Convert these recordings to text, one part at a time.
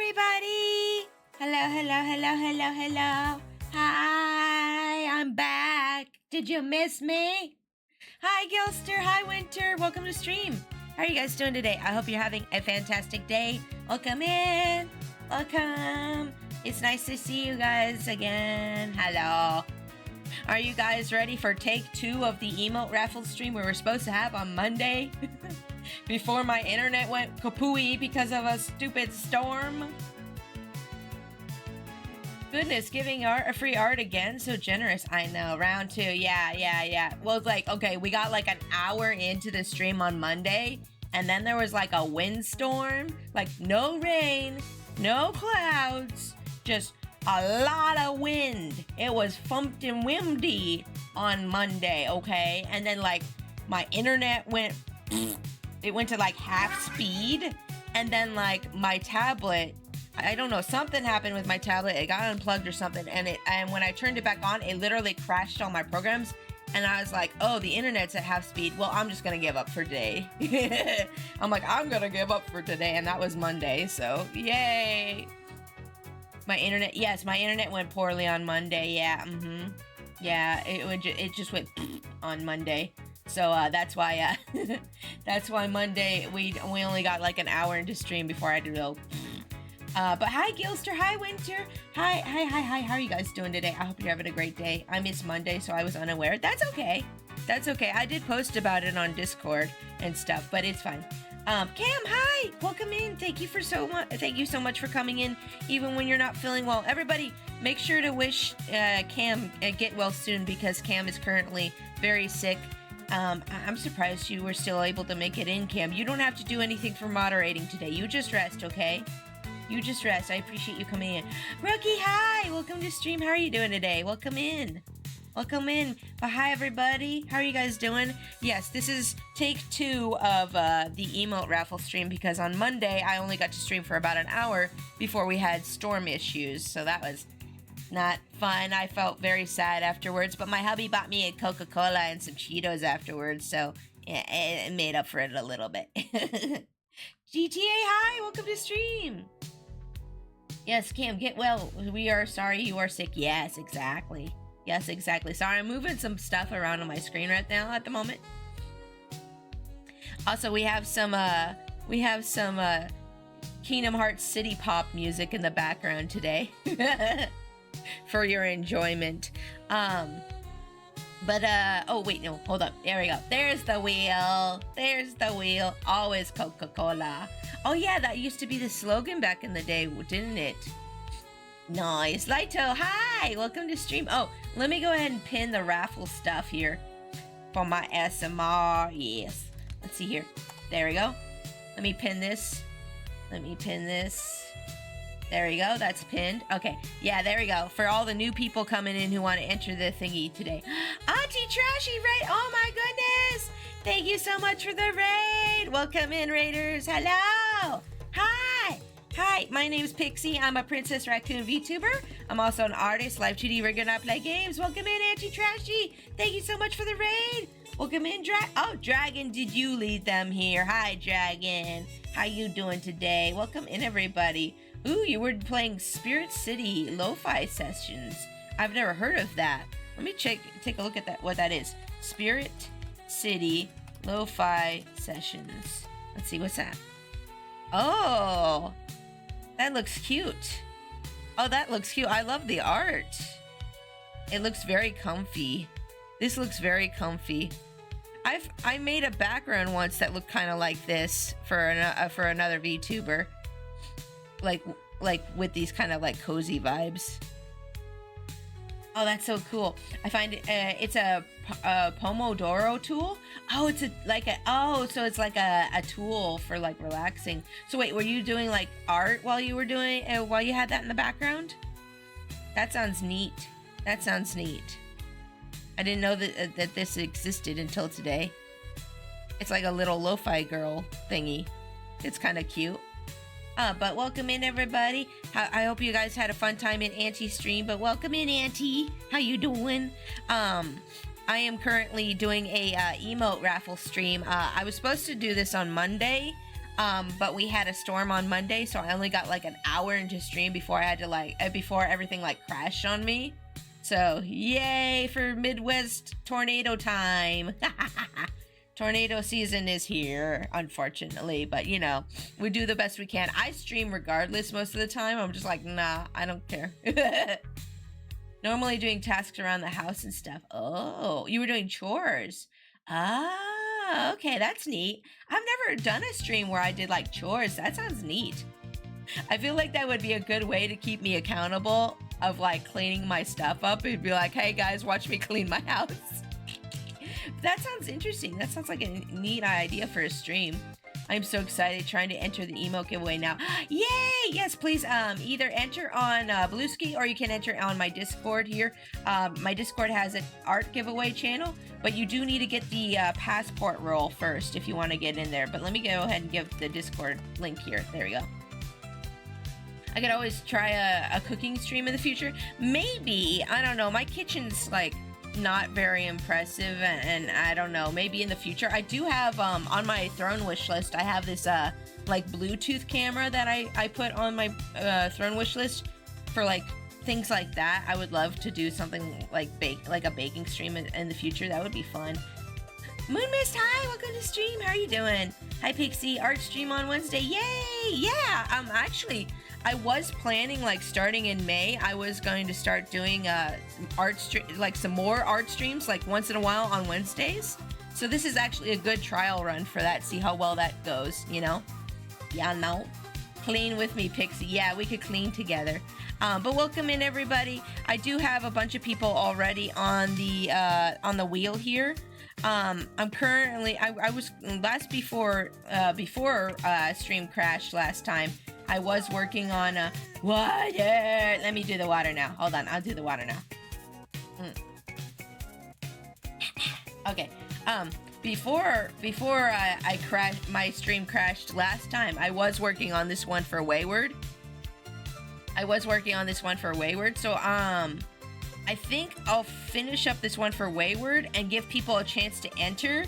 everybody! Hello. Hi, I'm back. Did you miss me? Hi, Gilster. Hi, Winter. Welcome to stream. How are you guys doing today? I hope you're having a fantastic day. Welcome in. Welcome. It's nice to see you guys again. Hello. Are you guys ready for take 2 of the Emote Raffle stream we were supposed to have on Monday? Before my internet went kapooey because of a stupid storm. Goodness, giving art a free art again, so generous. I know, round 2. Yeah. Well, it's like, okay, we got like an hour into the stream on Monday, and then there was like a windstorm, like no rain, no clouds, just a lot of wind. It was thumped and windy on Monday, okay? And then like my internet went it went to like half speed, and then like my tablet, I don't know, something happened with my tablet. It got unplugged or something, and when I turned it back on, it literally crashed all my programs, and I was like, oh, the internet's at half speed. Well, I'm just gonna give up for today. I'm like, I'm gonna give up for today, and that was Monday, so yay. My internet went poorly on Monday. Yeah, it just went on Monday. So that's why Monday we only got like an hour into stream before I had to go. But hi, Gilster. Hi, Winter. Hi. How are you guys doing today? I hope you're having a great day. I missed Monday, so I was unaware. That's okay. I did post about it on Discord and stuff, but it's fine. Cam, hi. Welcome in. Thank you so much for coming in, even when you're not feeling well. Everybody, make sure to wish Cam get well soon, because Cam is currently very sick. I'm surprised you were still able to make it in, Cam. You don't have to do anything for moderating today. You just rest, okay? You just rest. I appreciate you coming in. Rookie, hi! Welcome to stream. How are you doing today? Welcome in. But hi, everybody. How are you guys doing? Yes, this is take 2 of the Emote Raffle stream, because on Monday, I only got to stream for about an hour before we had storm issues, so that was not fun. I felt very sad afterwards, but my hubby bought me a Coca-Cola and some Cheetos afterwards, so it made up for it a little bit. GTA, hi! Welcome to stream! Yes, Cam, get well. We are sorry you are sick. Yes, exactly. Sorry, I'm moving some stuff around on my screen right now at the moment. Also, we have some Kingdom Hearts City Pop music in the background today. For your enjoyment. Oh wait, no, hold up. There we go. There's the wheel. Always Coca-Cola. Oh yeah, that used to be the slogan back in the day, didn't it? Nice. Lito, hi! Welcome to stream. Oh, let me go ahead and pin the raffle stuff here for my SMR. Yes. Let's see here. There we go. Let me pin this. There we go. That's pinned. Okay. Yeah, there we go. For all the new people coming in who want to enter the thingy today. Auntie Trashy Raid. Oh my goodness. Thank you so much for the raid. Welcome in, Raiders. Hello. Hi, my name's Pixie. I'm a Princess Raccoon VTuber. I'm also an artist, live 2D rigger, and I play games. Welcome in, Auntie Trashy. Thank you so much for the raid. Welcome in, Dragon, did you lead them here? Hi, Dragon. How you doing today? Welcome in, everybody. Ooh, you were playing Spirit City Lo-Fi Sessions. I've never heard of that. Let me take a look at what that is. Spirit City Lo-Fi Sessions. Let's see, what's that? Oh, that looks cute. I love the art. It looks very comfy. This looks very comfy. I made a background once that looked kind of like this for another VTuber. Like with these kind of like cozy vibes. Oh, that's so cool. I find it's a Pomodoro tool. Oh, so it's like a tool for like relaxing. So wait, were you doing like art while you had that in the background? That sounds neat. I didn't know that this existed until today. It's like a little lo-fi girl thingy. It's kind of cute. But welcome in, everybody. I hope you guys had a fun time in Auntie's stream, but welcome in, Auntie. How you doing? I am currently doing a emote raffle stream. I was supposed to do this on Monday, But we had a storm on Monday, so I only got like an hour into stream before I had to before everything like crashed on me. So yay for Midwest tornado time. Tornado season is here, unfortunately, but you know, we do the best we can. I stream regardless most of the time. I'm just like, nah, I don't care. Normally doing tasks around the house and stuff. Oh, you were doing chores. Ah, okay, that's neat. I've never done a stream where I did like chores. That sounds neat. I feel like that would be a good way to keep me accountable of like cleaning my stuff up. It'd be like, hey guys, watch me clean my house. That sounds interesting. That sounds like a neat idea for a stream. I'm so excited trying to enter the emote giveaway now. Yay! Yes, please either enter on Bluesky or you can enter on my Discord here. My Discord has an art giveaway channel, but you do need to get the passport roll first if you want to get in there. But let me go ahead and give the Discord link here. There we go. I could always try a cooking stream in the future. Maybe. I don't know. My kitchen's like not very impressive, and I don't know, maybe in the future. I do have on my throne wish list, I have this like Bluetooth camera that I put on my throne wish list for like things like that. I would love to do something like a baking stream in the future. That would be fun. Moon Mist, hi, welcome to stream. How are you doing? Hi Pixie, art stream on Wednesday. Yay! Yeah, actually I was planning like starting in May, I was going to start doing some more art streams like once in a while on Wednesdays. So this is actually a good trial run for that. See how well that goes, you know? Yeah, no. Clean with me, Pixie. Yeah, we could clean together. But welcome in everybody. I do have a bunch of people already on the wheel here. I'm currently I was before stream crashed last time. I was working on water. Let me do the water now. Hold on, I'll do the water now. Okay. Before I crashed, my stream crashed last time. I was working on this one for Wayward. So I think I'll finish up this one for Wayward and give people a chance to enter.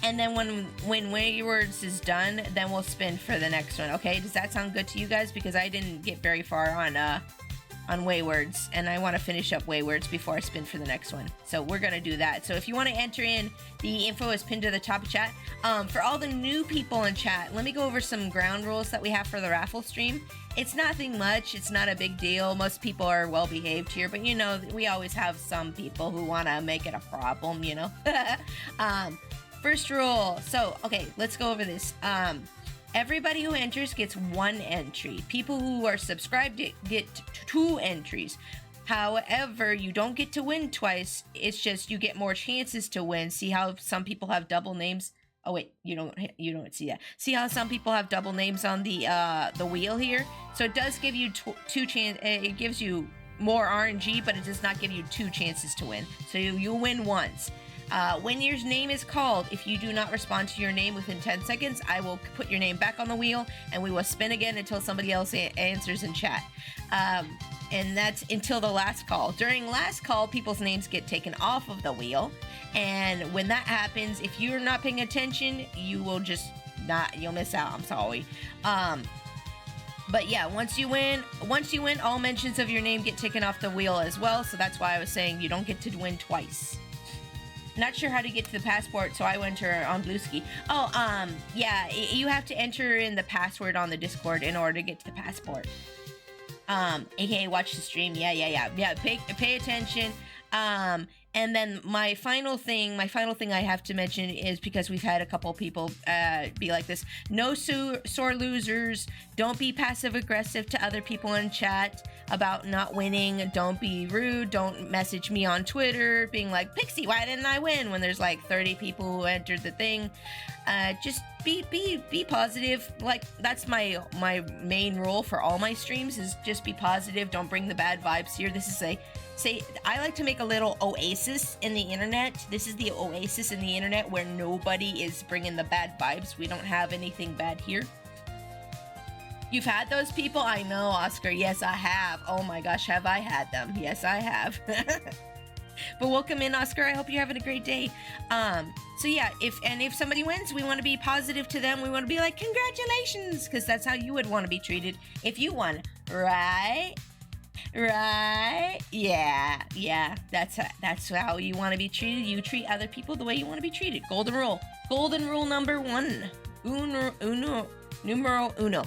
And then when Wayward's is done, then we'll spin for the next one, okay? Does that sound good to you guys? Because I didn't get very far on Wayward's, and I want to finish up Wayward's before I spin for the next one. So we're going to do that. So if you want to enter in, the info is pinned to the top of chat. For all the new people in chat, let me go over some ground rules that we have for the raffle stream. It's nothing much. It's not a big deal. Most people are well behaved here, but you know, we always have some people who want to make it a problem, you know? First rule. So, okay, let's go over this. Everybody who enters gets 1 entry. People who are subscribed get 2 entries. However, you don't get to win twice. It's just you get more chances to win. See how some people have double names? Oh wait, you don't see that. See how some people have double names on the wheel here? So it does give you it gives you more RNG, but it does not give you 2 chances to win. So you win once. When your name is called, if you do not respond to your name within 10 seconds, I will put your name back on the wheel and we will spin again until somebody else answers in chat. And that's until the last call. During last call, people's names get taken off of the wheel. And when that happens, if you're not paying attention, you will just you'll miss out. I'm sorry. But yeah, once you win, all mentions of your name get taken off the wheel as well. So that's why I was saying you don't get to win twice. Not sure how to get to the passport, so I went on Bluesky. Oh, yeah, you have to enter in the password on the Discord in order to get to the passport. AKA watch the stream. Yeah, pay attention. And then my final thing I have to mention is, because we've had a couple people be like this: no sore losers. Don't be passive aggressive to other people in chat about not winning. Don't be rude. Don't message me on Twitter being like, Pixie, why didn't I win? When there's like 30 people who entered the thing. Just be positive. Like, that's my main rule for all my streams, is just be positive. Don't bring the bad vibes here. This is I like to make a little oasis in the internet. This is the oasis in the internet where nobody is bringing the bad vibes. We don't have anything bad here. You've had those people? I know, Oscar. Yes, I have. Oh my gosh, have I had them? Yes, I have. But welcome in, Oscar. I hope you're having a great day. So yeah, if somebody wins, we want to be positive to them. We want to be like, congratulations, because that's how you would want to be treated if you won, right? Right? Yeah. That's how you want to be treated. You treat other people the way you want to be treated. Golden rule. Golden rule number 1. Numero uno.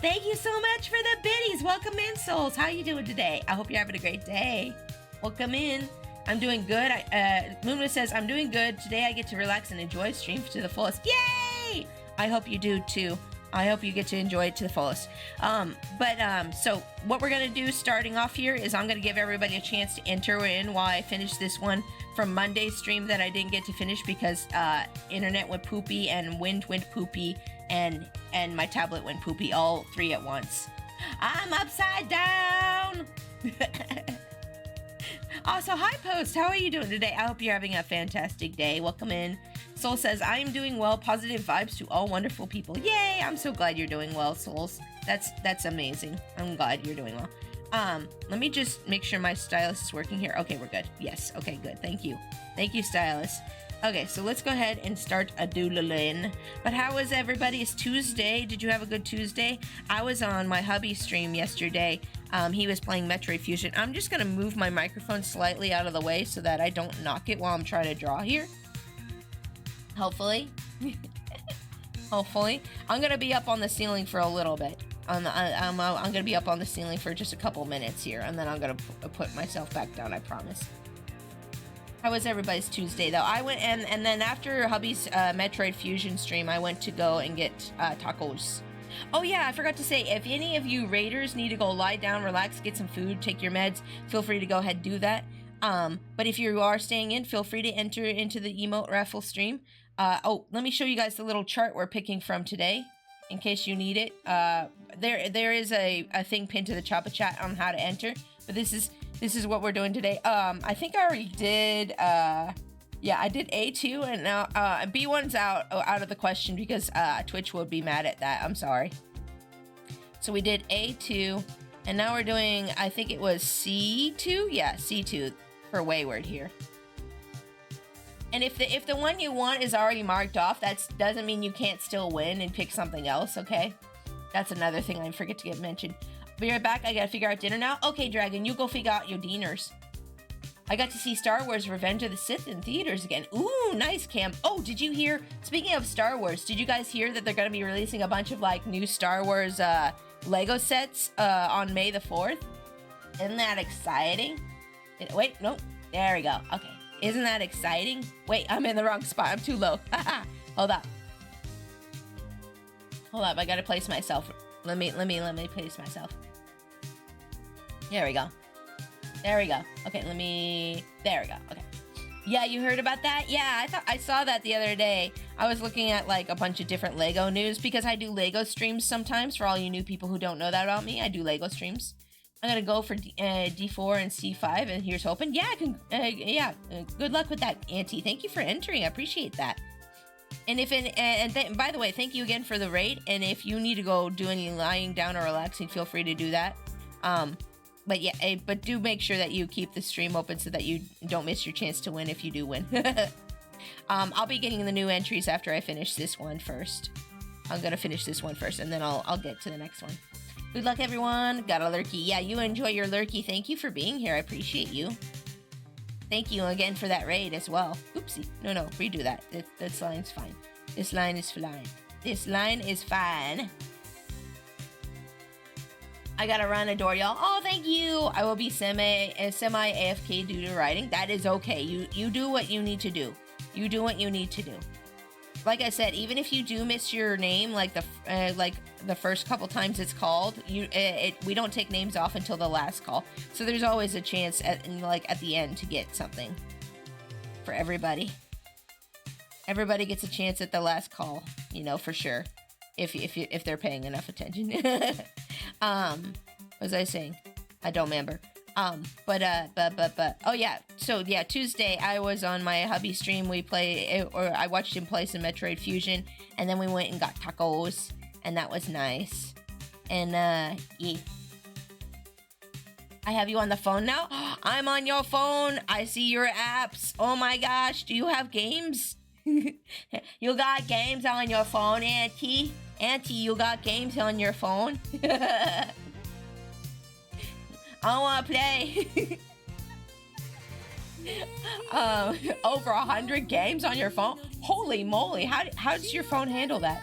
Thank you so much for the biddies. Welcome in, souls. How you doing today? I hope you're having a great day. Welcome in. I'm doing good. Moona says, I'm doing good. Today I get to relax and enjoy stream to the fullest. Yay! I hope you do too. I hope you get to enjoy it to the fullest. So what we're going to do starting off here is I'm going to give everybody a chance to enter in while I finish this one from Monday's stream that I didn't get to finish because internet went poopy and wind went poopy and my tablet went poopy, all 3 at once. I'm upside down! Also, hi Post, how are you doing today? I hope you're having a fantastic day. Welcome in. Soul says, I am doing well. Positive vibes to all wonderful people. Yay! I'm so glad you're doing well, Souls. That's amazing. I'm glad you're doing well. Let me just make sure my stylus is working here. Okay, we're good. Yes, okay, good. Thank you. Thank you, stylus. Okay, so let's go ahead and start a doodling. But how was everybody's Tuesday? Did you have a good Tuesday? I was on my hubby stream yesterday. He was playing Metroid Fusion. I'm just gonna move my microphone slightly out of the way so that I don't knock it while I'm trying to draw here. Hopefully. Hopefully. I'm gonna be up on the ceiling for a little bit. I'm gonna be up on the ceiling for just a couple minutes here, and then I'm gonna put myself back down, I promise. How was everybody's Tuesday, though? I went, and then after hubby's Metroid Fusion stream, I went to go and get tacos. Oh yeah, I forgot to say, if any of you raiders need to go lie down, relax, get some food, take your meds, feel free to go ahead and do that. But if you are staying in, feel free to enter into the Emote Raffle stream. Let me show you guys the little chart we're picking from today, in case you need it. There is a thing pinned to the Choppa chat on how to enter, but this is what we're doing today. I think I already did, yeah, I did A2, and now B1's out of the question because Twitch would be mad at that. I'm sorry. So we did A2, and now we're doing, I think it was C2? Yeah, C2 for Wayward here. And if the one you want is already marked off, that doesn't mean you can't still win and pick something else, okay? That's another thing I forget to get mentioned. Be right back, I gotta figure out dinner now. Okay, Dragon, you go figure out your diners. I got to see Star Wars Revenge of the Sith in theaters again. Ooh, nice, Cam. Oh, did you hear, speaking of Star Wars, did you guys hear that they're gonna be releasing a bunch of, like, new Star Wars, Lego sets, on May the 4th? Isn't that exciting? Wait, nope, there we go, okay. Isn't that exciting? Wait, I'm in the wrong spot, I'm too low. Hold up. Hold up, I gotta place myself. Let me place myself. There we go. There we go. Okay, there we go. Okay. Yeah, you heard about that? Yeah, I saw that the other day. I was looking at like a bunch of different Lego news because I do Lego streams sometimes. For all you new people who don't know that about me, I do Lego streams. I'm gonna go for D4 and C5, and here's hoping. Yeah, good luck with that, Auntie. Thank you for entering. I appreciate that. And by the way, thank you again for the raid. And if you need to go do any lying down or relaxing, feel free to do that. But yeah, but do make sure that you keep the stream open so that you don't miss your chance to win if you do win. I'll be getting the new entries after I finish this one first. I'm gonna finish this one first, and then I'll get to the next one. Good luck, everyone. Got a lurky. Yeah, you enjoy your lurky. Thank you for being here. I appreciate you. Thank you again for that raid as well. Oopsie. No, redo that. This line's fine. This line is fine. This line is fine. I gotta run a door, y'all. Oh, thank you. I will be semi AFK due to writing. That is okay. You do what you need to do. You do what you need to do. Like I said, even if you do miss your name, like the first couple times it's called, we don't take names off until the last call. So there's always a chance at the end to get something for everybody. Everybody gets a chance at the last call, for sure, if they're paying enough attention. What was I saying? I don't remember. Oh yeah. So yeah, Tuesday I was on my hubby stream. I watched him play some Metroid Fusion, and then we went and got tacos, and that was nice. And yeah. I have you on the phone now. I'm on your phone. I see your apps. Oh my gosh, do you have games? You got games on your phone, Auntie? Auntie, you got games on your phone? I wanna play. Over 100 games on your phone? Holy moly, how does your phone handle that?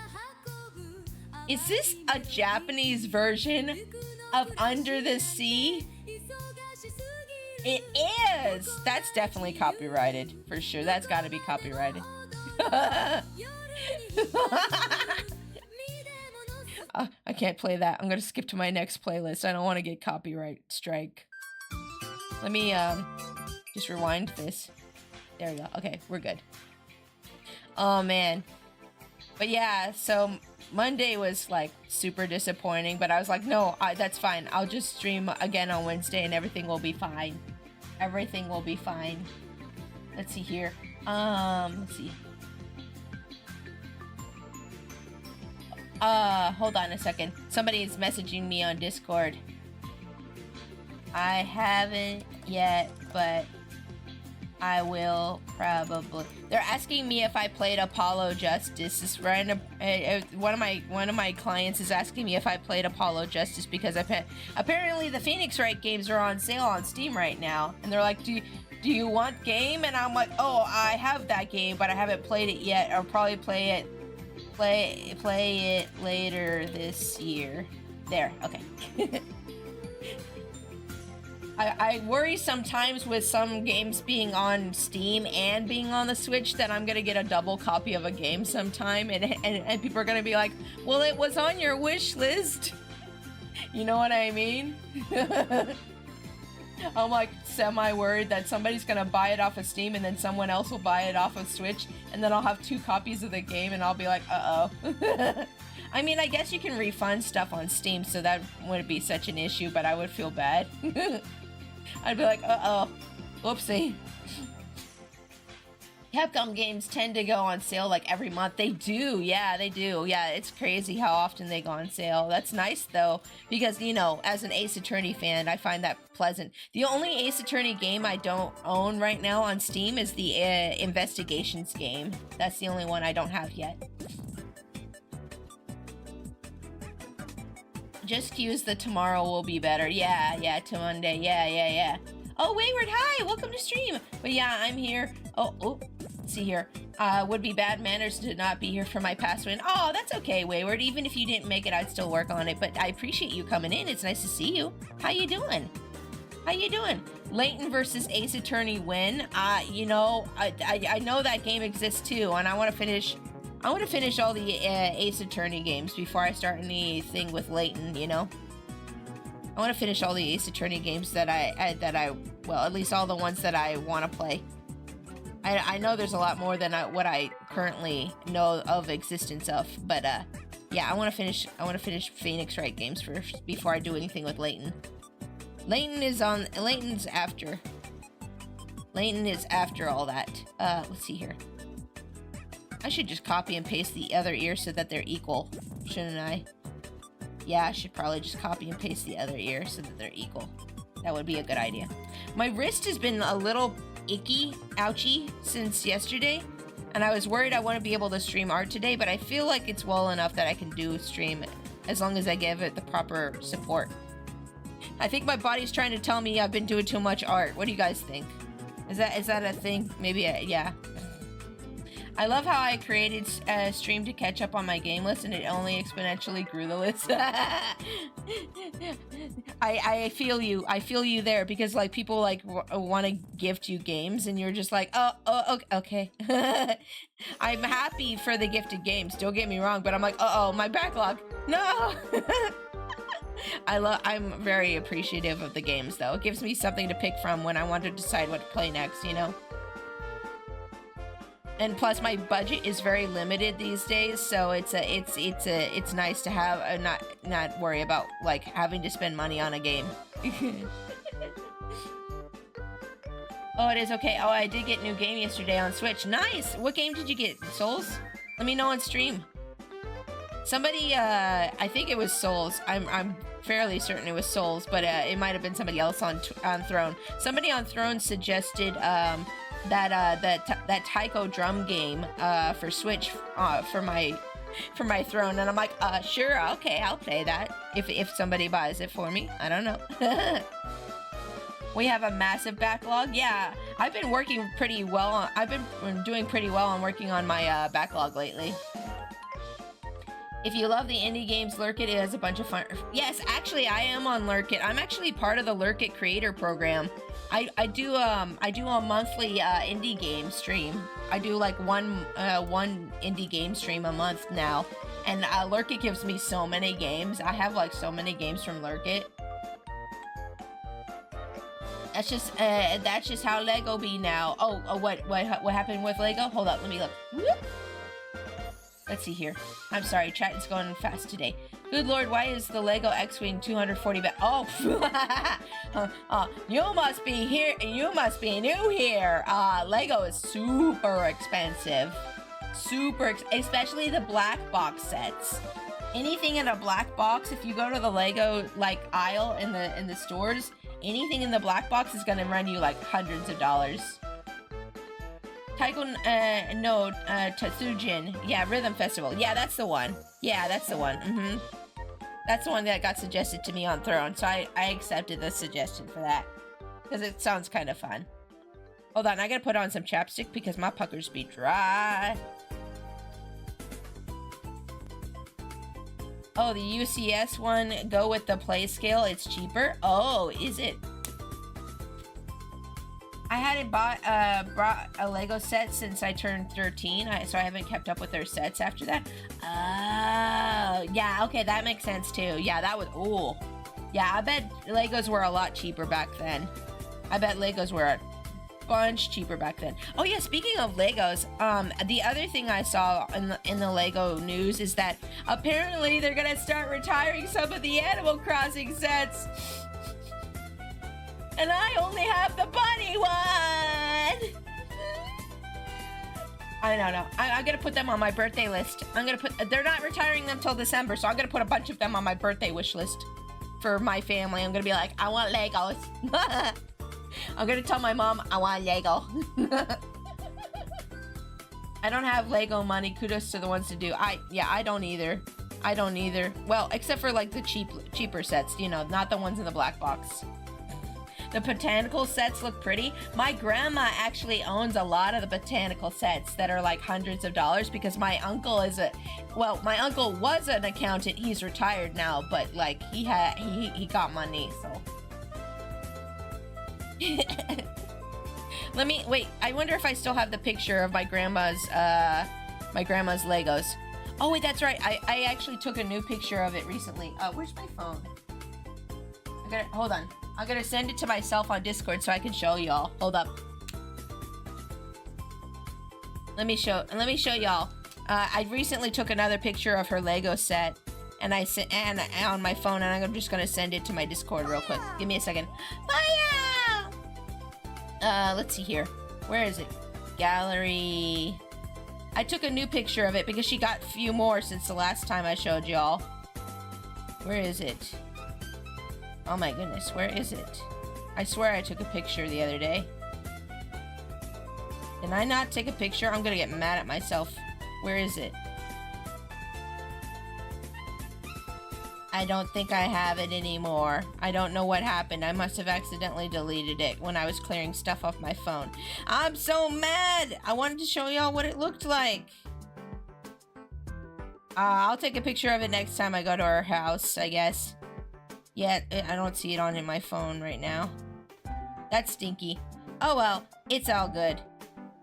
Is this a Japanese version of Under the Sea? It is! That's definitely copyrighted, for sure. That's gotta be copyrighted. I can't play that. I'm gonna skip to my next playlist. I don't want to get copyright strike. Let me, just rewind this. There we go. Okay, we're good. Oh, man. But yeah, so Monday was, like, super disappointing, but I was like, no, that's fine. I'll just stream again on Wednesday and everything will be fine. Everything will be fine. Let's see here. Let's see. Hold on a second. Somebody is messaging me on Discord. I haven't yet, but I will probably. They're asking me if I played Apollo Justice. This random one of my clients is asking me if I played Apollo Justice because apparently the Phoenix Wright games are on sale on Steam right now, and they're like, do you want game? And I'm like, oh, I have that game, but I haven't played it yet. I'll probably play it later this year. There, okay. I worry sometimes with some games being on Steam and being on the Switch that I'm gonna get a double copy of a game sometime, and people are gonna be like, well, it was on your wish list. You know what I mean? I'm like semi-worried that somebody's gonna buy it off of Steam and then someone else will buy it off of Switch, and then I'll have 2 copies of the game and I'll be like, uh-oh. I mean, I guess you can refund stuff on Steam, so that wouldn't be such an issue, but I would feel bad. I'd be like, uh-oh, whoopsie. Capcom games tend to go on sale like every month. They do, yeah, they do. Yeah, it's crazy how often they go on sale. That's nice, though, because, you know, as an Ace Attorney fan, I find that pleasant. The only Ace Attorney game I don't own right now on Steam is the Investigations game. That's the only one I don't have yet. Just cues the tomorrow will be better. Yeah, to Monday. Yeah. Oh, Wayward, hi! Welcome to stream! But yeah, I'm here. Oh, let's see here. Would be bad manners to not be here for my past win. Oh, that's okay, Wayward. Even if you didn't make it, I'd still work on it. But I appreciate you coming in. It's nice to see you. How you doing? Layton versus Ace Attorney win. You know, I know that game exists too, and I want to finish all the Ace Attorney games before I start anything with Layton, you know? I want to finish all the Ace Attorney games that well, at least all the ones that I want to play. I know there's a lot more than what I currently know of existence of, but yeah, I want to finish Phoenix Wright games first before I do anything with Layton. Layton is after all that. Let's see here. I should just copy and paste the other ear so that they're equal, shouldn't I? Yeah, I should probably just copy and paste the other ear so that they're equal. That would be a good idea. My wrist has been a little icky, ouchy, since yesterday, and I was worried I wouldn't be able to stream art today, but I feel like it's well enough that I can do stream as long as I give it the proper support. I think my body's trying to tell me I've been doing too much art. What do you guys think? Is that a thing? Maybe, yeah. I love how I created a stream to catch up on my game list, and it only exponentially grew the list. I feel you there, because like people like want to gift you games, and you're just like, oh okay. I'm happy for the gifted games, don't get me wrong, but I'm like, uh-oh, my backlog, no. I'm very appreciative of the games, though. It gives me something to pick from when I want to decide what to play next, you know? And plus, my budget is very limited these days, so it's nice to have not worry about like having to spend money on a game. Oh, it is okay. Oh, I did get a new game yesterday on Switch. Nice. What game did you get, Souls? Let me know on stream. Somebody, I think it was Souls. I'm fairly certain it was Souls, but it might have been somebody else on Throne. Somebody on Throne suggested that Taiko drum game for Switch for my Throne, and I'm like, sure, okay, I'll play that if somebody buys it for me. I don't know. We have a massive backlog. Yeah, I've been working pretty well. I've been doing pretty well on working on my backlog lately. If you love the indie games, Lurk It has a bunch of fun. Yes, actually, I am on Lurk It. I'm actually part of the Lurk It creator program. I do a monthly indie game stream. I do like one indie game stream a month now, and Lurk It gives me so many games. I have like so many games from Lurk It. That's just how Lego be now. Oh, what happened with Lego? Hold up, let me look. Whoop. Let's see here. I'm sorry, chat is going fast today. Good lord, why is the Lego X-Wing 240 Oh, you must be here. You must be new here. Lego is super expensive. Especially the black box sets. Anything in a black box, if you go to the Lego like aisle in the stores, anything in the black box is gonna run you like hundreds of dollars. Taiko no Tatsujin. Yeah, Rhythm Festival. Yeah, that's the one. Yeah, that's the one. That's the one that got suggested to me on Throne, so I accepted the suggestion for that. Because it sounds kind of fun. Hold on, I gotta put on some chapstick because my puckers be dry. Oh, the UCS one, go with the play scale, it's cheaper? Oh, is it? I hadn't brought a Lego set since I turned 13, so I haven't kept up with their sets after that. Oh, yeah, okay, that makes sense too. Yeah, that was, ooh. Yeah, I bet Legos were a lot cheaper back then. I bet Legos were a bunch cheaper back then. Oh yeah, speaking of Legos, the other thing I saw in the Lego news is that apparently they're gonna start retiring some of the Animal Crossing sets. And I only have the bunny one! I don't know. I'm gonna put them on my birthday list. They're not retiring them till December, so I'm gonna put a bunch of them on my birthday wish list for my family. I'm gonna be like, I want Legos. I'm gonna tell my mom I want Lego. I don't have Lego money. Kudos to the ones to do. I don't either. I don't either. Well, except for like the cheaper sets, you know, not the ones in the black box. The botanical sets look pretty. My grandma actually owns a lot of the botanical sets that are like hundreds of dollars because my uncle my uncle was an accountant. He's retired now, but like he got money, so. Let me wait. I wonder if I still have the picture of my grandma's Legos. Oh wait, that's right. I actually took a new picture of it recently. Where's my phone? Hold on. I'm gonna send it to myself on Discord so I can show y'all. Hold up. Let me show y'all. I recently took another picture of her Lego set, and on my phone, and I'm just gonna send it to my Discord real quick. Give me a second. Let's see here. Where is it? Gallery. I took a new picture of it because she got a few more since the last time I showed y'all. Where is it? Oh my goodness, where is it? I swear I took a picture the other day. Did I not take a picture? I'm gonna get mad at myself. Where is it? I don't think I have it anymore. I don't know what happened. I must have accidentally deleted it when I was clearing stuff off my phone. I'm so mad! I wanted to show y'all what it looked like. I'll take a picture of it next time I go to her house, I guess. Yeah, I don't see it on my phone right now. That's stinky. Oh well, it's all good.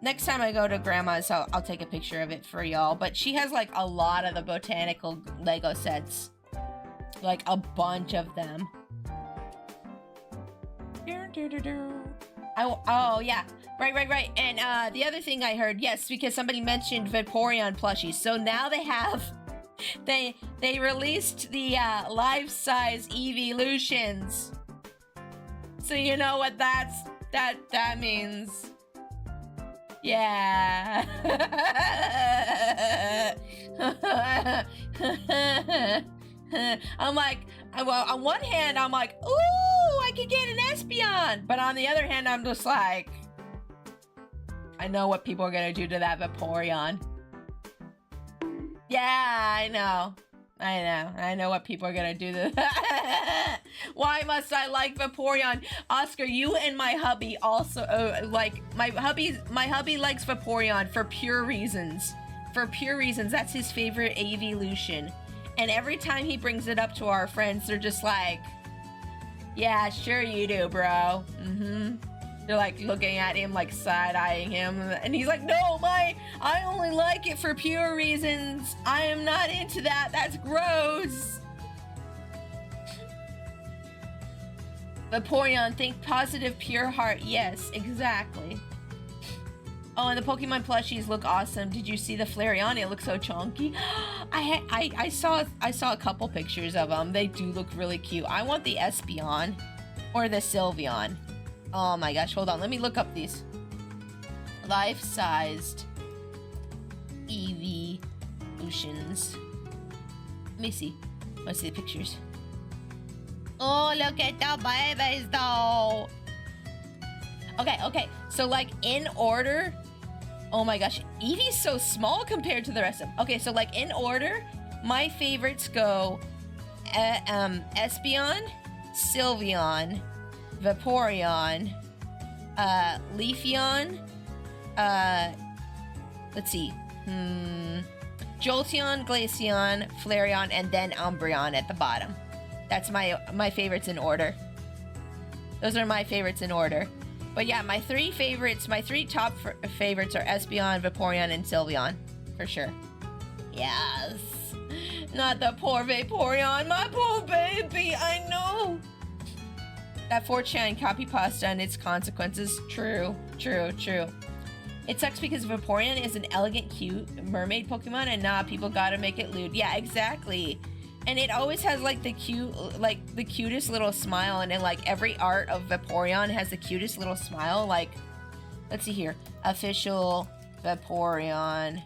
Next time I go to Grandma's, I'll take a picture of it for y'all. But she has like a lot of the botanical Lego sets. Like a bunch of them. Oh yeah, right. And the other thing I heard, yes, because somebody mentioned Vaporeon plushies. So now they have... They released the life-size evolutions. So you know what that means. Yeah. I'm like, Well, on one hand, I'm like, ooh, I could get an Espeon. But on the other hand, I'm just like, I know what people are gonna do to that Vaporeon. Yeah, I know. I know what people are gonna do to that. Why must I like Vaporeon? Oscar, you and my hubby also, like, my hubby likes Vaporeon for pure reasons. For pure reasons, that's his favorite evolution. And every time he brings it up to our friends, they're just like, yeah, sure you do, bro. They're like looking at him, like side-eyeing him. And he's like, no, I only like it for pure reasons. I am not into that. That's gross. Vaporeon, think positive, pure heart. Yes, exactly. Oh, and the Pokemon plushies look awesome. Did you see the Flareon? It looks so chunky. I saw a couple pictures of them. They do look really cute. I want the Espeon or the Sylveon. Oh my gosh, hold on. Let me look up these life-sized evolutions. Let me see. Let's see the pictures. Oh, look at the babies though. Okay. So like in order. Oh my gosh, Eevee's so small compared to the rest of them. Okay, so like in order, my favorites go Espeon, Sylveon, Vaporeon, Leafeon, let's see, Jolteon, Glaceon, Flareon, and then Umbreon at the bottom. That's my favorites in order. Those are my favorites in order. But yeah, my three top favorites are Espeon, Vaporeon, and Sylveon, for sure. Yes. Not the poor Vaporeon, my poor baby, I know. That 4chan copy pasta and its consequences. True. It sucks because Vaporeon is an elegant, cute mermaid Pokemon, and nah, people gotta make it lewd. Yeah, exactly. And it always has like the cutest little smile, and in like every art of Vaporeon has the cutest little smile. Like, let's see here, official Vaporeon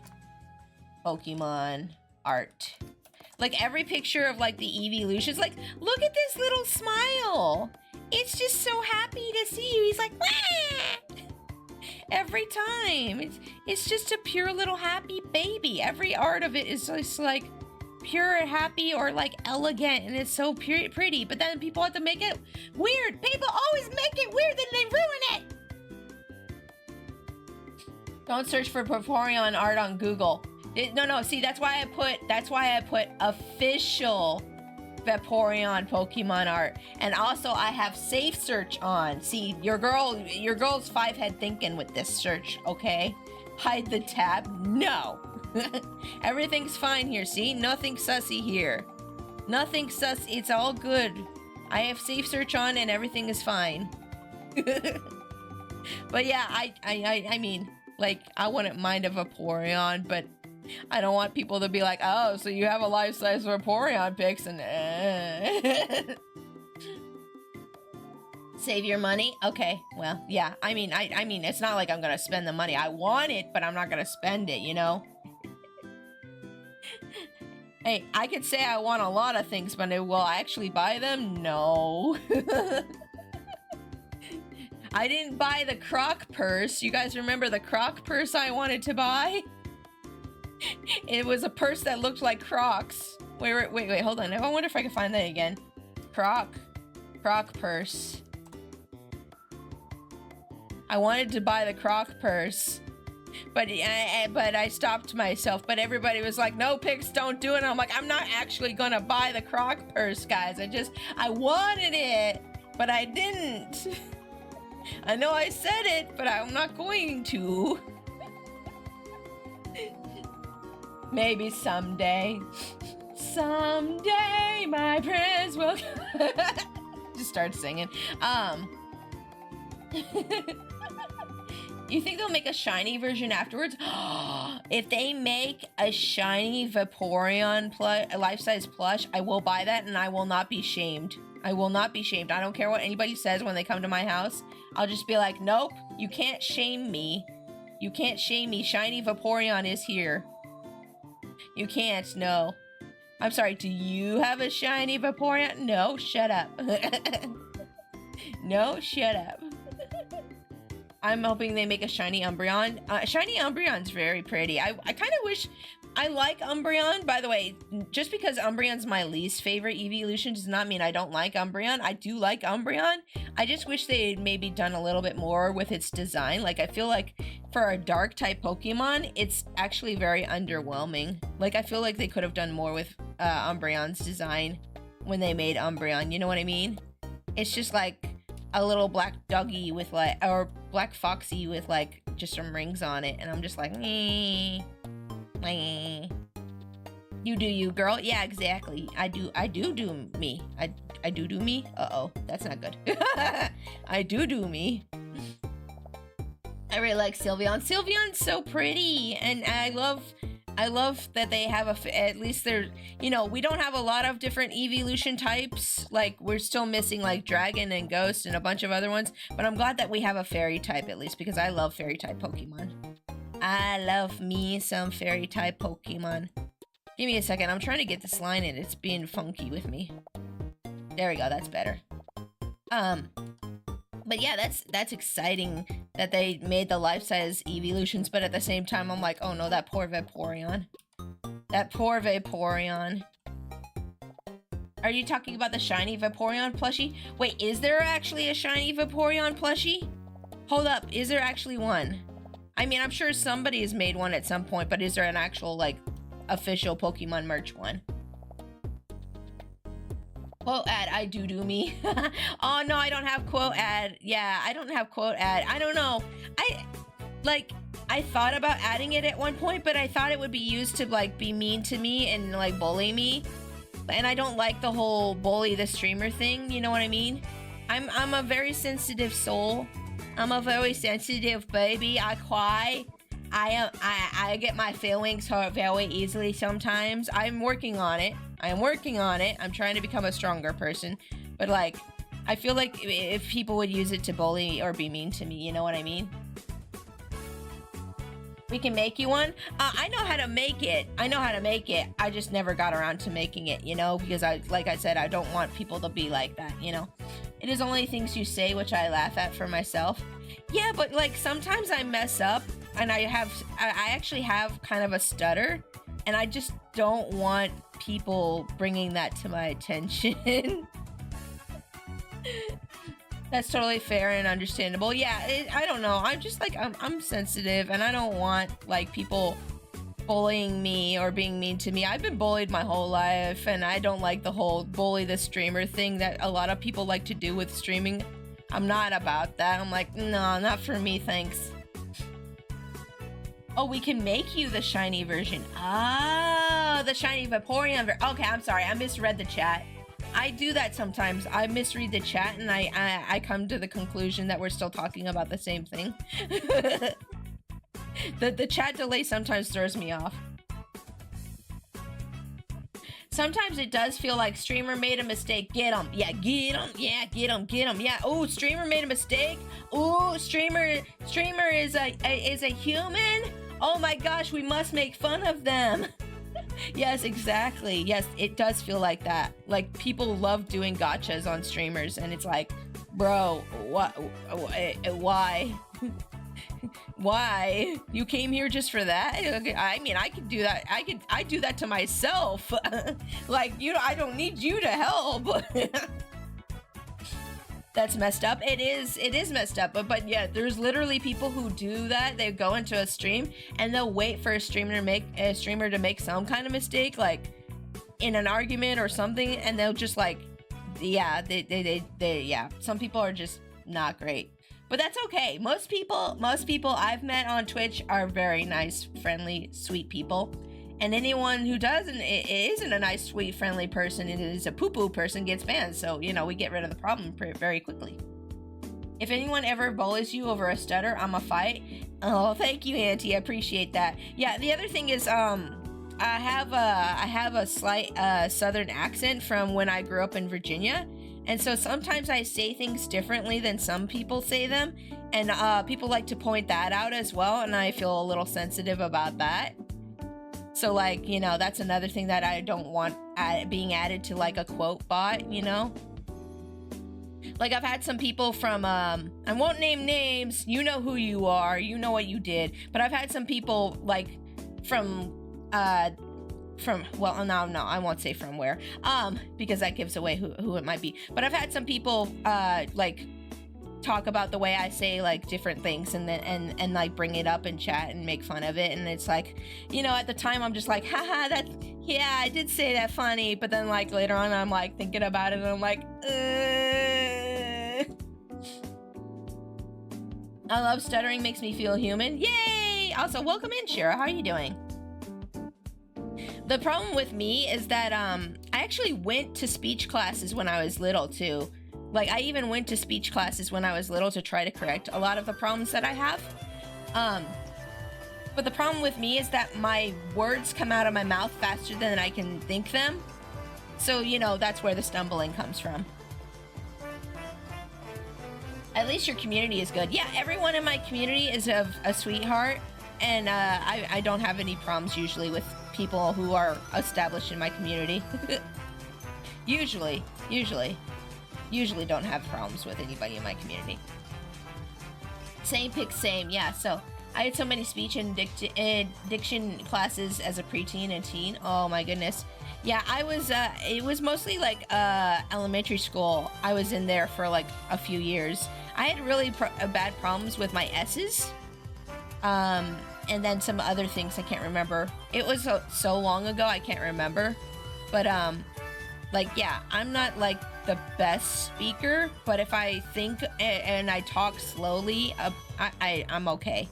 Pokemon art. Like every picture of like the evolutions, like look at this little smile. It's just so happy to see you. He's like, wah! Every time. It's just a pure little happy baby. Every art of it is just like pure happy or like elegant, and it's so pretty, but then people have to make it weird. People always make it weird, then they ruin it. Don't search for Vaporeon art on Google. No, see, that's why I put official Vaporeon Pokemon art. And also I have safe search on. See, your girl's five-head thinking with this search, okay? Hide the tab? No. Everything's fine here, see? Nothing sussy here. Nothing sus, it's all good. I have safe search on and everything is fine. But yeah, I mean, like, I wouldn't mind a Vaporeon, but I don't want people to be like, oh, so you have a life-size Vaporeon pics and Save your money? Okay, well, yeah. I mean, it's not like I'm gonna spend the money. I want it, but I'm not gonna spend it, you know? Hey, I could say I want a lot of things, but will I actually buy them? No. I didn't buy the Croc purse. You guys remember the Croc purse I wanted to buy? It was a purse that looked like Crocs. Wait, hold on. I wonder if I can find that again. Croc purse. I wanted to buy the Croc purse, but I stopped myself. But everybody was like, no, Pix, don't do it. And I'm like, I'm not actually gonna buy the Croc purse, guys. I wanted it, but I didn't. I know I said it, but I'm not going to. Maybe someday. Someday my prince will just start singing. You think they'll make a shiny version afterwards? If they make a shiny Vaporeon life-size plush, I will buy that and I will not be shamed. I will not be shamed. I don't care what anybody says when they come to my house. I'll just be like, nope, you can't shame me. You can't shame me. Shiny Vaporeon is here. You can't, no. I'm sorry, do you have a shiny Vaporeon? No, shut up. No, shut up. I'm hoping they make a shiny Umbreon. Shiny Umbreon's very pretty. I kind of wish... I like Umbreon. By the way, just because Umbreon's my least favorite evolution does not mean I don't like Umbreon. I do like Umbreon. I just wish they had maybe done a little bit more with its design. Like, I feel like for a dark type Pokemon, it's actually very underwhelming. Like, I feel like they could have done more with Umbreon's design when they made Umbreon. You know what I mean? It's just like a little black doggy with like, or black foxy with like just some rings on it. And I'm just like, meh. You do you, girl. Yeah, exactly. I do me. I do me. Uh-oh, that's not good. I do me. I really like Sylveon. Sylveon's so pretty, and I love that they have at least they're, you know, we don't have a lot of different evolution types. Like, we're still missing like Dragon and Ghost and a bunch of other ones, but I'm glad that we have a fairy type at least, because I love fairy type Pokemon. I love me some fairy type Pokemon. Give me a second. I'm trying to get this line in. It's being funky with me. There we go. That's better. But yeah, that's exciting that they made the life-size evolutions, but at the same time, I'm like, oh no, that poor Vaporeon. That poor Vaporeon. Are you talking about the shiny Vaporeon plushie? Wait, is there actually a shiny Vaporeon plushie? Hold up. Is there actually one? I mean, I'm sure somebody has made one at some point, but is there an actual, like, official Pokemon merch one? Quote ad, I do me. Oh, no, I don't have quote ad. Yeah, I don't have quote ad. I don't know. I thought about adding it at one point, but I thought it would be used to, like, be mean to me and, like, bully me. And I don't like the whole bully the streamer thing, you know what I mean? I'm a very sensitive soul. I'm a very sensitive baby. I cry. I get my feelings hurt very easily sometimes. I'm working on it. I'm trying to become a stronger person. But like, I feel like if people would use it to bully or be mean to me, you know what I mean? We can make you one? I know how to make it. I just never got around to making it, you know? Because like I said, I don't want people to be like that, you know? It is only things you say, which I laugh at for myself. Yeah, but like sometimes I mess up and I actually have kind of a stutter, and I just don't want people bringing that to my attention. That's totally fair and understandable. Yeah, I don't know. I'm just like, I'm sensitive, and I don't want like people bullying me or being mean to me. I've been bullied my whole life, and I don't like the whole bully the streamer thing that a lot of people like to do with streaming. I'm not about that. I'm like, no, not for me, thanks. Oh, we can make you the shiny version. Ah, the shiny Vaporeon. Okay, I'm sorry. I misread the chat. I do that sometimes. I misread the chat, and I come to the conclusion that we're still talking about the same thing. The chat delay sometimes throws me off. Sometimes it does feel like streamer made a mistake. Get him. Yeah, get him. Yeah, get him. Get him. Yeah. Oh, streamer made a mistake. Oh, streamer is a human. Oh my gosh, we must make fun of them. Yes, exactly. Yes, it does feel like that. Like, people love doing gotchas on streamers, and it's like, bro, what? Why? Why? You came here just for that? I mean, I could do that. I do that to myself. Like, you know, I don't need you to help. That's messed up. It is messed up. But yeah, there's literally people who do that. They go into a stream and they'll wait for a streamer to make some kind of mistake, like in an argument or something, and they'll just like, yeah, yeah. Some people are just not great. But that's okay. Most people I've met on Twitch are very nice, friendly, sweet people. And anyone who isn't a nice, sweet, friendly person and is a poo-poo person gets banned. So, you know, we get rid of the problem very quickly. If anyone ever bullies you over a stutter, I'm a fight. Oh, thank you, Auntie. I appreciate that. Yeah, the other thing is, I have a slight southern accent from when I grew up in Virginia. And so sometimes I say things differently than some people say them. And people like to point that out as well. And I feel a little sensitive about that. So like, you know, that's another thing that I don't want being added to like a quote bot, you know? Like I've had some people from, I won't name names, you know who you are, you know what you did, but I've had some people like from, well, no, I won't say from where, because that gives away who it might be, but I've had some people, like, talk about the way I say like different things and then and like bring it up in chat and make fun of it, and it's like, you know, at the time I'm just like, haha, that, yeah, I did say that funny, but then like later on I'm like thinking about it and I'm like, I love stuttering, makes me feel human. Yay! Also, welcome in, Shira. How are you doing? The problem with me is that I actually went to speech classes when I was little too. Like, I even went to speech classes when I was little to try to correct a lot of the problems that I have. But the problem with me is that my words come out of my mouth faster than I can think them. So, you know, that's where the stumbling comes from. At least your community is good. Yeah, everyone in my community is a sweetheart. And I don't have any problems usually with people who are established in my community. Usually don't have problems with anybody in my community. Same pick same, yeah. So I had so many speech and diction classes as a preteen and teen. Oh my goodness. Yeah, I was, it was mostly like elementary school. I was in there for like a few years. I had really bad problems with my S's. And then some other things I can't remember. It was so long ago, I can't remember. But, like, yeah, I'm not like the best speaker, but if I think and I talk slowly, I'm okay.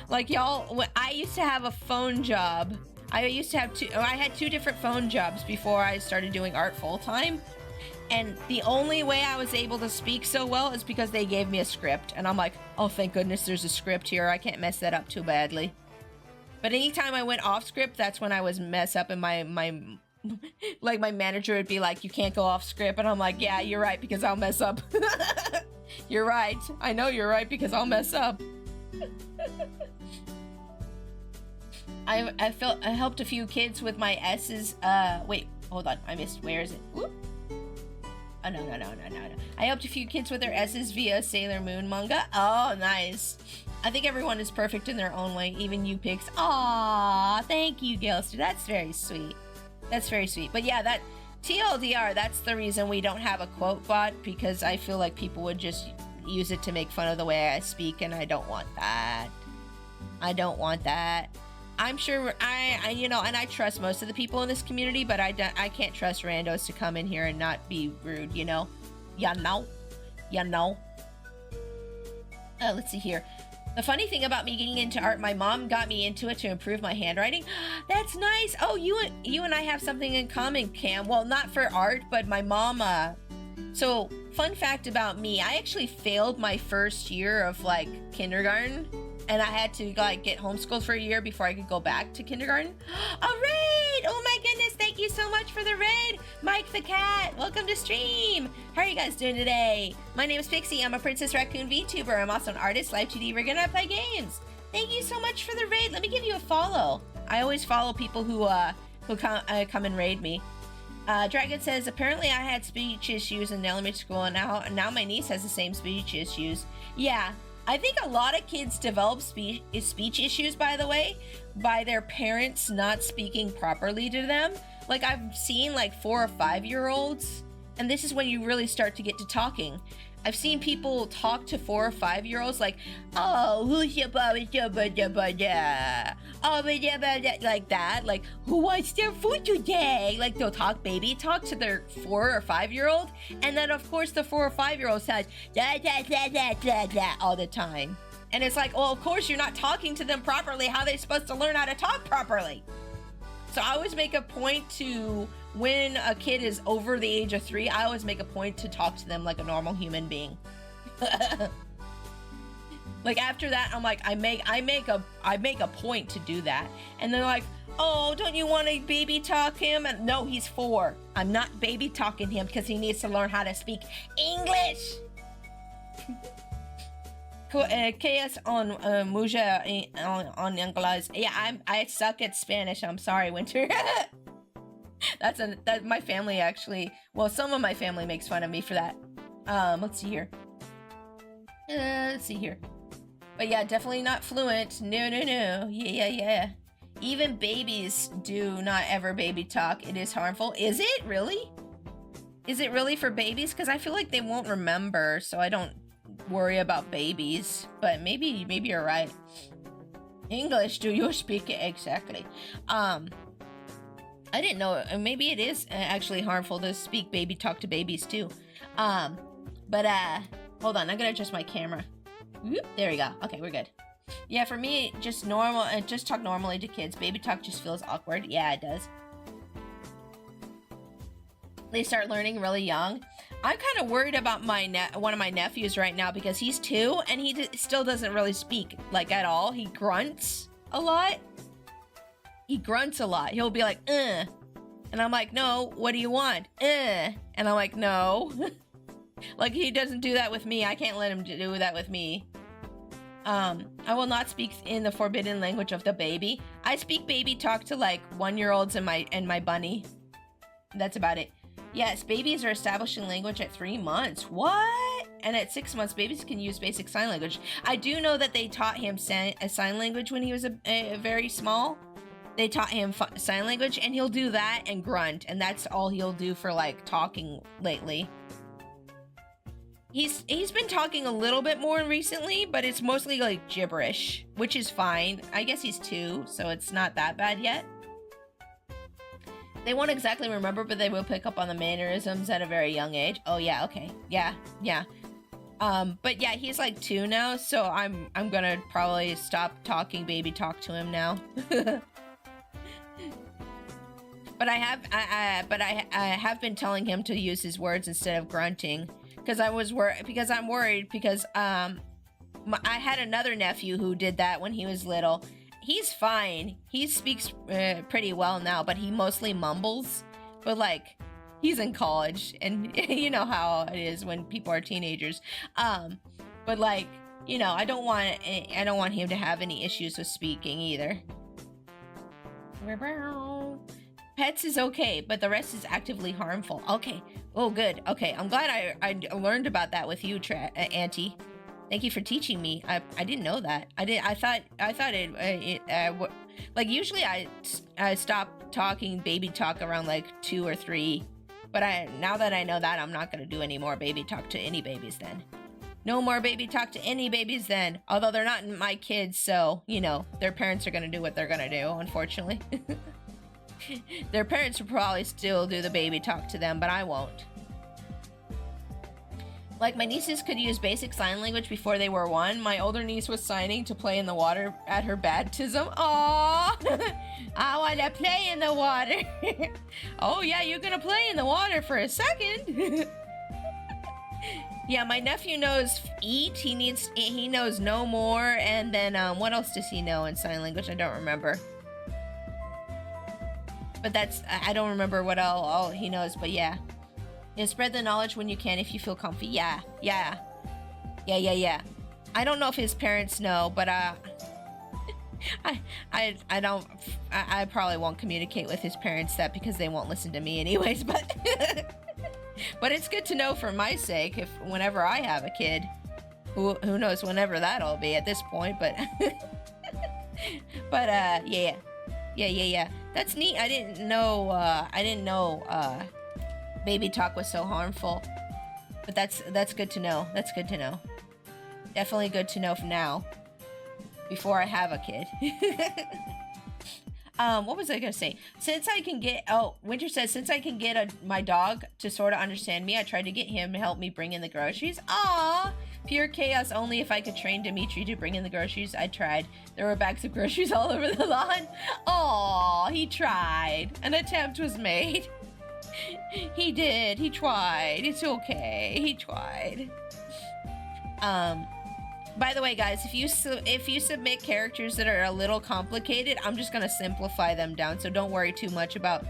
Like, y'all, I used to have a phone job. I had two different phone jobs before I started doing art full-time. And the only way I was able to speak so well is because they gave me a script. And I'm like, oh, thank goodness there's a script here. I can't mess that up too badly. But anytime I went off script, that's when I was mess up, and my like my manager would be like, you can't go off script. And I'm like, yeah, you're right, because I'll mess up. You're right. I know you're right, because I'll mess up. I helped a few kids with my S's. Wait, hold on. I missed. Where is it? Whoop. Oh, no. I helped a few kids with their S's via Sailor Moon manga. Oh, nice. I think everyone is perfect in their own way, even you pigs. Aw, thank you, Gilster. That's very sweet. That's very sweet. But yeah, that TLDR, that's the reason we don't have a quote bot, because I feel like people would just use it to make fun of the way I speak, and I don't want that. I don't want that. I'm sure I you know, and I trust most of the people in this community, but I can't trust randos to come in here and not be rude, you know? You know? Let's see here. The funny thing about me getting into art, my mom got me into it to improve my handwriting. That's nice. Oh, you and I have something in common, Cam. Well, not for art, but my mom, so fun fact about me, I actually failed my first year of like kindergarten, and I had to like get homeschooled for a year before I could go back to kindergarten. A raid! Oh my goodness, thank you so much for the raid. Mike the cat, welcome to stream. How are you guys doing today? My name is Pixie, I'm a Princess Raccoon VTuber. I'm also an artist, live 2D, we're gonna play games. Thank you so much for the raid. Let me give you a follow. I always follow people who come and raid me. Dragon says, apparently I had speech issues in elementary school, and now my niece has the same speech issues. Yeah, I think a lot of kids develop speech issues, by the way, by their parents not speaking properly to them. Like, I've seen like 4 or 5 year olds, and this is when you really start to get to talking. I've seen people talk to 4 or 5 year olds like, oh, who's your like that, like, who wants their food today? Like, they'll talk baby talk to their 4 or 5 year old, and then of course the 4 or 5 year old says all the time. And it's like, well, of course you're not talking to them properly. How are they supposed to learn how to talk properly? So I always make a point to, when a kid is over the age of 3, I always make a point to talk to them like a normal human being. Like, after that, I'm like, I make a point to do that. And they're like, oh, don't you want to baby talk him? And no, he's 4. I'm not baby talking him because he needs to learn how to speak English. Chaos on Muja on Inglés. Yeah, I suck at Spanish. I'm sorry, Winter. That my family actually. Well, some of my family makes fun of me for that. Let's see here. Let's see here. But yeah, definitely not fluent. No. Yeah. Even babies do not ever baby talk. It is harmful. Is it really? Is it really for babies? Because I feel like they won't remember, so I don't worry about babies. But maybe you're right. English, do you speak it exactly? I didn't know. Maybe it is actually harmful to speak baby talk to babies too. But hold on. I'm gonna adjust my camera. Whoop, there we go. Okay, we're good. Yeah, for me, just normal, just talk normally to kids. Baby talk just feels awkward. Yeah, it does. They start learning really young. I'm kind of worried about one of my nephews right now because he's 2 and he still doesn't really speak like at all. He grunts a lot. He'll be like, and I'm like, no, what do you want? And I'm like, no. Like, he doesn't do that with me. I can't let him do that with me. I will not speak in the forbidden language of the baby. I speak baby talk to like 1-year-olds and my bunny. That's about it. Yes, babies are establishing language at 3 months. What? And at 6 months, babies can use basic sign language. I do know that they taught him sign language when he was a very small. They taught him sign language, and he'll do that and grunt, and that's all he'll do for like talking lately. He's been talking a little bit more recently, but it's mostly like gibberish, which is fine. I guess he's 2, so it's not that bad yet. They won't exactly remember, but they will pick up on the mannerisms at a very young age. Oh yeah, okay. Yeah. But yeah, he's like 2 now, so I'm gonna probably stop talking baby talk to him now. But I have been telling him to use his words instead of grunting. Because I'm worried because I had another nephew who did that when he was little. He's fine. He speaks pretty well now, but he mostly mumbles. But like, he's in college, and you know how it is when people are teenagers. But like, you know, I don't want him to have any issues with speaking either. Pets is okay, but the rest is actively harmful. Okay. Oh, good. Okay, I'm glad I learned about that with you, Auntie. Thank you for teaching me. I didn't know that. I thought it like usually I stop talking baby talk around like 2 or 3, but now that I know that, I'm not gonna do any more baby talk to any babies then. No more baby talk to any babies then. Although they're not my kids, so you know their parents are gonna do what they're gonna do. Unfortunately. Their parents will probably still do the baby talk to them, but I won't. Like, my nieces could use basic sign language before they were 1. My older niece was signing to play in the water at her baptism. Aww! I want to play in the water. Oh yeah, you're gonna play in the water for a second. Yeah, my nephew knows eat. He knows no more, and then what else does he know in sign language? I don't remember. But I don't remember what all he knows, but yeah. Yeah, spread the knowledge when you can if you feel comfy. Yeah. I don't know if his parents know, but I probably won't communicate with his parents that because they won't listen to me anyways, but but it's good to know for my sake if whenever I have a kid. Who knows whenever that'll be at this point, but but yeah. That's neat. I didn't know baby talk was so harmful. But that's good to know. That's good to know. Definitely good to know for now. Before I have a kid. What was I gonna say? Winter says, since I can get my dog to sort of understand me, I tried to get him to help me bring in the groceries. Aww! Pure chaos only if I could train Dimitri to bring in the groceries. I tried. There were bags of groceries all over the lawn. Aww, he tried. An attempt was made. He did. He tried. It's okay. He tried. By the way, guys, if you submit characters that are a little complicated, I'm just gonna simplify them down. So don't worry too much about,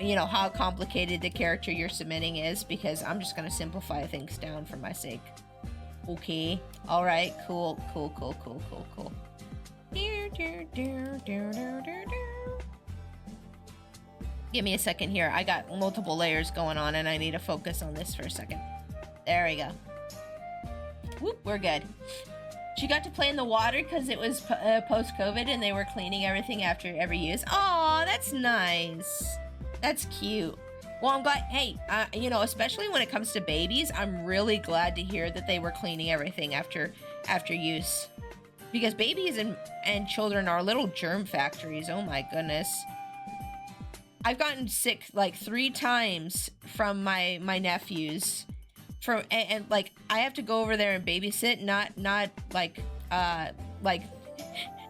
you know, how complicated the character you're submitting is, because I'm just gonna simplify things down for my sake. Okay. All right. Cool. Give me a second here. I got multiple layers going on and I need to focus on this for a second. There we go. Whoop, we're good. She got to play in the water because it was post-COVID and they were cleaning everything after every use. Aw, that's nice. That's cute. Well, I'm glad, hey, you know, especially when it comes to babies, I'm really glad to hear that they were cleaning everything after use. Because babies and children are little germ factories. Oh my goodness. I've gotten sick like 3 times from my nephews. And like I have to go over there and babysit, not like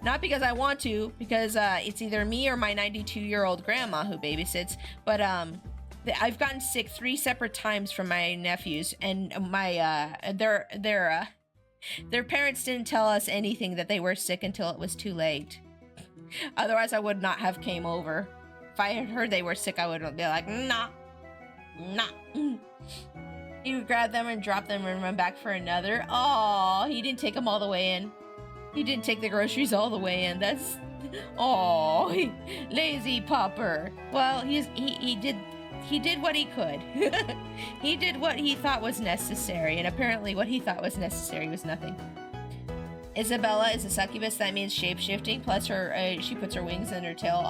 not because I want to, because it's either me or my 92-year-old grandma who babysits, but I've gotten sick 3 separate times from my nephews, and my their parents didn't tell us anything that they were sick until it was too late. Otherwise, I would not have came over. If I had heard they were sick, I would be like, nah. He would grab them and drop them and run back for another. Oh, he didn't take them all the way in. He didn't take the groceries all the way in. That's, oh, lazy pupper. Well, he did what he could. He did what he thought was necessary, and apparently what he thought was necessary was nothing. Isabella is a succubus. That means shape-shifting. Plus, she puts her wings and her tail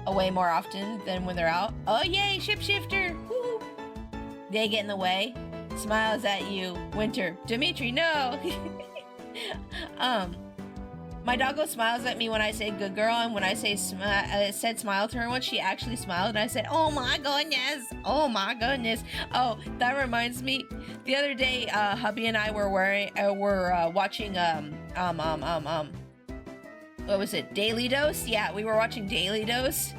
away more often than when they're out. Oh, yay, shapeshifter! Woo! They get in the way. Smiles at you. Winter. Dimitri, no! My doggo smiles at me when I say good girl, and when I say said smile to her once, she actually smiled, and I said, oh my goodness! Oh my goodness! Oh, that reminds me. The other day, hubby and I were watching, what was it? Daily Dose? Yeah, we were watching Daily Dose.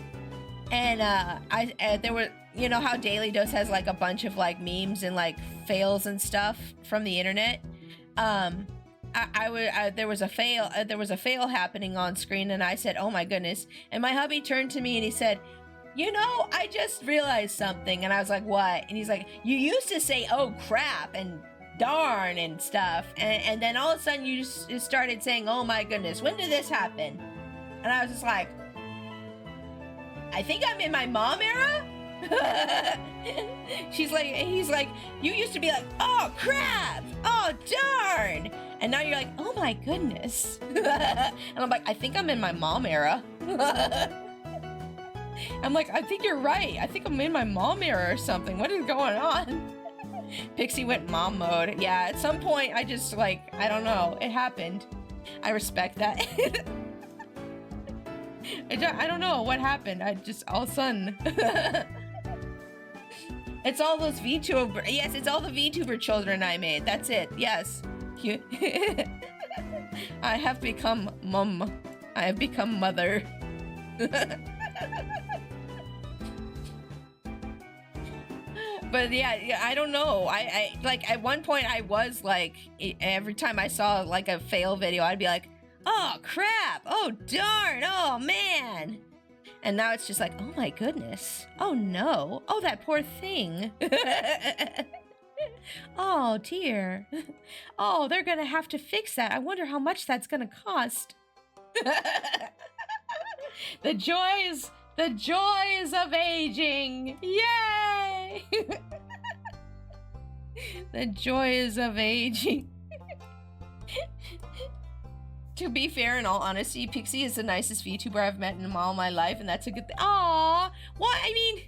And there were, you know how Daily Dose has like a bunch of like memes and like fails and stuff from the internet. There was a fail happening on screen, and I said, "Oh my goodness!" And my hubby turned to me and he said, "You know, I just realized something." And I was like, "What?" And he's like, "You used to say, 'oh crap' and 'darn' and stuff, and then all of a sudden you just started saying, 'oh my goodness.' When did this happen?" And I was just like, I think I'm in my mom era. He's like, you used to be like, oh crap, oh darn, and now you're like, oh my goodness. And I'm like, I think I'm in my mom era. I'm like, I think you're right. I think I'm in my mom era or something. What is going on? Pixie went mom mode. Yeah, at some point I just like, I don't know, it happened. I respect that. I don't know what happened. I just all of a sudden. It's all those VTuber. Yes, it's all the VTuber children I made. That's it. Yes. I have become mom. I have become mother. But yeah, I don't know. I like at one point I was like, every time I saw like a fail video, I'd be like, oh crap, oh darn, oh man. And now it's just like, oh my goodness, oh no, oh that poor thing. Oh dear, oh they're gonna have to fix that. I wonder how much that's gonna cost. The joys of aging, yay. The joys of aging. To be fair, in all honesty, Pixie is the nicest VTuber I've met in all my life, and that's a good thing. Aww! What? I mean,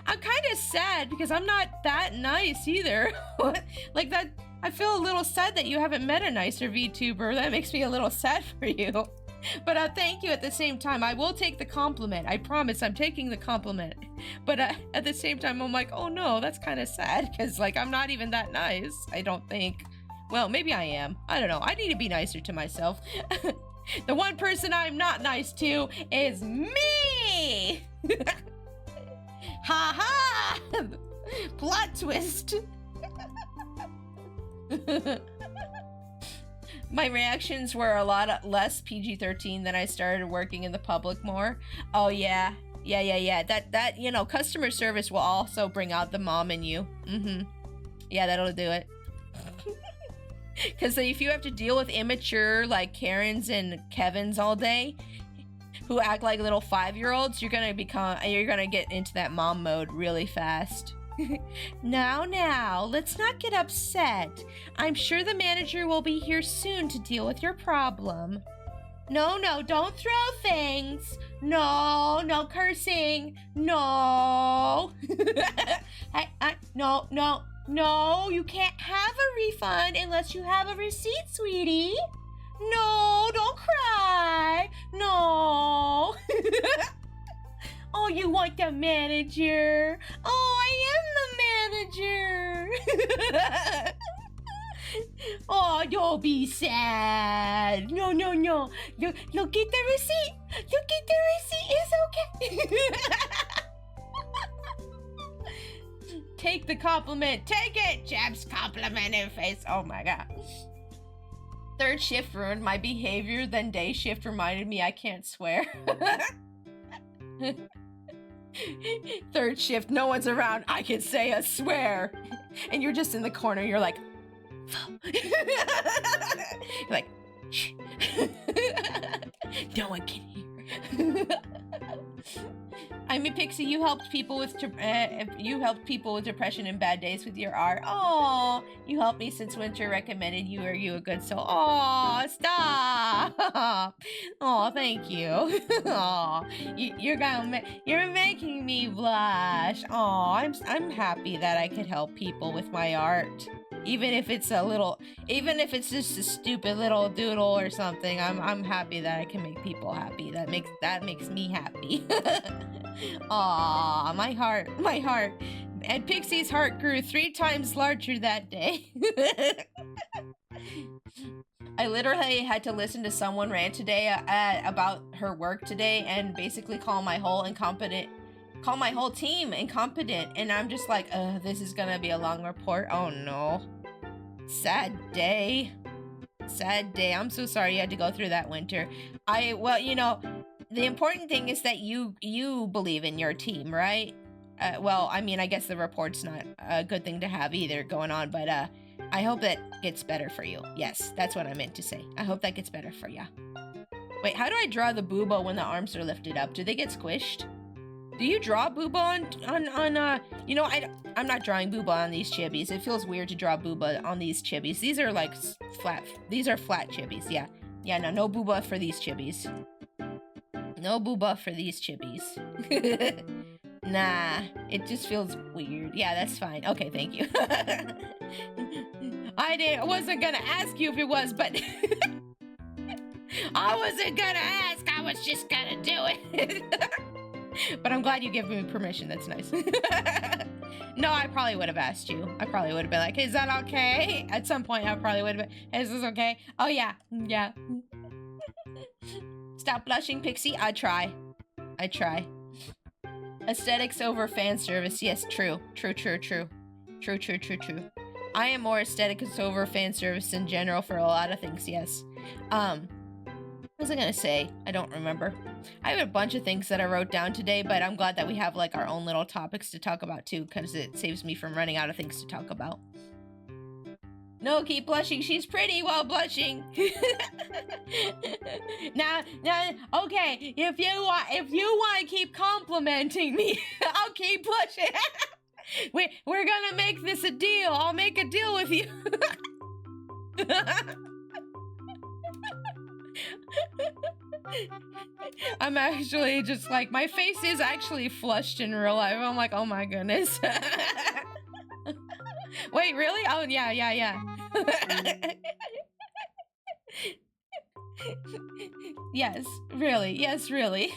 I'm kind of sad because I'm not that nice either. Like that, I feel a little sad that you haven't met a nicer VTuber. That makes me a little sad for you. But thank you at the same time. I will take the compliment. I promise I'm taking the compliment. But at the same time, I'm like, oh no, that's kind of sad because like I'm not even that nice, I don't think. Well, maybe I am. I don't know. I need to be nicer to myself. The one person I'm not nice to is me! Ha ha! Plot twist. My reactions were a lot less PG-13 than I started working in the public more. Oh yeah. Yeah. That, you know, customer service will also bring out the mom in you. Mm-hmm. Yeah, that'll do it. Because if you have to deal with immature, like, Karens and Kevins all day, who act like little 5-year-olds, you're gonna get into that mom mode really fast. Now, let's not get upset. I'm sure the manager will be here soon to deal with your problem. No, don't throw things. No cursing. No. No, you can't have a refund unless you have a receipt, sweetie. No, don't cry. No. Oh, you want the manager? Oh, I am the manager. Oh, don't be sad. No. You'll get the receipt. You'll get the receipt. It's okay. Take the compliment. Take it. Jab's compliment in face. Oh my god. Third shift ruined my behavior, then day shift reminded me I can't swear. Third shift, no one's around, I can say a swear. And you're just in the corner, you're like, you're like, shh. No one can hear. I mean, Pixie, you helped people with depression and bad days with your art. Oh, you helped me since Winter recommended you. Are you a good soul? Oh, stop! Oh, thank you. Oh, you're making me blush. Oh, I'm happy that I could help people with my art. Even if it's just a stupid little doodle or something, I'm happy that I can make people happy. That makes me happy. Aw, my heart. And Pixie's heart grew 3 times larger that day. I literally had to listen to someone rant today about her work today and basically call my whole team incompetent, and I'm just like, this is gonna be a long report. Oh no. Sad day. I'm so sorry you had to go through that, Winter. The important thing is that you believe in your team, right? Well, I mean, I guess the report's not a good thing to have either going on, but I hope that gets better for you. Yes, that's what I meant to say. I hope that gets better for you. Wait, how do I draw the booba when the arms are lifted up? Do they get squished? Do you draw booba on I'm not drawing booba on these chibis. It feels weird to draw booba on these chibis. These are like flat chibis, yeah. Yeah, no booba for these chibis. No booba for these chibis. Nah, it just feels weird. Yeah, that's fine. Okay, thank you. I wasn't gonna ask you if it was, but I wasn't gonna ask. I was just gonna do it. But I'm glad you gave me permission. That's nice. No, I probably would have asked you. I probably would have been like, is that okay? At some point, I probably would have been, is this okay? Oh, yeah. Yeah. Stop blushing, Pixie. I try. Aesthetics over fan service. Yes, true. True. I am more aesthetics over fan service in general for a lot of things, yes. What was I gonna say? I don't remember. I have a bunch of things that I wrote down today, but I'm glad that we have like our own little topics to talk about too, because it saves me from running out of things to talk about. No, keep blushing. She's pretty while blushing. Now, okay. If you want to keep complimenting me, I'll keep blushing. We're gonna make this a deal. I'll make a deal with you. I'm actually just like, my face is actually flushed in real life. I'm like, oh my goodness. Wait, really? Oh, yeah. Yes, really. Yes, really.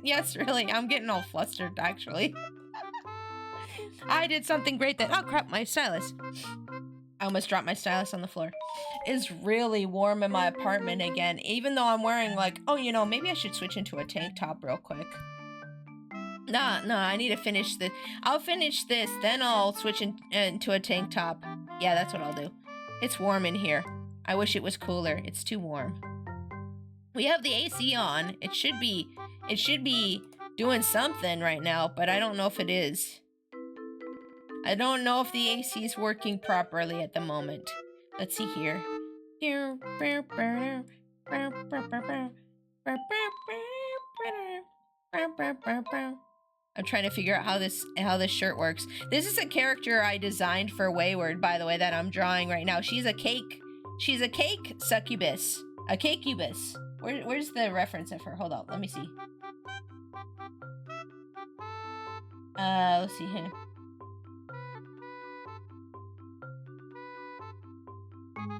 Yes, really. I'm getting all flustered, actually. I did something great that... Oh, crap, my stylus. I almost dropped my stylus on the floor. It's really warm in my apartment again, even though I'm wearing, like... Oh, maybe I should switch into a tank top real quick. No, I need to finish this. I'll finish this, then I'll switch into a tank top. Yeah, that's what I'll do. It's warm in here. I wish it was cooler. It's too warm. We have the AC on. It should be doing something right now, but I don't know if it is. I don't know if the AC is working properly at the moment. Let's see here. I'm trying to figure out how this shirt works. This is a character I designed for Wayward, by the way, that I'm drawing right now. She's a cake. She's a cake succubus. A cakecubus. Where's the reference of her? Hold on, let me see. Let's see here.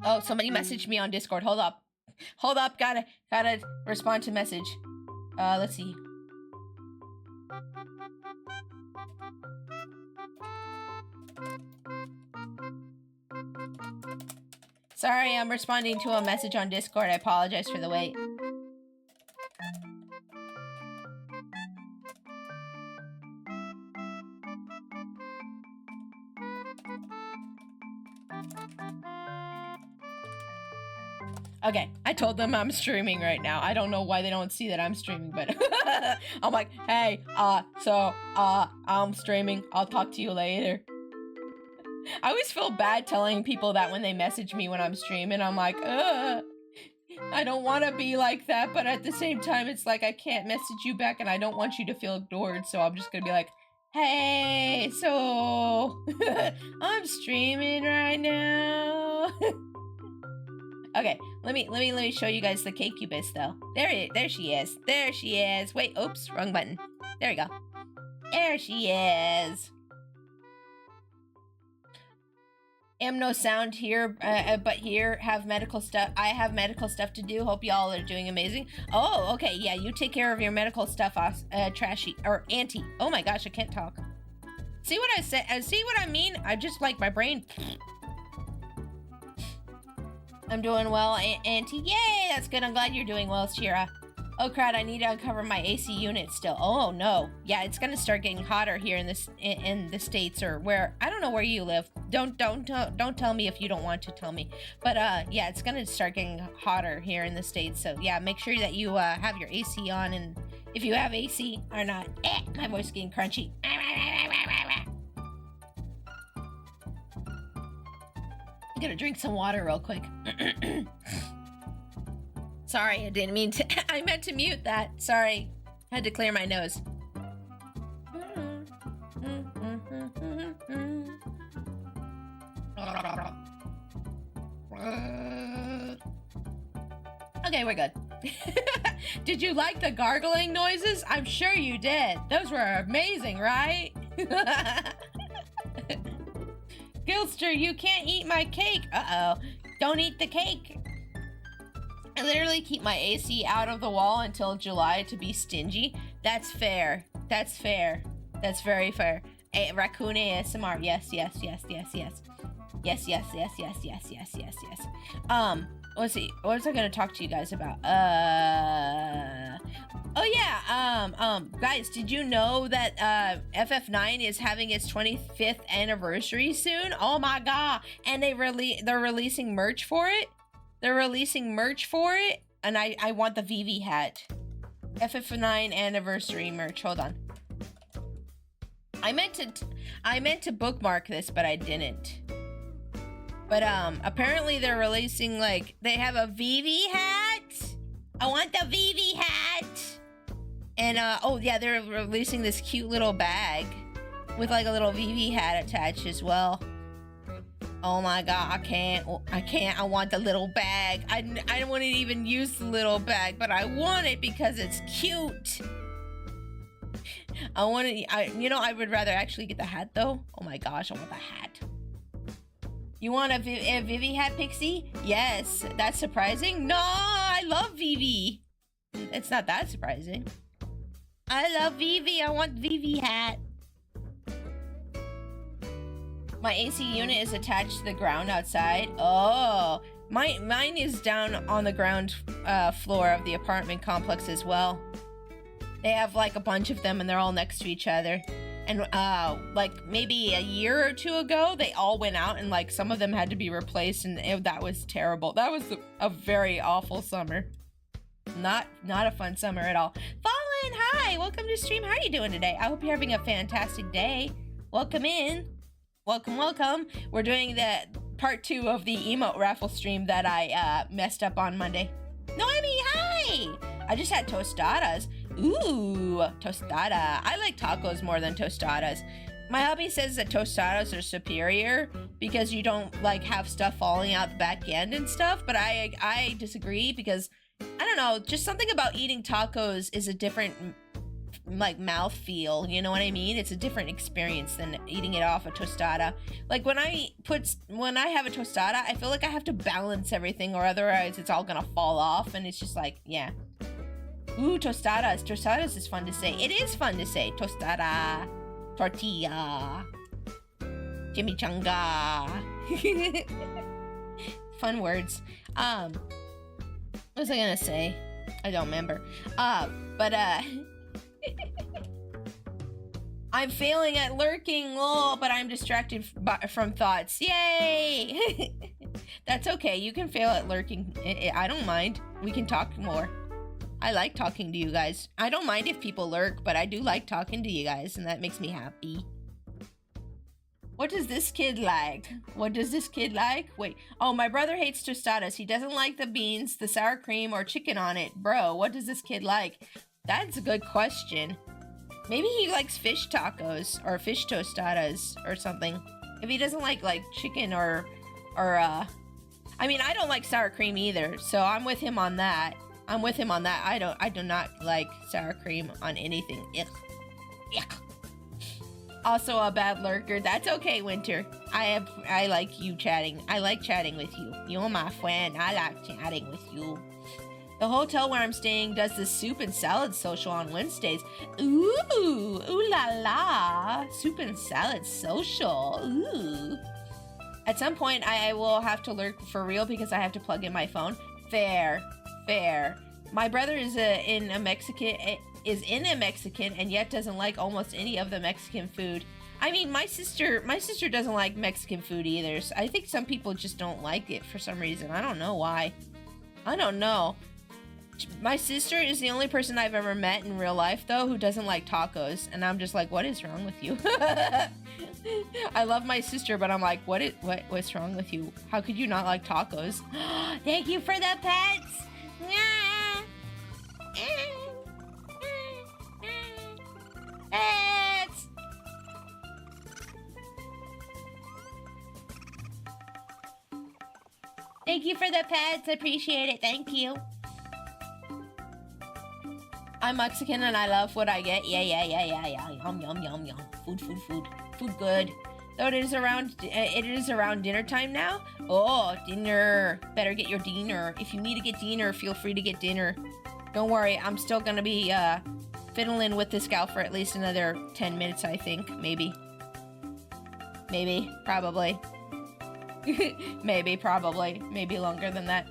Oh, somebody messaged me on Discord. Hold up. Hold up. Gotta respond to message. Let's see. Sorry, I'm responding to a message on Discord. I apologize for the wait. Okay, I told them I'm streaming right now. I don't know why they don't see that I'm streaming, but I'm like, hey, I'm streaming. I'll talk to you later. I always feel bad telling people that when they message me when I'm streaming. I'm like, I don't want to be like that, but at the same time, it's like I can't message you back and I don't want you to feel ignored, so I'm just gonna be like, hey, so I'm streaming right now. Okay, let me show you guys the cakecubus though. There she is. There she is. Wait, oops, wrong button. There we go. There she is. Am no sound here, but here have medical stuff. I have medical stuff to do. Hope y'all are doing amazing. Oh, okay, yeah, you take care of your medical stuff, trashy or auntie. Oh my gosh, I can't talk. See what I said? See what I mean? I just like my brain. I'm doing well, auntie. Yay, that's good. I'm glad you're doing well, Shira. Oh crap, I need to uncover my AC unit still. Oh no. Yeah, it's gonna start getting hotter here in the States, or where, I don't know where you live. Don't tell me if you don't want to tell me. But yeah, it's gonna start getting hotter here in the States. So yeah, make sure that you have your AC on, and if you have AC or not. My voice is getting crunchy. I'm gonna drink some water real quick. Sorry, I didn't mean to. I meant to mute that. Sorry. Had to clear my nose. Okay, we're good. Did you like the gargling noises? I'm sure you did. Those were amazing, right? Gilster, you can't eat my cake. Uh-oh. Don't eat the cake. I literally keep my AC out of the wall until July to be stingy. That's fair. That's fair. That's very fair. Raccoon ASMR. Yes, yes, yes, yes, yes. Yes, yes, yes, yes, yes, yes, yes, yes. Let's see. What was I gonna talk to you guys about? Oh yeah, guys, did you know that FF9 is having its 25th anniversary soon? Oh my god. And they're releasing merch for it. They're releasing merch for it, and I want the VV hat. FF9 anniversary merch. Hold on. I meant to bookmark this, but I didn't. But apparently they're releasing, like, they have a VV hat. I want the VV hat. And oh yeah, they're releasing this cute little bag with like a little VV hat attached as well. Oh my god, I can't, I want the little bag. I wouldn't even use the little bag, but I want it because it's cute. I want it, you know, I would rather actually get the hat though. Oh my gosh, I want the hat. You want a Vivi hat, Pixie? Yes, that's surprising. No, I love Vivi. It's not that surprising. I love Vivi, I want Vivi hat. My AC unit is attached to the ground outside. Oh, mine is down on the ground floor of the apartment complex as well. They have like a bunch of them and they're all next to each other. And like maybe a year or two ago, they all went out and like some of them had to be replaced, and that was terrible. That was a very awful summer. Not a fun summer at all. Fallen, hi, welcome to stream. How are you doing today? I hope you're having a fantastic day. Welcome in. Welcome, welcome. We're doing the part 2 of the emote raffle stream that I messed up on Monday. Noemi, hi! I just had tostadas. Ooh, tostada. I like tacos more than tostadas. My hubby says that tostadas are superior because you don't like have stuff falling out the back end and stuff, but I disagree because I don't know, just something about eating tacos is a different like mouth feel, you know what I mean? It's a different experience than eating it off a tostada. Like when I have a tostada, I feel like I have to balance everything or otherwise it's all gonna fall off, and it's just like, yeah. Ooh, tostadas. Tostadas is fun to say. It is fun to say. Tostada. Tortilla. Chimichanga. Fun words. What was I gonna say? I don't remember. I'm failing at lurking, but I'm distracted from thoughts. Yay! That's okay. You can fail at lurking. I don't mind. We can talk more. I like talking to you guys. I don't mind if people lurk, but I do like talking to you guys, and that makes me happy. What does this kid like? What does this kid like? Wait. Oh, my brother hates tostadas. He doesn't like the beans, the sour cream, or chicken on it. Bro, what does this kid like? That's a good question. Maybe he likes fish tacos or fish tostadas or something. If he doesn't like chicken or I mean, I don't like sour cream either, so I'm with him on that. I do not like sour cream on anything. Ugh. Yuck. Also a bad lurker. That's okay, Winter. I like you chatting. I like chatting with you. You're my friend. I like chatting with you. The hotel where I'm staying does the soup and salad social on Wednesdays. Ooh, ooh la la. Soup and salad social. Ooh. At some point, I will have to lurk for real because I have to plug in my phone. Fair. My brother is in a Mexican and yet doesn't like almost any of the Mexican food. I mean, my sister doesn't like Mexican food either. So I think some people just don't like it for some reason. I don't know why. I don't know. My sister is the only person I've ever met in real life though who doesn't like tacos, and I'm just like, what is wrong with you? I love my sister, but I'm like, what's wrong with you? How could you not like tacos? Thank you for the pets. Pets. Thank you for the pets. I appreciate it. Thank you. I'm Mexican and I love what I get. Yeah. Yum. Food good. Though it is around dinner time now. Oh, dinner. Better get your dinner. If you need to get dinner, feel free to get dinner. Don't worry, I'm still gonna be fiddling with this gal for at least another 10 minutes, I think. Maybe, probably. Maybe longer than that.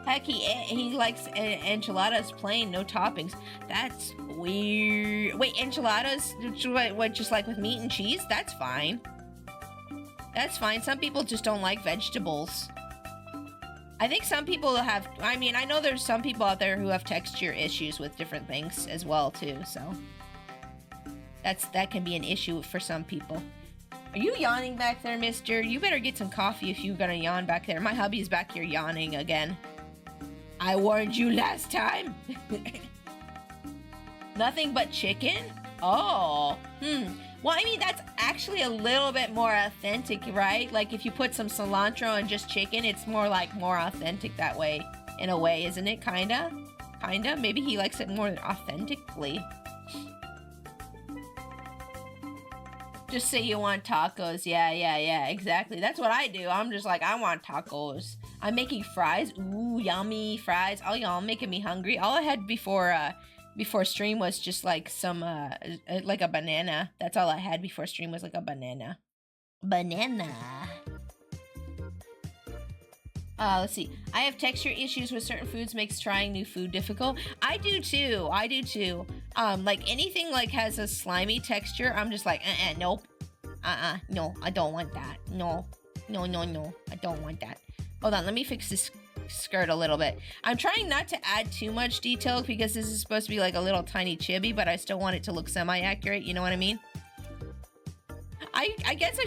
Heck, he likes enchiladas plain, no toppings. That's weird. Wait, enchiladas? What, just like with meat and cheese? That's fine. That's fine. Some people just don't like vegetables. I think some people have, I mean, I know there's some people out there who have texture issues with different things as well, too, so. That can be an issue for some people. Are you yawning back there, mister? You better get some coffee if you're gonna yawn back there. My hubby's back here yawning again. I warned you last time. Nothing but chicken? Oh, Well, I mean, that's actually a little bit more authentic, right? Like, if you put some cilantro and just chicken, it's more authentic that way, in a way, isn't it? Kinda? Maybe he likes it more authentically. Just say you want tacos. Yeah, exactly. That's what I do. I'm just like, I want tacos. I'm making fries. Ooh, yummy fries. Oh, y'all making me hungry. All I had before stream was just like some like a banana. That's all I had before stream was like a banana. Let's see. I have texture issues with certain foods, makes trying new food difficult. I do too. Like anything like has a slimy texture, I'm just like, nope. No, I don't want that. No, I don't want that. Hold on, let me fix this skirt a little bit. I'm trying not to add too much detail because this is supposed to be like a little tiny chibi, but I still want it to look semi-accurate, you know what I mean? I guess I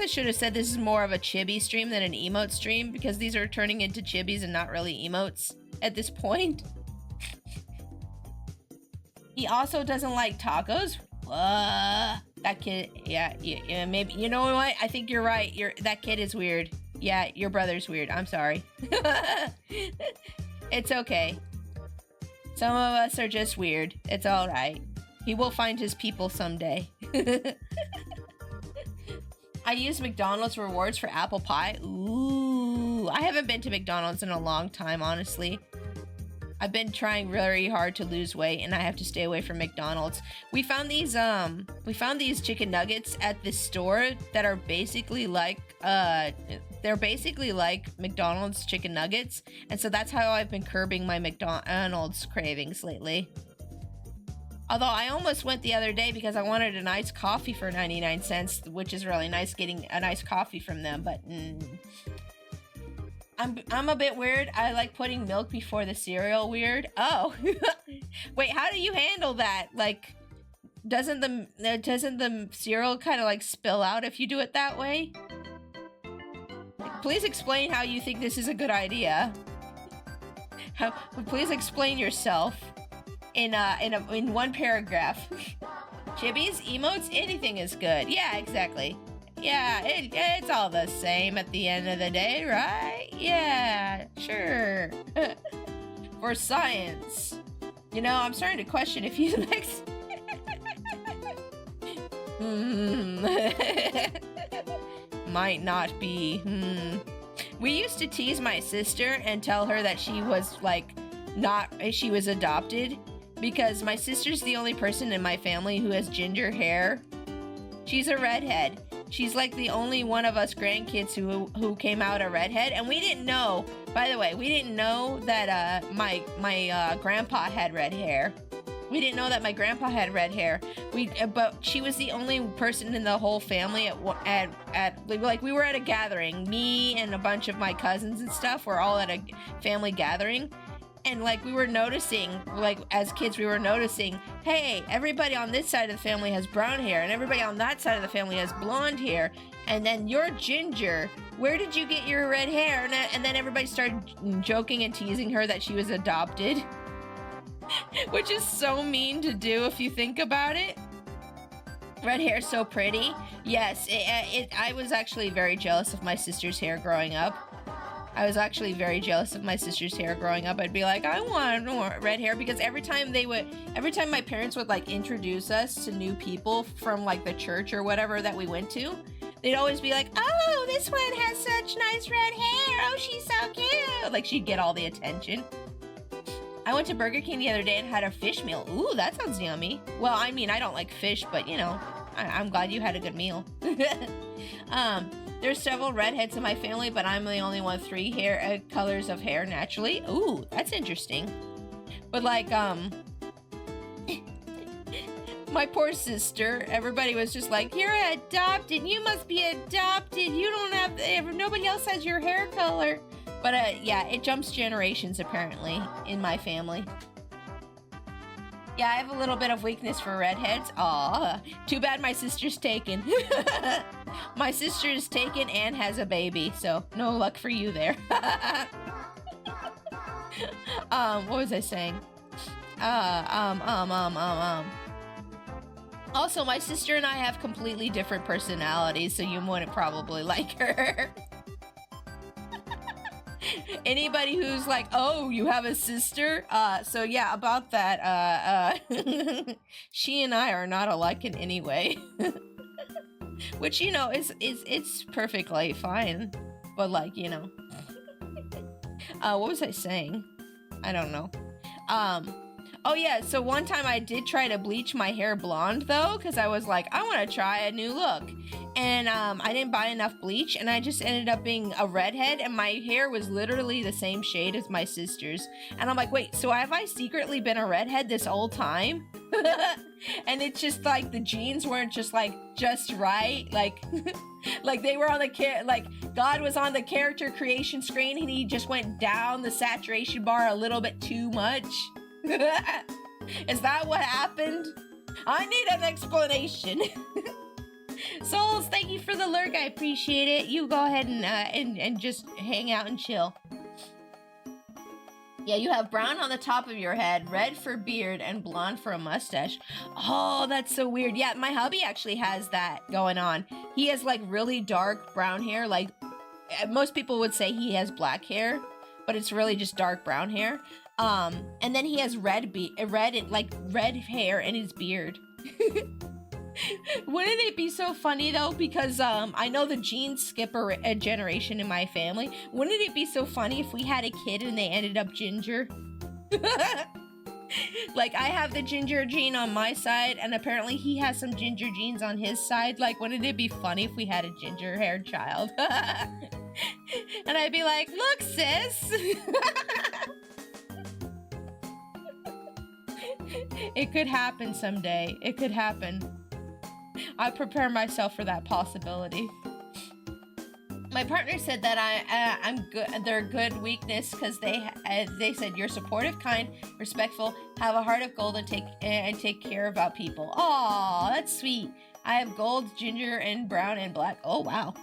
should have said this is more of a chibi stream than an emote stream, because these are turning into chibis and not really emotes at this point. He also doesn't like tacos. That kid, yeah, maybe, you know what? I think you're right. That kid is weird. Yeah, your brother's weird. I'm sorry. It's okay. Some of us are just weird. It's all right. He will find his people someday. I use McDonald's rewards for apple pie. Ooh, I haven't been to McDonald's in a long time, honestly. I've been trying very hard to lose weight, and I have to stay away from McDonald's. We found these chicken nuggets at this store that are basically like McDonald's chicken nuggets, and so that's how I've been curbing my McDonald's cravings lately. Although I almost went the other day because I wanted a nice coffee for 99 cents, which is really nice, getting a nice coffee from them, but I'm a bit weird. I like putting milk before the cereal. Weird. Oh. Wait, how do you handle that? Like, doesn't the cereal kind of like spill out if you do it that way? Please explain how you think this is a good idea. Please explain yourself in one paragraph. Chibis, emotes, anything is good. Yeah, exactly. Yeah, it's all the same at the end of the day, right? Yeah, sure. For science. You know, I'm starting to question if you like... Might not be. We used to tease my sister and tell her that she was, like, she was adopted, because my sister's the only person in my family who has ginger hair. She's a redhead. She's like the only one of us grandkids who came out a redhead, and we didn't know. By the way, we didn't know that my grandpa had red hair. We didn't know that my grandpa had red hair. But she was the only person in the whole family like, we were at a gathering. Me and a bunch of my cousins and stuff were all at a family gathering. And, like, we were noticing, like, as kids, we were noticing, hey, everybody on this side of the family has brown hair, and everybody on that side of the family has blonde hair, and then you're ginger. Where did you get your red hair? And then everybody started joking and teasing her that she was adopted. Which is so mean to do if you think about it. Red hair's so pretty. Yes, I was actually very jealous of my sister's hair growing up. I was actually very jealous of my sister's hair growing up. I'd be like, I want more red hair, because every time my parents would like introduce us to new people from like the church or whatever that we went to, they'd always be like, oh, this one has such nice red hair. Oh, she's so cute. Like, she'd get all the attention. I went to Burger King the other day and had a fish meal. Ooh, that sounds yummy. Well, I mean, I don't like fish, but you know, I'm glad you had a good meal. There's several redheads in my family, but I'm the only one with 3 colors of hair naturally. Ooh, that's interesting. But like, my poor sister, everybody was just like, you're adopted, you must be adopted, you don't have, nobody else has your hair color. But yeah, it jumps generations apparently in my family. Yeah, I have a little bit of weakness for redheads. Aw, too bad my sister's taken. My sister is taken and has a baby, so no luck for you there. What was I saying? Also, my sister and I have completely different personalities, so you wouldn't probably like her. Anybody who's like, oh, you have a sister? So yeah, about that, she and I are not alike in any way. Which, you know, it's perfectly fine. But like, you know. What was I saying? I don't know. Oh yeah, so one time I did try to bleach my hair blonde though, because I was like, I want to try a new look. And I didn't buy enough bleach, and I just ended up being a redhead, and my hair was literally the same shade as my sister's. And I'm like, wait, so have I secretly been a redhead this whole time? And it's just like the genes weren't just like just right, like like they were on the like God was on the character creation screen and he just went down the saturation bar a little bit too much. Is that what happened? I need an explanation. Souls, thank you for the lurk. I appreciate it. You go ahead and just hang out and chill. Yeah, you have brown on the top of your head, red for beard, and blonde for a mustache. Oh, that's so weird. Yeah, my hubby actually has that going on. He has like really dark brown hair. Like most people would say he has black hair, but it's really just dark brown hair. And then he has red hair in his beard. Wouldn't it be so funny though? Because I know the genes skip a generation in my family. Wouldn't it be so funny if we had a kid and they ended up ginger? Like I have the ginger gene on my side, and apparently he has some ginger genes on his side. Like, wouldn't it be funny if we had a ginger-haired child? And I'd be like, look, sis. It could happen someday. It could happen. I prepare myself for that possibility. My partner said that I'm good. They're a good weakness because they said you're supportive, kind, respectful, have a heart of gold, and take care about people. Aw, that's sweet. I have gold, ginger, and brown and black. Oh wow,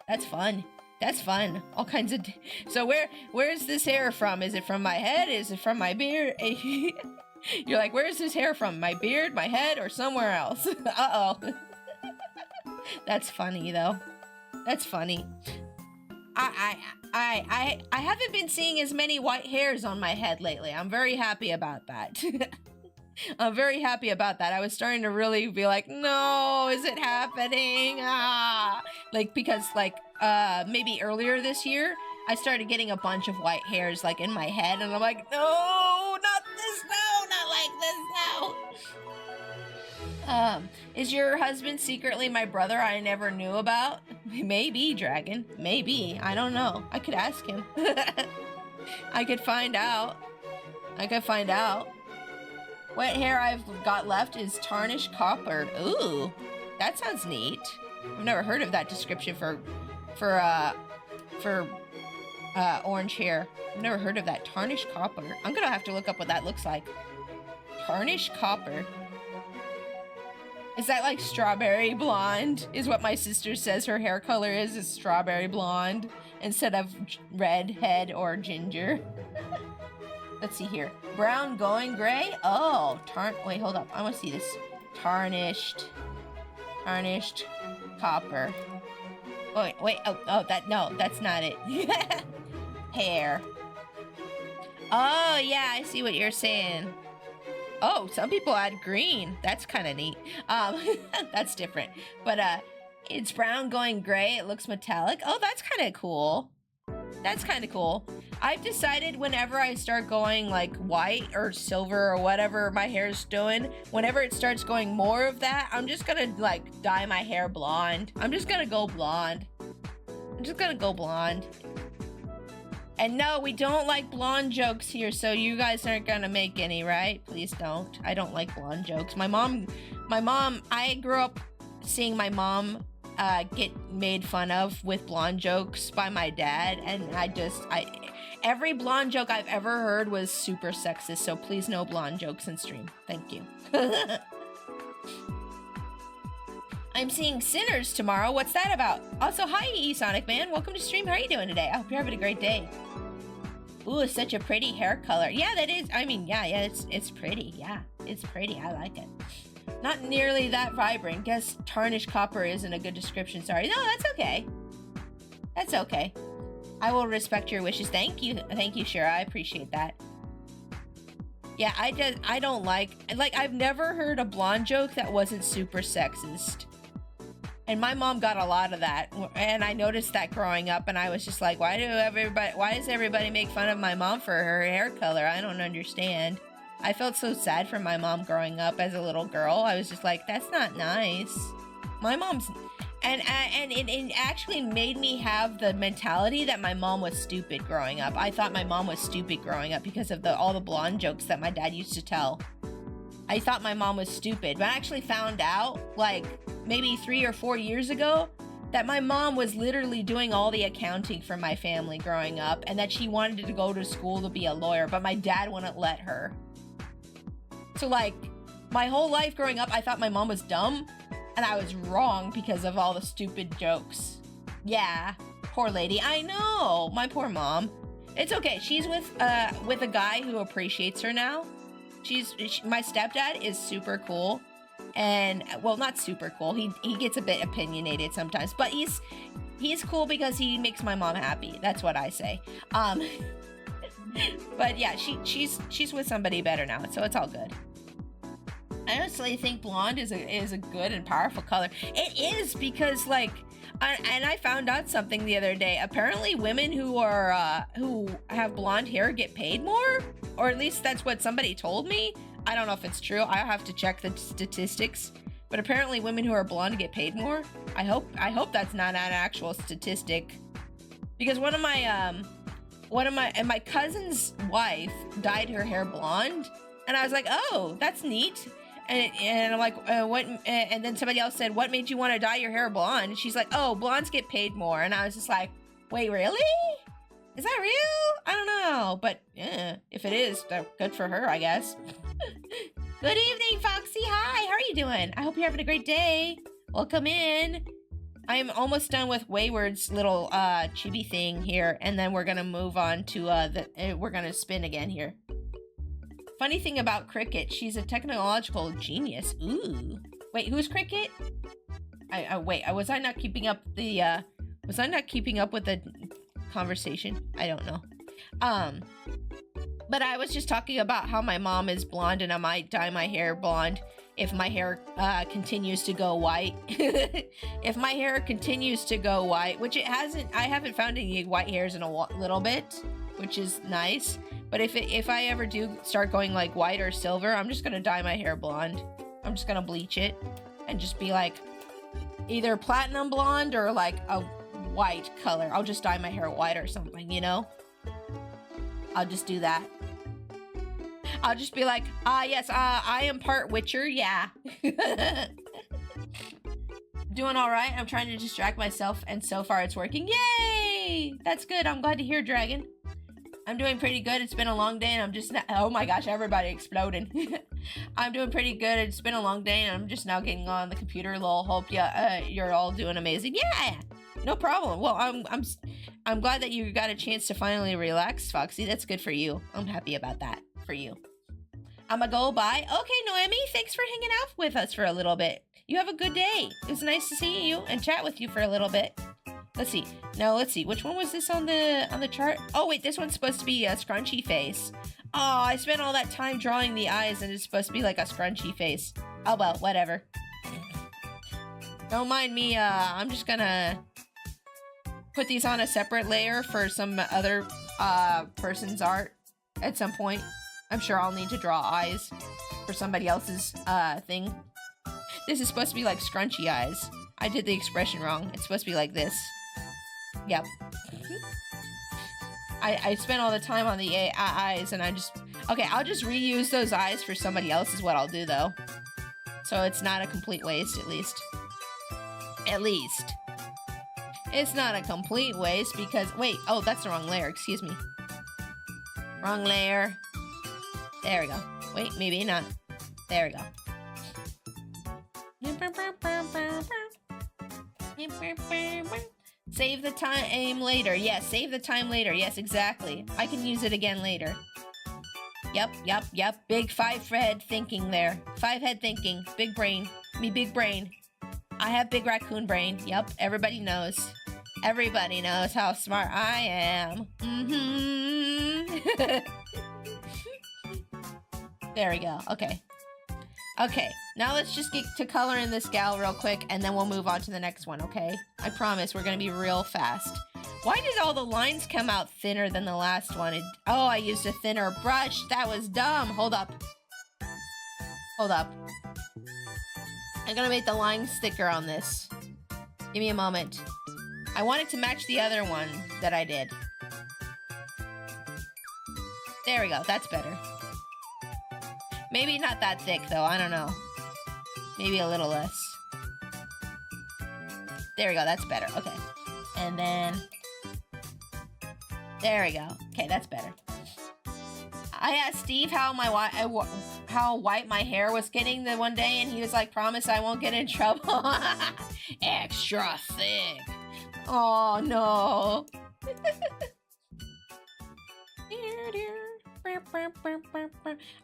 that's fun. That's fun. All kinds of. So where's this hair from? Is it from my head? Is it from my beard? You're like, where's this hair from? My beard, my head, or somewhere else? Uh-oh. That's funny, though. That's funny. I haven't been seeing as many white hairs on my head lately. I'm very happy about that. I'm very happy about that. I was starting to really be like, no, is it happening? Ah. Like, because, like, maybe earlier this year, I started getting a bunch of white hairs, like, in my head, and I'm like, no, not this, no, not like this, no. Is your husband secretly my brother I never knew about? Maybe, Dragon. Maybe. I don't know. I could ask him. I could find out. What hair I've got left is tarnished copper. Ooh, that sounds neat. I've never heard of that description for orange hair. I've never heard of that. Tarnished copper. I'm gonna have to look up what that looks like. Tarnished copper. Is that like strawberry blonde? Is what my sister says her hair color is strawberry blonde instead of redhead or ginger. Let's see here. Brown going gray? Oh, wait, hold up. I want to see this. Tarnished copper. Oh, wait, oh, that's not it. Hair. Oh, yeah, I see what you're saying. Oh, some people add green. That's kind of neat. That's different. But it's brown going gray. It looks metallic. Oh, that's kind of cool. That's kind of cool. I've decided whenever I start going like white or silver or whatever my hair's doing, whenever it starts going more of that, I'm just gonna like dye my hair blonde. I'm just gonna go blonde. And no, we don't like blonde jokes here, so you guys aren't gonna make any, right? Please don't. I don't like blonde jokes. My mom, I grew up seeing my mom get made fun of with blonde jokes by my dad, and every blonde joke I've ever heard was super sexist, so please no blonde jokes in stream. Thank you. I'm seeing Sinners tomorrow. What's that about? Also, hi, Sonic Man. Welcome to stream. How are you doing today? I hope you're having a great day. Ooh, such a pretty hair color. Yeah, that is. I mean, yeah, it's pretty. Yeah, it's pretty. I like it. Not nearly that vibrant. Guess tarnished copper isn't a good description. Sorry. No, that's okay. That's okay. I will respect your wishes. Thank you, Shira. I appreciate that. Yeah, I don't like, I've never heard a blonde joke that wasn't super sexist. And my mom got a lot of that, and I noticed that growing up, and I was just like, why does everybody make fun of my mom for her hair color? I don't understand. I felt so sad for my mom growing up as a little girl. I was just like, that's not nice. My mom's, and it actually made me have the mentality that my mom was stupid growing up. I thought my mom was stupid growing up because of all the blonde jokes that my dad used to tell. I thought my mom was stupid, but I actually found out, like, maybe 3 or 4 years ago, that my mom was literally doing all the accounting for my family growing up, and that she wanted to go to school to be a lawyer, but my dad wouldn't let her. So, like, my whole life growing up, I thought my mom was dumb, And I was wrong because of all the stupid jokes. Yeah, poor lady. I know, my poor mom. It's okay. She's with a guy who appreciates her now. My stepdad is super cool, and well, not super cool. He gets a bit opinionated sometimes, but he's cool because he makes my mom happy. That's what I say. But yeah, she's with somebody better now, so it's all good. I honestly think blonde is a good and powerful color. It is because like. And I found out something the other day. Apparently women who have blonde hair get paid more, or at least that's what somebody told me. I don't know if it's true. I have to check the statistics, but apparently women who are blonde get paid more. I hope that's not an actual statistic, because one of my cousin's wife dyed her hair blonde, and I was like, oh, that's neat. And I'm like, what? And then somebody else said, what made you want to dye your hair blonde? And she's like, oh, blondes get paid more. And I was just like, wait, really? Is that real? I don't know. But yeah, if it is, good for her, I guess. Good evening, Foxy. Hi, how are you doing? I hope you're having a great day. Welcome in. I am almost done with Wayward's little chibi thing here. And then we're going to move on to we're going to spin again here. Funny thing about Cricket, she's a technological genius. Ooh. Wait, who's Cricket? Wait, was I not keeping up with the conversation? I don't know. But I was just talking about how my mom is blonde and I might dye my hair blonde if my hair continues to go white. If my hair continues to go white, which it hasn't, I haven't found any white hairs in a little bit, which is nice. But if I ever do start going like white or silver, I'm just gonna dye my hair blonde. I'm just gonna bleach it and just be like either platinum blonde or like a white color. I'll just dye my hair white or something, you know? I'll just do that. I'll just be like, yes, I am part Witcher, yeah. Doing all right. I'm trying to distract myself, and so far it's working. Yay! That's good. I'm glad to hear, Dragon. I'm doing pretty good. It's been a long day and I'm just oh my gosh, everybody exploding. I'm doing pretty good. It's been a long day and I'm just now getting on the computer. Lol. Hope you're all doing amazing. Yeah, no problem. Well, I'm glad that you got a chance to finally relax, Foxy. That's good for you. I'm happy about that for you. I'ma go bye. Okay, Noemi, thanks for hanging out with us for a little bit. You have a good day. It was nice to see you and chat with you for a little bit. Let's see. Now, let's see. Which one was this on the chart? Oh, wait. This one's supposed to be a scrunchy face. Oh, I spent all that time drawing the eyes and it's supposed to be like a scrunchy face. Oh, well, whatever. Don't mind me. I'm just gonna put these on a separate layer for some other person's art at some point. I'm sure I'll need to draw eyes for somebody else's thing. This is supposed to be like scrunchy eyes. I did the expression wrong. It's supposed to be like this. Yep. I spent all the time on the eyes and I just... Okay, I'll just reuse those eyes for somebody else is what I'll do, though. So it's not a complete waste, at least. At least. It's not a complete waste because... Wait, oh, that's the wrong layer. Excuse me. Wrong layer. There we go. Wait, maybe not. There we go. Save the time later. Yes, save the time later. Yes, exactly. I can use it again later. Yep. Big five-head thinking there. Five-head thinking. Big brain. Me big brain. I have big raccoon brain. Yep, everybody knows. Everybody knows how smart I am. There we go. Okay. Okay, now let's just get to coloring this gal real quick, and then we'll move on to the next one, okay? I promise we're gonna be real fast. Why did all the lines come out thinner than the last one? Oh, I used a thinner brush. That was dumb. Hold up. Hold up. I'm gonna make the line thicker on this. Give me a moment. I want it to match the other one that I did. There we go. That's better. Maybe not that thick, though. I don't know. Maybe a little less. There we go. That's better. Okay. And then... There we go. Okay, that's better. I asked Steve how how white my hair was getting the one day, and he was like, "Promise I won't get in trouble." Extra thick. Oh no.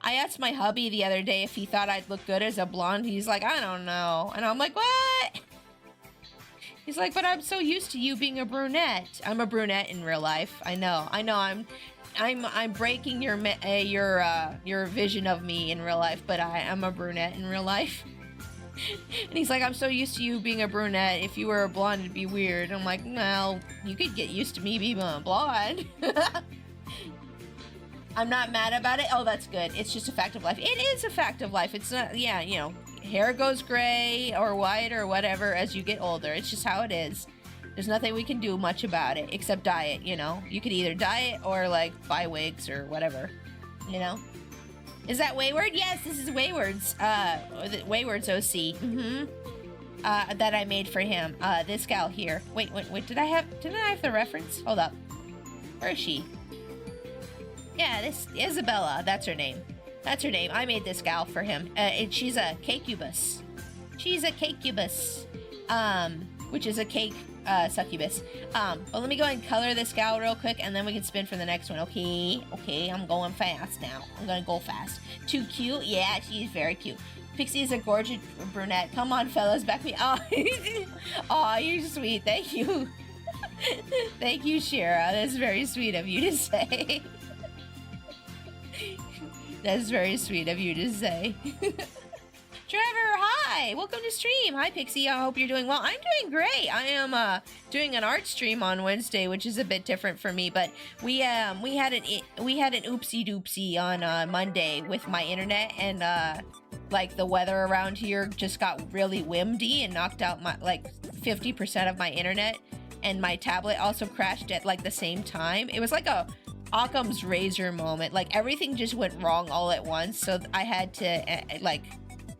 I asked my hubby the other day if he thought I'd look good as a blonde. He's like, "I don't know," and I'm like, "What?" He's like, "But I'm so used to you being a brunette." I'm a brunette in real life. I know. I'm breaking your vision of me in real life, but I am a brunette in real life. And he's like, "I'm so used to you being a brunette. If you were a blonde, it'd be weird." I'm like, "Well, you could get used to me being a blonde." I'm not mad about it. Oh, that's good. It's just a fact of life. It is a fact of life. It's not, yeah, you know, hair goes gray or white or whatever as you get older. It's just how it is. There's nothing we can do much about it except diet, you know. You could either diet or, like, buy wigs or whatever, you know. Is that Wayward? Yes, this is Wayward's, Wayward's OC. That I made for him. This gal here. Wait, didn't I have the reference? Hold up. Where is she? Yeah, this Isabella, that's her name. That's her name. I made this gal for him. She's a cakecubus. She's a cakecubus. Which is a cake succubus. But let me go ahead and color this gal real quick, and then we can spin for the next one. Okay, I'm going fast now. I'm gonna go fast. Too cute? Yeah, she's very cute. Pixie is a gorgeous brunette. Come on, fellas, back me. Oh, oh, you're sweet. Thank you. Thank you, Shara. That's very sweet of you to say. That's very sweet of you to say. Trevor, hi! Welcome to stream. Hi, Pixie. I hope you're doing well. I'm doing great. I am doing an art stream on Wednesday, which is a bit different for me. But we had an oopsie doopsie on Monday with my internet, and like the weather around here just got really windy and knocked out my 50% of my internet, and my tablet also crashed at like the same time. It was like a Occam's razor moment. Like everything just went wrong all at once, so I had to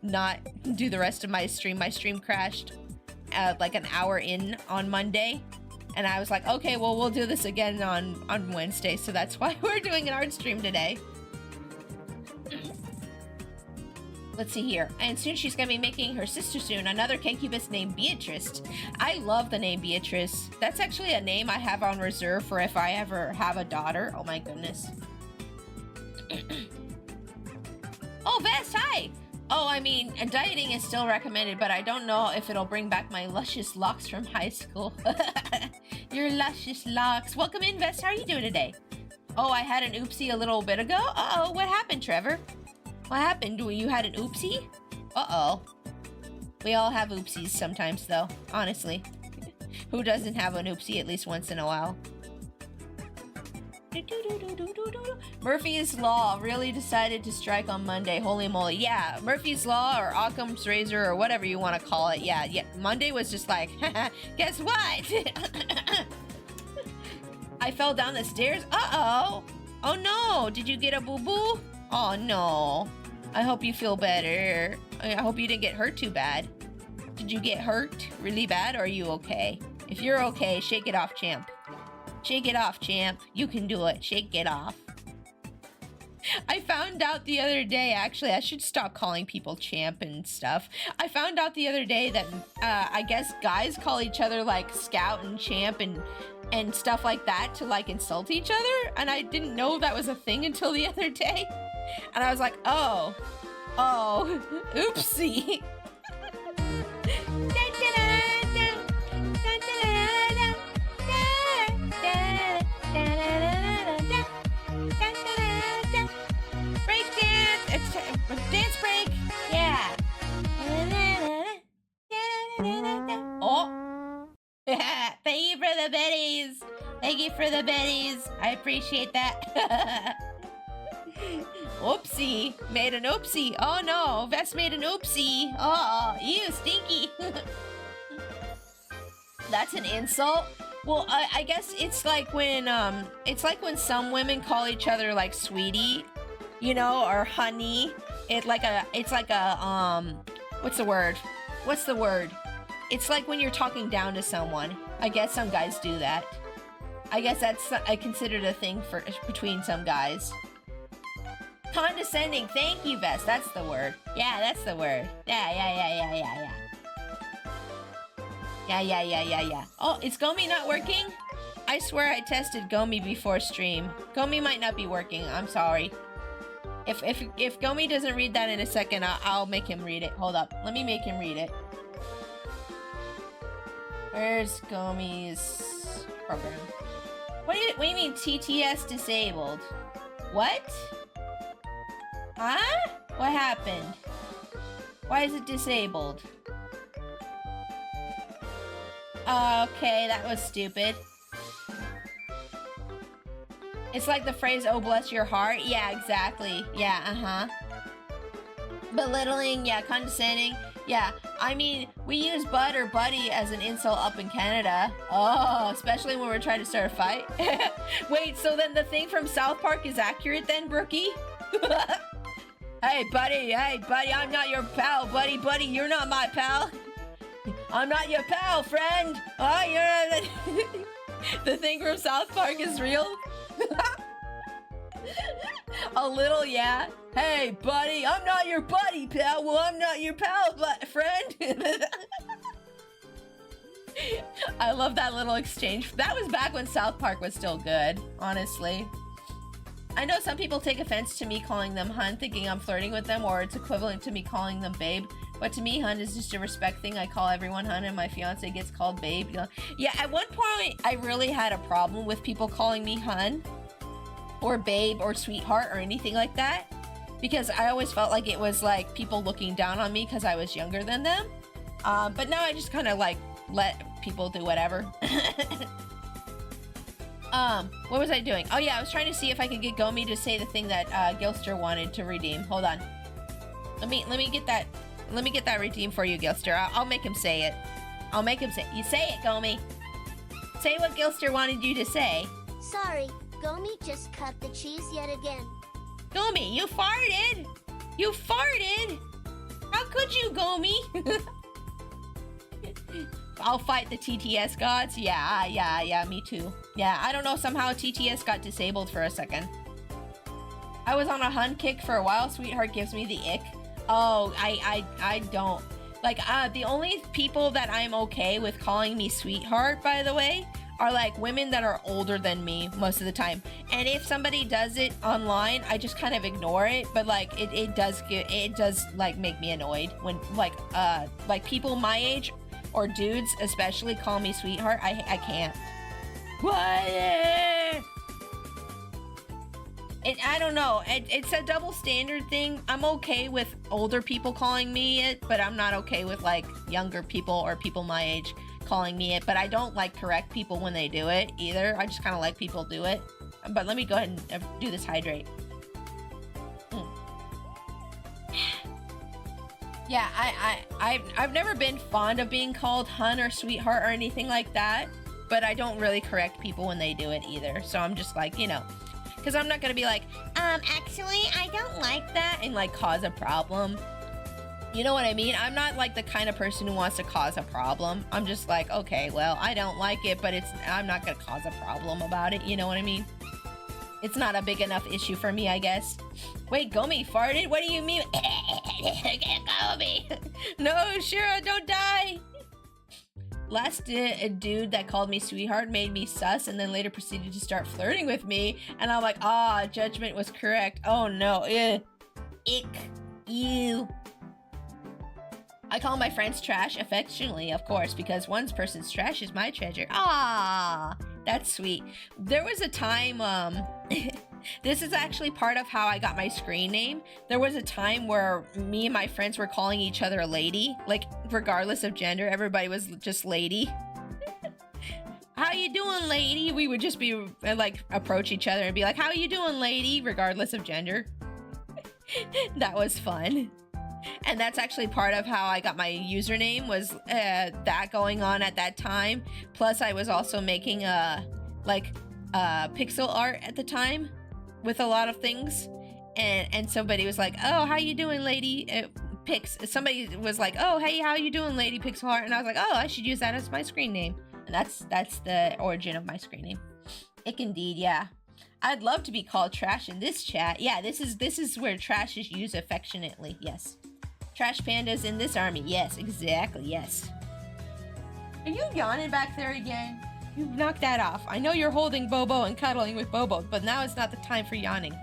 not do the rest of my stream. My stream crashed like an hour in on Monday, and I was like, okay, well, we'll do this again on Wednesday, so that's why we're doing an art stream today. Let's see here. And soon she's gonna be making her sister soon, another cakecubus named Beatrice. I love the name Beatrice. That's actually a name I have on reserve for if I ever have a daughter. Oh my goodness. Oh, Vest, hi! Oh, I mean, dieting is still recommended, but I don't know if it'll bring back my luscious locks from high school. Your luscious locks. Welcome in, Vest. How are you doing today? Oh, I had an oopsie a little bit ago? Uh-oh, what happened, Trevor? What happened? You had an oopsie? Uh-oh. We all have oopsies sometimes, though, honestly. Who doesn't have an oopsie at least once in a while? Murphy's Law really decided to strike on Monday. Holy moly. Yeah, Murphy's Law or Occam's Razor or whatever you want to call it. Yeah, Monday was just like, guess what? I fell down the stairs. Uh-oh. Oh no, did you get a boo-boo? Oh no. I hope you feel better. I hope you didn't get hurt too bad. Did you get hurt really bad, or are you okay? If you're okay, shake it off, champ. Shake it off, champ. You can do it. Shake it off. I found out the other day, actually, I should stop calling people champ and stuff. I found out the other day that I guess guys call each other like scout and champ and stuff like that to like insult each other, and I didn't know that was a thing until the other day. And I was like, oh, oopsie. Break dance, dance break, yeah. Oh, thank you for the biddies. Thank you for the biddies. I appreciate that. Oopsie. Made an oopsie. Oh no, Vest made an oopsie. Oh, ew, stinky. That's an insult. Well, I guess it's like when some women call each other like sweetie, you know, or honey. It's like a what's the word? It's like when you're talking down to someone. I guess some guys do that. I guess that's considered a thing between some guys. Condescending. Thank you, Vest. That's the word. Yeah, that's the word. Yeah. Yeah. Oh, is Gomi not working? I swear I tested Gomi before stream. Gomi might not be working. I'm sorry. If Gomi doesn't read that in a second, I'll make him read it. Hold up. Let me make him read it. Where's Gomi's program? What do you mean TTS disabled? What? Huh? What happened? Why is it disabled? Okay, that was stupid. It's like the phrase, oh bless your heart. Yeah, exactly. Yeah, Belittling, yeah, condescending. Yeah, I mean, we use bud or buddy as an insult up in Canada. Oh, especially when we're trying to start a fight. Wait, so then the thing from South Park is accurate then, Brookie? Hey, buddy, I'm not your pal, buddy, you're not my pal. I'm not your pal, friend. Oh, you're not... The thing from South Park is real? A little, yeah. Hey, buddy, I'm not your buddy, pal. Well, I'm not your pal, but friend. I love that little exchange. That was back when South Park was still good, honestly. I know some people take offense to me calling them hun, thinking I'm flirting with them, or it's equivalent to me calling them babe. But to me, hun is just a respect thing. I call everyone hun, and my fiance gets called babe. You know? Yeah, at one point, I really had a problem with people calling me hun, or babe, or sweetheart, or anything like that. Because I always felt like it was like people looking down on me because I was younger than them. But now I just kind of like let people do whatever. What was I doing? Oh yeah, I was trying to see if I could get Gomi to say the thing that Gilster wanted to redeem. Hold on. Let me get that redeemed for you, Gilster. I'll make him say it. I'll make him say. You say it, Gomi. Say what Gilster wanted you to say. Sorry, Gomi just cut the cheese yet again. Gomi, you farted. You farted. How could you, Gomi? I'll fight the TTS gods. Yeah, me too. Yeah, I don't know, somehow TTS got disabled for a second. I was on a hun kick for a while. Sweetheart gives me the ick. Oh, I don't. Like, the only people that I'm okay with calling me sweetheart, by the way, are like women that are older than me most of the time. And if somebody does it online, I just kind of ignore it. But like, it does like make me annoyed when like people my age or dudes especially call me sweetheart. I can't. What? I don't know. It's a double standard thing. I'm okay with older people calling me it, but I'm not okay with like younger people or people my age calling me it. But I don't like correct people when they do it either. I just kind of like people do it. But let me go ahead and do this hydrate. Yeah, I've never been fond of being called hun or sweetheart or anything like that. But I don't really correct people when they do it either. So I'm just like, you know, because I'm not going to be like, actually, I don't like that and like cause a problem. You know what I mean? I'm not like the kind of person who wants to cause a problem. I'm just like, okay, well, I don't like it, but I'm not going to cause a problem about it. You know what I mean? It's not a big enough issue for me, I guess. Wait, Gomi farted? What do you mean? Gomi. No, Shira, don't die. Last dude that called me sweetheart made me sus and then later proceeded to start flirting with me. And I'm like, judgment was correct. Oh no. Ick. Ew. I call my friends trash affectionately, of course, because one person's trash is my treasure. Ah, that's sweet. There was a time, this is actually part of how I got my screen name. There was a time where me and my friends were calling each other lady, like regardless of gender, everybody was just lady. How you doing, lady? We would just be like approach each other and be like, how you doing, lady? Regardless of gender. That was fun. And that's actually part of how I got my username was that going on at that time. Plus I was also making pixel art at the time with a lot of things. And somebody was like, oh, how you doing, lady? Somebody was like, oh, hey, how you doing, lady pixel art? And I was like, oh, I should use that as my screen name. And that's the origin of my screen name. Ick indeed, yeah. I'd love to be called trash in this chat. Yeah, this is where trash is used affectionately. Yes. Trash pandas in this army. Yes, exactly. Yes. Are you yawning back there again? You knocked that off. I know you're holding Bobo and cuddling with Bobo, but now it's not the time for yawning.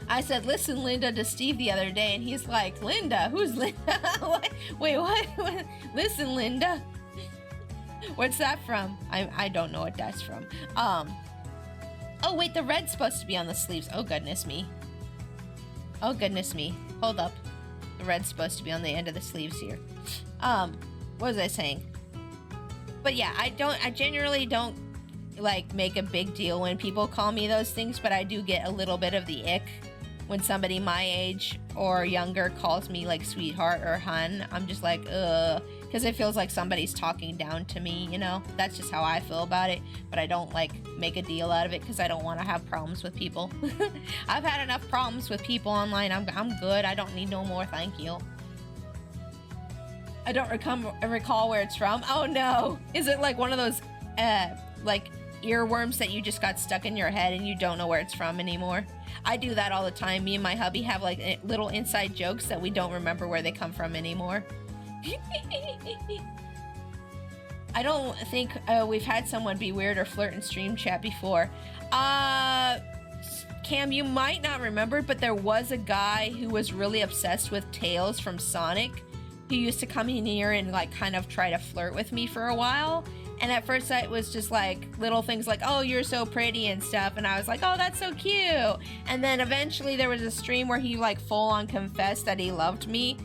I said, listen, Linda, to Steve the other day, and he's like, Linda? Who's Linda? Wait, what? Listen, Linda. What's that from? I don't know what that's from. Oh, wait, the red's supposed to be on the sleeves. Oh, goodness me. Oh, goodness me. Hold up. The red's supposed to be on the end of the sleeves here. What was I saying? But yeah, I generally don't like make a big deal when people call me those things, but I do get a little bit of the ick when somebody my age or younger calls me like sweetheart or hun. I'm just like, ugh, because it feels like somebody's talking down to me, you know? That's just how I feel about it, but I don't like make a deal out of it because I don't want to have problems with people. I've had enough problems with people online. I'm good. I don't need no more, thank you. I don't recall where it's from. Oh no, is it like one of those like earworms that you just got stuck in your head and you don't know where it's from anymore? I do that all the time. Me and my hubby have like little inside jokes that we don't remember where they come from anymore. I don't think we've had someone be weird or flirt in stream chat before. Cam, you might not remember, but there was a guy who was really obsessed with Tails from Sonic. He used to come in here and like kind of try to flirt with me for a while. And at first it was just like little things like, oh, you're so pretty and stuff. And I was like, oh, that's so cute. And then eventually there was a stream where he like full on confessed that he loved me.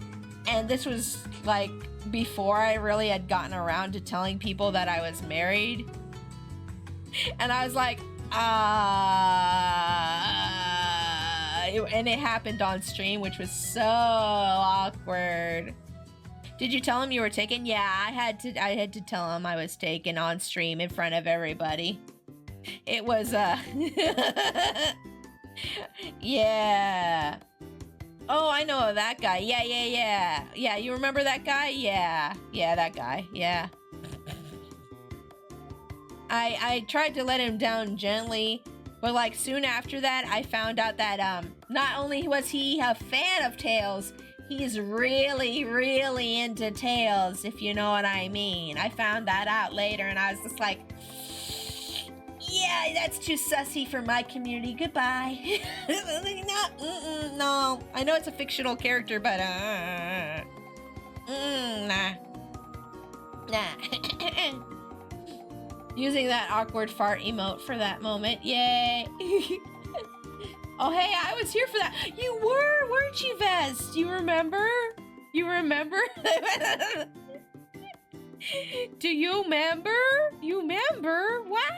And this was like before I really had gotten around to telling people that I was married. And I was like, and it happened on stream, which was so awkward. Did you tell him you were taken? Yeah, I had to tell him I was taken on stream in front of everybody. It was yeah. Oh, I know that guy. Yeah. Yeah, you remember that guy? Yeah, that guy. Yeah. I tried to let him down gently, but like soon after that, I found out that not only was he a fan of Tails, he's really, really into Tails, if you know what I mean. I found that out later, and I was just like, yeah, that's too sussy for my community. Goodbye. No. I know it's a fictional character, but nah. Using that awkward fart emote for that moment. Yay. Oh, hey, I was here for that. You were, weren't you, Vest? You remember? You remember? Do you remember? You remember? What?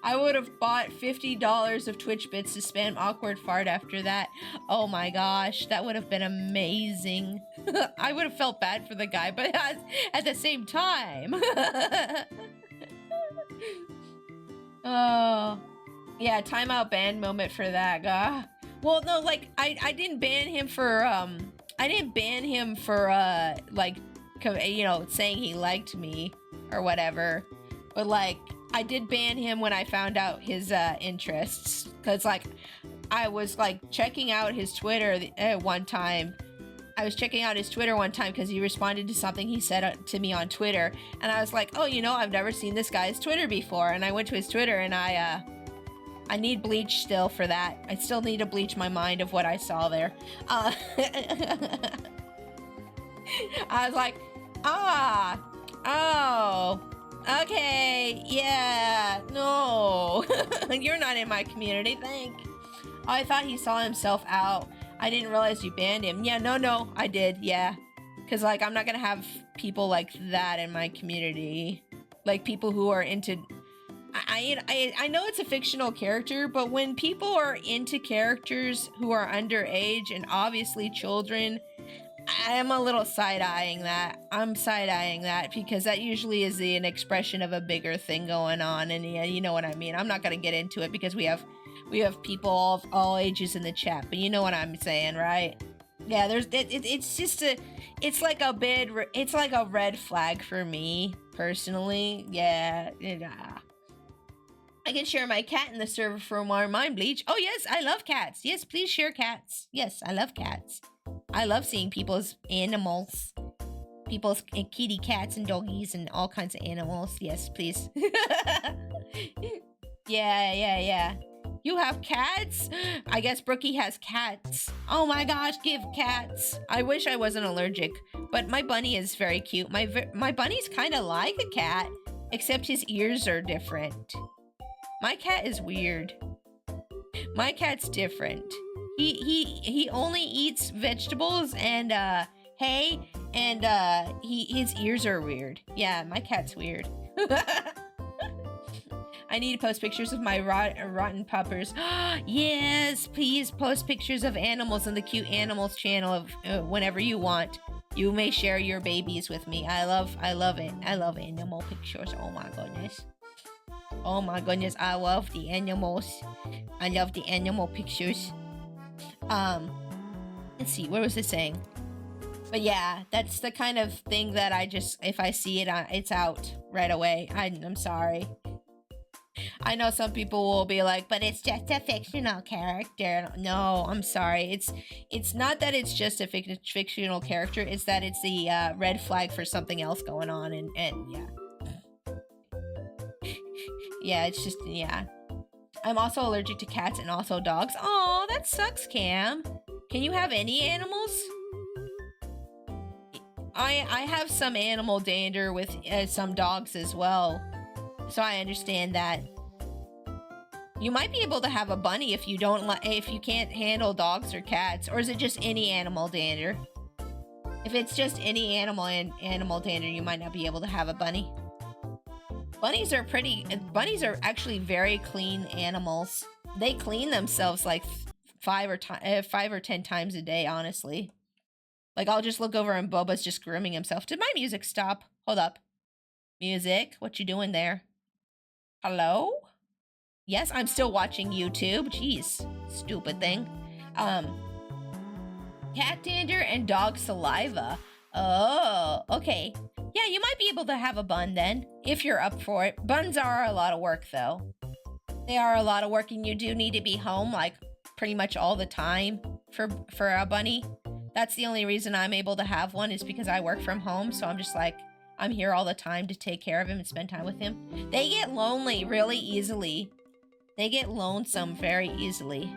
I would have bought $50 of Twitch bits to spam awkward fart after that. Oh my gosh, that would have been amazing. I would have felt bad for the guy, but at the same time. Oh. Yeah, timeout ban moment for that guy. Well, no, like I didn't ban him for like, you know, saying he liked me or whatever, but like I did ban him when I found out his interests, because like I was like checking out his Twitter one time. I was checking out his Twitter one time because he responded to something he said to me on Twitter, and I was like, oh, you know, I've never seen this guy's Twitter before, and I went to his Twitter and I need bleach still for that. I still need to bleach my mind of what I saw there. I was like, oh, okay, yeah, no. You're not in my community, thank. Oh, I thought he saw himself out. I didn't realize you banned him. Yeah, no, I did, yeah. Because, like, I'm not gonna have people like that in my community. Like, people who are into... I know it's a fictional character, but when people are into characters who are underage and obviously children, I'm a little side-eyeing that. I'm side-eyeing that because that usually is an expression of a bigger thing going on, and yeah, you know what I mean. I'm not gonna get into it because we have people of all ages in the chat, but you know what I'm saying, right? Yeah, it's like a red flag for me personally. Yeah. I can share my cat in the server for more mind bleach. Oh yes, I love cats. Yes, please share cats. Yes, I love cats. I love seeing people's animals. People's kitty cats and doggies and all kinds of animals. Yes, please. Yeah. You have cats? I guess Brookie has cats. Oh my gosh, give cats. I wish I wasn't allergic, but my bunny is very cute. My bunny's kind of like a cat, except his ears are different. My cat is weird. My cat's different. He only eats vegetables and hay, and his ears are weird. Yeah, my cat's weird. I need to post pictures of my rotten puppers. Yes, please post pictures of animals in the Cute Animals channel whenever you want. You may share your babies with me. I love it. I love animal pictures. Oh my goodness. Oh my goodness, I love the animals. I love the animal pictures. Let's see, what was it saying? But yeah, that's the kind of thing that I just, if I see it, it's out right away. I'm sorry. I know some people will be like, but it's just a fictional character. No, I'm sorry. It's not that it's just a fictional character. It's that it's the red flag for something else going on, and yeah. Yeah, it's just, yeah. I'm also allergic to cats and also dogs. Oh, that sucks, Cam. Can you have any animals? I have some animal dander with some dogs as well. So I understand that. You might be able to have a bunny if you can't handle dogs or cats, or is it just any animal dander? If it's just any animal dander, you might not be able to have a bunny. Bunnies are actually very clean animals. They clean themselves like 5 or 10 times a day, honestly. Like, I'll just look over and Boba's just grooming himself. Did my music stop? Hold up. Music, what you doing there? Hello? Yes, I'm still watching YouTube. Jeez, stupid thing. Cat dander and dog saliva. Oh, okay. Yeah, you might be able to have a bun then, if you're up for it. Buns are a lot of work, though. They are a lot of work, and you do need to be home, like, pretty much all the time for a bunny. That's the only reason I'm able to have one, is because I work from home, so I'm just like, I'm here all the time to take care of him and spend time with him. They get lonely really easily. They get lonesome very easily.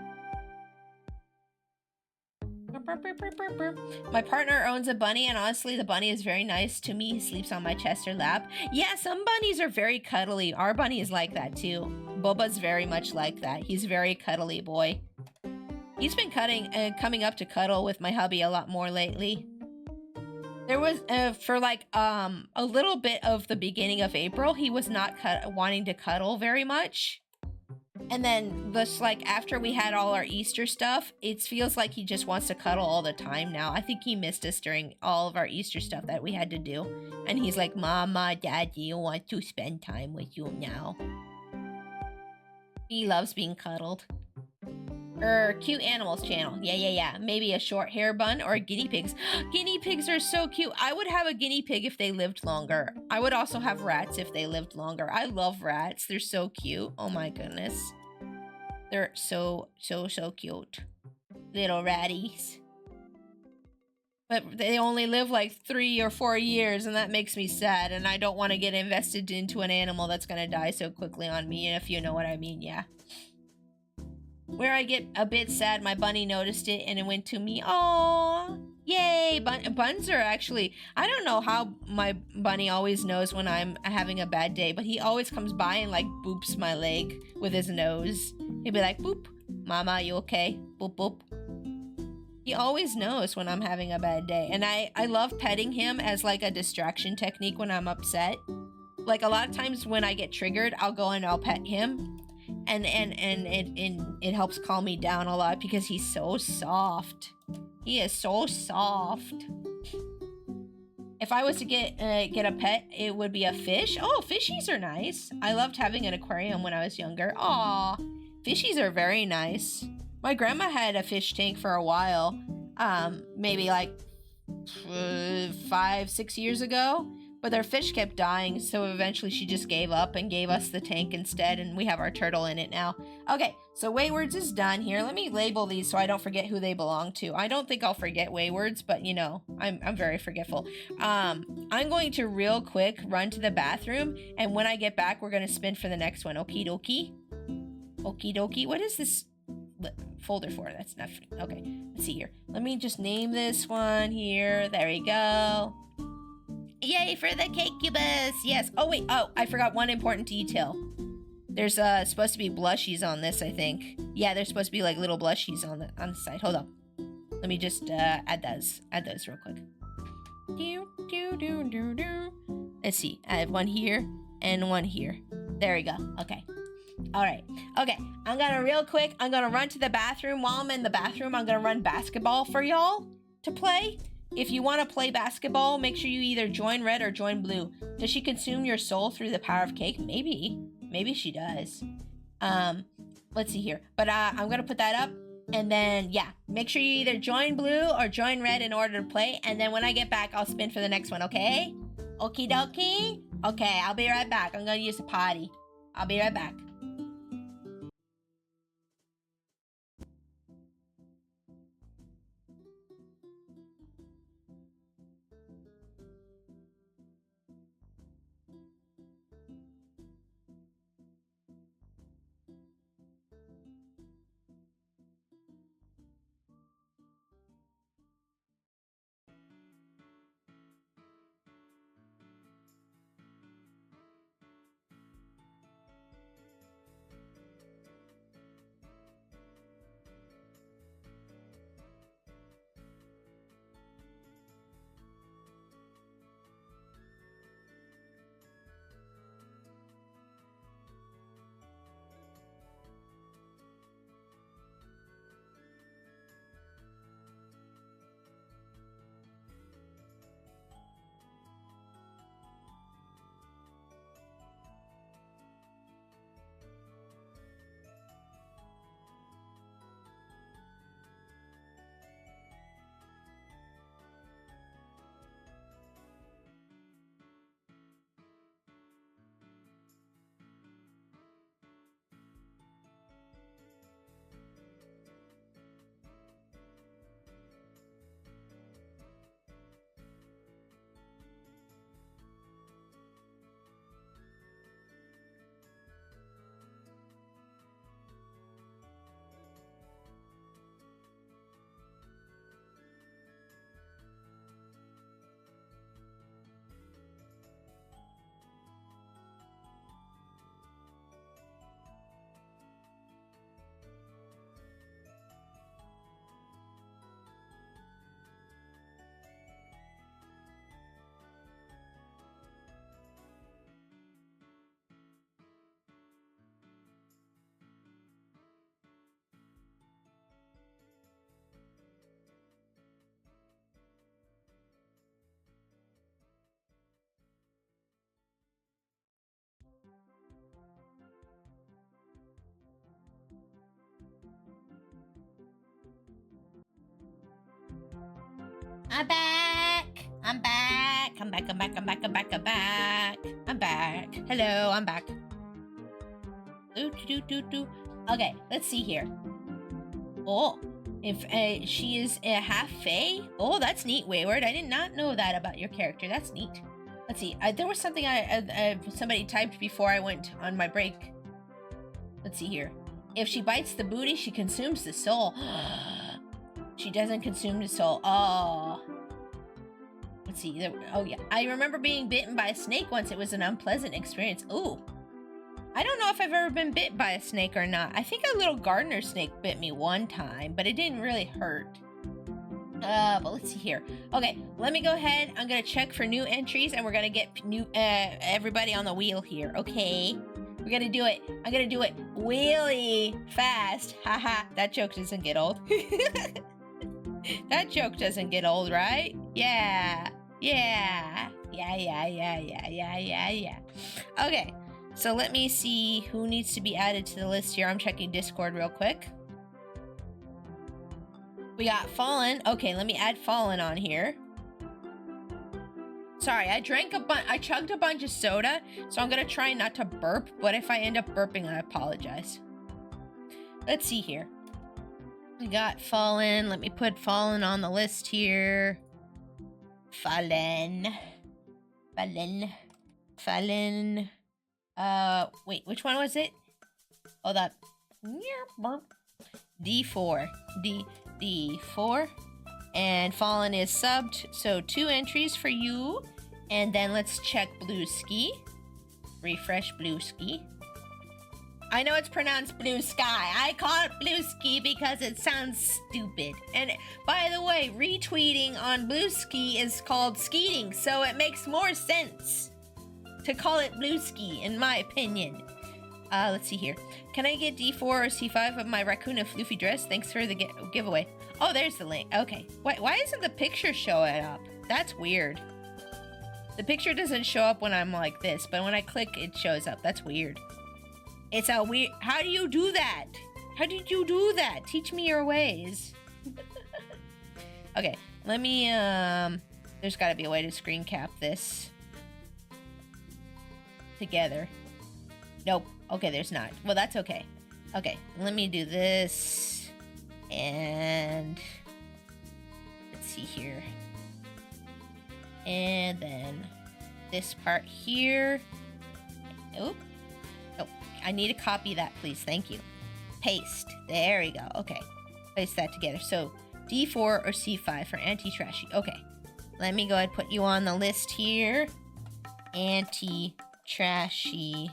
My partner owns a bunny, and honestly, the bunny is very nice to me. He sleeps on my chest or lap. Yeah, some bunnies are very cuddly. Our bunny is like that too. Boba's very much like that. He's a very cuddly boy. He's been coming up to cuddle with my hubby a lot more lately. There was, for like, a little bit of the beginning of April, he was not wanting to cuddle very much. And then, just like, after we had all our Easter stuff, it feels like he just wants to cuddle all the time now. I think he missed us during all of our Easter stuff that we had to do. And he's like, Mama, Daddy, I want to spend time with you now. He loves being cuddled. Cute Animals channel. Yeah. Maybe a short hair bun or guinea pigs. Guinea pigs are so cute. I would have a guinea pig if they lived longer. I would also have rats if they lived longer. I love rats. They're so cute. Oh my goodness. They're so cute. Little ratties. But they only live like 3 or 4 years, and that makes me sad, and I don't want to get invested into an animal that's gonna die so quickly on me, if you know what I mean, yeah. Where I get a bit sad, my bunny noticed it and it went to me. Aww. Yay. Buns are actually, I don't know how my bunny always knows when I'm having a bad day, but he always comes by and like boops my leg with his nose. He'll be like, boop. Mama, you okay? Boop, boop. He always knows when I'm having a bad day. And I love petting him as like a distraction technique when I'm upset. Like a lot of times when I get triggered, I'll go and I'll pet him. And it helps calm me down a lot because he's so soft. He is so soft. If I was to get a pet, it would be a fish. Oh, fishies are nice. I loved having an aquarium when I was younger. Aw, fishies are very nice. My grandma had a fish tank for a while. Maybe like 5-6 years ago. But their fish kept dying, so eventually she just gave up and gave us the tank instead, and we have our turtle in it now. Okay, so Waywards is done here. Let me label these so I don't forget who they belong to. I don't think I'll forget Waywards, but you know, I'm very forgetful. I'm going to real quick run to the bathroom, and when I get back, we're gonna spin for the next one. Okie dokie. Okie dokie. What is this folder for? That's not, okay, let's see here. Let me just name this one here. There we go. Yay for the cakebus! Yes. Oh wait. Oh, I forgot one important detail. There's supposed to be blushies on this, I think. Yeah, there's supposed to be like little blushies on the side. Hold up. Let me just add those. Add those real quick. Let's see. I have one here and one here. There we go. Okay. All right. Okay. I'm gonna run to the bathroom. While I'm in the bathroom, I'm gonna run basketball for y'all to play. If you want to play basketball, make sure you either join red or join blue. Does she consume your soul through the power of cake? Maybe. Maybe she does. Let's see here. But I'm going to put that up. And then, yeah, make sure you either join blue or join red in order to play. And then when I get back, I'll spin for the next one, okay? Okie dokie? Okay, I'll be right back. I'm going to use the potty. I'll be right back. I'm back. I'm back. I'm back. I'm back. I'm back. I'm back. I'm back. I'm back. Hello, I'm back. Okay, let's see here. Oh, if she is a half fae. Oh, that's neat, Wayward. I did not know that about your character. That's neat. Let's see. There was something somebody typed before I went on my break. Let's see here. If she bites the booty, she consumes the soul. She doesn't consume the soul. Oh. Let's see. Oh, yeah. I remember being bitten by a snake once. It was an unpleasant experience. Ooh. I don't know if I've ever been bit by a snake or not. I think a little gardener snake bit me one time, but it didn't really hurt. But let's see here. Okay, let me go ahead. I'm going to check for new entries, and we're going to get new everybody on the wheel here. Okay. We're going to do it. I'm going to do it really fast. Haha. That joke doesn't get old. That joke doesn't get old, right? Yeah. Yeah. Yeah. Okay, so let me see who needs to be added to the list here. I'm checking Discord real quick. We got Fallen. Okay, let me add Fallen on here. Sorry, I chugged a bunch of soda, so I'm gonna try not to burp, but if I end up burping, I apologize. Let's see here. We got Fallen. Let me put Fallen on the list here. Fallen. Wait, which one was it? Hold up. D4. D4. And Fallen is subbed, so 2 entries for you. And then let's check Blueski. Refresh Blueski. I know it's pronounced Blue Sky. I call it Blueski because it sounds stupid. And by the way, retweeting on Blueski is called skeeting, so it makes more sense to call it Blueski, in my opinion. Let's see here. Can I get D4 or C5 of my raccoon and floofy dress? Thanks for the giveaway. Oh, there's the link. Okay. Why isn't the picture showing up? That's weird. The picture doesn't show up when I'm like this, but when I click, it shows up. That's weird. It's a weird... How do you do that? How did you do that? Teach me your ways. Okay, let me, there's gotta be a way to screen cap this together. Nope. Okay, there's not. Well, that's okay. Okay, let me do this. And... let's see here. And then this part here. Oop. Oh, I need to copy that, please. Thank you. Paste. There we go. Okay. Place that together. So D4 or C5 for anti-trashy. Okay. Let me go ahead and put you on the list here. Anti-trashy.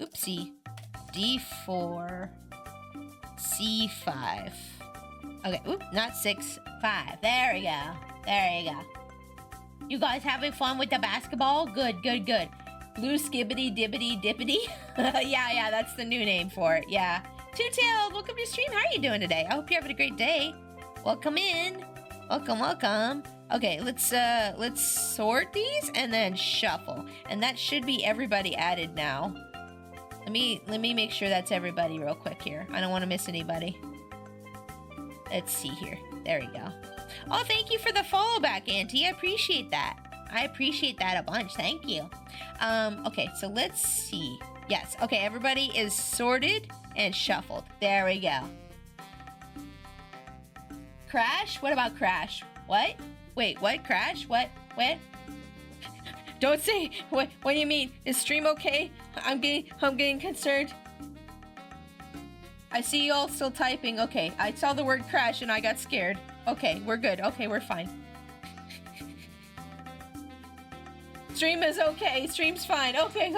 Oopsie. D4. C5. Okay. Oop. Not 6. 5. There we go. There you go. You guys having fun with the basketball? Good, good, good. Blue Skibbity Dibbity Dippity. Yeah, that's the new name for it. Yeah. Two-tailed, welcome to stream. How are you doing today? I hope you're having a great day. Welcome in. Welcome, welcome. Okay, let's sort these and then shuffle. And that should be everybody added now. Let me make sure that's everybody real quick here. I don't want to miss anybody. Let's see here. There we go. Oh, thank you for the follow back, Auntie. I appreciate that. I appreciate that a bunch. Thank you. Okay, so let's see. Yes, okay, everybody is sorted and shuffled. There we go. Crash? What about Crash? What? Wait, what? Crash? What? Don't say. What do you mean? Is stream okay? I'm getting concerned. I see you all still typing. Okay, I saw the word crash and I got scared. Okay, we're good. Okay, we're fine. Stream is okay. Stream's fine. Okay.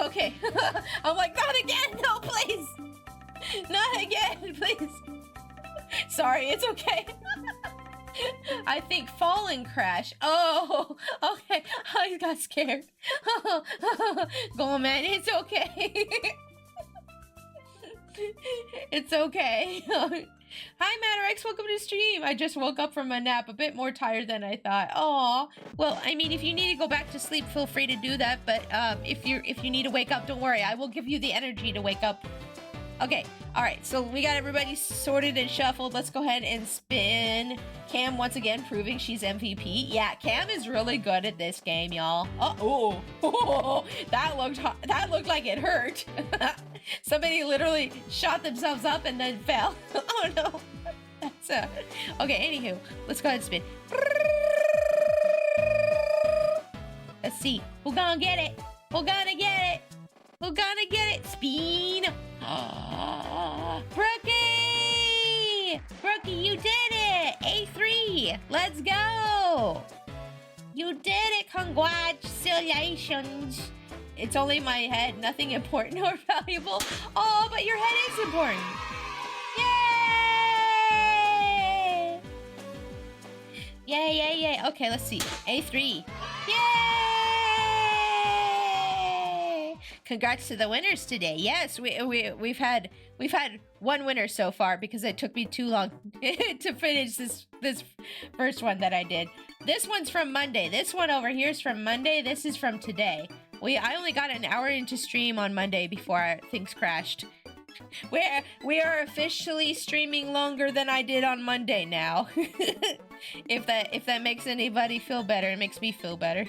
I'm like, not again. No, please. Not again, please. Sorry, it's okay. I think falling crash. Oh, okay. I got scared. Go on, man. It's okay. It's okay. Hi, Matterx. Welcome to stream. I just woke up from a nap, a bit more tired than I thought. Aw. Well, I mean, if you need to go back to sleep, feel free to do that. But if you need to wake up, don't worry. I will give you the energy to wake up. Okay. All right. So we got everybody sorted and shuffled. Let's go ahead and spin. Cam once again proving she's MVP. Yeah, Cam is really good at this game, y'all. Oh, that looked like it hurt. Somebody literally shot themselves up and then fell. Oh no. That's okay, anywho, let's go ahead and spin. Let's see. Who gonna get it? Who gonna get it? Who gonna get it? Spin. Brookie! Brookie, you did it! A3! Let's go! You did it! Congratulations! It's only my head, nothing important or valuable. Oh, but your head is important. Yay! Yay! Okay, let's see. A3. Yay! Congrats to the winners today. Yes, we've had one winner so far because it took me too long to finish this first one that I did. This one's from Monday. This one over here is from Monday. This is from today. I only got an hour into stream on Monday before things crashed. We are officially streaming longer than I did on Monday now. If that makes anybody feel better, it makes me feel better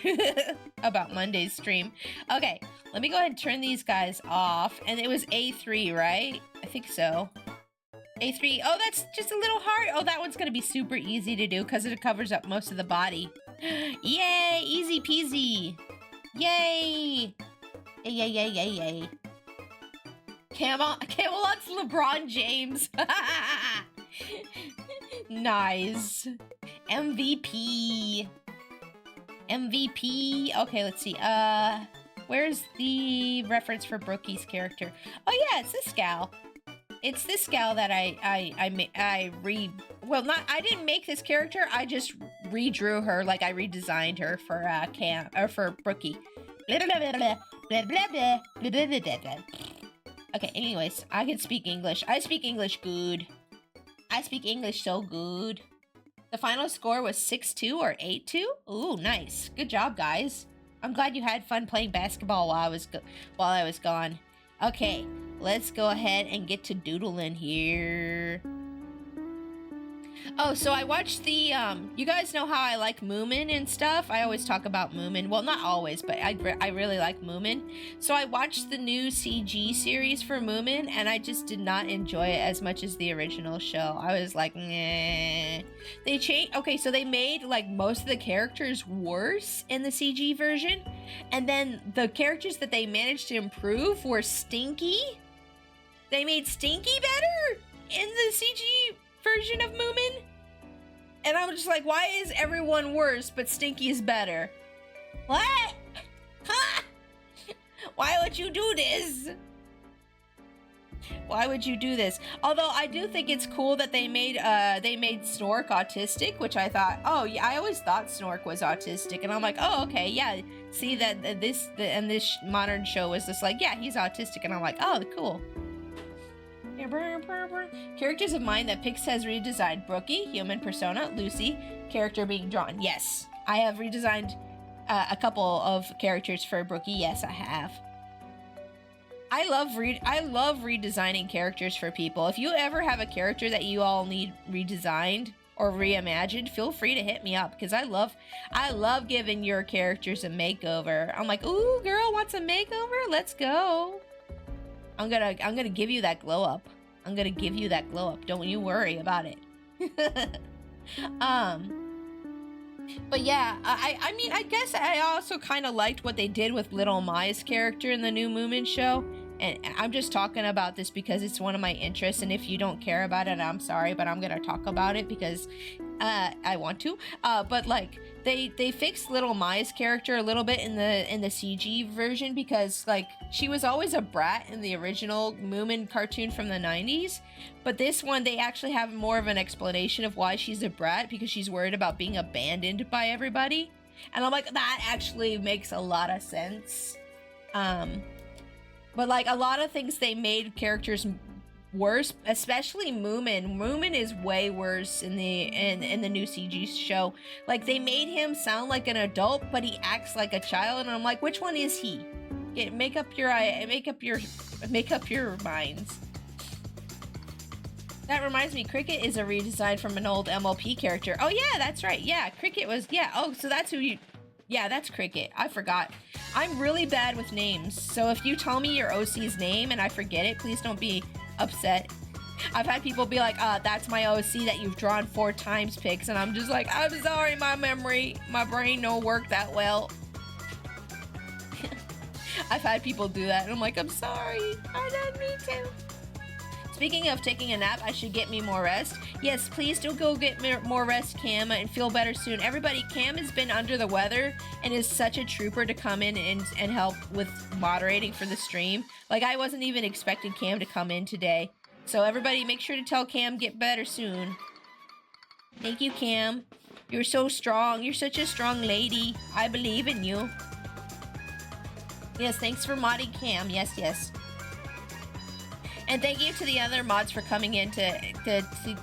about Monday's stream. Okay, let me go ahead and turn these guys off. And it was A3, right? I think so. A3. Oh, that's just a little heart. Oh, that one's gonna be super easy to do because it covers up most of the body. Yay! Easy peasy. Yay! Yay, yay, yay, yay. Camelot's LeBron James. Nice. MVP. MVP. Okay, let's see. Where's the reference for Brookie's character? Oh yeah, it's this gal. It's this gal that I didn't make this character. I just redrew her, like I redesigned her for for Brookie. Okay, anyways, I can speak English. I speak English good. I speak English so good. The final score was 6-2 or 8-2. Ooh, nice. Good job, guys. I'm glad you had fun playing basketball while I was gone. Okay, let's go ahead and get to doodling here. Oh, so I watched the, you guys know how I like Moomin and stuff? I always talk about Moomin. Well, not always, but I really like Moomin. So I watched the new CG series for Moomin, and I just did not enjoy it as much as the original show. I was like, nah. They changed, okay, so they made, like, most of the characters worse in the CG version, and then the characters that they managed to improve were Stinky. They made Stinky better in the CG version of Moomin, and I'm just like, why is everyone worse but Stinky is better? What? Huh? Why would you do this? Why would you do this? Although I do think it's cool that they made Snork autistic, which I thought, oh yeah, I always thought Snork was autistic, and I'm like, oh okay, yeah. See that this modern show is just like, yeah, he's autistic, and I'm like, oh cool. Characters of mine that Pix has redesigned. Brookie, human persona. Lucy, character being drawn. Yes, I have redesigned a couple of characters for Brookie. Yes, I have. I love redesigning characters for people. If you ever have a character that you all need redesigned or reimagined, feel free to hit me up, because I love giving your characters a makeover. I'm like, ooh, girl wants a makeover? Let's go. I'm gonna give you that glow up. I'm gonna give you that glow up. Don't you worry about it. But yeah, I mean, I guess I also kind of liked what they did with Little Mai's character in the new Moomin show. And I'm just talking about this because it's one of my interests, and if you don't care about it, I'm sorry, but I'm gonna talk about it because I want to. But like, they fixed Little Mai's character a little bit in the CG version, because like, she was always a brat in the original Moomin cartoon from the 90s, but this one they actually have more of an explanation of why she's a brat, because she's worried about being abandoned by everybody. And I'm like, that actually makes a lot of sense. But like, a lot of things they made characters worse, especially Moomin. Moomin is way worse in the new CG show. Like, they made him sound like an adult, but he acts like a child, and I'm like, which one is he? Make up your minds. That reminds me, Cricket is a redesign from an old MLP character. Oh yeah, that's right. Yeah, Cricket was, yeah. Oh, so that's who you, yeah, that's Cricket. I forgot. I'm really bad with names, so if you tell me your OC's name and I forget it, please don't be upset. I've had people be like, that's my OC that you've drawn 4 times, Pix, and I'm just like, I'm sorry, my brain don't work that well. I've had people do that, and I'm like, I'm sorry, I didn't mean to. Speaking of taking a nap, I should get me more rest. Yes, please do go get more rest, Cam, and feel better soon. Everybody, Cam has been under the weather and is such a trooper to come in and help with moderating for the stream. Like, I wasn't even expecting Cam to come in today. So everybody, make sure to tell Cam get better soon. Thank you, Cam. You're so strong. You're such a strong lady. I believe in you. Yes, thanks for modding Cam. Yes, yes. And thank you to the other mods for coming in to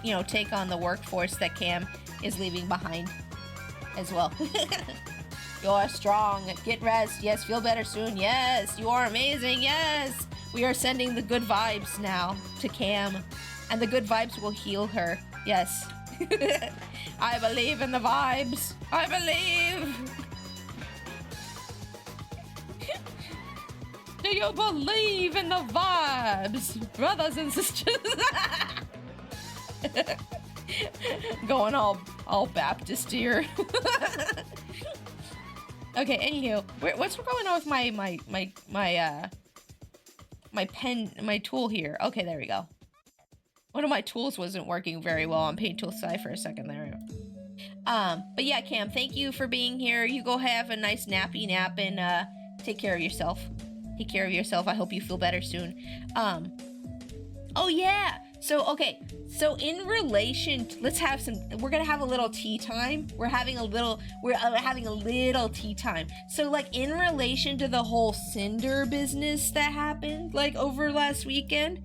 you know, take on the workforce that Cam is leaving behind as well. You're strong. Get rest. Yes, feel better soon. Yes, you are amazing. Yes. We are sending the good vibes now to Cam, and the good vibes will heal her. Yes. I believe in the vibes. I believe. Do you believe in the vibes, brothers and sisters? Going all Baptist here. Okay, anywho, what's going on with my pen, my tool here? Okay, there we go. One of my tools wasn't working very well on Paint Tool Sci for a second there. But yeah, Cam, thank you for being here. You go have a nice nappy nap and take care of yourself. Take care of yourself. I hope you feel better soon. Oh yeah. So, okay. So in relation, we're gonna have a little tea time. We're having a little tea time. So like in relation to the whole Cinder business that happened like over last weekend,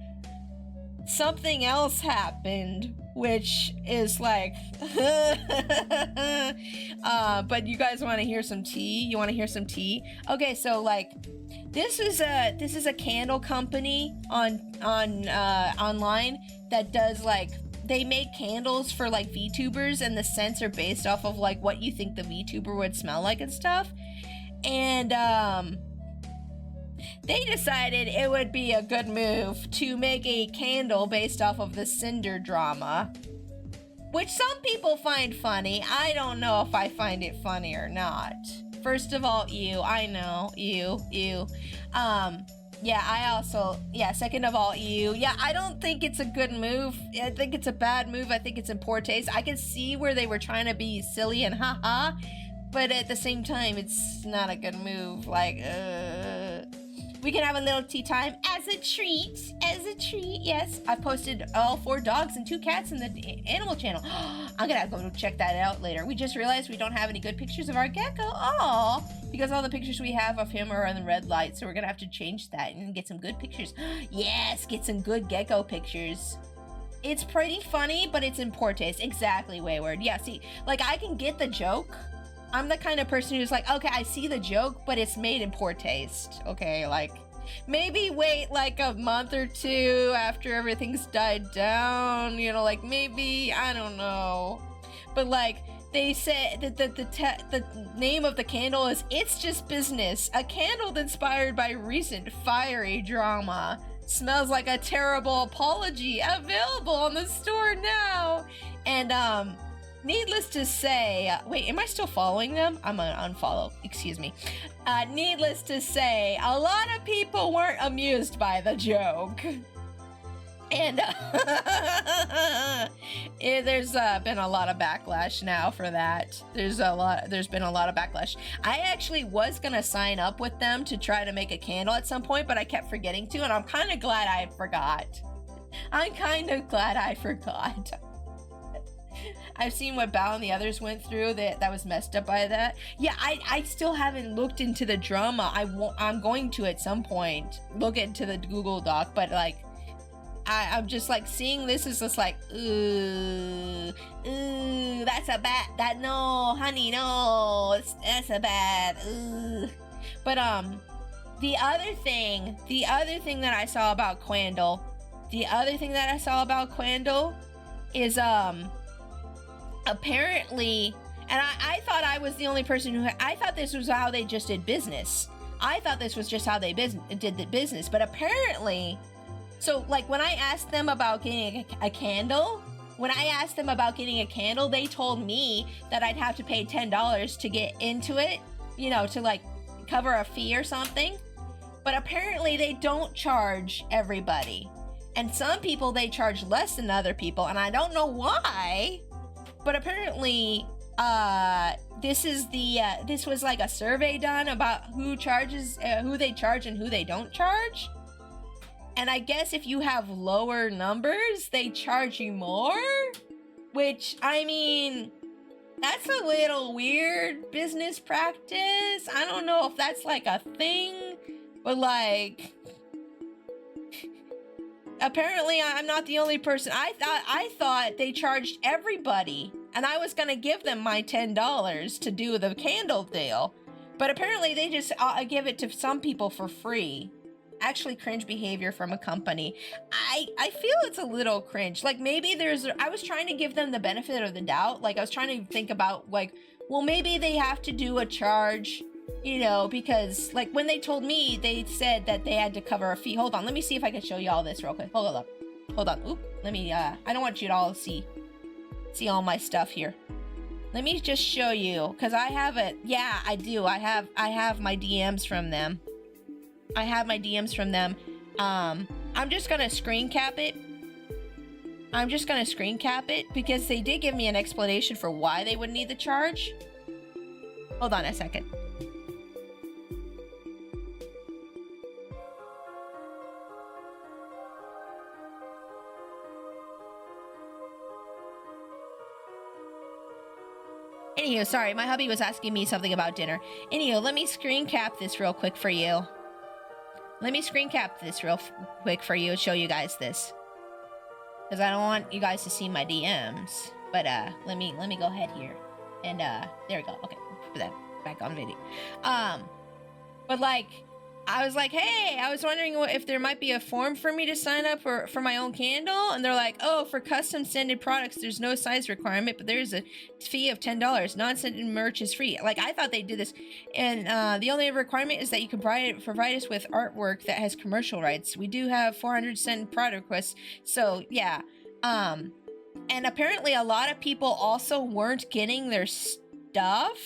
something else happened, which is like, but you guys want to hear some tea? You want to hear some tea? Okay, so like, this is a candle company online that does like, they make candles for like VTubers, and the scents are based off of like what you think the VTuber would smell like and stuff. And they decided it would be a good move to make a candle based off of the Cinder drama, which some people find funny. I don't know if I find it funny or not. First of all, I know, second of all, yeah, I don't think it's a good move. I think it's a bad move. I think it's in poor taste. I can see where they were trying to be silly and haha, but at the same time, it's not a good move. Like, we can have a little tea time as a treat, yes. I posted all 4 dogs and 2 cats in the animal channel. I'm gonna go check that out later. We just realized we don't have any good pictures of our gecko. Oh, because all the pictures we have of him are in the red light, so we're gonna have to change that and get some good pictures. Yes, get some good gecko pictures. It's pretty funny, but it's in poor taste. Exactly, Wayward. Yeah, see, like, I can get the joke. I'm the kind of person who's like, okay, I see the joke, but it's made in poor taste. Okay, like, maybe wait like a month or 2 after everything's died down, you know, like maybe, I don't know. But like, they said that the name of the candle is It's Just Business, a candle inspired by recent fiery drama. Smells like a terrible apology, available on the store now. And needless to say, wait, am I still following them? I'm gonna unfollow, excuse me. Needless to say, a lot of people weren't amused by the joke. And there's been a lot of backlash now for that. There's been a lot of backlash. I actually was gonna sign up with them to try to make a candle at some point, but I kept forgetting to, and I'm kind of glad I forgot. I've seen what Bao and the others went through that was messed up by that. Yeah, I still haven't looked into the drama. I'm going to at some point look into the Google Doc, but like, I'm just like seeing this is just like, ooh, that's a bad, no, honey, no, that's a bad, ooh. But the other thing that I saw about Quandle, is apparently, and I thought I was the only person I thought this was how they just did business. I thought this was just how they did the business, but apparently, so like when I asked them about getting a candle, they told me that I'd have to pay $10 to get into it, you know, to like cover a fee or something. But apparently they don't charge everybody. And some people they charge less than other people, and I don't know why. But apparently, this was like a survey done about who they charge and who they don't charge. And I guess if you have lower numbers, they charge you more. Which, I mean, that's a little weird business practice. I don't know if that's like a thing, but like, apparently I'm not the only person. I thought they charged everybody, and I was gonna give them my $10 to do the candle deal, but apparently they just give it to some people for free. actually cringe behavior from a company. I feel it's a little cringe. Like maybe I was trying to give them the benefit of the doubt. Like I was trying to think about like, well, maybe they have to do a charge, you know, because like when they told me, they said that they had to cover a fee. Hold on, let me see if I can show you all this real quick. Hold up. Hold on. Oop. Let me, I don't want you to all see all my stuff here. Let me just show you, because I have it. Yeah, I do. I have my DMs from them. I have my DMs from them. I'm just gonna screen cap it. I'm just gonna screen cap it because they did give me an explanation for why they would need the charge. Hold on a second. Anywho, sorry, my hubby was asking me something about dinner. Anywho, let me screen cap this real quick for you. Let me screen cap this real quick for you and show you guys this. Because I don't want you guys to see my DMs. But let me go ahead here. And there we go. Okay, put that back on video. But like, I was like, hey, I was wondering if there might be a form for me to sign up for my own candle. And they're like, oh, for custom scented products, there's no size requirement, but there's a fee of $10. Non-scented merch is free. Like, I thought they did this. And the only requirement is that you can provide us with artwork that has commercial rights. We do have 400 scented product requests. So, yeah. And apparently a lot of people also weren't getting their stuff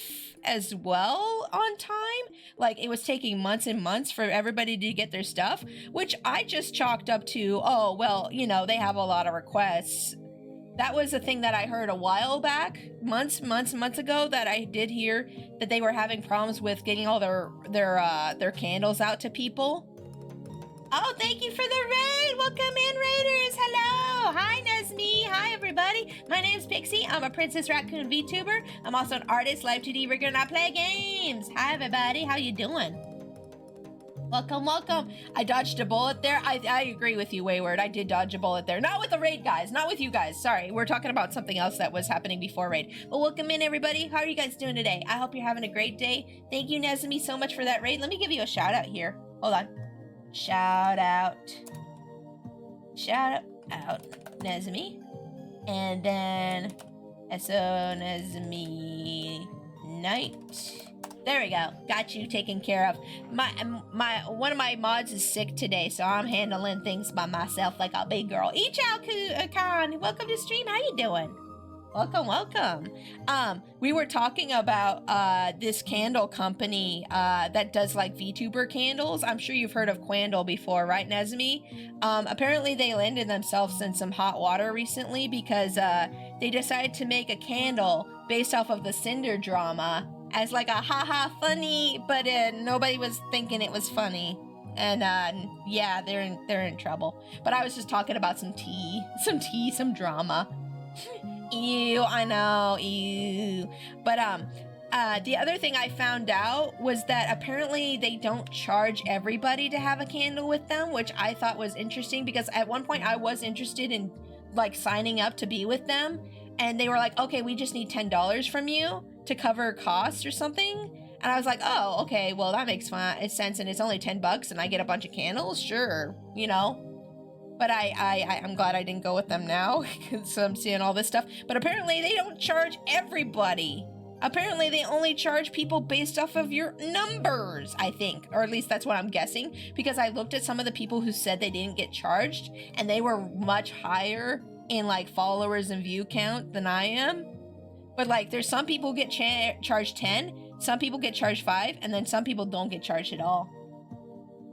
as well on time. Like it was taking months and months for everybody to get their stuff, which I just chalked up to, oh, well, you know, they have a lot of requests. That was a thing that I heard a while back, months ago, that I did hear that they were having problems with getting all their candles out to people. Oh, thank you for the raid. Welcome in, raiders. Hello. Hi, Nesme. Hi, everybody. My name's Pixie. I'm a Princess Raccoon VTuber. I'm also an artist, live 2D rigger, and I play games. Hi, everybody. How you doing? Welcome, welcome. I dodged a bullet there. I agree with you, Wayward. I did dodge a bullet there. Not with the raid, guys. Not with you guys. Sorry. We're talking about something else that was happening before raid. But welcome in, everybody. How are you guys doing today? I hope you're having a great day. Thank you, Nesme, so much for that raid. Let me give you a shout out here. Hold on. Shout out, Nesme, and then SO Nesme Night. There we go. Got you taken care of. One of my mods is sick today, so I'm handling things by myself like a big girl. Khan, welcome to stream. How you doing? Welcome, welcome. We were talking about this candle company that does like VTuber candles. I'm sure you've heard of Quandle before, right, Nesme? Apparently they landed themselves in some hot water recently because they decided to make a candle based off of the Cinder drama as like a haha funny, but nobody was thinking it was funny. And yeah, they're in trouble. But I was just talking about some drama. Ew, I know, ew. But the other thing I found out was that apparently they don't charge everybody to have a candle with them, which I thought was interesting because at one point I was interested in like signing up to be with them, and they were like, okay, we just need $10 from you to cover costs or something. And I was like, oh, okay, well that makes sense, and it's only $10 and I get a bunch of candles, sure, you know. But I'm glad I didn't go with them now because I'm seeing all this stuff. But apparently they don't charge everybody. Apparently they only charge people based off of your numbers, I think. Or at least that's what I'm guessing. Because I looked at some of the people who said they didn't get charged, and they were much higher in like followers and view count than I am. But like there's some people who get charged 10, some people get charged 5, and then some people don't get charged at all.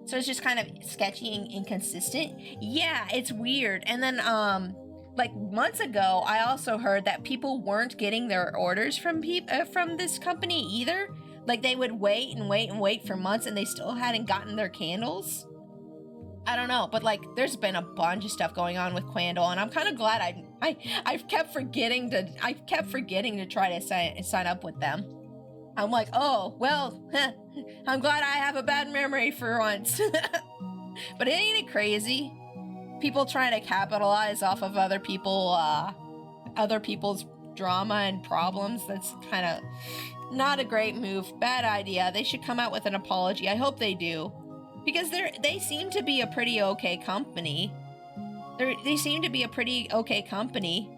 So it's just kind of sketchy and inconsistent. Yeah, it's weird. And then, like months ago, I also heard that people weren't getting their orders from this company either. Like they would wait and wait and wait for months, and they still hadn't gotten their candles. I don't know, but like there's been a bunch of stuff going on with Quandle, and I'm kind of glad I've kept forgetting to try to sign up with them. I'm like, oh, well, I'm glad I have a bad memory for once. But ain't it crazy? People trying to capitalize off of other people's drama and problems. That's kind of not a great move. Bad idea. They should come out with an apology. I hope they do. because they seem to be a pretty okay company. They seem to be a pretty okay company.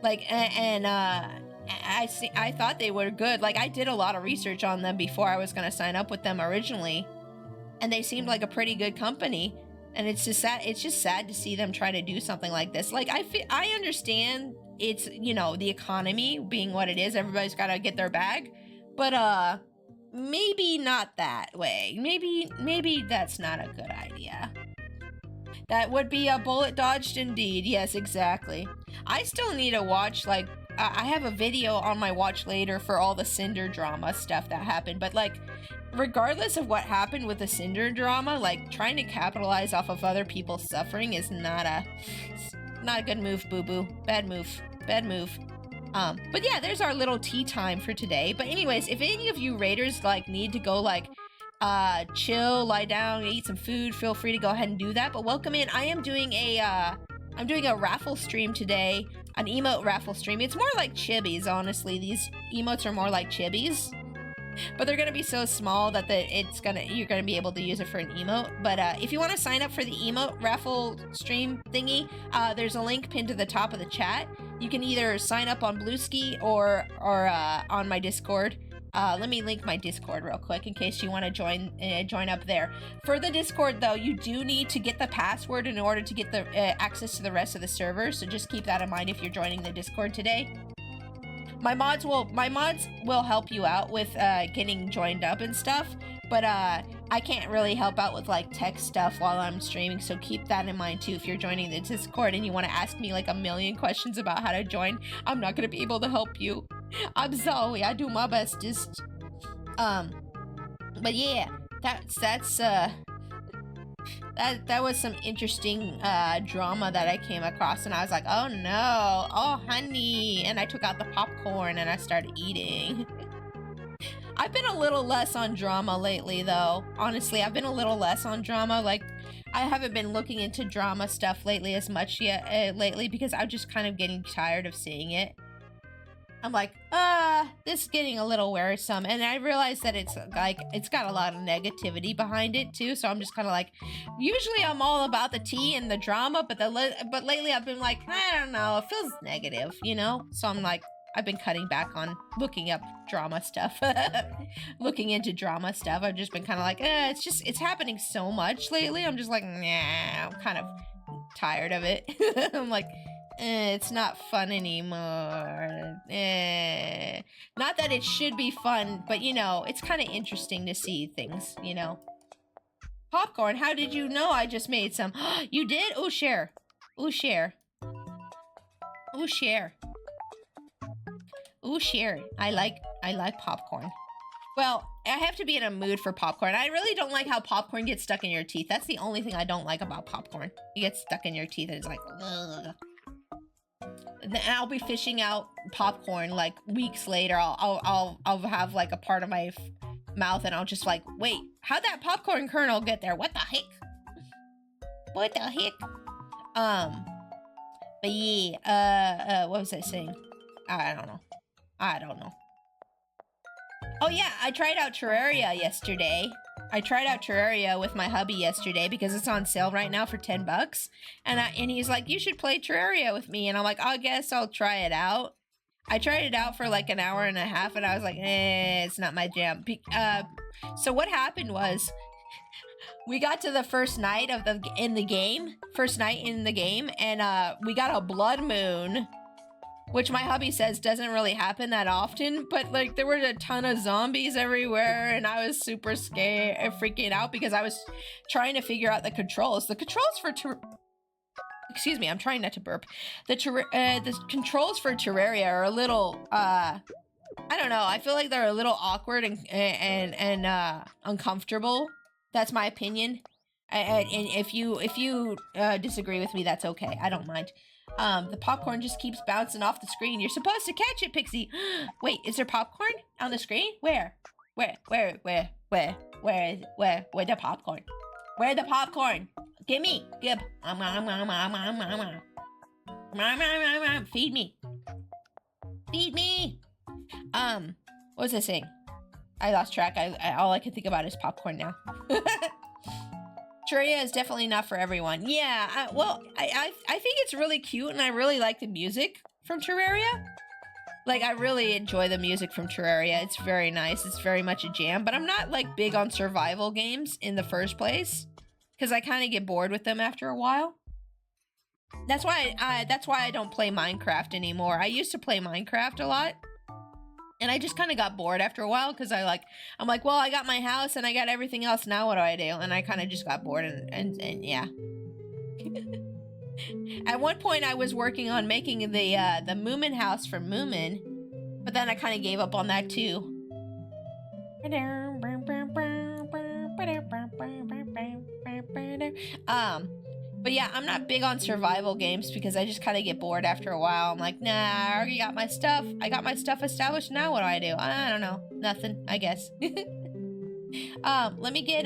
Like, and I thought they were good. Like, I did a lot of research on them before I was gonna sign up with them originally, and they seemed like a pretty good company. And it's just sad. It's just sad to see them try to do something like this. Like, I understand it's, you know, the economy being what it is. Everybody's got to get their bag, but maybe not that way. Maybe that's not a good idea. That would be a bullet dodged indeed. Yes, exactly. I still need to watch, like, I have a video on my watch later for all the Cinder drama stuff that happened, but like, regardless of what happened with the Cinder drama, like, trying to capitalize off of other people's suffering is not a good move, boo-boo. Bad move. Bad move. But yeah, there's our little tea time for today. But anyways, if any of you raiders, like, need to go, like, chill, lie down, eat some food, feel free to go ahead and do that. But welcome in. I am doing a raffle stream today, an emote raffle stream. It's more like Chibis, honestly. These emotes are more like Chibis, but they're gonna be so small that you're gonna be able to use it for an emote. But if you want to sign up for the emote raffle stream thingy, there's a link pinned to the top of the chat. You can either sign up on Bluesky or on my Discord. Let me link my Discord real quick in case you want to join up there. For the Discord, though, you do need to get the password in order to get the access to the rest of the server, so just keep that in mind if you're joining the Discord today. My mods will help you out with getting joined up and stuff, but I can't really help out with like tech stuff while I'm streaming, so keep that in mind too. If you're joining the Discord and you want to ask me like a million questions about how to join, I'm not gonna be able to help you. I'm sorry, I do my bestest. But yeah, that was some interesting drama that I came across, and I was like, oh no, oh honey, and I took out the popcorn and I started eating. I've been a little less on drama lately, though. Honestly, I've been a little less on drama. Like, I haven't been looking into drama stuff lately as much lately because I'm just kind of getting tired of seeing it. I'm like, this is getting a little wearisome. And I realized that it's got a lot of negativity behind it too. So I'm just kind of like, usually I'm all about the tea and the drama, but lately I've been like, I don't know, it feels negative, you know? So I'm like, I've been cutting back on looking up drama stuff, looking into drama stuff. I've just been kind of like, it's happening so much lately. I'm just like, nah, I'm kind of tired of it. I'm like, it's not fun anymore. Not that it should be fun, but you know, it's kind of interesting to see things, you know. Popcorn, how did you know I just made some? You did? Ooh, share. Ooh, share. Ooh, share. Ooh, share. I like popcorn. Well, I have to be in a mood for popcorn. I really don't like how popcorn gets stuck in your teeth. That's the only thing I don't like about popcorn. It gets stuck in your teeth and it's like, ugh. And I'll be fishing out popcorn like weeks later. I'll have like a part of my mouth and I'll just like, wait, how'd that popcorn kernel get there? What the heck? What the heck? But yeah, what was I saying? I don't know. Oh yeah, I tried out Terraria yesterday. I tried out Terraria with my hubby yesterday because it's on sale right now for $10. And he's like, you should play Terraria with me. And I'm like, I guess I'll try it out. I tried it out for like an hour and a half and I was like, it's not my jam. So what happened was we got to the first night in the game, and we got a blood moon, which my hubby says doesn't really happen that often, but like there were a ton of zombies everywhere and I was super scared and freaking out because I was trying to figure out the controls. The controls for excuse me, I'm trying not to burp. The controls for Terraria are a little, I don't know, I feel like they're a little awkward and uncomfortable. That's my opinion. And if you disagree with me, that's okay. I don't mind. The popcorn just keeps bouncing off the screen. You're supposed to catch it, Pixie. Wait, is there popcorn on the screen? Where the popcorn? Where the popcorn? Give. Feed me. What was I saying? I lost track. All I can think about is popcorn now. Terraria is definitely not for everyone. Yeah, I think it's really cute, and I really like the music from Terraria. Like, I really enjoy the music from Terraria. It's very nice. It's very much a jam. But I'm not, like, big on survival games in the first place, because I kind of get bored with them after a while. That's why I don't play Minecraft anymore. I used to play Minecraft a lot, and I just kind of got bored after a while because I'm like, well, I got my house and I got everything else. Now what do I do? And I kind of just got bored and yeah. At one point, I was working on making the Moomin house for Moomin, but then I kind of gave up on that too. But yeah, I'm not big on survival games because I just kind of get bored after a while. I'm like, nah, I already got my stuff. I got my stuff established. Now what do? I don't know. Nothing, I guess. Let me get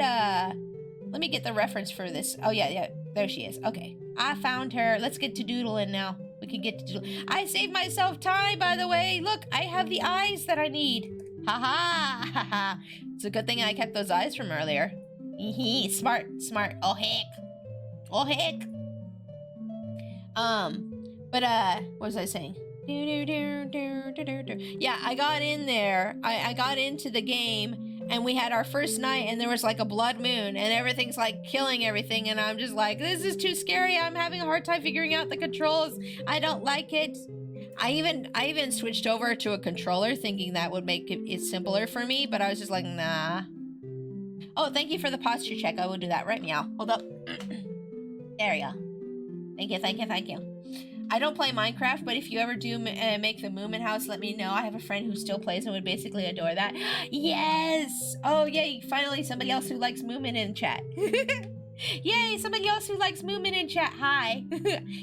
the reference for this. Oh yeah, there she is. Okay, I found her. Let's get to doodling now. We can get to doodling. I saved myself time, by the way. Look, I have the eyes that I need. Ha ha. It's a good thing I kept those eyes from earlier. Smart. Oh heck. But what was I saying? Yeah, I got in there. I got into the game, and we had our first night, and there was like a blood moon, and everything's like killing everything, and I'm just like, this is too scary. I'm having a hard time figuring out the controls. I don't like it. I even switched over to a controller, thinking that would make it simpler for me, but I was just like, nah. Oh, thank you for the posture check. I will do that right meow. Hold up. There you go. Thank you. I don't play Minecraft, but if you ever do make the Moomin house, let me know. I have a friend who still plays and would basically adore that. Yes! Oh, yay, finally somebody else who likes Moomin in chat. Yay, somebody else who likes Moomin in chat. Hi.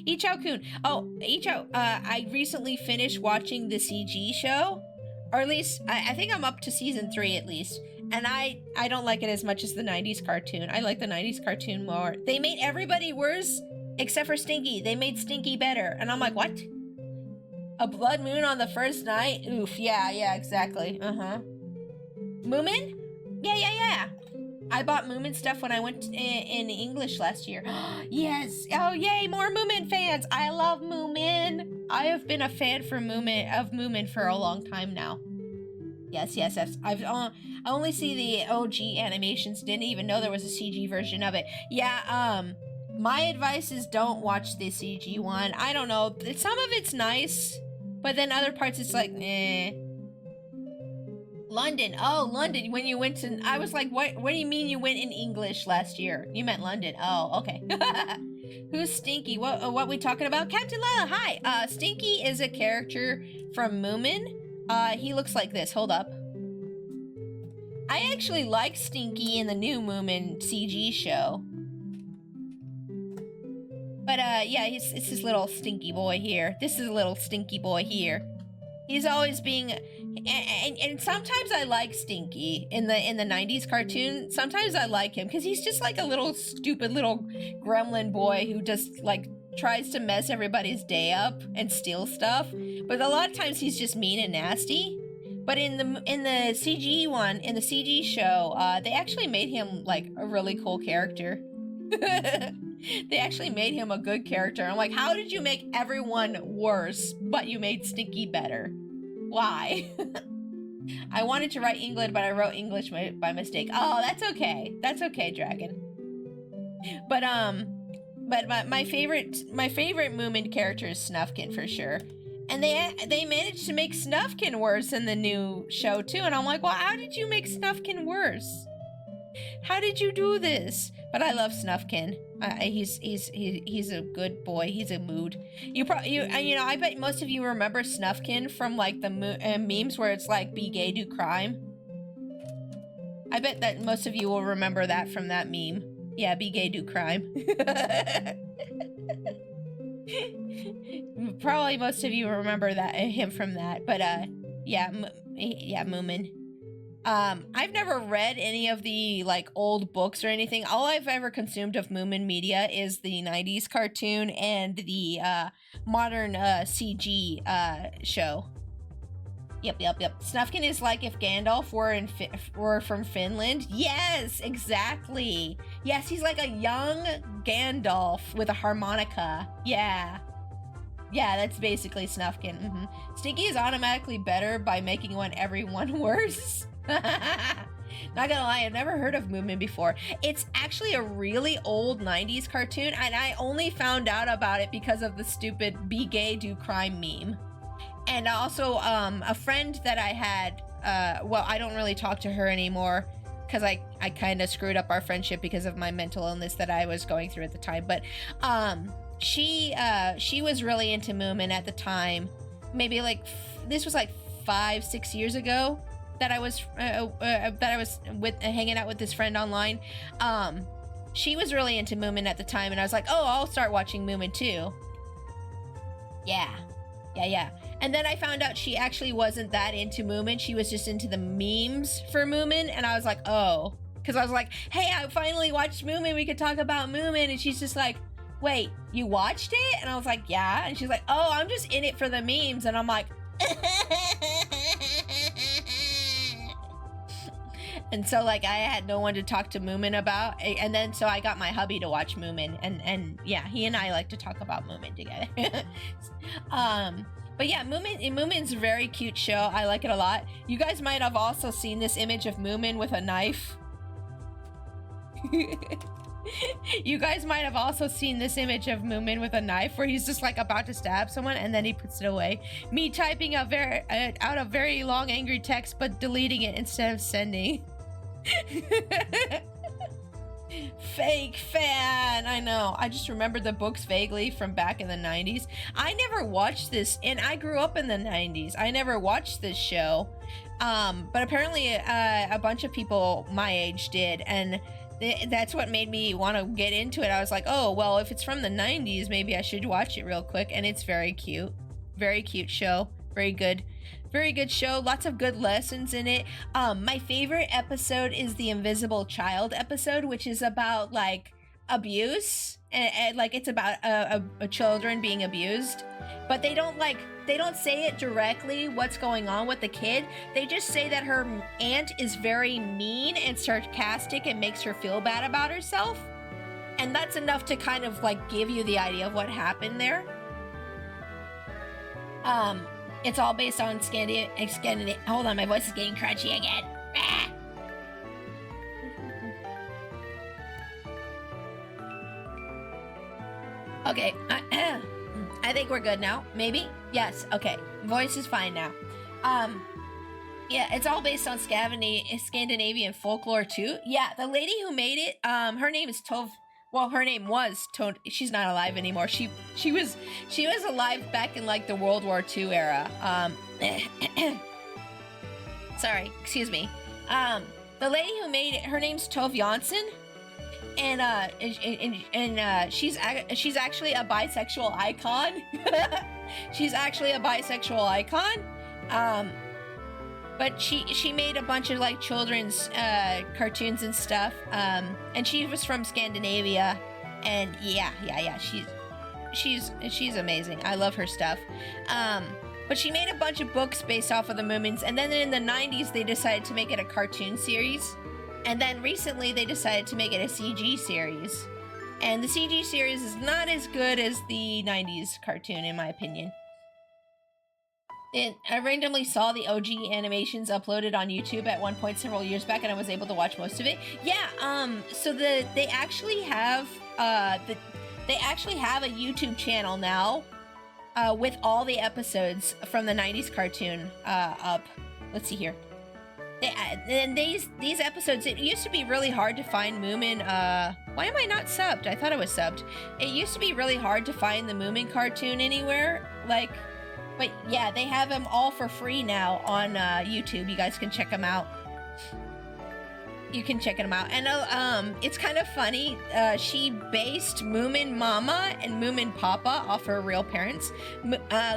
Ichao-kun. Oh, Ichao, I recently finished watching the CG show. Or at least, I think I'm up to season 3 at least. And I don't like it as much as the 90s cartoon. I like the 90s cartoon more. They made everybody worse except for Stinky. They made Stinky better. And I'm like, what? A blood moon on the first night? Oof, yeah, exactly. Moomin? Yeah. I bought Moomin stuff when I went in English last year. Yes! Oh, yay, more Moomin fans! I love Moomin! I have been a fan of Moomin for a long time now. Yes. I only see the OG animations. Didn't even know there was a CG version of it. Yeah, my advice is don't watch the CG one. I don't know. Some of it's nice, but then other parts it's like, eh. London. Oh, London. When you went to... I was like, what do you mean you went in English last year? You meant London. Oh, okay. Who's Stinky? What we talking about? Captain Lila, hi. Stinky is a character from Moomin. He looks like this. Hold up. I actually like Stinky in the new Moomin CG show. But, yeah, it's this little stinky boy here. This is a little stinky boy here. He's always being... And sometimes I like Stinky in the 90s cartoon. Sometimes I like him, because he's just like a little stupid little gremlin boy who just, like, tries to mess everybody's day up and steal stuff. But a lot of times he's just mean and nasty. But in the CG one, in the CG show, they actually made him, like, a really cool character. They actually made him a good character. I'm like, how did you make everyone worse, but you made Stinky better? Why? I wanted to write English, but I wrote English by mistake. Oh, that's okay. That's okay, Dragon. But my favorite Moomin character is Snufkin for sure. And they managed to make Snufkin worse in the new show too. And I'm like, well, how did you make Snufkin worse? How did you do this? But I love Snufkin. He's a good boy. He's a mood. I bet most of you remember Snufkin from like the memes where it's like "Be gay, do crime." I bet that most of you will remember that from that meme. Yeah, be gay, do crime. Probably most of you remember him from that. But yeah, Moomin. I've never read any of the, like, old books or anything. All I've ever consumed of Moomin media is the 90s cartoon and the modern CG show. Yep. Snufkin is like if Gandalf were from Finland. Yes, exactly. Yes, he's like a young Gandalf with a harmonica. Yeah. Yeah, that's basically Snufkin. Stinky is automatically better by making everyone worse. Not gonna lie, I've never heard of Moomin before. It's actually a really old 90s cartoon, and I only found out about it because of the stupid be gay, do crime meme. And also, a friend that I had, well, I don't really talk to her anymore because I kind of screwed up our friendship because of my mental illness that I was going through at the time. But she was really into Moomin at the time. Maybe like this was like 5-6 years ago that I was with hanging out with this friend online. She was really into Moomin at the time, and I was like, oh, I'll start watching Moomin too. Yeah. And then I found out she actually wasn't that into Moomin. She was just into the memes for Moomin. And I was like, oh. Because I was like, hey, I finally watched Moomin. We could talk about Moomin. And she's just like, wait, you watched it? And I was like, yeah. And she's like, oh, I'm just in it for the memes. And I'm like, and so like I had no one to talk to Moomin about. And then so I got my hubby to watch Moomin. And yeah, he and I like to talk about Moomin together. But yeah, Moomin's a very cute show. I like it a lot. You guys might have also seen this image of Moomin with a knife. You guys might have also seen this image of Moomin with a knife where he's just like about to stab someone and then he puts it away. Me typing out a very long angry text but deleting it instead of sending. Fake fan. I know. I just remember the books vaguely from back in the 90s. I never watched this, and I grew up in the 90s. I never watched this show. But apparently a bunch of people my age did, and that's what made me want to get into it. I was like, oh, well, if it's from the 90s, maybe I should watch it real quick. And it's very cute. Very cute show. Very good show. Lots of good lessons in it. My favorite episode is the Invisible Child episode, which is about like abuse and like it's about a children being abused, but they don't say it directly what's going on with the kid. They just say that her aunt is very mean and sarcastic and makes her feel bad about herself, and that's enough to kind of like give you the idea of what happened there. It's all based on Scandinavian. Hold on, my voice is getting crunchy again. Ah! Okay, I think we're good now. Maybe? Yes, okay. Voice is fine now. Yeah, it's all based on Scandinavian folklore too. Yeah, the lady who made it, her name is Tove. Well, her name was Tone. She's not alive anymore. She was alive back in like the World War II era. Sorry, excuse me. The lady who made it, her name's Tove Jansson, and she's actually a bisexual icon. She's actually a bisexual icon. But she made a bunch of like children's cartoons and stuff. And she was from Scandinavia, and yeah. She's amazing. I love her stuff. But she made a bunch of books based off of the Moomins, and then in the 90s they decided to make it a cartoon series, and then recently they decided to make it a CG series. And the CG series is not as good as the 90s cartoon, in my opinion. And I randomly saw the OG animations uploaded on YouTube at one point several years back, and I was able to watch most of it. Yeah, so they actually have a YouTube channel now with all the episodes from the 90s cartoon up. Let's see here. And these episodes, it used to be really hard to find Moomin. Why am I not subbed? I thought I was subbed. It used to be really hard to find the Moomin cartoon anywhere, like. But yeah, they have them all for free now on YouTube. You guys can check them out. You can check them out. And it's kind of funny. She based Moomin Mama and Moomin Papa off her real parents.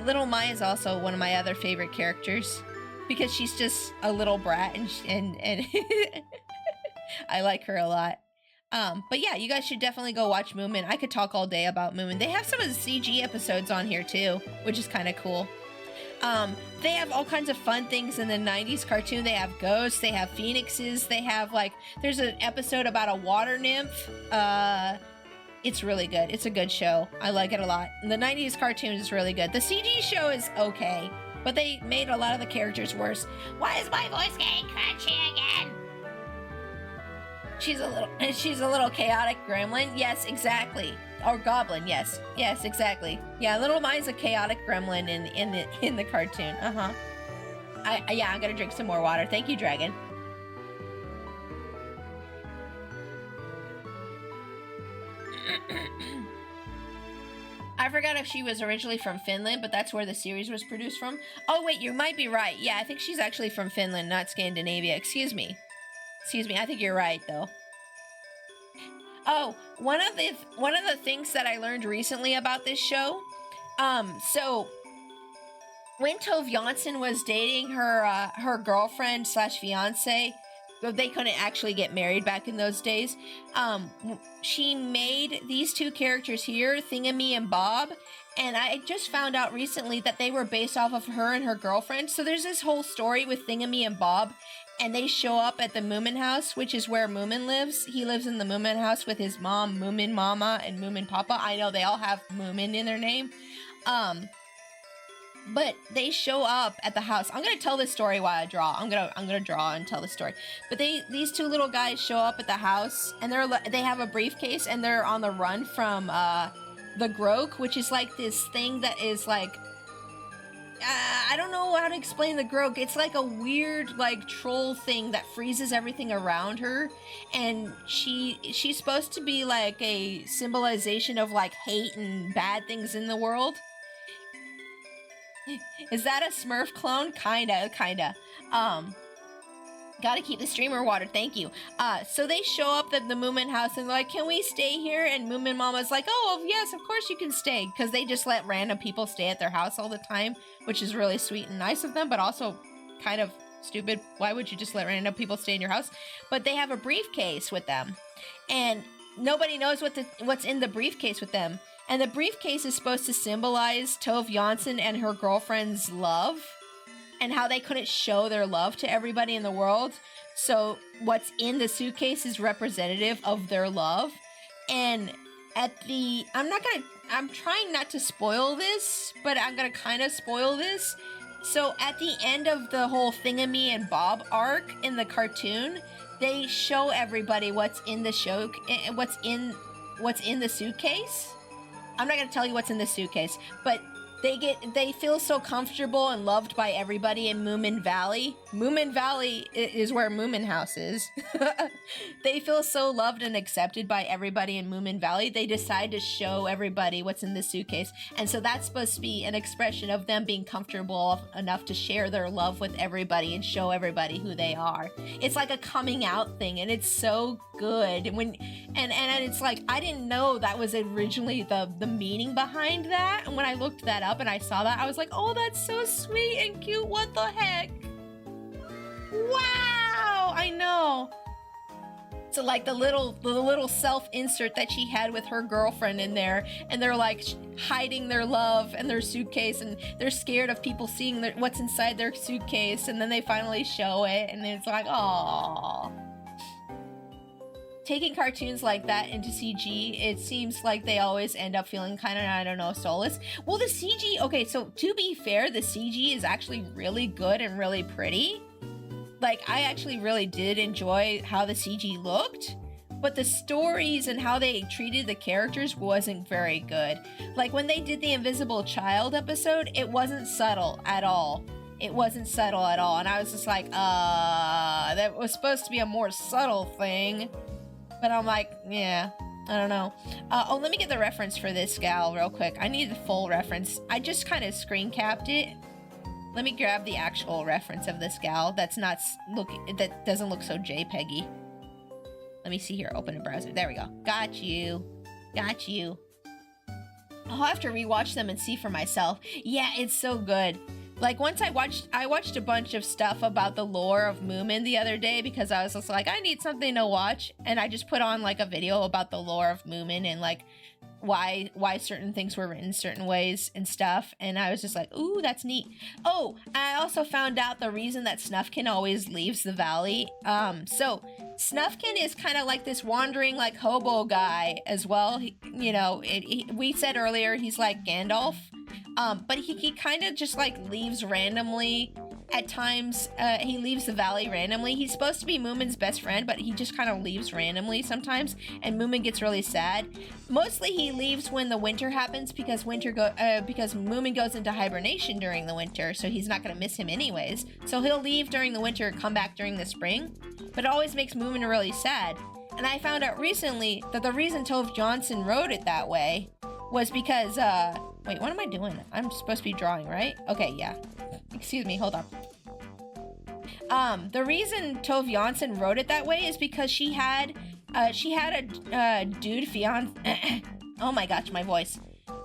Little Mai is also one of my other favorite characters because she's just a little brat, and I like her a lot. But yeah, you guys should definitely go watch Moomin. I could talk all day about Moomin. They have some of the CG episodes on here too, which is kind of cool. They have all kinds of fun things in the 90s cartoon. They have ghosts, they have phoenixes, they have like, there's an episode about a water nymph. It's really good. It's a good show. I like it a lot. And the 90s cartoon is really good. The CG show is okay, but they made a lot of the characters worse. Why is my voice getting crunchy again? She's a little chaotic gremlin. Yes, exactly. Or goblin. Yes, exactly. Yeah, Little Mai's a chaotic gremlin in the cartoon. Yeah, I'm gonna drink some more water. Thank you, Dragon. I forgot if she was originally from Finland, but that's where the series was produced from. Oh wait, you might be right. Yeah, I think she's actually from Finland, not Scandinavia. Excuse me. I think you're right though. Oh, one of the things that I learned recently about this show, so when Tove Jansson was dating her girlfriend slash fiance, they couldn't actually get married back in those days. She made these two characters here, Thingamy and Bob, and I just found out recently that they were based off of her and her girlfriend. So there's this whole story with Thingamy and Bob, and they show up at the Moomin house, which is where Moomin lives. He lives in the Moomin house with his mom, Moomin Mama, and Moomin Papa. I know they all have Moomin in their name. But they show up at the house. I'm gonna tell this story while I draw. I'm gonna draw and tell the story. But these two little guys show up at the house, and they have a briefcase, and they're on the run from the Groke, which is like this thing that is like, I don't know how to explain the Groke. It's like a weird like troll thing that freezes everything around her, and she's supposed to be like a symbolization of like hate and bad things in the world. Is that a Smurf clone? Kinda. Gotta keep the streamer water, thank you. So they show up at the Moomin house and they're like, can we stay here? And Moomin Mama's like, oh, yes, of course you can stay. Because they just let random people stay at their house all the time, which is really sweet and nice of them, but also kind of stupid. Why would you just let random people stay in your house? But they have a briefcase with them. And nobody knows what's in the briefcase with them. And the briefcase is supposed to symbolize Tove Jansson and her girlfriend's love and how they couldn't show their love to everybody in the world. So what's in the suitcase is representative of their love. And I'm trying not to spoil this, but I'm going to kind of spoil this. So at the end of the whole Thingamy and Bob arc in the cartoon, they show everybody what's in the suitcase. I'm not going to tell you what's in the suitcase, but they feel so comfortable and loved by everybody in Moomin Valley. Moomin Valley is where Moomin House is. They feel so loved and accepted by everybody in Moomin Valley, they decide to show everybody what's in the suitcase. And so that's supposed to be an expression of them being comfortable enough to share their love with everybody and show everybody who they are. It's like a coming out thing, and it's so good. And it's like, I didn't know that was originally the meaning behind that. And when I looked that up and I saw that, I was like, oh, that's so sweet and cute. What the heck? Wow, I know. So like the little self-insert that she had with her girlfriend in there, and they're like hiding their love and their suitcase, and they're scared of people seeing what's inside their suitcase, and then they finally show it, and it's like, aww. Taking cartoons like that into CG, it seems like they always end up feeling kind of, I don't know, soulless. Well, the CG, okay, so to be fair, the CG is actually really good and really pretty. Like, I actually really did enjoy how the CG looked, but the stories and how they treated the characters wasn't very good. Like, when they did the Invisible Child episode, it wasn't subtle at all. It wasn't subtle at all, and I was just like, that was supposed to be a more subtle thing. But I'm like, yeah, I don't know. Oh, let me get the reference for this gal real quick. I need the full reference. I just kind of screen capped it. Let me grab the actual reference of this gal that doesn't look so JPEG-y. Let me see here, open a browser. There we go. Got you. I'll have to rewatch them and see for myself. Yeah, it's so good. Like, once I watched a bunch of stuff about the lore of Moomin the other day because I was just like, I need something to watch. And I just put on like a video about the lore of Moomin and like why certain things were written certain ways and stuff, and I was just like, ooh, that's neat. Oh, I also found out the reason that Snufkin always leaves the valley. So Snufkin is kind of like this wandering like hobo guy as well. We said earlier he's like Gandalf, but he kind of just like leaves randomly. At times, he leaves the valley randomly. He's supposed to be Moomin's best friend, but he just kind of leaves randomly sometimes, and Moomin gets really sad. Mostly he leaves when the winter happens because Moomin goes into hibernation during the winter, so he's not going to miss him anyways. So he'll leave during the winter and come back during the spring, but it always makes Moomin really sad. And I found out recently that the reason Tove Johnson wrote it that way was because, wait, what am I doing? I'm supposed to be drawing, right? Okay, yeah. Excuse me, hold on. The reason Tove Jansson wrote it that way is because she had a dude fiance. Oh my gosh, my voice.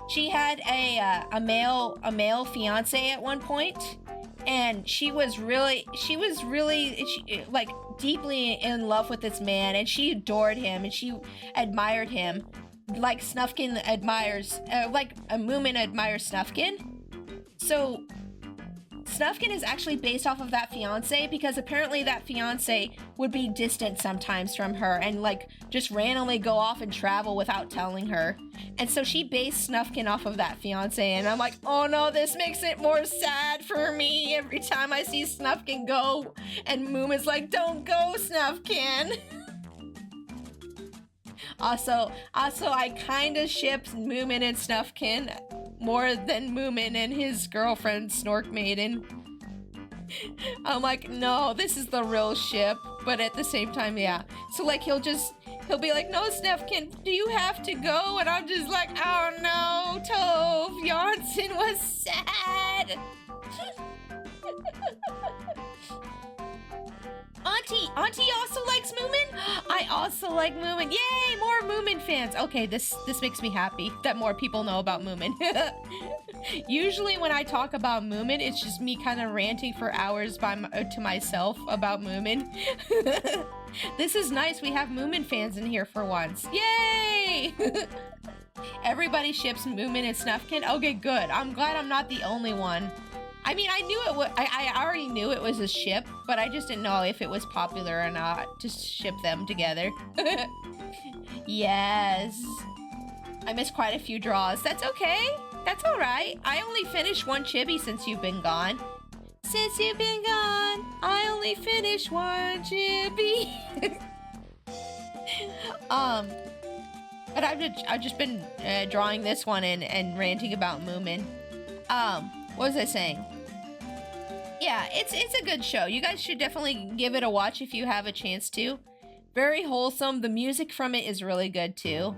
She had a male fiance at one point, and she was really like deeply in love with this man, and she adored him and she admired him, like Snufkin admires, like a Moomin admires Snufkin. So Snufkin is actually based off of that fiance because apparently that fiance would be distant sometimes from her and like just randomly go off and travel without telling her. And so she based Snufkin off of that fiance, and I'm like, oh no, this makes it more sad for me every time I see Snufkin go. And Moomin's like, don't go, Snufkin. Also, I kind of ship Moomin and Snufkin more than Moomin and his girlfriend Snork Maiden. I'm like, no, this is the real ship, but at the same time, yeah. So like he'll be like, no, Snufkin, do you have to go? And I'm just like, oh no, Tove Jansson was sad. Auntie also likes Moomin? I also like Moomin. Yay, more Moomin fans. Okay, this makes me happy that more people know about Moomin. Usually when I talk about Moomin, it's just me kind of ranting for hours to myself about Moomin. This is nice. We have Moomin fans in here for once. Yay! Everybody ships Moomin and Snufkin. Okay, good. I'm glad I'm not the only one. I mean, I knew it was, I already knew it was a ship, but I just didn't know if it was popular or not to ship them together. Yes. I missed quite a few draws. That's okay. That's all right. I only finished one chibi since you've been gone. Since you've been gone, I only finished one chibi. But I've just been drawing this one and ranting about Moomin. What was I saying? Yeah, it's a good show. You guys should definitely give it a watch if you have a chance to. Very wholesome. The music from it is really good too.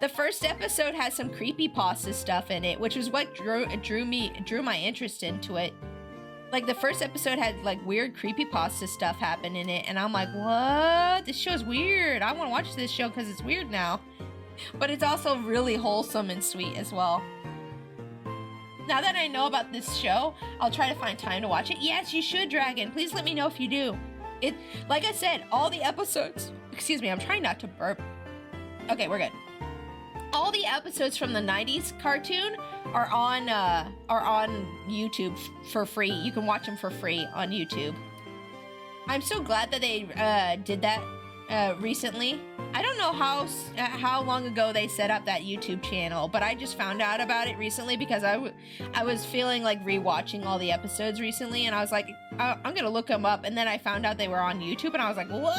The first episode has some creepypasta stuff in it, which is what drew my interest into it. Like the first episode had like weird creepypasta stuff happen in it, and I'm like, what? This show's weird. I want to watch this show because it's weird now. But it's also really wholesome and sweet as well. Now that I know about this show, I'll try to find time to watch it. Yes, you should, Dragon. Please let me know if you do. Like I said, all the episodes... Excuse me, I'm trying not to burp. Okay, we're good. All the episodes from the 90s cartoon are on YouTube for free. You can watch them for free on YouTube. I'm so glad that they did that recently. I don't know how long ago they set up that YouTube channel, but I just found out about it recently because I was feeling like rewatching all the episodes recently, and I was like, I'm gonna look them up, and then I found out they were on YouTube, and I was like, what?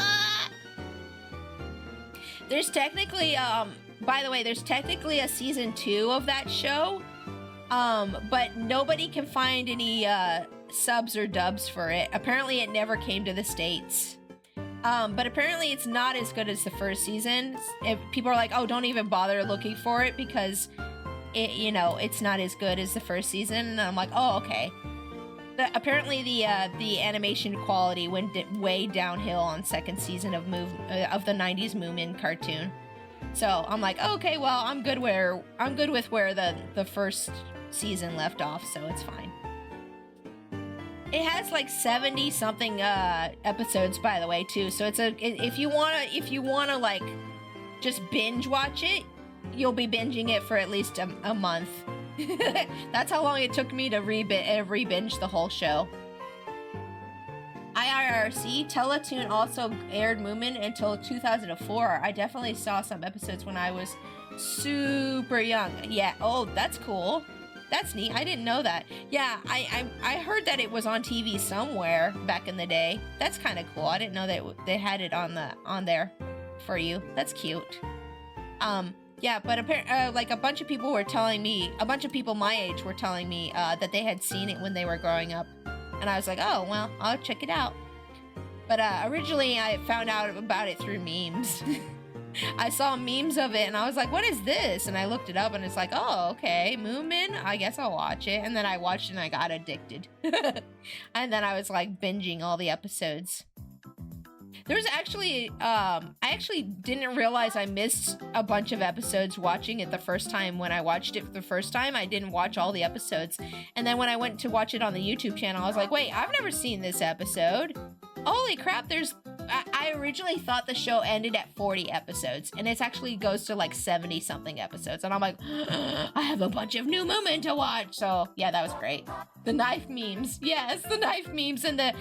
There's technically, by the way, there's technically a season 2 of that show, but nobody can find any subs or dubs for it. Apparently it never came to the States. But apparently it's not as good as the first season. If people are like, oh, don't even bother looking for it because it's not as good as the first season. And I'm like, oh, okay. Apparently the animation quality went way downhill on second season of the 90s Moomin cartoon. So I'm like, okay, well, I'm good with where the first season left off, so it's fine. It has like 70 something episodes, by the way, too. So it's if you wanna like just binge watch it, you'll be binging it for at least a month. That's how long it took me to re-binge the whole show. IRRC, Teletoon also aired Moomin until 2004. I definitely saw some episodes when I was super young. Yeah, oh, that's cool. That's neat. I didn't know that. Yeah, I heard that it was on TV somewhere back in the day. That's kind of cool. I didn't know that they had it on there for you. That's cute. Yeah, but apparently, like a bunch of people were telling me, a bunch of people my age were telling me that they had seen it when they were growing up. And I was like, oh, well, I'll check it out. But originally I found out about it through memes. I saw memes of it and I was like, what is this? And I looked it up and it's like, oh, okay, Moomin, I guess I'll watch it. And then I watched it and I got addicted. And then I was like binging all the episodes. There's actually, I actually didn't realize I missed a bunch of episodes watching it the first time. When I watched it for the first time, I didn't watch all the episodes. And then when I went to watch it on the YouTube channel, I was like, wait, I've never seen this episode. Holy crap, I originally thought the show ended at 40 episodes, and it actually goes to like 70-something episodes. And I'm like, I have a bunch of new Moomin to watch. So yeah, that was great. The knife memes, yes, the knife memes and the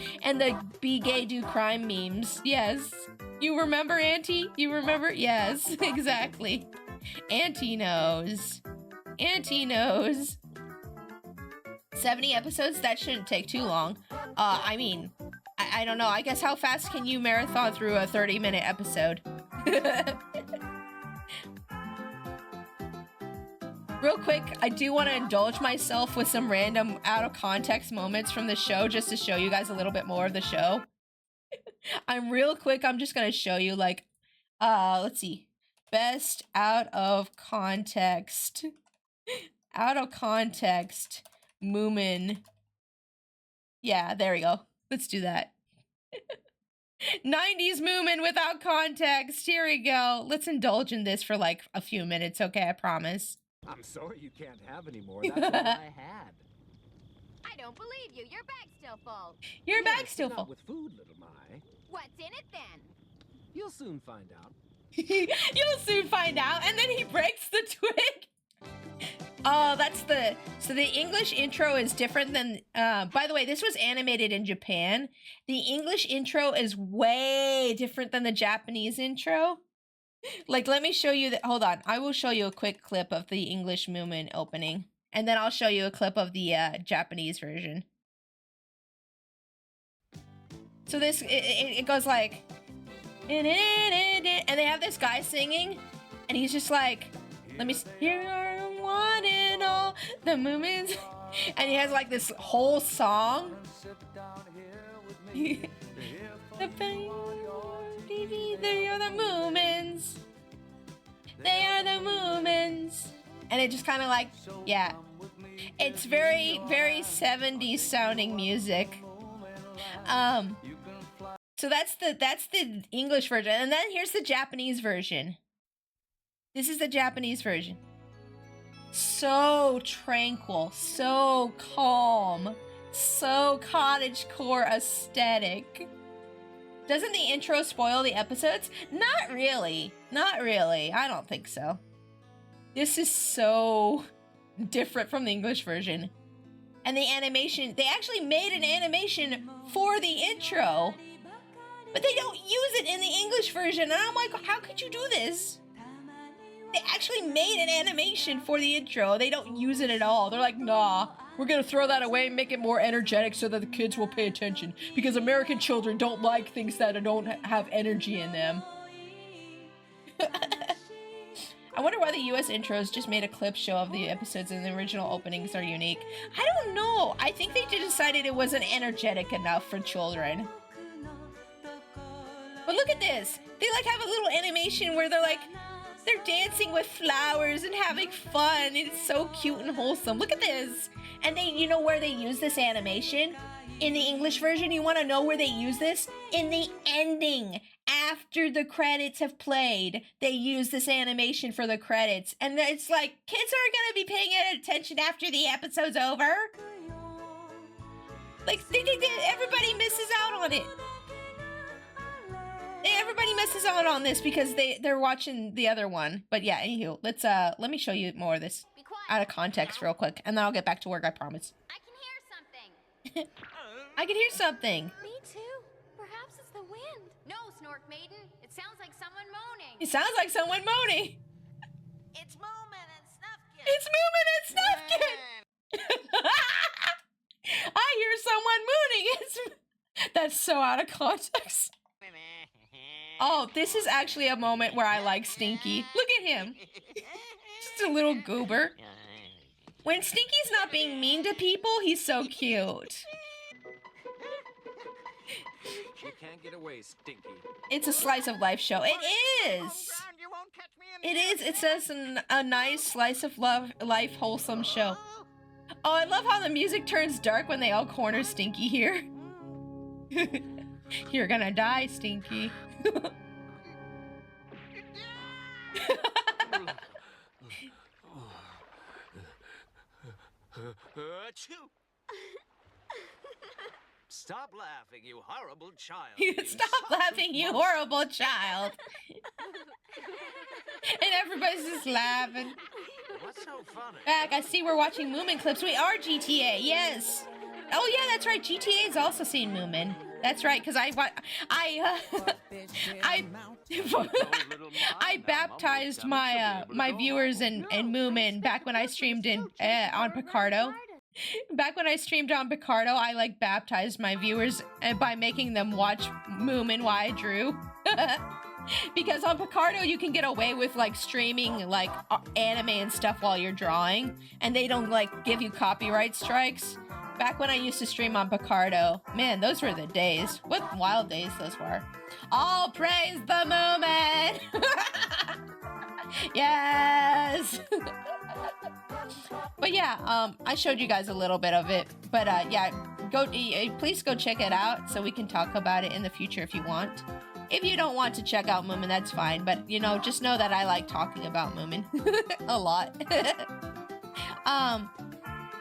be gay do crime memes, yes. You remember, Auntie? You remember? Yes, exactly. Auntie knows. Auntie knows. 70 episodes? That shouldn't take too long. I mean, I don't know. I guess how fast can you marathon through a 30-minute episode? Real quick, I do want to indulge myself with some random out-of-context moments from the show just to show you guys a little bit more of the show. I'm just going to show you, like, let's see. Best out-of-context. Out-of-context Moomin. Yeah, there we go. Let's do that. 90s Moomin without context. Here we go. Let's indulge in this for like a few minutes, okay? I promise. I'm sorry you can't have any more. That's all I had. I don't believe you. Your bag's still full. Your bag's still full. Not with food, little Mai. What's in it then? You'll soon find out. You'll soon find out. And then he breaks the twig. Oh, so the English intro is different than, by the way, this was animated in Japan. The English intro is way different than the Japanese intro. Like, let me show you that. Hold on. I will show you a quick clip of the English Moomin opening. And then I'll show you a clip of the Japanese version. So this, it goes like, and they have this guy singing, and he's just like, let me, here are one and all the Moomins. And he has like this whole song. They are the Moomins. They are the Moomins. And it just kind of like, yeah. It's very, very 70s sounding music. So that's the English version. And then here's the Japanese version. This is the Japanese version. So tranquil, so calm, so cottagecore aesthetic. Doesn't the intro spoil the episodes? Not really. Not really. I don't think so. This is so different from the English version. And the animation, they actually made an animation for the intro, but they don't use it in the English version. And I'm like, how could you do this? They actually made an animation for the intro. They don't use it at all. They're like, nah, we're gonna throw that away and make it more energetic so that the kids will pay attention. Because American children don't like things that don't have energy in them. I wonder why the US intros just made a clip show of the episodes and the original openings are unique. I don't know. I think they just decided it wasn't energetic enough for children. But look at this. They like have a little animation where they're like, they're dancing with flowers and having fun. It's so cute and wholesome. Look at this. And they, you know where they use this animation? In the English version, you want to know where they use this? In the ending. After the credits have played, they use this animation for the credits. And it's like, kids aren't going to be paying attention after the episode's over. Like, everybody misses out on it. everybody misses out on this because they're watching the other one. But yeah, anywho, let me show you more of this Be quiet. out of context real quick, and then I'll get back to work, I promise. I can hear something. I can hear something. Me too. Perhaps it's the wind. No, Snork Maiden. It sounds like someone moaning. It sounds like someone moaning. It's Moomin and Snufkin. It's Moomin and Snufkin. I hear someone mooning. That's so out of context. Oh, this is actually a moment where I like Stinky. Look at him. Just a little goober. When Stinky's not being mean to people, he's so cute. You can't get away, Stinky. It's a slice of life show. It is. It is. It says a nice slice of life, wholesome show. Oh, I love how the music turns dark when they all corner Stinky here. You're gonna die, Stinky. Stop laughing, you horrible child. Stop laughing, you horrible child. And everybody's just laughing. What's so funny? Back, I see we're watching Moomin clips. We are GTA, yes. Oh yeah, that's right. GTA is also seeing Moomin. That's right, because I baptized my viewers in Moomin back when I streamed on Picardo. Back when I streamed on Picardo, I like baptized my viewers by making them watch Moomin while I drew. Because on Picardo you can get away with like streaming like anime and stuff while you're drawing, and they don't like give you copyright strikes. Back when I used to stream on Picardo, man, those were the days. What wild days those were. All praise the Moomin! Yes! But yeah, I showed you guys a little bit of it. But yeah, please go check it out so we can talk about it in the future if you want. If you don't want to check out Moomin, that's fine. But, you know, just know that I like talking about Moomin a lot.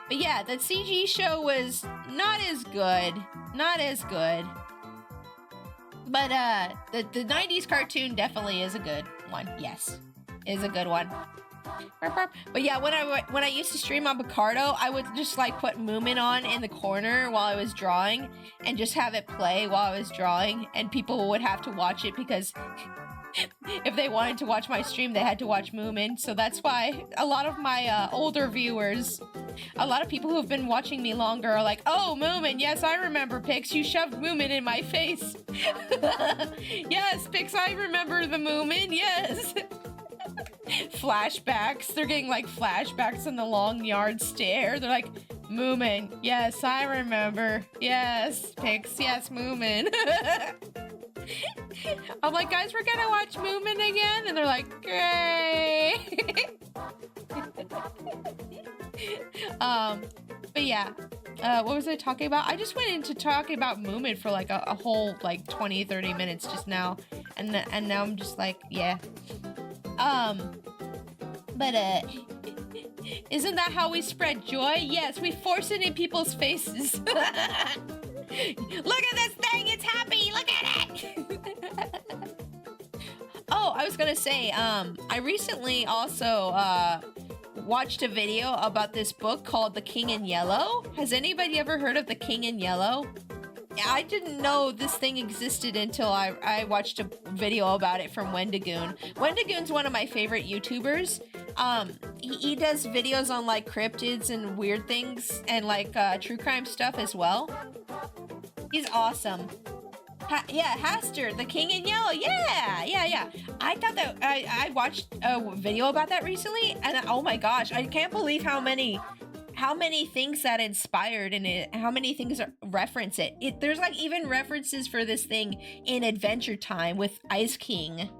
But yeah, the CG show was not as good. Not as good. But the 90s cartoon definitely is a good one. Yes, is a good one. But yeah, when I used to stream on Picardo, I would just like put Moomin on in the corner while I was drawing and just have it play while I was drawing, and people would have to watch it because if they wanted to watch my stream, they had to watch Moomin. So that's why a lot of my older viewers, a lot of people who have been watching me longer are like, oh, Moomin, yes, I remember, Pix, you shoved Moomin in my face. Yes, Pix, I remember the Moomin, yes. Flashbacks, they're getting like flashbacks in the long yard stare. They're like, Moomin, yes, I remember. Yes, Pix, yes, Moomin. I'm like, guys, we're gonna watch Moomin again? And they're like, great. But yeah, what was I talking about? I just went into talking about Moomin for like a whole like 20-30 minutes just now, and now I'm just like, yeah. But isn't that how we spread joy? Yes, we force it in people's faces. Look at this thing, it's happy, look at it. Oh, I was gonna say, I recently also watched a video about this book called The King in Yellow. Has anybody ever heard of The King in Yellow? I didn't know this thing existed until I watched a video about it from Wendigoon. Wendigoon's one of my favorite YouTubers. He does videos on like cryptids and weird things and like true crime stuff as well. He's awesome. Yeah, Haster, The King in Yellow. Yeah. I thought that I watched a video about that recently, and oh my gosh, I can't believe how many things that inspired in it, how many things reference it. There's like even references for this thing in Adventure Time with Ice King.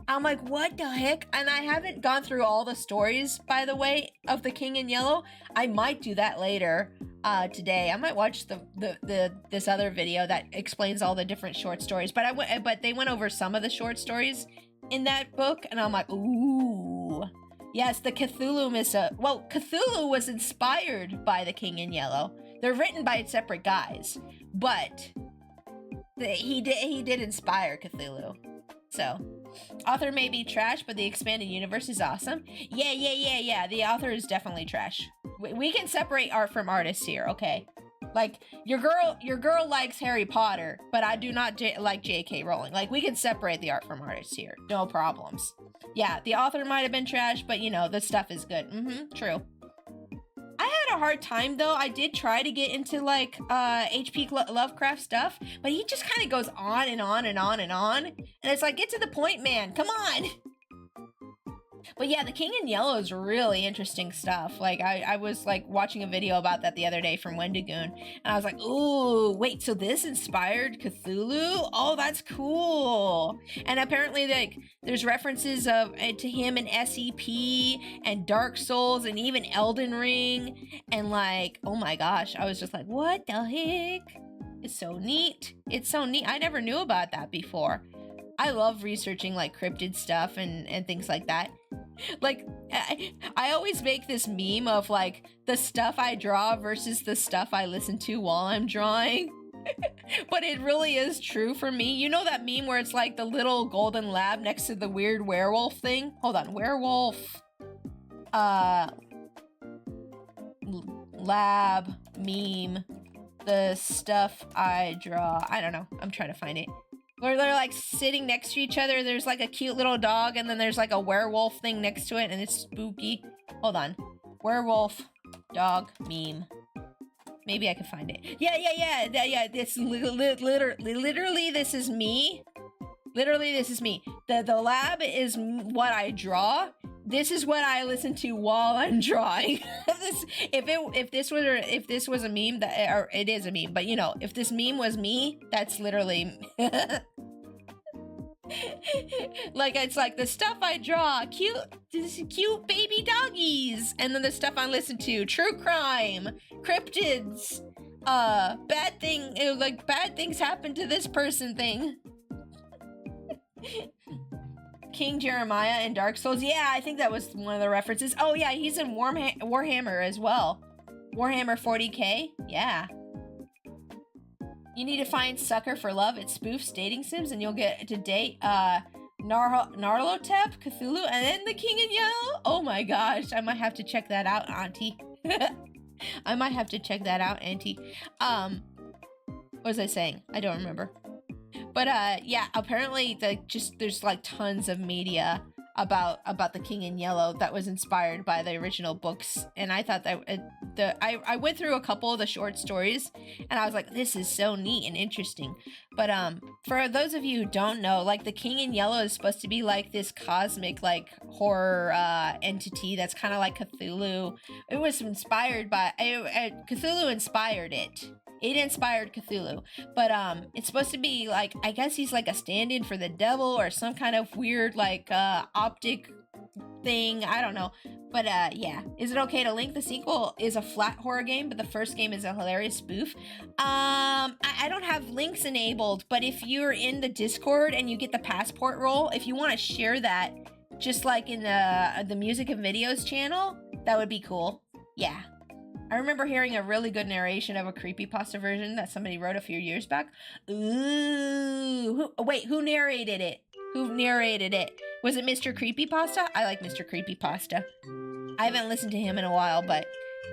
I'm like, what the heck? And I haven't gone through all the stories, by the way, of The King in Yellow. I might do that later today. I might watch this other video that explains all the different short stories. But they went over some of the short stories in that book, and I'm like, ooh. Yes, the Cthulhu Cthulhu was inspired by The King in Yellow. They're written by separate guys, but he did inspire Cthulhu. So, author may be trash, but the expanded universe is awesome. Yeah. The author is definitely trash. We can separate art from artists here, okay? Like, your girl likes Harry Potter, but I do not like J.K. Rowling. Like, we can separate the art from artists here. No problems. Yeah, the author might have been trash, but you know, the stuff is good. True. I had a hard time though. I did try to get into like H.P. Lovecraft stuff, but he just kind of goes on and on and on and on. And it's like, get to the point, man. Come on. But yeah, The King in Yellow is really interesting stuff. Like, I was like watching a video about that the other day from Wendigoon, and I was like, ooh, wait, so this inspired Cthulhu? Oh, that's cool. And apparently, like, there's references to him in SCP and Dark Souls and even Elden Ring. And like, oh my gosh, I was just like, what the heck? It's so neat. It's so neat. I never knew about that before. I love researching like cryptid stuff and things like that. Like, I always make this meme of like the stuff I draw versus the stuff I listen to while I'm drawing. But it really is true for me. You know that meme where it's like the little golden lab next to the weird werewolf thing? Hold on, werewolf. Lab meme. The stuff I draw. I don't know. I'm trying to find it. Where they're like sitting next to each other. There's like a cute little dog, and then there's like a werewolf thing next to it, and it's spooky. Hold on. Werewolf dog meme. Maybe I can find it. Yeah. This literally this is me. Literally, this is me. The lab is what I draw. This is what I listen to while I'm drawing. If this was a meme, or it is a meme, but you know, if this meme was me, that's literally like, it's like the stuff I draw, cute baby doggies, and then the stuff I listen to, true crime, cryptids, bad things happen to this person thing. King Jeremiah in Dark Souls. Yeah, I think that was one of the references. Oh yeah, he's in Warhammer as well. Warhammer 40k. Yeah. You need to find Sucker for Love. It spoofs dating sims, and you'll get to date Narlotep, Cthulhu, and then the King in Yellow. Oh my gosh, I might have to check that out, Auntie. I might have to check that out, Auntie. What was I saying? I don't remember. But yeah, apparently there's like tons of media about the King in Yellow that was inspired by the original books, and I thought that I went through a couple of the short stories, and I was like, this is so neat and interesting. But for those of you who don't know, like, the King in Yellow is supposed to be like this cosmic like horror entity that's kind of like Cthulhu. It was inspired by Cthulhu inspired it. It inspired Cthulhu, but it's supposed to be like, I guess he's like a stand-in for the devil or some kind of weird like optic thing. I don't know, but yeah. Is it okay to link? The sequel is a flat horror game, but the first game is a hilarious spoof. I don't have links enabled, but if you're in the Discord and you get the passport roll, if you want to share that, just like in the music and videos channel, that would be cool. Yeah. I remember hearing a really good narration of a creepypasta version that somebody wrote a few years back. Ooh. Who narrated it? Who narrated it? Was it Mr. Creepypasta? I like Mr. Creepypasta. I haven't listened to him in a while, but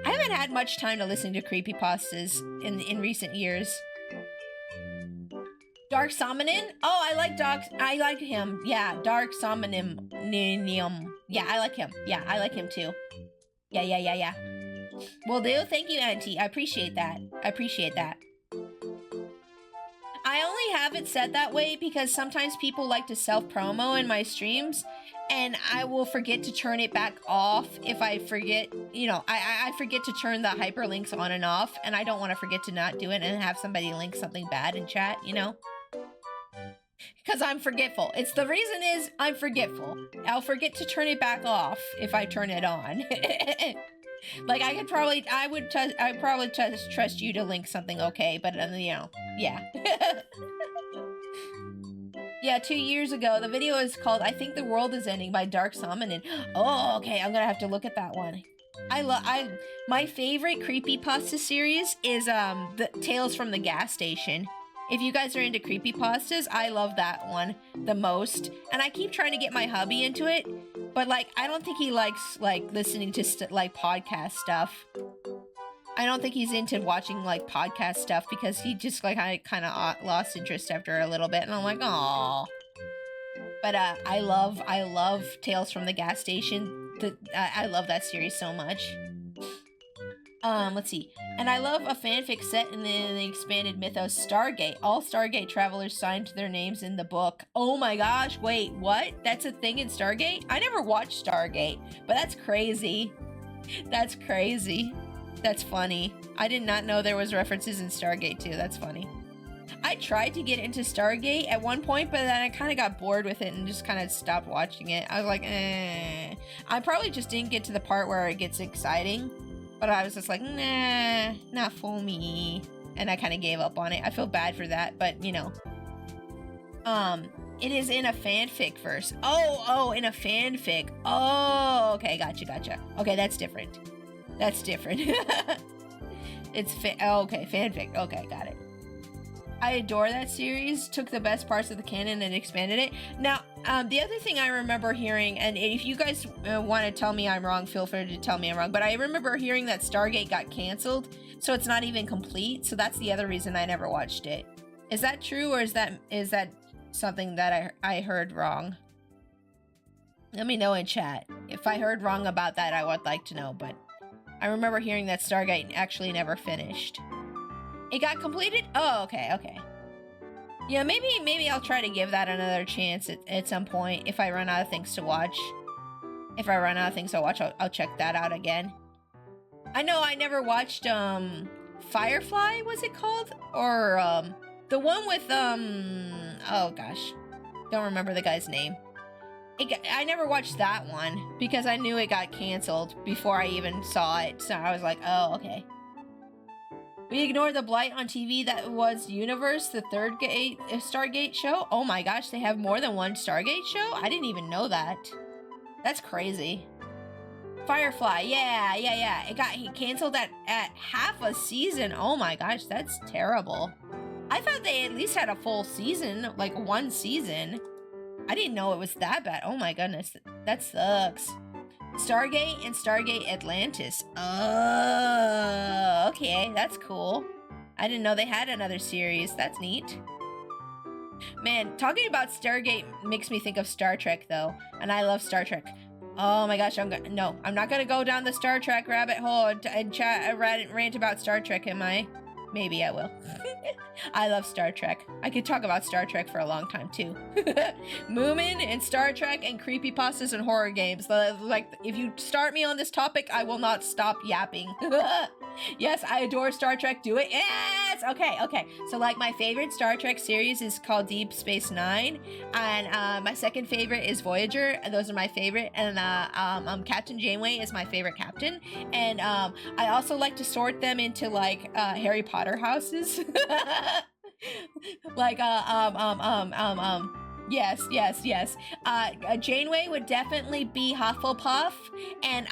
I haven't had much time to listen to creepypastas in recent years. Dark Somnium? Oh, I like him. Yeah, Dark Somnium. Yeah, I like him. Yeah, I like him too. Yeah. Will do. Thank you, Auntie. I appreciate that. I only have it set that way because sometimes people like to self-promo in my streams, and I will forget to turn it back off if I forget, you know, I forget to turn the hyperlinks on and off, and I don't want to forget to not do it and have somebody link something bad in chat, you know? Because I'm forgetful. The reason is I'm forgetful. I'll forget to turn it back off if I turn it on. Like, I'd probably trust you to link something okay, but you know, yeah. Yeah, 2 years ago, the video is called I Think the World is Ending by Dark Somnium. Oh, okay, I'm gonna have to look at that one. My favorite creepypasta series is the Tales from the Gas Station. If you guys are into creepypastas, I love that one the most. And I keep trying to get my hubby into it, but like, I don't think he likes like listening to like podcast stuff. I don't think he's into watching like podcast stuff because he just like I kind of lost interest after a little bit, and I'm like, oh. But I love Tales from the Gas Station. I love that series so much. Let's see. And I love a fanfic set in the expanded mythos Stargate. All Stargate travelers signed their names in the book. Oh my gosh, wait, what? That's a thing in Stargate? I never watched Stargate, but that's crazy. That's crazy. That's funny. I did not know there was references in Stargate too. That's funny. I tried to get into Stargate at one point, but then I kind of got bored with it and just kind of stopped watching it. I was like, eh. I probably just didn't get to the part where it gets exciting. But I was just like, nah, not for me. And I kind of gave up on it. I feel bad for that, but you know. It is in a fanfic verse. Oh, in a fanfic. Oh, okay, gotcha. Okay, that's different. That's different. It's okay, fanfic. Okay, got it. I adore that series. Took the best parts of the canon and expanded it. Now, the other thing I remember hearing, and if you guys want to tell me I'm wrong, feel free to tell me I'm wrong, but I remember hearing that Stargate got canceled, so it's not even complete, so that's the other reason I never watched it. Is that true, or is that something that I heard wrong? Let me know in chat. If I heard wrong about that, I would like to know, but I remember hearing that Stargate actually never finished. It got completed? Oh, okay. Yeah, maybe I'll try to give that another chance at some point if I run out of things to watch. If I run out of things to watch, I'll check that out again. I know I never watched, Firefly, was it called? Or, the one with, oh gosh. Don't remember the guy's name. I never watched that one because I knew it got canceled before I even saw it. So I was like, oh, okay. We ignored the blight on TV that was Universe, the third Stargate show. Oh my gosh, they have more than one Stargate show? I didn't even know that. That's crazy. Firefly, yeah. It got canceled at half a season. Oh my gosh, that's terrible. I thought they at least had a full season, like one season. I didn't know it was that bad. Oh my goodness, that sucks. Stargate and Stargate Atlantis. Oh, okay, that's cool. I didn't know they had another series. That's neat. Man, talking about Stargate makes me think of Star Trek, though. And I love Star Trek. Oh my gosh, I'm not gonna go down the Star Trek rabbit hole and rant about Star Trek, am I? Maybe I will. I love Star Trek. I could talk about Star Trek for a long time, too. Moomin and Star Trek and creepypastas and horror games. Like, if you start me on this topic, I will not stop yapping. Yes, I adore Star Trek. Do it. Yes! Okay. So, like, my favorite Star Trek series is called Deep Space Nine. And my second favorite is Voyager. And those are my favorite. And Captain Janeway is my favorite captain. And I also like to sort them into, like, Harry Potter houses. Like, yes. Janeway would definitely be Hufflepuff, and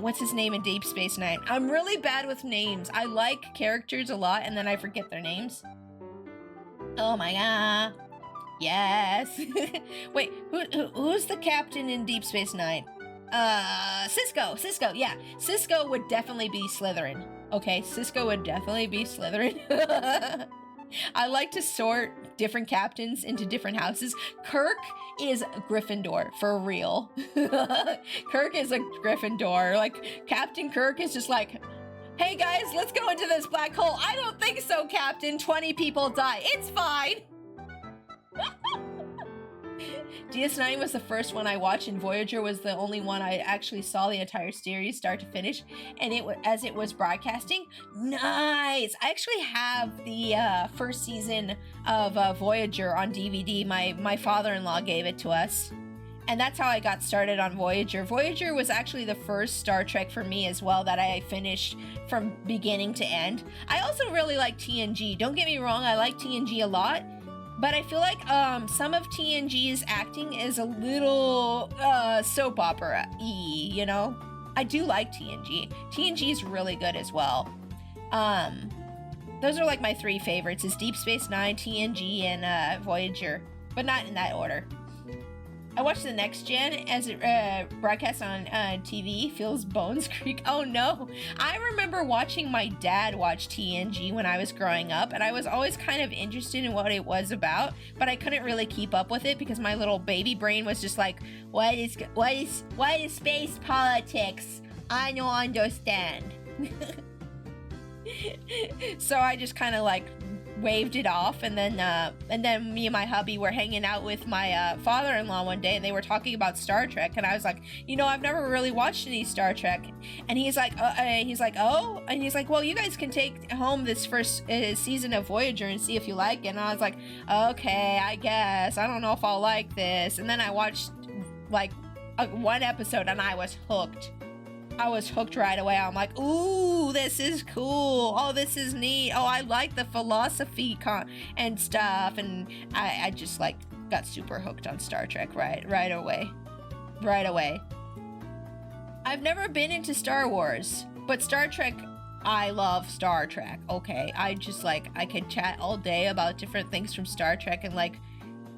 what's his name in Deep Space Nine? I'm really bad with names. I like characters a lot, and then I forget their names. Oh my god. Yes. Wait, who's the captain in Deep Space Nine? Cisco, yeah. Cisco would definitely be Slytherin. Okay, Cisco would definitely be Slytherin. I like to sort different captains into different houses. Kirk is Gryffindor, for real. Kirk is a Gryffindor. Like, Captain Kirk is just like, hey guys, let's go into this black hole. I don't think so, Captain. 20 people die. It's fine. DS9 was the first one I watched, and Voyager was the only one I actually saw the entire series start to finish, and as it was broadcasting. Nice! I actually have the first season of Voyager on DVD. My father-in-law gave it to us, and that's how I got started on Voyager. Voyager was actually the first Star Trek for me as well that I finished from beginning to end. I also really like TNG. Don't get me wrong, I like TNG a lot. But I feel like some of TNG's acting is a little soap opera-y, you know? I do like TNG. TNG is really good as well. Those are like my 3 favorites, is Deep Space Nine, TNG, and Voyager. But not in that order. I watched the Next Gen as it broadcasts on TV. Feels bones creak. Oh no. I remember watching my dad watch TNG when I was growing up, and I was always kind of interested in what it was about, but I couldn't really keep up with it because my little baby brain was just like, what is space politics? I don't understand. So I just kind of like waved it off, and then me and my hubby were hanging out with my father-in-law one day, and they were talking about Star Trek, and I was like, you know, I've never really watched any Star Trek, and he's like, oh, and he's like, well, you guys can take home this first season of Voyager and see if you like it, and I was like, okay, I guess, I don't know if I'll like this, and then I watched like 1 episode, and I was hooked. I was hooked right away. I'm like, ooh, this is cool. Oh, this is neat. Oh, I like the philosophy and stuff. And I just like got super hooked on Star Trek right away. I've never been into Star Wars, but Star Trek, I love Star Trek. Okay, I just like, I could chat all day about different things from Star Trek, and like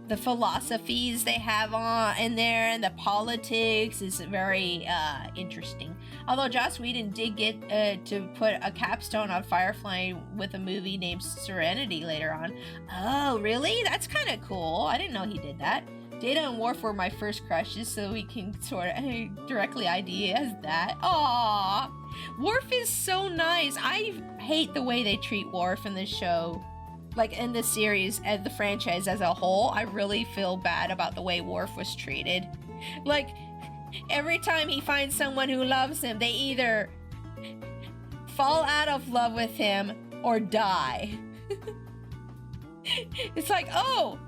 the philosophies they have in there, and the politics is very interesting. Although Joss Whedon did get to put a capstone on Firefly with a movie named Serenity later on. Oh, really? That's kind of cool. I didn't know he did that. Data and Worf were my first crushes, so we can sort of directly ID as that. Aww. Worf is so nice. I hate the way they treat Worf in this show. Like, in the series and the franchise as a whole, I really feel bad about the way Worf was treated. Like, every time he finds someone who loves him, they either fall out of love with him or die. It's like, oh,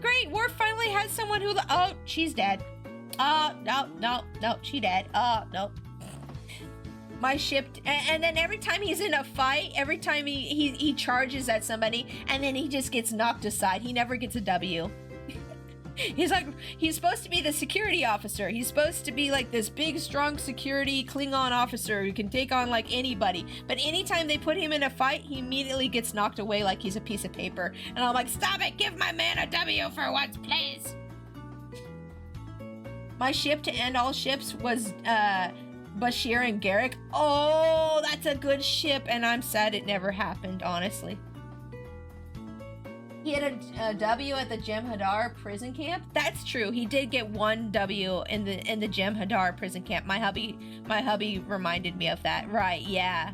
great, Worf finally has someone who, oh, she's dead. No, she dead. No. My ship, and then every time he's in a fight, every time he charges at somebody, and then he just gets knocked aside. He never gets a W. He's like, he's supposed to be the security officer. He's supposed to be like this big, strong security Klingon officer who can take on like anybody. But anytime they put him in a fight, he immediately gets knocked away like he's a piece of paper. And I'm like, stop it! Give my man a W for once, please! My ship to end all ships was, Bashir and Garrick. Oh, that's a good ship, and I'm sad it never happened, honestly. He had a W at the Jem'Hadar prison camp. That's true. He did get 1 W in the Jem'Hadar prison camp. My hubby reminded me of that. Right? Yeah.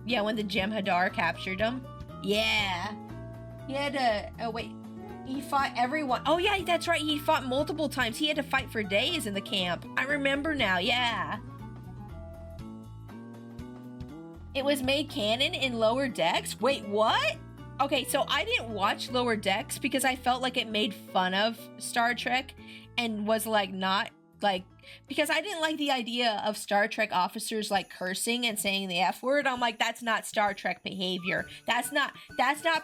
When the Jem'Hadar captured him. Yeah. He had wait. He fought everyone. Oh yeah, that's right. He fought multiple times. He had to fight for days in the camp. I remember now. Yeah. It was made canon in Lower Decks? Wait, what? Okay, so I didn't watch Lower Decks because I felt like it made fun of Star Trek and was like not like, because I didn't like the idea of Star Trek officers like cursing and saying the F word. I'm like, that's not Star Trek behavior. That's not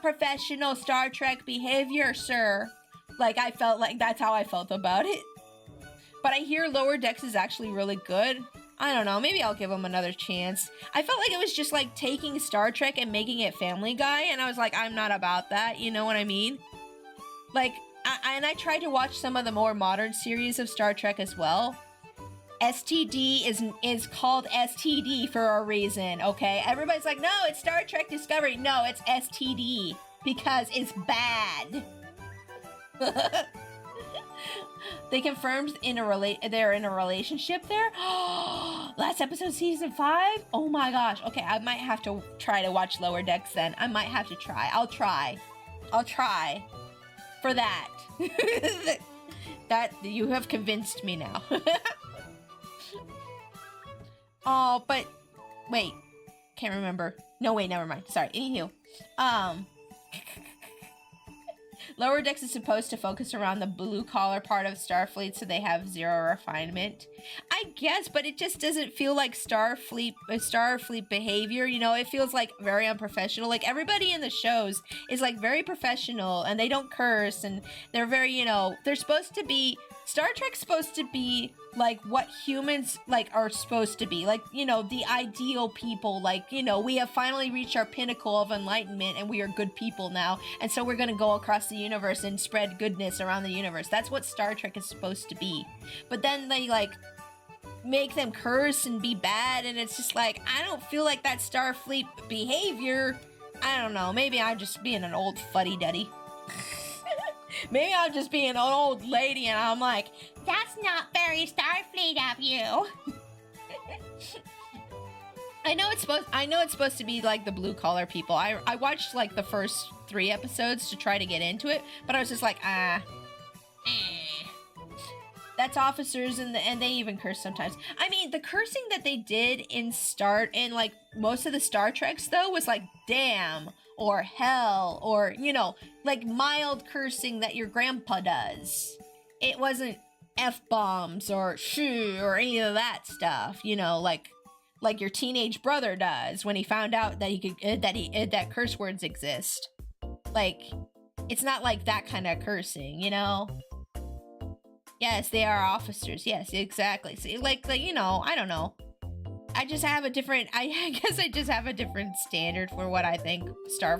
professional Star Trek behavior, sir. Like, I felt like that's how I felt about it. But I hear Lower Decks is actually really good. I don't know, maybe I'll give him another chance. I felt like it was just like taking Star Trek and making it Family Guy, and I was like, I'm not about that, you know what I mean? Like, I tried to watch some of the more modern series of Star Trek as well. STD is called STD for a reason, okay? Everybody's like, no, it's Star Trek Discovery. No, it's STD, because it's bad. They confirmed they're in a relationship there. Last episode, season 5? Oh my gosh. Okay, I might have to try to watch Lower Decks then. I might have to try. I'll try for that. That you have convinced me now. Oh, but wait. Can't remember. No, wait, never mind. Sorry. Anywho. Lower Decks is supposed to focus around the blue-collar part of Starfleet, so they have zero refinement. I guess, but it just doesn't feel like Starfleet behavior, you know? It feels, like, very unprofessional. Like, everybody in the shows is, like, very professional, and they don't curse, and they're very, you know... They're supposed to be Star Trek's supposed to be like what humans like are supposed to be, like, you know, the ideal people, like, you know, we have finally reached our pinnacle of enlightenment and we are good people now, and so we're gonna go across the universe and spread goodness around the universe. That's what Star Trek is supposed to be. But then they like make them curse and be bad, and it's just like, I don't feel like that Starfleet behavior. I don't know, maybe I'm just being an old fuddy-duddy. Maybe I'm just being an old lady and I'm like, that's not very Starfleet of you. I know it's supposed to be like the blue collar people. I watched like the first 3 episodes to try to get into it, but I was just like, That's officers, and they even curse sometimes. I mean, the cursing that they did in like most of the Star Treks though was like damn or hell or, you know, like mild cursing that your grandpa does. It wasn't F-bombs or shoo or any of that stuff, you know, like your teenage brother does when he found out that he could that curse words exist. Like, it's not like that kind of cursing, you know? Yes, they are officers. Yes, exactly. See, like, you know, I don't know. I guess I just have a different standard for what I think Star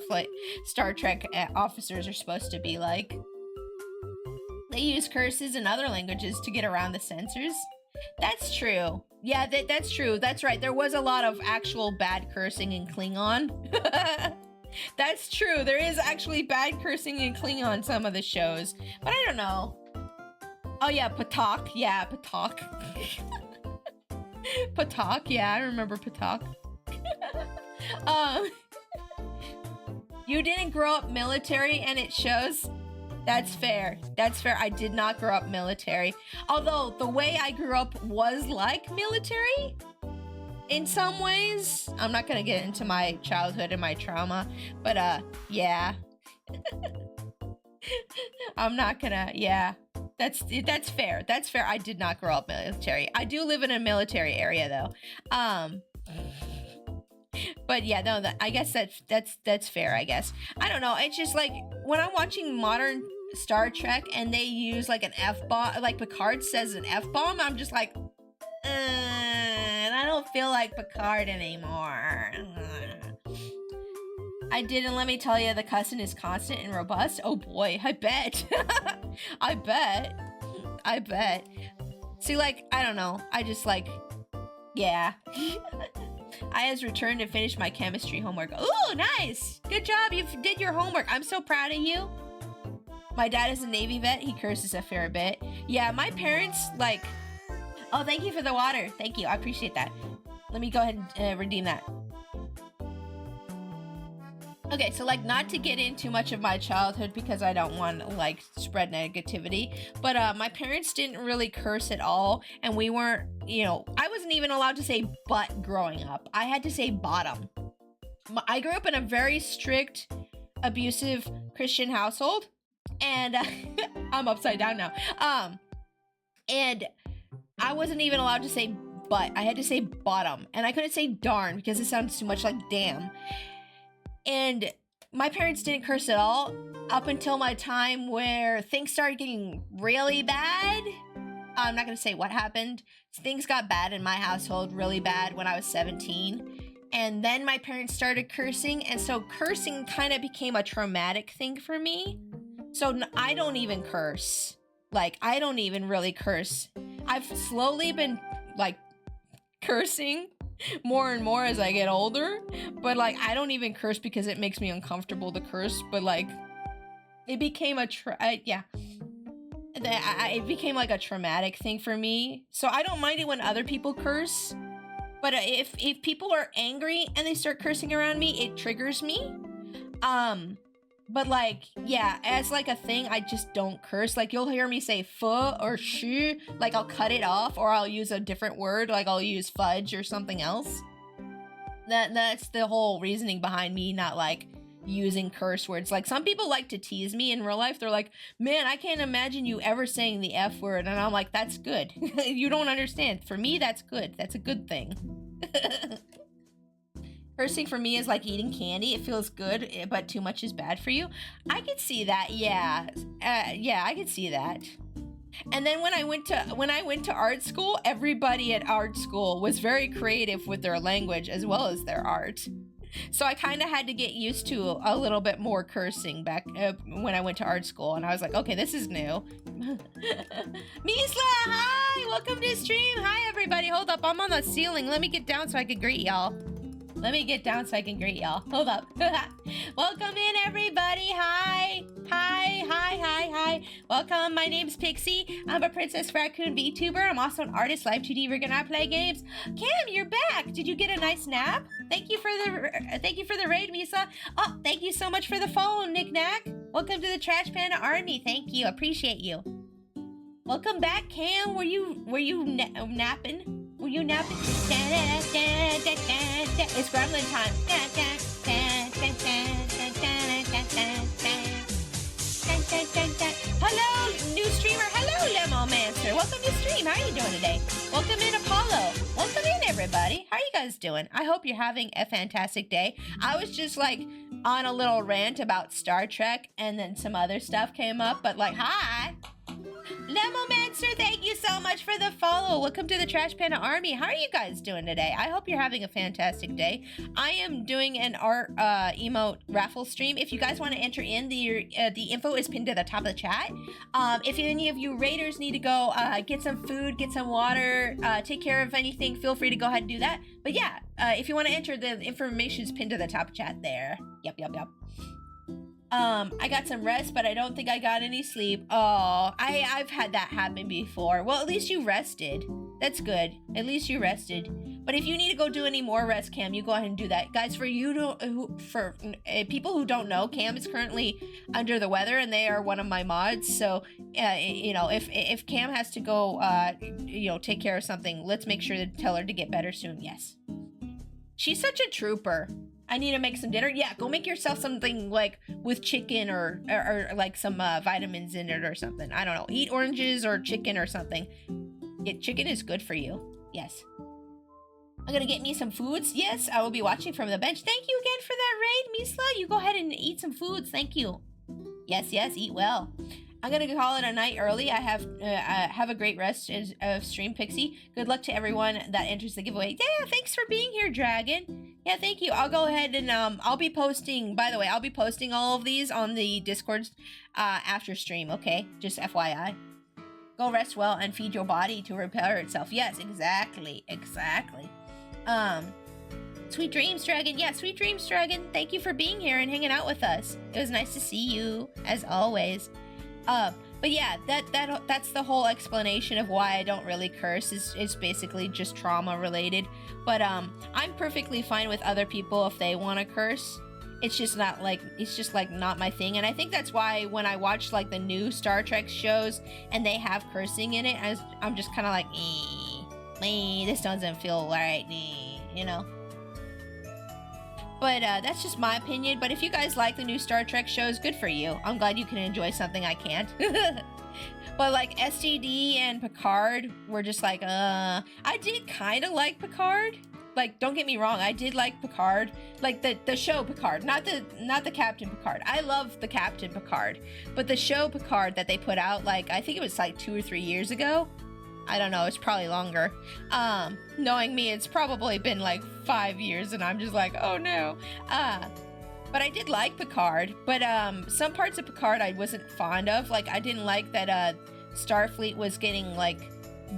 Trek officers are supposed to be like. They use curses in other languages to get around the censors. That's true. Yeah, that's true. That's right. There was a lot of actual bad cursing in Klingon. That's true. There is actually bad cursing in Klingon, some of the shows. But I don't know. Oh yeah, Patak. Yeah, Patak. Patak, yeah, I remember Patak. You didn't grow up military and it shows? That's fair. That's fair. I did not grow up military. Although the way I grew up was like military in some ways. I'm not gonna get into my childhood and my trauma, but yeah. I'm not gonna, yeah. That's fair. That's fair. I did not grow up military. I do live in a military area though. But yeah, no, I guess that's fair, I guess. I don't know. It's just like when I'm watching modern Star Trek and they use like an F-bomb, like Picard says an F-bomb, I'm just like, I don't feel like Picard anymore. I didn't, let me tell you, the cussing is constant and robust. Oh boy, I bet. I bet. See, like, I don't know. I just like, yeah. I has returned and finished my chemistry homework. Ooh, nice. Good job. You did your homework. I'm so proud of you. My dad is a Navy vet. He curses a fair bit. Yeah, my parents, like, oh, thank you for the water. Thank you. I appreciate that. Let me go ahead and redeem that. Okay, so like not to get in too much of my childhood because I don't want to like spread negativity, but my parents didn't really curse at all, and we weren't, you know, I wasn't even allowed to say butt growing up. I had to say bottom. I grew up in a very strict, abusive Christian household, and I'm upside down now. And I wasn't even allowed to say butt. I had to say bottom, and I couldn't say darn because it sounds too much like damn. And my parents didn't curse at all up until my time where things started getting really bad. I'm not going to say what happened. Things got bad in my household, really bad, when I was 17. And then my parents started cursing. And so cursing kind of became a traumatic thing for me. So I don't even curse. Like, I don't even really curse. I've slowly been, like, cursing more and more as I get older, but like I don't even curse because it makes me uncomfortable to curse, but like it became it became like a traumatic thing for me. So I don't mind it when other people curse, but if people are angry and they start cursing around me, it triggers me. But like, yeah, as like a thing, I just don't curse. Like you'll hear me say fuh or shoo, like I'll cut it off, or I'll use a different word, like I'll use fudge or something else. That's the whole reasoning behind me not like using curse words. Like some people like to tease me in real life. They're like, man, I can't imagine you ever saying the F word. And I'm like, that's good. You don't understand. For me, that's good. That's a good thing. Cursing for me is like eating candy. It feels good, but too much is bad for you. I could see that, yeah. Yeah, I could see that. And then when I went to art school, everybody at art school was very creative with their language as well as their art. So I kind of had to get used to a little bit more cursing back when I went to art school, and I was like, okay, this is new. Misla, hi, welcome to the stream. Hi everybody, hold up, I'm on the ceiling. Let me get down so I can greet y'all. Hold up. Welcome in everybody. Hi. Welcome. My name's Pixie. I'm a Princess Raccoon VTuber. I'm also an artist, live 2D rigger, and I play games. Cam, you're back. Did you get a nice nap? Thank you for the raid, Misa. Oh, thank you so much for the follow, Nick Knack. Welcome to the Trash Panda Army. Thank you. Appreciate you. Welcome back, Cam. Were you napping? Were you napping? It's gremlin time. Hello, new streamer. Hello, Lemomancer. Welcome to stream. How are you doing today? Welcome in, Apollo. Welcome in, everybody. How are you guys doing? I hope you're having a fantastic day. I was just like on a little rant about Star Trek, and then some other stuff came up, but like, hi. Lemomancer, thank you so much for the follow. Welcome to the Trash Panda Army. How are you guys doing today? I hope you're having a fantastic day. I am doing an art emote raffle stream. If you guys want to enter in, the info is pinned to the top of the chat. If any of you raiders need to go get some food, get some water, take care of anything, feel free to go ahead and do that. But yeah, if you want to enter, the information is pinned to the top of chat there. Yep. I got some rest, but I don't think I got any sleep. Oh, I've had that happen before. Well, at least you rested. That's good. At least you rested. But if you need to go do any more rest, Cam, you go ahead and do that. Guys, for people who don't know, Cam is currently under the weather, and they are one of my mods. So, you know, if Cam has to go, you know, take care of something, let's make sure to tell her to get better soon. Yes. She's such a trooper. I need to make some dinner. Yeah, go make yourself something like with chicken or like some vitamins in it or something. I don't know. Eat oranges or chicken or something. Yeah, chicken is good for you. Yes. I'm gonna get me some foods. Yes, I will be watching from the bench. Thank you again for that raid, Misla. You go ahead and eat some foods. Thank you. Yes, eat well. I'm gonna call it a night early. I have a great rest of stream, Pixie. Good luck to everyone that enters the giveaway. Yeah, thanks for being here, Dragon. Yeah, thank you. I'll go ahead and I'll be posting. By the way, I'll be posting all of these on the Discord after stream. Okay, just FYI. Go rest well and feed your body to repair itself. Yes, exactly. Sweet dreams, Dragon. Yeah, sweet dreams, Dragon. Thank you for being here and hanging out with us. It was nice to see you, as always. But yeah, that's the whole explanation of why I don't really curse. Is basically just trauma related. But I'm perfectly fine with other people if they want to curse. It's just not like not my thing. And I think that's why when I watch like the new Star Trek shows and they have cursing in it, I'm just kind of like, this doesn't feel right, you know. But that's just my opinion. But if you guys like the new Star Trek shows, good for you. I'm glad you can enjoy something I can't. But like STD and Picard were just like, I did kind of like Picard. Like, don't get me wrong, I did like Picard. Like the show Picard, not the Captain Picard. I love the Captain Picard. But the show Picard that they put out, like, I think it was like 2 or 3 years ago. I don't know, it's probably longer. Knowing me, it's probably been like 5 years and I'm just like, oh no. But I did like Picard, but some parts of Picard I wasn't fond of. Like, I didn't like that Starfleet was getting, like,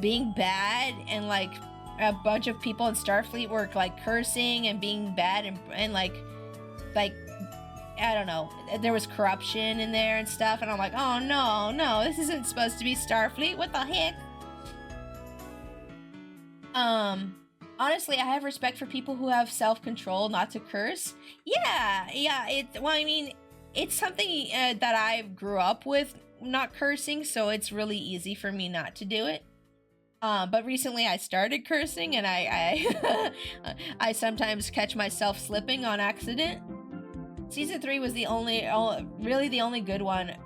being bad, and like a bunch of people in Starfleet were like cursing and being bad, and like I don't know, there was corruption in there and stuff, and I'm like, oh no, this isn't supposed to be Starfleet, what the heck? Honestly, I have respect for people who have self-control not to curse. Yeah, well, I mean, it's something that I grew up with, not cursing, so it's really easy for me not to do it. But recently I started cursing, and I I sometimes catch myself slipping on accident. Season 3 was really the only good one,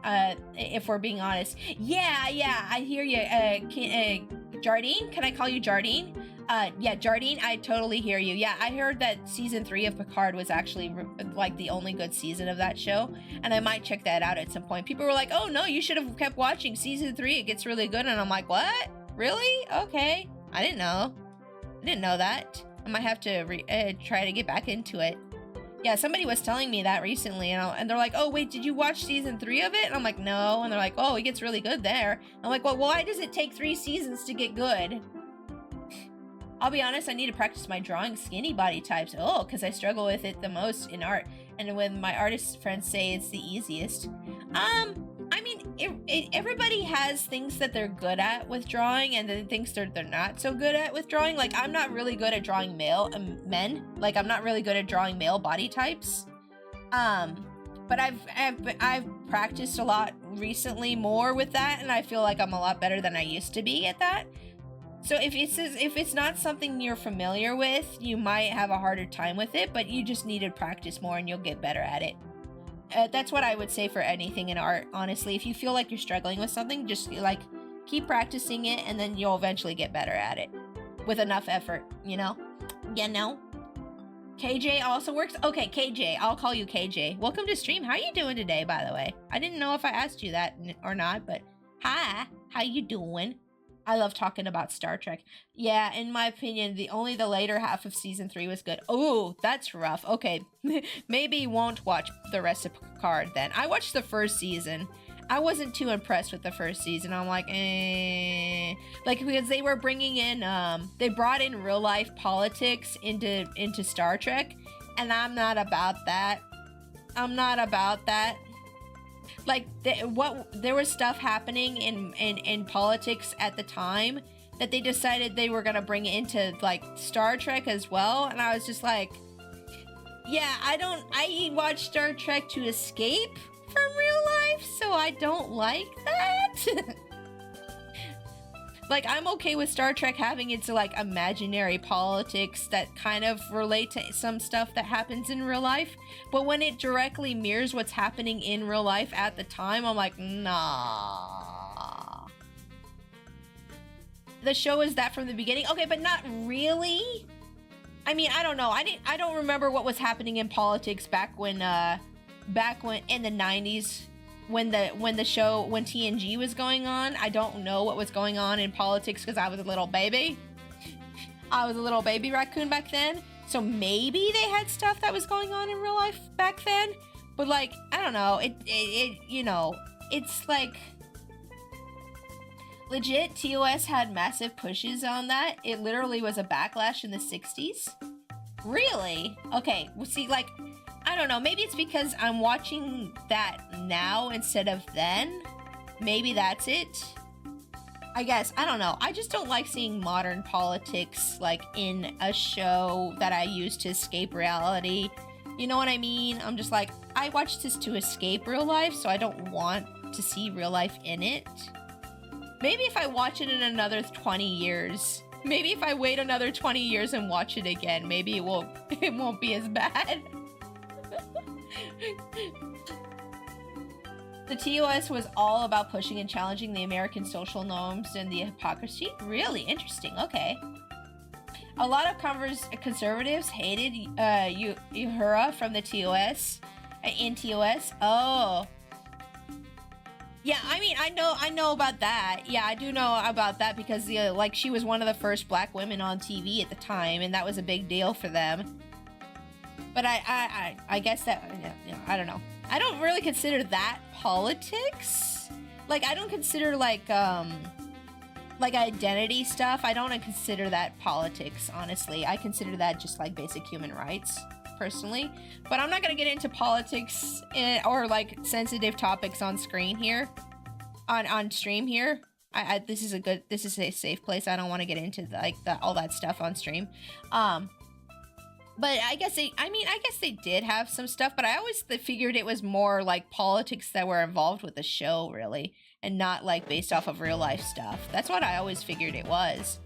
if we're being honest. Yeah, I hear you. Jardine? Can I call you Jardine? Yeah, Jardine, I totally hear you. Yeah, I heard that season 3 of Picard was actually like the only good season of that show, and I might check that out at some point. People were like, "Oh no, you should have kept watching season 3. It gets really good," and I'm like, "What? Really? Okay, I didn't know. I didn't know that. I might have to try to get back into it." Yeah, somebody was telling me that recently, and they're like, "Oh wait, did you watch season 3 of it?" And I'm like, "No," and they're like, "Oh, it gets really good there." I'm like, "Well, why does it take 3 seasons to get good?" I'll be honest, I need to practice my drawing skinny body types. Oh, because I struggle with it the most in art. And when my artist friends say it's the easiest. I mean, everybody has things that they're good at with drawing and then things they're not so good at with drawing. Like, I'm not really good at drawing men. Like, I'm not really good at drawing male body types. But I've practiced a lot recently more with that, and I feel like I'm a lot better than I used to be at that. So if it's not something you're familiar with, you might have a harder time with it, but you just need to practice more and you'll get better at it. That's what I would say for anything in art, honestly. If you feel like you're struggling with something, just like keep practicing it and then you'll eventually get better at it with enough effort, you know? You know? KJ also works? Okay, KJ, I'll call you KJ. Welcome to stream. How are you doing today, by the way? I didn't know if I asked you that or not, but hi, how you doing? I love talking about Star Trek. Yeah, in my opinion, only the later half of season 3 was good. Oh, that's rough. Okay, maybe won't watch the rest of Picard then. I watched the first season. I wasn't too impressed with the first season. I'm like, like, because they were bringing in, they brought in real life politics into Star Trek, and I'm not about that. I'm not about that. Like, there was stuff happening in politics at the time that they decided they were gonna bring into like Star Trek as well, and I was just like, yeah, I watch Star Trek to escape from real life, so I don't like that. Like, I'm okay with Star Trek having its like imaginary politics that kind of relate to some stuff that happens in real life, but when it directly mirrors what's happening in real life at the time, I'm like, nah. The show is that from the beginning. Okay, but not really. I mean, I don't know. I don't remember what was happening in politics back when in the 90s. When TNG was going on. I don't know what was going on in politics because I was a little baby. I was a little baby raccoon back then. So maybe they had stuff that was going on in real life back then. But like, I don't know. It you know, it's like legit TOS had massive pushes on that. It literally was a backlash in the 60s. Really? Okay, well, see, like, I don't know, maybe it's because I'm watching that now instead of then. Maybe that's it. I guess, I don't know. I just don't like seeing modern politics, like, in a show that I use to escape reality. You know what I mean? I'm just like, I watch this to escape real life, so I don't want to see real life in it. Maybe if I watch it in another 20 years... Maybe if I wait another 20 years and watch it again, maybe it won't be as bad. The TOS was all about pushing and challenging the American social norms and the hypocrisy. Really interesting. Okay. A lot of conservatives hated Uhura from the TOS. In TOS. Oh. Yeah, I mean, I know about that. Yeah, I do know about that because like she was one of the first black women on TV at the time, and that was a big deal for them. But I guess that, you know, I don't know. I don't really consider that politics. Like, I don't consider like identity stuff. I don't consider that politics, honestly. I consider that just like basic human rights, personally. But I'm not gonna get into politics or like sensitive topics on screen here, on stream here. This is a safe place. I don't want to get into all that stuff on stream. But I guess they did have some stuff, but I always figured it was more like politics that were involved with the show, really, and not like based off of real life stuff. That's what I always figured it was.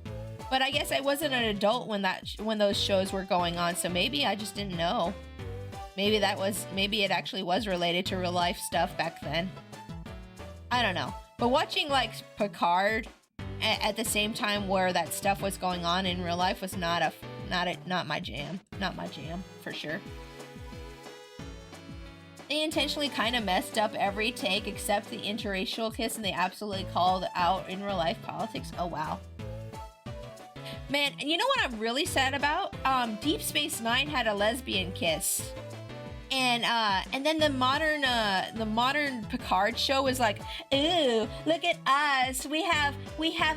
But I guess I wasn't an adult when those shows were going on, so maybe I just didn't know. Maybe it actually was related to real life stuff back then. I don't know. But watching like Picard at the same time where that stuff was going on in real life was not my jam. Not my jam, for sure. They intentionally kind of messed up every take except the interracial kiss, and they absolutely called out in real life politics. Oh, wow. Man, you know what I'm really sad about? Deep Space Nine had a lesbian kiss. And then the modern Picard show was like, ooh, look at us. We have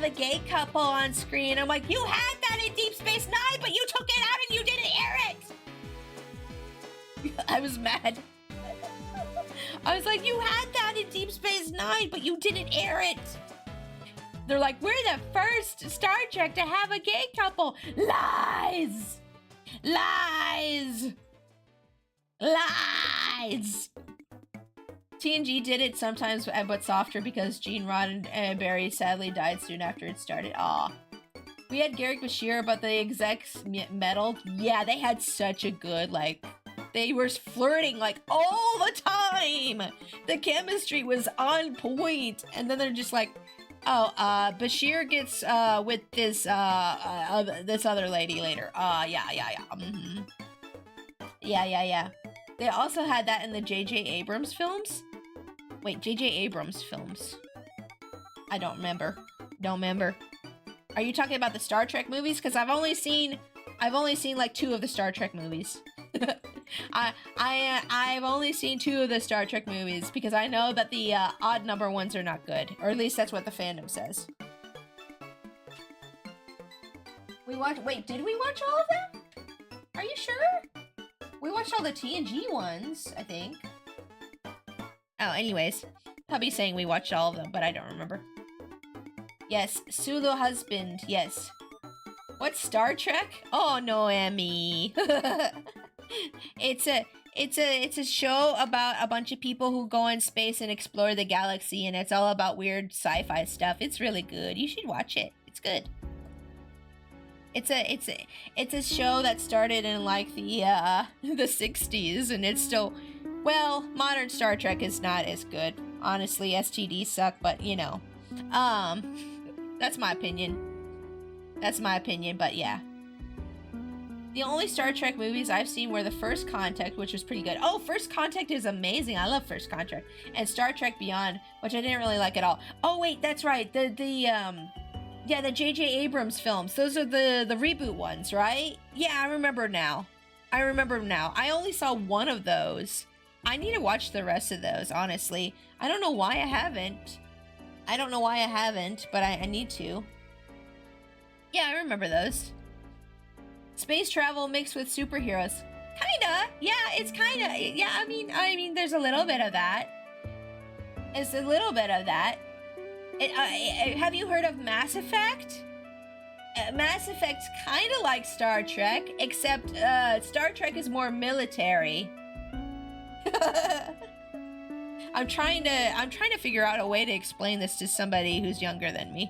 a gay couple on screen. I'm like, you had that in Deep Space Nine, but you took it out and you didn't air it. I was mad. I was like, you had that in Deep Space Nine, but you didn't air it. They're like, we're the first Star Trek to have a gay couple. Lies! Lies! Lies! TNG did it sometimes, but softer because Gene Roddenberry sadly died soon after it started. Aw. We had Garrick Bashir, but the execs meddled. Yeah, they had such a good, like... They were flirting, like, all the time! The chemistry was on point! And then they're just like, oh, Bashir gets, with this other lady later. Yeah. Mm-hmm. Yeah. They also had that in the J.J. Abrams films? Wait, J.J. Abrams films. I don't remember. Are you talking about the Star Trek movies? Because I've only seen like 2 of the Star Trek movies. I've only seen 2 of the Star Trek movies because I know that the odd number ones are not good, or at least that's what the fandom says. Wait, did we watch all of them? Are you sure? We watched all the TNG ones, I think. Oh, anyways, hubby's saying we watched all of them, but I don't remember. Yes, Sulu husband. Yes. What's Star Trek? Oh no, Emmy. It's a show about a bunch of people who go in space and explore the galaxy, and it's all about weird sci-fi stuff. It's really good. You should watch it. It's good. It's a show that started in like the 60s, and it's still, well, modern Star Trek is not as good. Honestly, STDs suck, but you know, that's my opinion. But yeah. The only Star Trek movies I've seen were The First Contact, which was pretty good. Oh, First Contact is amazing. I love First Contact. And Star Trek Beyond, which I didn't really like at all. Oh, wait, that's right. The J.J. Abrams films. Those are the reboot ones, right? Yeah, I remember now. I only saw one of those. I need to watch the rest of those, honestly. I don't know why I haven't, but I need to. Yeah, I remember those. Space travel mixed with superheroes. Kinda. Yeah, it's kinda. Yeah, I mean, there's a little bit of that. Have you heard of Mass Effect? Mass Effect's kinda like Star Trek, except Star Trek is more military. I'm trying to figure out a way to explain this to somebody who's younger than me.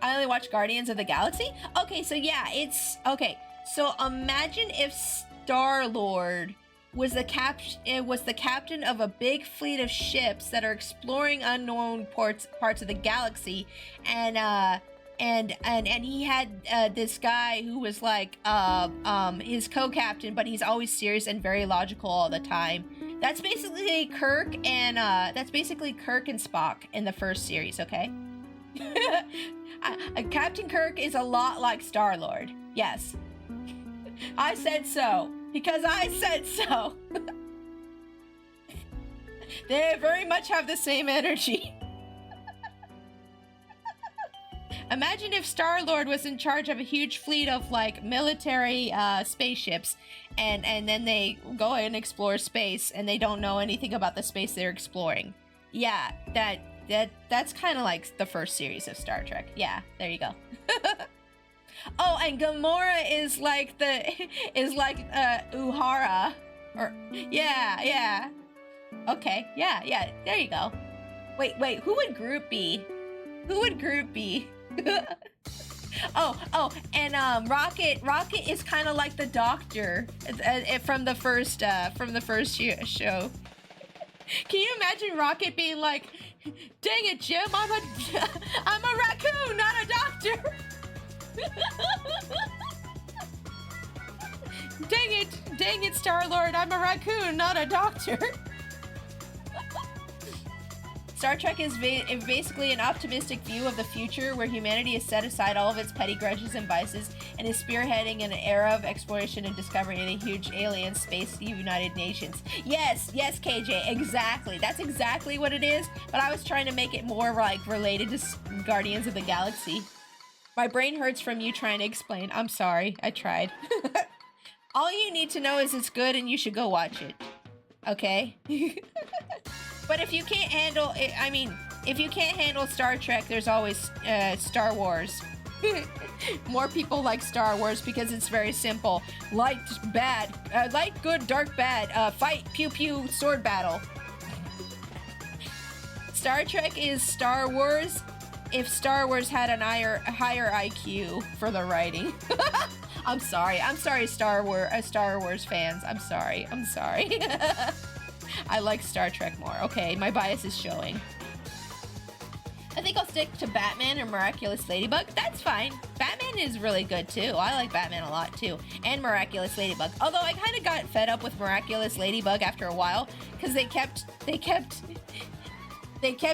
I only watch Guardians of the Galaxy? Okay, so yeah, okay. So imagine if Star-Lord was the captain of a big fleet of ships that are exploring unknown parts of the galaxy, and he had this guy who was like his co-captain, but he's always serious and very logical all the time. That's basically Kirk and Spock in the first series, okay? Captain Kirk is a lot like Star-Lord. Yes. I said so. Because I said so. They very much have the same energy. Imagine if Star-Lord was in charge of a huge fleet of, like, military spaceships, and then they go and explore space, and they don't know anything about the space they're exploring. Yeah, that's kind of like the first series of Star Trek. Yeah, there you go. Oh, and Gamora is like Uhura, or yeah. Okay, yeah. There you go. Wait. Who would Groot be? Oh, and Rocket is kind of like the Doctor from the first show. Can you imagine Rocket being like, dang it, Jim, I'm a raccoon, not a doctor. Dang it, Star-Lord, I'm a raccoon, not a doctor. Star Trek is basically an optimistic view of the future where humanity has set aside all of its petty grudges and vices and is spearheading an era of exploration and discovery in a huge alien space United Nations. Yes, KJ, exactly. That's exactly what it is, but I was trying to make it more like related to Guardians of the Galaxy. My brain hurts from you trying to explain. I'm sorry, I tried. All you need to know is it's good and you should go watch it. Okay? But if you can't handle it, I mean, if you can't handle Star Trek, there's always Star Wars. More people like Star Wars because it's very simple. Light, bad. Light, good, dark, bad. Fight, pew, pew, sword battle. Star Trek is Star Wars if Star Wars had a higher IQ for the writing. I'm sorry, Star Wars fans. I'm sorry. I like Star Trek more. Okay, my bias is showing. I think I'll stick to Batman or Miraculous Ladybug. That's fine. Batman is really good too. I like Batman a lot too. And Miraculous Ladybug. Although I kind of got fed up with Miraculous Ladybug after a while because they kept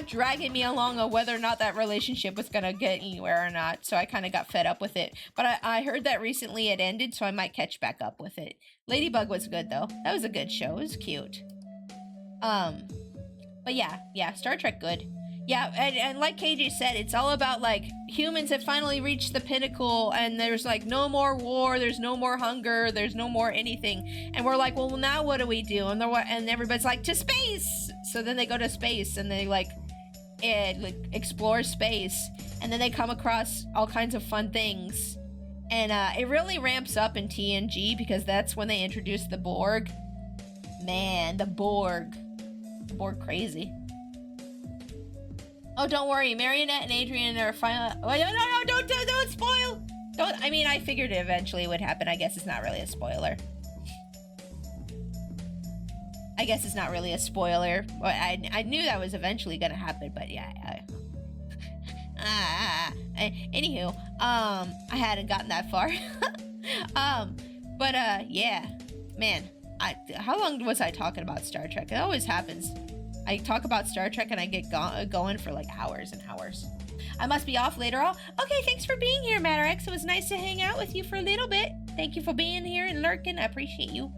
dragging me along on whether or not that relationship was gonna get anywhere or not. So I kind of got fed up with it. But I heard that recently it ended, so I might catch back up with it. Ladybug was good though. That was a good show. It was cute. But yeah, Star Trek good. Yeah, and like KJ said, it's all about like humans have finally reached the pinnacle and there's like no more war, there's no more hunger, there's no more anything. And we're like, well, now what do we do? And everybody's like, to space! So then they go to space and they like explore space. And then they come across all kinds of fun things. And it really ramps up in TNG because that's when they introduce the Borg. Man, the Borg. Borg crazy. Oh, don't worry, Marionette and Adrian are finally. Oh, no, don't spoil. Don't. I mean, I figured it eventually would happen. I guess it's not really a spoiler. Well, I knew that was eventually gonna happen, but yeah. Anywho, I hadn't gotten that far. Yeah, man. How long was I talking about Star Trek? It always happens. I talk about Star Trek and I get going for like hours and hours. I must be off later on. Okay, thanks for being here, Matterx. It was nice to hang out with you for a little bit. Thank you for being here and lurking. I appreciate you.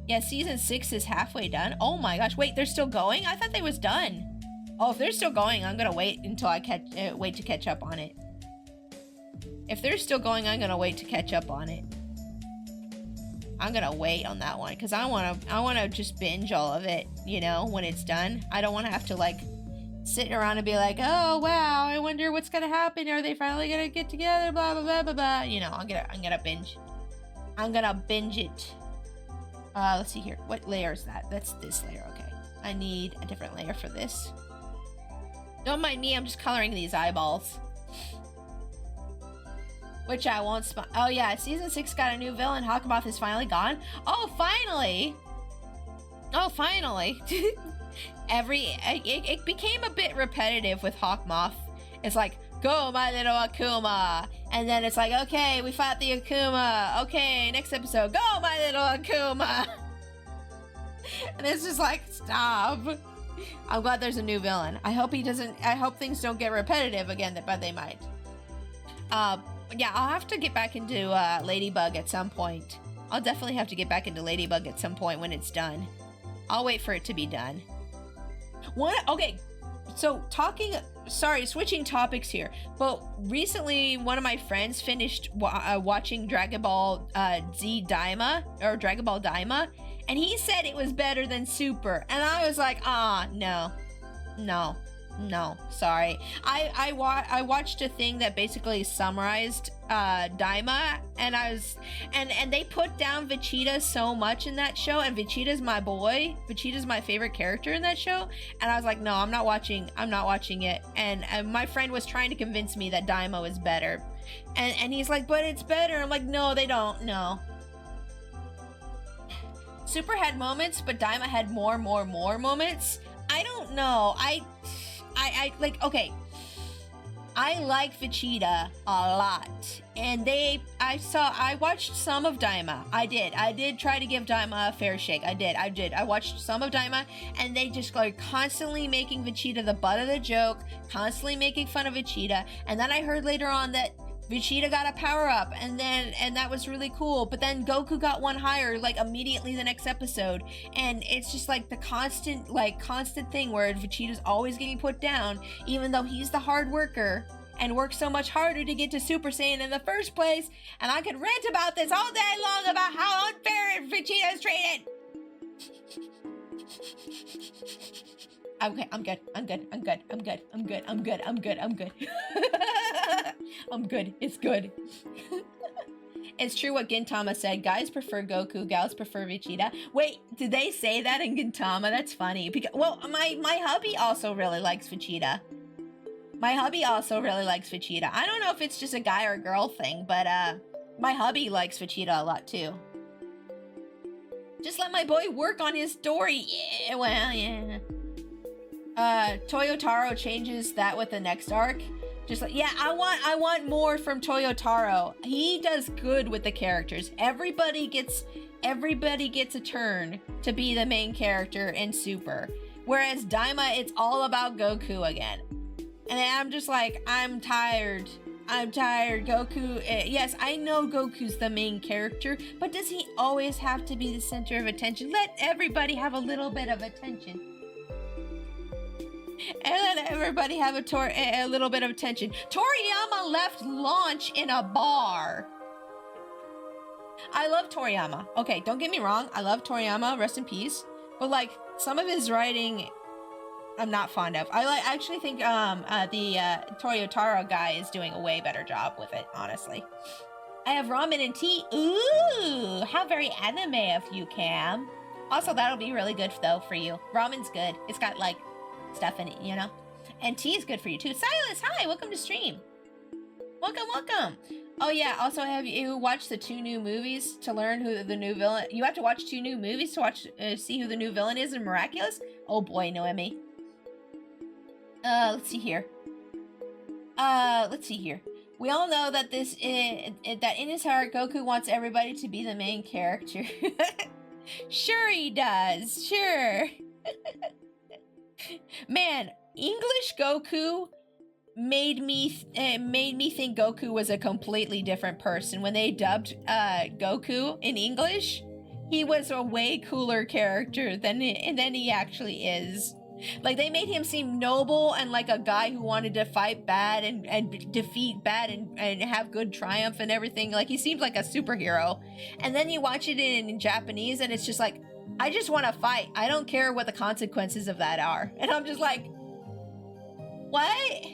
Yeah, season 6 is halfway done. Oh my gosh, wait, they're still going? I thought they was done. Oh, if they're still going, I'm gonna wait until I wait to catch up on it. If they're still going, I'm gonna wait to catch up on it. I'm gonna wait on that one because I wanna just binge all of it, you know, when it's done. I don't wanna have to like sit around and be like, oh wow, I wonder what's gonna happen. Are they finally gonna get together? Blah blah blah blah blah. You know, I'm gonna binge. I'm gonna binge it. Let's see here. What layer is that? That's this layer. Okay. I need a different layer for this. Don't mind me. I'm just coloring these eyeballs. Which I won't oh yeah, season 6 got a new villain. Hawkmoth is finally gone. Oh, finally! Oh, finally! It became a bit repetitive with Hawkmoth. It's like, go my little Akuma! And then it's like, okay, we fought the Akuma. Okay, next episode, go my little Akuma! And it's just like, stop. I'm glad there's a new villain. I hope things don't get repetitive again, but they might. Yeah, I'll have to get back into Ladybug at some point. I'll definitely have to get back into Ladybug at some point when it's done. I'll wait for it to be done. Okay, so switching topics here. But recently, one of my friends finished watching Dragon Ball Z Daima, or Dragon Ball Daima, and he said it was better than Super. And I was like, no, sorry. I watched a thing that basically summarized Daima, and they put down Vegeta so much in that show, and Vegeta's my boy. Vegeta's my favorite character in that show, and I was like, no, I'm not watching it. And my friend was trying to convince me that Daima was better, and he's like, but it's better. I'm like, no, they don't. No. Super had moments, but Daima had more moments. I don't know. I like, okay. I like Vegeta a lot. And I watched some of Daima. I did try to give Daima a fair shake. I did. I watched some of Daima, and they just like constantly making Vegeta the butt of the joke, constantly making fun of Vegeta. And then I heard later on that Vegeta got a power up, and that was really cool. But then Goku got one higher, like immediately the next episode, and it's just like the constant thing where Vegeta's always getting put down, even though he's the hard worker and works so much harder to get to Super Saiyan in the first place. And I could rant about this all day long about how unfair Vegeta is treated. Okay, I'm good. I'm good. It's good. It's true what Gintama said. Guys prefer Goku, gals prefer Vegeta. Wait, did they say that in Gintama? That's funny. Because, well, my hubby also really likes Vegeta. I don't know if it's just a guy or girl thing, but my hubby likes Vegeta a lot too. Just let my boy work on his story. Yeah, well, yeah. Toyotaro changes that with the next arc. Just like, yeah, I want more from Toyotaro. He does good with the characters. Everybody gets a turn to be the main character in Super. Whereas Daima, it's all about Goku again. And I'm just like, I'm tired. Goku, yes, I know Goku's the main character, but does he always have to be the center of attention? Let everybody have a little bit of attention. And let everybody have a little bit of attention. Toriyama left Launch in a bar. I love Toriyama. Okay, don't get me wrong. I love Toriyama. Rest in peace. But like, some of his writing, I'm not fond of. I actually think the Toyotaro guy is doing a way better job with it, honestly. I have ramen and tea. Ooh, how very anime of you, Cam. Also, that'll be really good though for you. Ramen's good. It's got like stuff in it, you know? And tea is good for you too. Silas, hi, welcome to stream. Welcome. Oh yeah, also have you watched the 2 new movies to learn who the new villain? You have to watch 2 new movies to see who the new villain is in Miraculous? Oh boy, Noemi. Let's see here. We all know that that in his heart, Goku wants everybody to be the main character. Sure he does, sure. Man, English Goku made me think Goku was a completely different person. When they dubbed Goku in English, he was a way cooler character than he actually is. Like, they made him seem noble and like a guy who wanted to fight bad and defeat bad and have good triumph and everything. Like, he seemed like a superhero. And then you watch it in Japanese and it's just like, I just want to fight. I don't care what the consequences of that are. And I'm just like, what?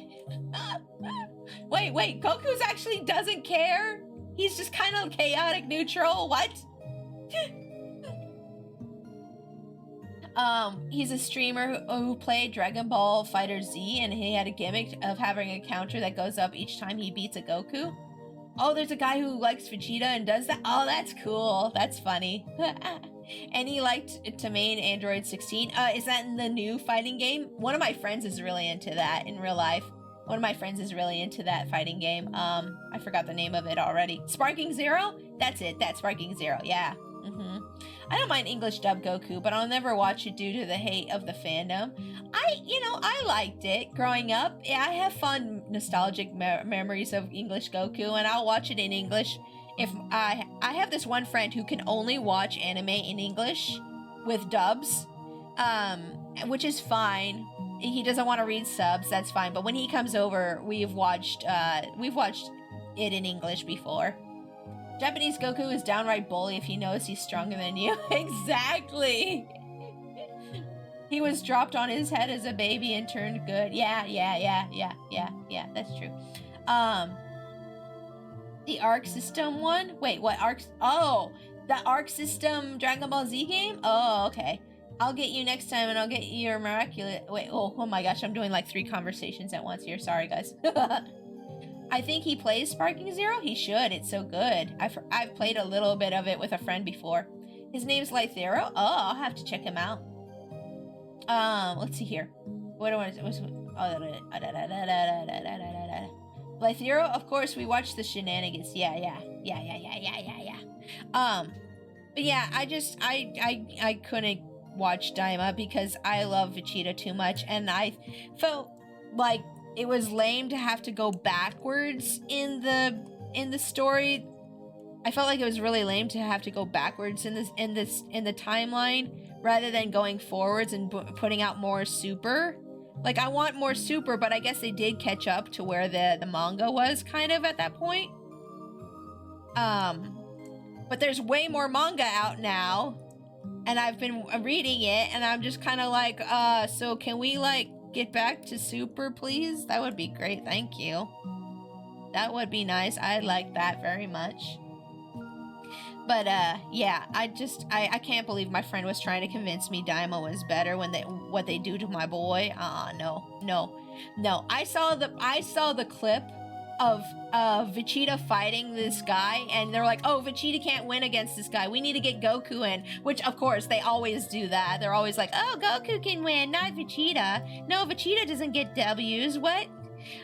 Wait, Goku's actually doesn't care? He's just kind of chaotic neutral? What? He's a streamer who played Dragon Ball Fighter Z, and he had a gimmick of having a counter that goes up each time he beats a Goku. Oh, there's a guy who likes Vegeta and does that? Oh, that's cool. That's funny. And he liked to main Android 16. Is that in the new fighting game? One of my friends is really into that in real life. One of my friends is really into that fighting game. I forgot the name of it already. Sparking Zero? That's it. That's Sparking Zero. Yeah. I don't mind English dub Goku, but I'll never watch it due to the hate of the fandom. I liked it growing up. Yeah, I have fun nostalgic memories of English Goku, and I'll watch it in English. If I have this one friend who can only watch anime in English with dubs, which is fine. He doesn't want to read subs, that's fine. But when he comes over, we've watched it in English before. Japanese Goku is downright bully if he knows he's stronger than you. Exactly. He was dropped on his head as a baby and turned good. Yeah, that's true. The Arc System one? Wait, what Arc? Oh, the Arc System Dragon Ball Z game? Oh, okay. I'll get you next time and I'll get you your miraculous... Wait, oh my gosh, I'm doing like 3 conversations at once here. Sorry, guys. I think he plays Sparking Zero. He should. It's so good. I've played a little bit of it with a friend before. His name's Lythero. Oh, I'll have to check him out. Let's see here. What do I want to... Lythero, of course, we watched the shenanigans. Yeah. But yeah, I couldn't watch Daima because I love Vegeta too much, and I felt like it was lame to have to go backwards in the story. I felt like it was really lame to have to go backwards in the timeline rather than going forwards and putting out more Super. Like, I want more Super, but I guess they did catch up to where the manga was kind of at that point. But there's way more manga out now, and I've been reading it, and I'm just kind of like, so can we, like, get back to Super, please? That would be great, thank you. That would be nice. I'd like that very much. But, yeah, I can't believe my friend was trying to convince me Daima was better when what they do to my boy. No. I saw the clip of Vegeta fighting this guy, and they're like, oh, Vegeta can't win against this guy. We need to get Goku in, which, of course, they always do that. They're always like, oh, Goku can win, not Vegeta. No, Vegeta doesn't get W's. What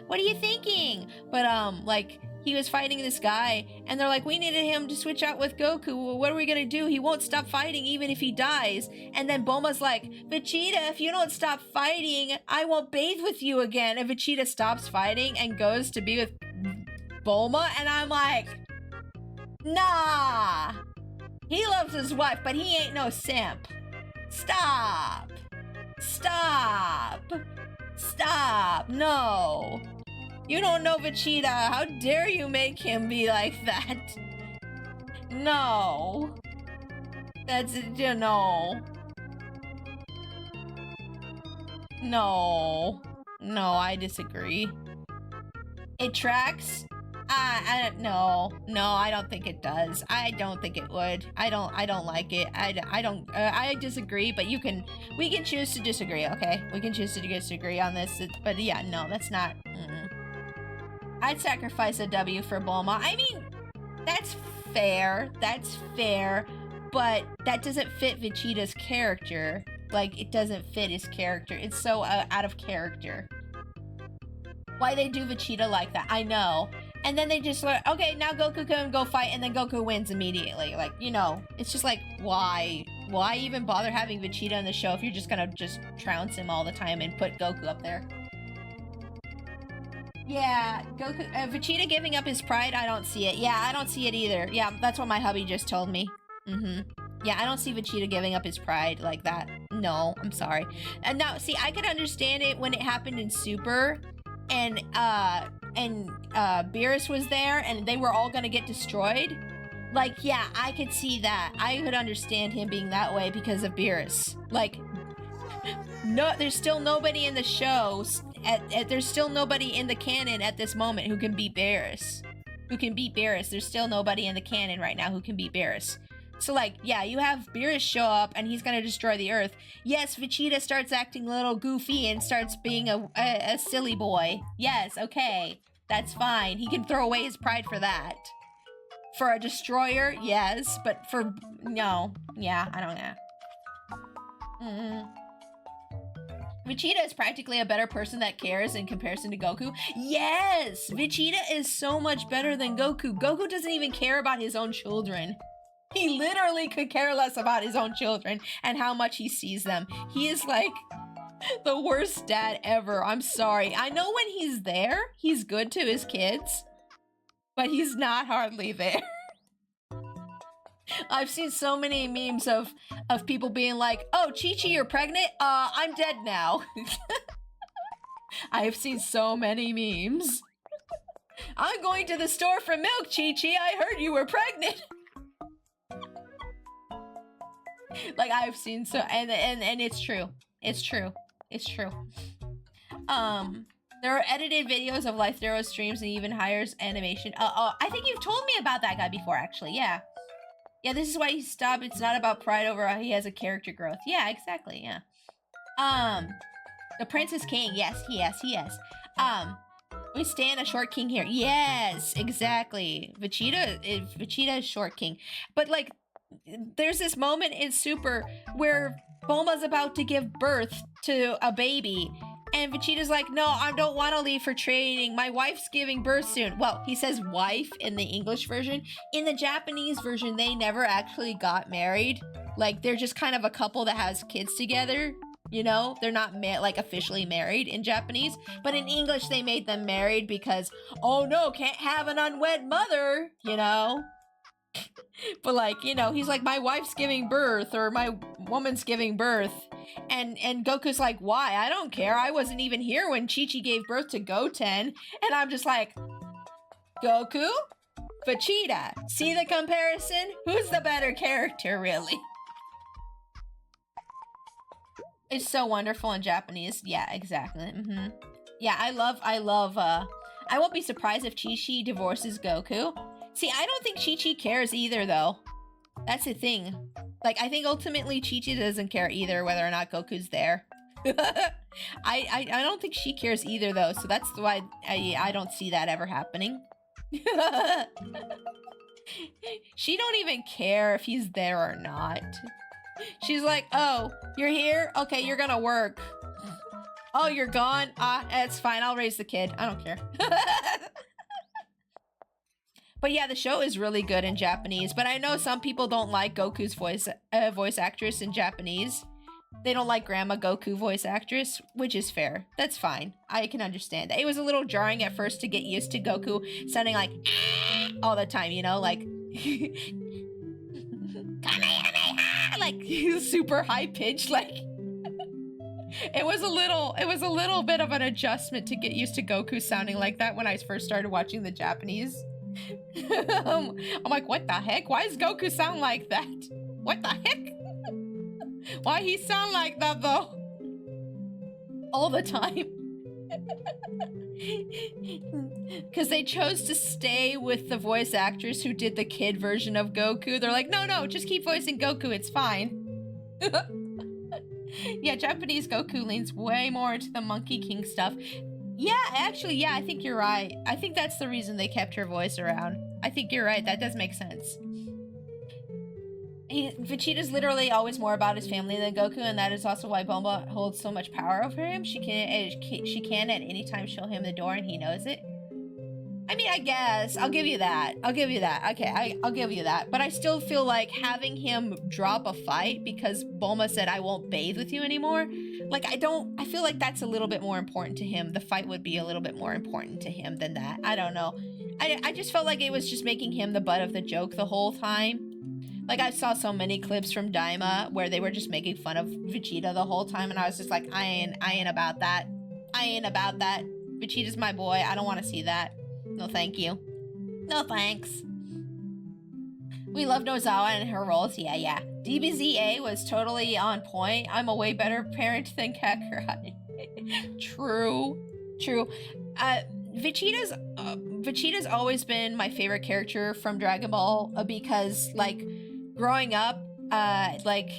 are you thinking? But, like, he was fighting this guy, and they're like, we needed him to switch out with Goku. Well, what are we gonna do? He won't stop fighting even if he dies. And then Bulma's like, Vegeta, if you don't stop fighting, I won't bathe with you again. And Vegeta stops fighting and goes to be with Bulma, and I'm like, nah. He loves his wife, but he ain't no simp. Stop. No. You don't know Vegeta. How dare you make him be like that? No. That's, you know. No, I disagree. It tracks? No, I don't think it does. I don't think it would. I don't like it. I disagree, but we can choose to disagree, okay? We can choose to disagree on this, but yeah, no, that's not, I'd sacrifice a W for Bulma. I mean, that's fair, but that doesn't fit Vegeta's character. Like, it doesn't fit his character. It's so out of character. Why they do Vegeta like that, I know. And then they just like, okay, now Goku can go fight, and then Goku wins immediately. Like, you know, it's just like, why? Why even bother having Vegeta in the show if you're just gonna just trounce him all the time and put Goku up there? Yeah, Goku, Vegeta giving up his pride, I don't see it. Yeah, I don't see it either. Yeah, that's what my hubby just told me. Yeah, I don't see Vegeta giving up his pride like that. No, I'm sorry. And now, see, I could understand it when it happened in Super, and Beerus was there, and they were all gonna get destroyed. Like, yeah, I could see that. I could understand him being that way because of Beerus. Like, no, there's still nobody in the show, there's still nobody in the canon at this moment who can beat Beerus. There's still nobody in the canon right now who can beat Beerus. So, like, yeah, you have Beerus show up, and he's gonna destroy the Earth. Yes, Vegeta starts acting a little goofy and starts being a silly boy. Yes, okay, that's fine. He can throw away his pride for that. For a destroyer, yes, but for, no. Yeah, I don't know. Vegeta is practically a better person that cares in comparison to Goku. Yes! Vegeta is so much better than Goku. Goku doesn't even care about his own children. He literally could care less about his own children and how much he sees them. He is like the worst dad ever. I'm sorry. I know when he's there, he's good to his kids, but he's not hardly there. I've seen so many memes of people being like, oh, Chi-Chi, you're pregnant? I'm dead now. I've seen so many memes. I'm going to the store for milk, Chi-Chi. I heard you were pregnant. Like, I've seen so, and it's true. It's true. There are edited videos of Lythero streams and even hires animation. I think you've told me about that guy before, actually. Yeah, this is why he stopped. It's not about pride over how he has a character growth. Yeah, exactly, yeah. The Prince is king. Yes, he is. We stand a short king here. Yes, exactly. Vegeta is short king. But, like, there's this moment in Super where Bulma's about to give birth to a baby. And Vegeta's like, no, I don't want to leave for training. My wife's giving birth soon. Well, he says wife in the English version. In the Japanese version, they never actually got married. Like, they're just kind of a couple that has kids together. You know, they're not like officially married in Japanese. But in English, they made them married because, oh no, can't have an unwed mother, you know? But like, you know, he's like, my wife's giving birth, or my woman's giving birth. And Goku's like, why? I don't care. I wasn't even here when Chi-Chi gave birth to Goten. And I'm just like, Goku? Vegeta. See the comparison? Who's the better character, really? It's so wonderful in Japanese. Yeah, exactly. Yeah, I love, I won't be surprised if Chi-Chi divorces Goku. See, I don't think Chi-Chi cares either, though. That's the thing. Like, I think ultimately Chi-Chi doesn't care either whether or not Goku's there. I don't think she cares either, though, so that's why I don't see that ever happening. She don't even care if he's there or not. She's like, oh, you're here? Okay, you're gonna work. Oh, you're gone? It's fine, I'll raise the kid. I don't care. But yeah, the show is really good in Japanese, but I know some people don't like Goku's voice actress in Japanese. They don't like Grandma Goku voice actress, which is fair. That's fine. I can understand. It was a little jarring at first to get used to Goku sounding like all the time, you know, like like super high pitched, like it was a little bit of an adjustment to get used to Goku sounding like that when I first started watching the Japanese. I'm like, what the heck? Why does Goku sound like that? What the heck? Why he sound like that though? All the time. Because they chose to stay with the voice actress who did the kid version of Goku. They're like, no, just keep voicing Goku, it's fine. Yeah, Japanese Goku leans way more into the Monkey King stuff. Yeah, actually, yeah, I think you're right. I think that's the reason they kept her voice around. I think you're right, that does make sense. Vegeta's literally always more about his family than Goku, and that is also why Bulma holds so much power over him. She can at any time show him the door, and he knows it. I mean, I guess. I'll give you that. Okay, I'll give you that. But I still feel like having him drop a fight because Bulma said, I won't bathe with you anymore. Like, I feel like that's a little bit more important to him. The fight would be a little bit more important to him than that. I don't know. I just felt like it was just making him the butt of the joke the whole time. Like, I saw so many clips from Daima where they were just making fun of Vegeta the whole time, and I was just like, I ain't about that. I ain't about that. Vegeta's my boy. I don't want to see that. No thank you. No thanks. We love Nozawa and her roles. Yeah. DBZA was totally on point. I'm a way better parent than Kakarot. True. Vegeta's always been my favorite character from Dragon Ball because, like, growing up, like,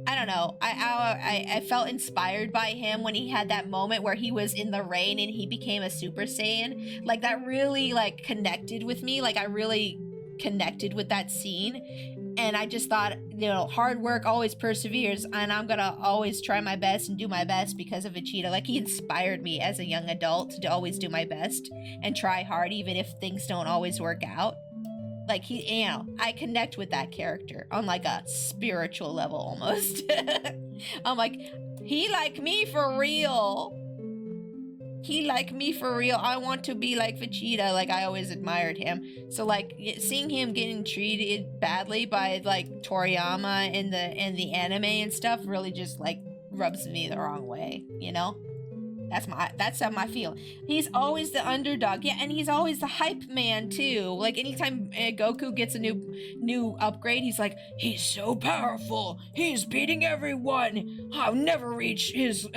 I don't know, I felt inspired by him when he had that moment where he was in the rain and he became a Super Saiyan. Like, that really, like, connected with me. Like, I really connected with that scene. And I just thought, you know, hard work always perseveres, and I'm gonna always try my best and do my best because of Vegeta. Like, he inspired me as a young adult to always do my best and try hard even if things don't always work out. Like, he, you know, I connect with that character on, like, a spiritual level almost. I'm like, he like me for real. He like me for real. I want to be like Vegeta. Like, I always admired him. So, like, seeing him getting treated badly by, like, Toriyama in the anime and stuff really just, like, rubs me the wrong way, you know? That's how I feel. He's always the underdog. Yeah, and he's always the hype man too. Like, anytime Goku gets a new upgrade, he's like, he's so powerful. He's beating everyone. I'll never reach his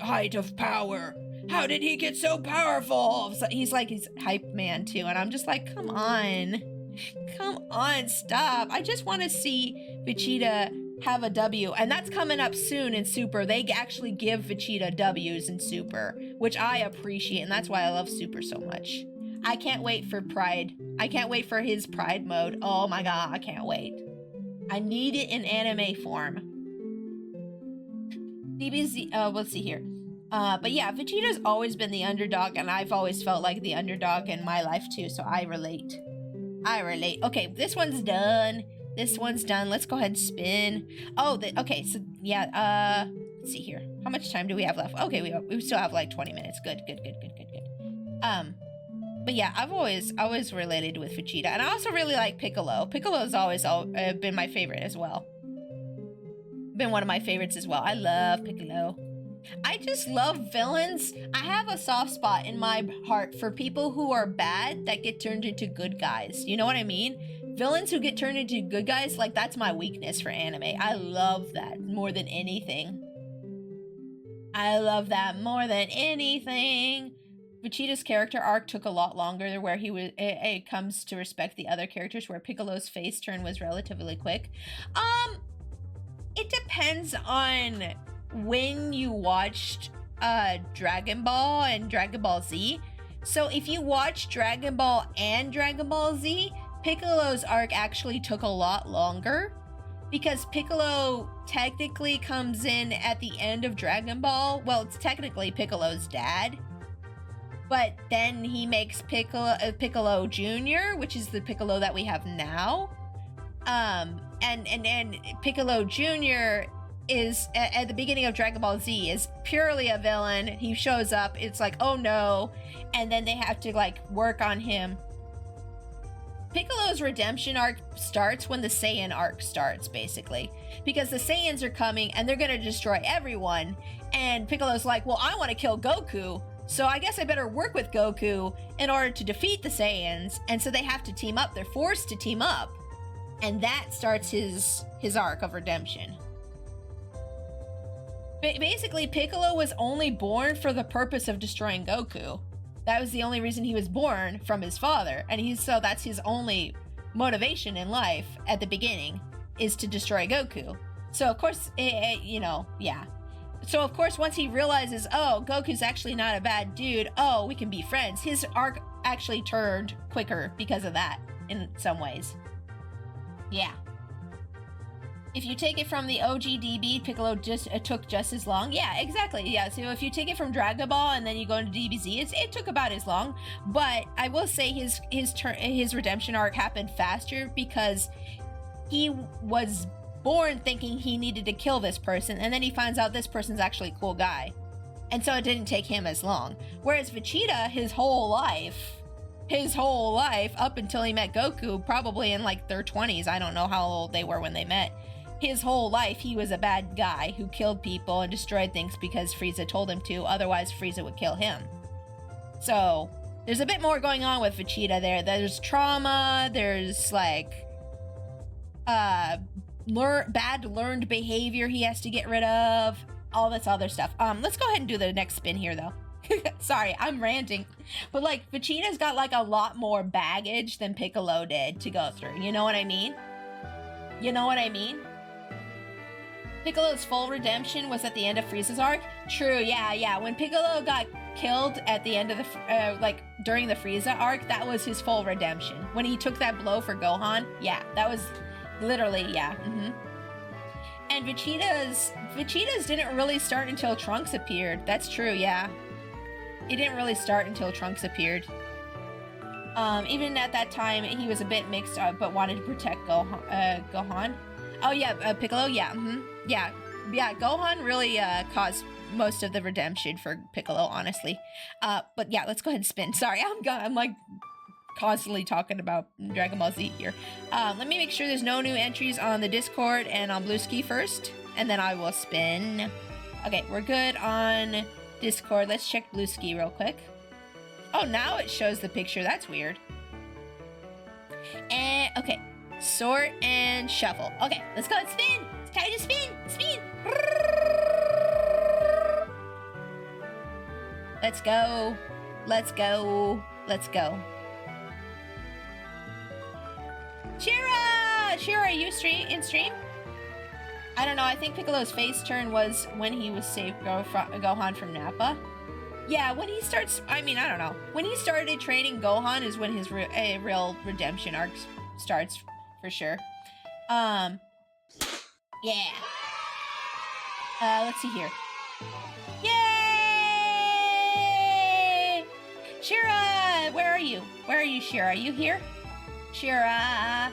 height of power. How did he get so powerful? So he's like, he's hype man too. And I'm just like, come on, stop. I just want to see Vegeta have a W, and that's coming up soon in Super. They actually give Vegeta W's in Super, which I appreciate, and that's why I love Super so much. I can't wait for Pride. I can't wait for his Pride mode. Oh my god, I can't wait. I need it in anime form. DBZ, let's see here. But yeah, Vegeta's always been the underdog, and I've always felt like the underdog in my life too, so I relate. Okay, this one's done. This one's done. Let's go ahead and spin. Oh, okay, so yeah, let's see here. How much time do we have left? Okay, we still have like 20 minutes. Good. But yeah, I've always related with Vegeta, and I also really like Piccolo. Piccolo's always been my favorite as well. Been one of my favorites as well. I love Piccolo. I just love villains. I have a soft spot in my heart for people who are bad that get turned into good guys. You know what I mean? Villains who get turned into good guys, like that's my weakness for anime. I love that more than anything. I love that more than anything. Vegeta's character arc took a lot longer, where it comes to respect the other characters, where Piccolo's face turn was relatively quick. It depends on when you watched Dragon Ball and Dragon Ball Z. So if you watch Dragon Ball and Dragon Ball Z, Piccolo's arc actually took a lot longer, because Piccolo technically comes in at the end of Dragon Ball. Well, it's technically Piccolo's dad, but then he makes Piccolo Jr., which is the Piccolo that we have now. And Piccolo Jr. is at the beginning of Dragon Ball Z is purely a villain. He shows up, it's like, oh no, and then they have to like work on him. Piccolo's redemption arc starts when the Saiyan arc starts, basically, because the Saiyans are coming and they're gonna destroy everyone, and Piccolo's like, well, I want to kill Goku, so I guess I better work with Goku in order to defeat the Saiyans. And so they have to team up. They're forced to team up, and that starts his arc of redemption. Basically, Piccolo was only born for the purpose of destroying Goku. That was the only reason he was born from his father, and so that's his only motivation in life at the beginning, is to destroy Goku. So of course, yeah. So of course, once he realizes, oh, Goku's actually not a bad dude, oh, we can be friends, his arc actually turned quicker because of that, in some ways. Yeah. If you take it from the OGDB, Piccolo took just as long. Yeah, exactly. Yeah, so if you take it from Dragon Ball and then you go into DBZ, it took about as long. But I will say his redemption arc happened faster, because he was born thinking he needed to kill this person, and then he finds out this person's actually a cool guy. And so it didn't take him as long. Whereas Vegeta, his whole life, up until he met Goku, probably in like their 20s, I don't know how old they were when they met, his whole life he was a bad guy who killed people and destroyed things because Frieza told him to, otherwise Frieza would kill him. So there's a bit more going on with Vegeta there. There's trauma, there's like bad learned behavior he has to get rid of, all this other stuff. Let's go ahead and do the next spin here though. Sorry, I'm ranting, but like Vegeta's got like a lot more baggage than Piccolo did to go through. You know what I mean? Piccolo's full redemption was at the end of Frieza's arc. True, yeah. When Piccolo got killed at the end of the during the Frieza arc, that was his full redemption. When he took that blow for Gohan, yeah, that was literally, yeah. And Vegeta's didn't really start until Trunks appeared. That's true, yeah. It didn't really start until Trunks appeared. Even at that time, he was a bit mixed up, but wanted to protect Gohan. Oh yeah, Piccolo, yeah, yeah. Gohan really caused most of the redemption for Piccolo, honestly. But yeah, let's go ahead and spin. Sorry, I'm like constantly talking about Dragon Ball Z here. Let me make sure there's no new entries on the Discord and on Bluesky first, and then I will spin. Okay, we're good on Discord. Let's check Bluesky real quick. Oh, now it shows the picture. That's weird. And okay, sort and shuffle. Okay, let's go and spin. It's time to spin. Let's go. Shira, are you in stream? I don't know. I think Piccolo's face turn was when he was saved Gohan from Nappa. Yeah, when he starts, I don't know. When he started training Gohan is when his real redemption arc starts, for sure. Yeah. Let's see here. Yay! Shira, where are you? Where are you, Shira? Are you here? Shira.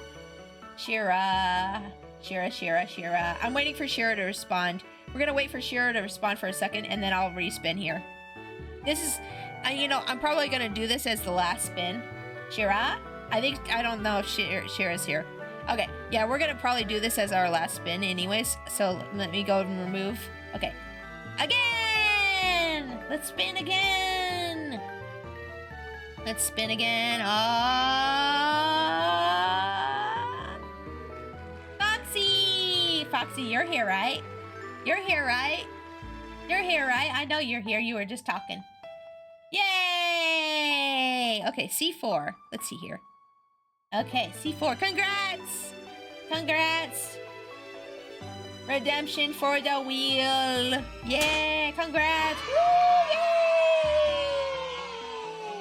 Shira. Shira, Shira, Shira. I'm waiting for Shira to respond. We're gonna wait for Shira to respond for a second, and then I'll respin here. This is, you know, I'm probably gonna do this as the last spin. Shira? I don't know if Shira's here. Okay, yeah, we're gonna probably do this as our last spin anyways, so let me go and remove. Okay. Again! Let's spin again! Let's spin again. Foxy! Foxy, you're here, right? You're here, right? You're here, right? I know you're here. You were just talking. Yay! Okay, C4. Let's see here. Okay, C4. Congrats! Congrats! Redemption for the wheel. Yeah, congrats! Woo!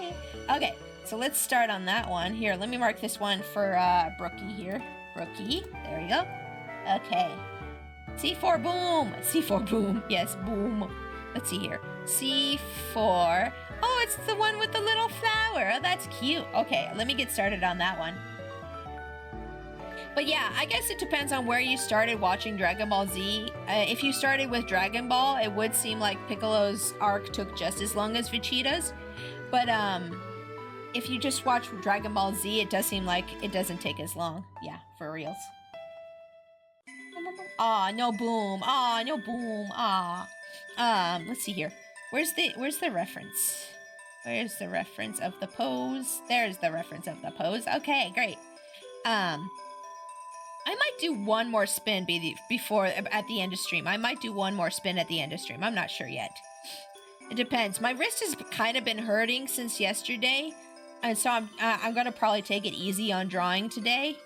Yay! Okay, so let's start on that one. Here, let me mark this one for Brookie here. Brookie. There we go. Okay. C4 boom! C4 boom. Yes, boom. Let's see here. C4. Oh, it's the one with the little flower. Oh, that's cute. Okay, let me get started on that one. But yeah, I guess it depends on where you started watching Dragon Ball Z. If you started with Dragon Ball, it would seem like Piccolo's arc took just as long as Vegeta's. But if you just watch Dragon Ball Z, it does seem like it doesn't take as long. Yeah, for reals. Aw, no boom. Aw, no boom. Aw. Let's see here. Where's the reference? Where's the reference of the pose? There's the reference of the pose. Okay, great. I might do one more spin before at the end of stream. I might do one more spin at the end of stream. I'm not sure yet. It depends. My wrist has kind of been hurting since yesterday, and so I'm gonna probably take it easy on drawing today,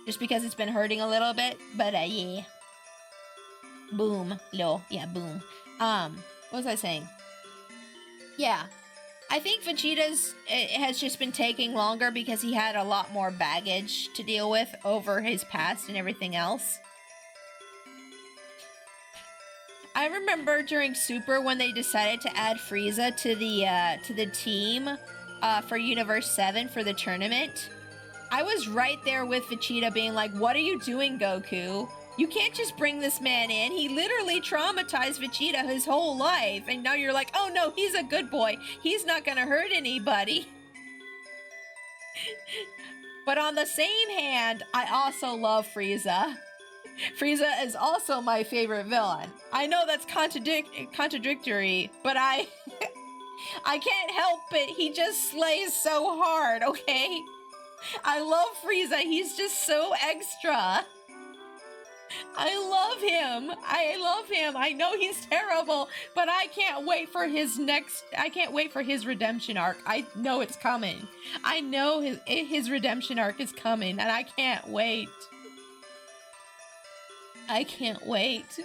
just because it's been hurting a little bit. But yeah. Boom. Lol. Yeah, boom. What was I saying? Yeah. I think Vegeta's has just been taking longer because he had a lot more baggage to deal with over his past and everything else. I remember during Super when they decided to add Frieza to the team for Universe 7 for the tournament. I was right there with Vegeta being like, "What are you doing, Goku? You can't just bring this man in. He literally traumatized Vegeta his whole life. And now you're like, oh no, he's a good boy. He's not gonna hurt anybody." But on the same hand, I also love Frieza. Frieza is also my favorite villain. I know that's contradictory, but I can't help it. He just slays so hard, okay? I love Frieza. He's just so extra. I love him. I love him. I know he's terrible, but I can't wait for his redemption arc. I know it's coming. I know his redemption arc is coming, and I can't wait. I can't wait.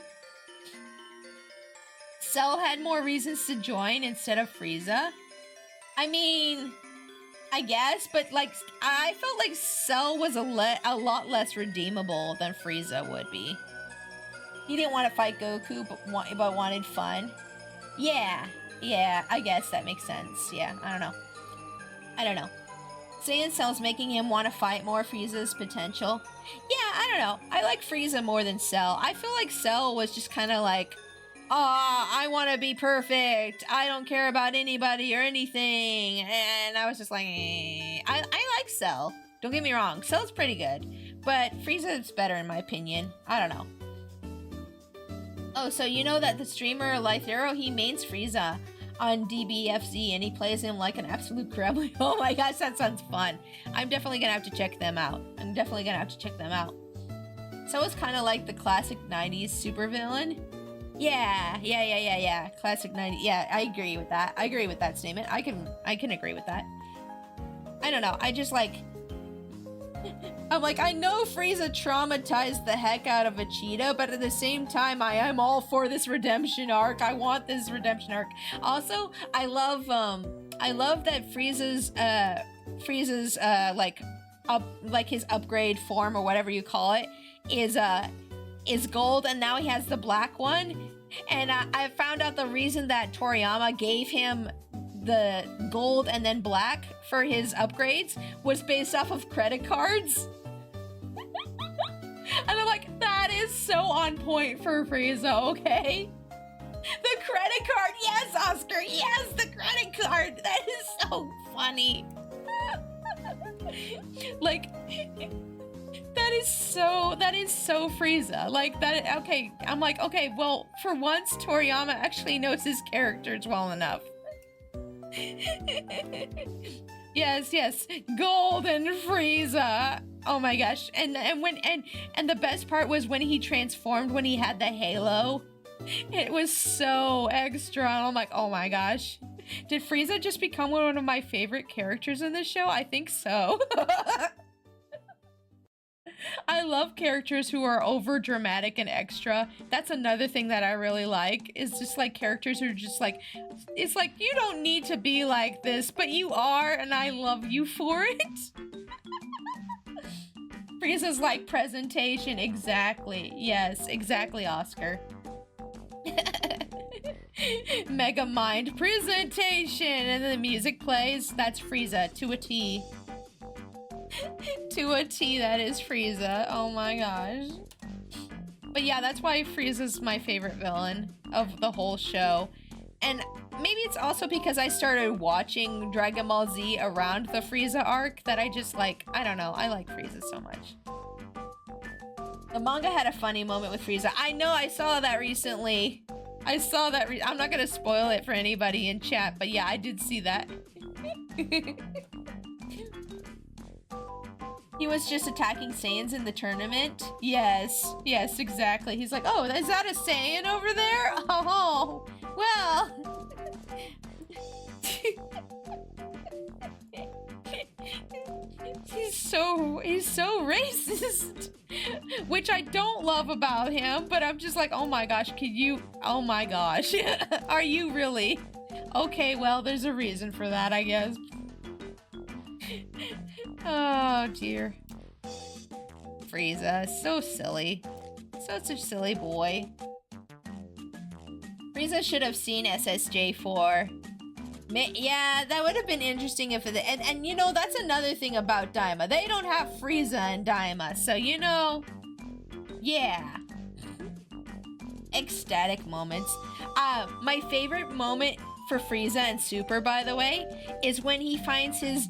Cell had more reasons to join instead of Frieza. I mean, I guess, but like, I felt like Cell was a lot less redeemable than Frieza would be. He didn't want to fight Goku, but wanted fun. Yeah, I guess that makes sense. Yeah, I don't know. Saiyan Cell's making him want to fight more Frieza's potential. Yeah, I don't know. I like Frieza more than Cell. I feel like Cell was just kind of like, I want to be perfect. I don't care about anybody or anything. And I was just like, I like Cell. Don't get me wrong. Cell's pretty good. But Frieza's better in my opinion. I don't know. Oh, so you know that the streamer Lythero, he mains Frieza on DBFZ and he plays him like an absolute crab. Oh my gosh, that sounds fun. I'm definitely going to have to check them out. So it's kind of like the classic 90s supervillain. Yeah. Classic 90s. Yeah, I agree with that. I agree with that statement. I can agree with that. I don't know. I just like... I'm like, I know Frieza traumatized the heck out of Vegeta, but at the same time, I am all for this redemption arc. I want this redemption arc. Also, I love that Frieza's like his upgrade form or whatever you call it is gold, and now he has the black one. And I found out the reason that Toriyama gave him the gold and then black for his upgrades was based off of credit cards. And I'm like, that is so on point for Frieza, okay? The credit card, yes, Oscar, yes, the credit card. That is so funny. Like, that is so Frieza. Like, that, okay, I'm like, okay, well, for once, Toriyama actually knows his characters well enough. Yes, Golden Frieza. Oh my gosh. And the best part was when he transformed, when he had the halo. It was so extra. I'm like, oh my gosh. Did Frieza just become one of my favorite characters in this show? I think so. I love characters who are over dramatic and extra. That's another thing that I really like, is just like characters who are just like, it's like, you don't need to be like this, but you are, and I love you for it. Frieza's like presentation, exactly. Yes, exactly, Oscar. Mega Mind presentation, and then the music plays. That's Frieza to a T. To a T, that is Frieza. Oh my gosh. But yeah, that's why Frieza's my favorite villain of the whole show. And maybe it's also because I started watching Dragon Ball Z around the Frieza arc that I just like, I don't know, I like Frieza so much. The manga had a funny moment with Frieza. I know, I saw that recently. I saw that, I'm not gonna spoil it for anybody in chat, but yeah, I did see that. He was just attacking Saiyans in the tournament? Yes, exactly. He's like, oh, is that a Saiyan over there? Oh, well. He's so racist. Which I don't love about him, but I'm just like, oh my gosh, oh my gosh. Are you really? Okay, well, there's a reason for that, I guess. Oh dear. Frieza, so silly. Such a silly boy. Frieza should have seen SSJ4. Yeah, that would have been interesting if it, and you know, that's another thing about Daima. They don't have Frieza and Daima, so you know, yeah. Ecstatic moments. My favorite moment for Frieza and Super, by the way, is when he finds his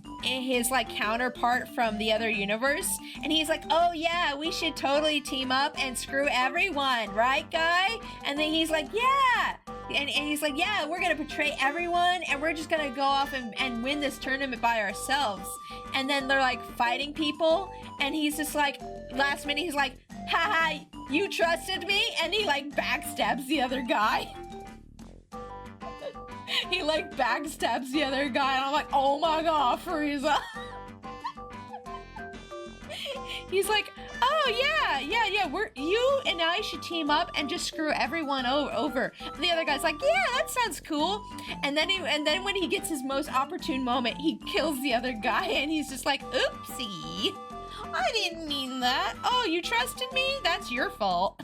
like counterpart from the other universe, and he's like, oh yeah, we should totally team up and screw everyone, right, guy? And then he's like, yeah, and he's like, yeah, we're gonna betray everyone, and we're just gonna go off and win this tournament by ourselves. And then they're like fighting people, and he's just like, last minute, he's like, haha, you trusted me, and he like backstabs the other guy. He like backstabs the other guy, and I'm like, oh my god, Frieza. He's like, oh yeah, you and I should team up and just screw everyone over. And the other guy's like, yeah, that sounds cool. And then when he gets his most opportune moment, he kills the other guy, and he's just like, oopsie, I didn't mean that. Oh, you trusted me? That's your fault.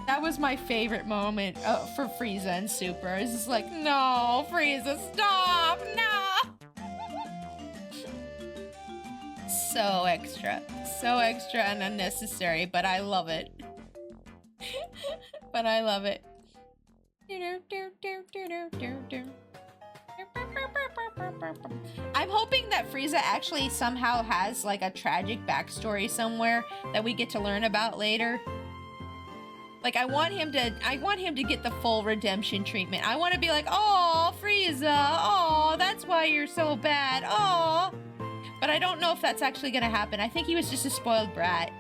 That was my favorite moment for Frieza and Super. It's just like, no, Frieza, stop, no. So extra and unnecessary, but I love it. But I love it. I'm hoping that Frieza actually somehow has like a tragic backstory somewhere that we get to learn about later. Like, I want him to get the full redemption treatment. I want to be like, oh, Frieza, oh, that's why you're so bad, oh. But I don't know if that's actually gonna happen. I think he was just a spoiled brat.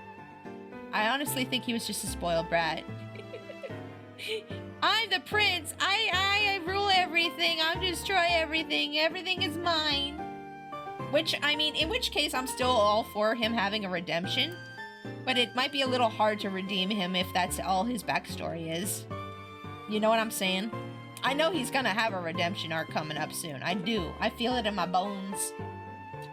I honestly think he was just a spoiled brat. I'm the prince. I rule everything. I destroy everything. Everything is mine. Which, I mean, in which case I'm still all for him having a redemption. But it might be a little hard to redeem him if that's all his backstory is. You know what I'm saying? I know he's gonna have a redemption arc coming up soon. I do. I feel it in my bones.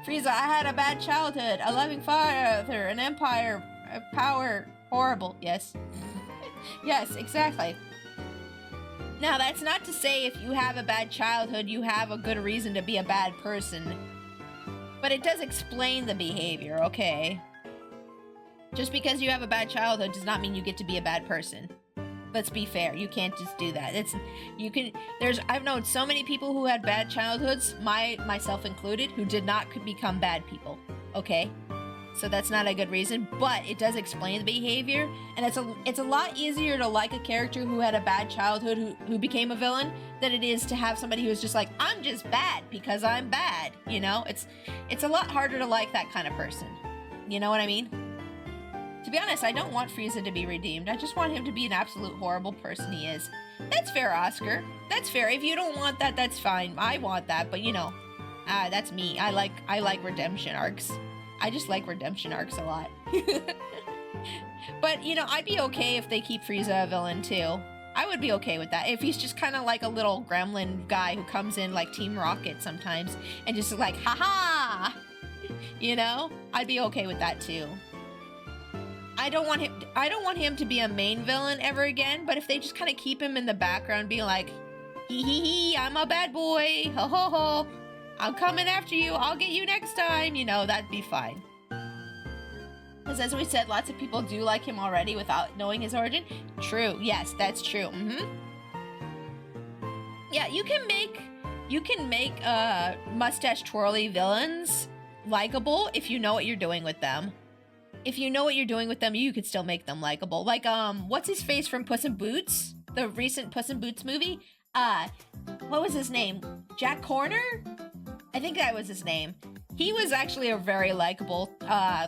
Frieza, I had a bad childhood, a loving father, an empire, a power, horrible. Yes. Yes, exactly. Now, that's not to say if you have a bad childhood, you have a good reason to be a bad person. But it does explain the behavior, okay? Just because you have a bad childhood does not mean you get to be a bad person. Let's be fair. You can't just do that. I've known so many people who had bad childhoods, myself included, who did not become bad people. Okay? So that's not a good reason, but it does explain the behavior, and it's a lot easier to like a character who had a bad childhood who became a villain than it is to have somebody who's just like, I'm just bad because I'm bad, you know? It's a lot harder to like that kind of person. You know what I mean? To be honest, I don't want Frieza to be redeemed. I just want him to be an absolute horrible person he is. That's fair, Oscar. That's fair. If you don't want that, that's fine. I want that, but you know, that's me. I like redemption arcs. I just like redemption arcs a lot. But, you know, I'd be okay if they keep Frieza a villain, too. I would be okay with that. If he's just kind of like a little gremlin guy who comes in like Team Rocket sometimes and just like, haha! You know? I'd be okay with that, too. I don't want him to be a main villain ever again, but if they just kind of keep him in the background being like, hee hee hee, I'm a bad boy, ho ho ho, I'm coming after you, I'll get you next time, you know, that'd be fine. Because as we said, lots of people do like him already without knowing his origin. True, yes, that's true. Yeah, you can make mustache twirly villains likable if you know what you're doing with them. If you know what you're doing with them, you could still make them likable. Like, what's his face from Puss in Boots? The recent Puss in Boots movie? What was his name? Jack Horner? I think that was his name. He was actually a very likable,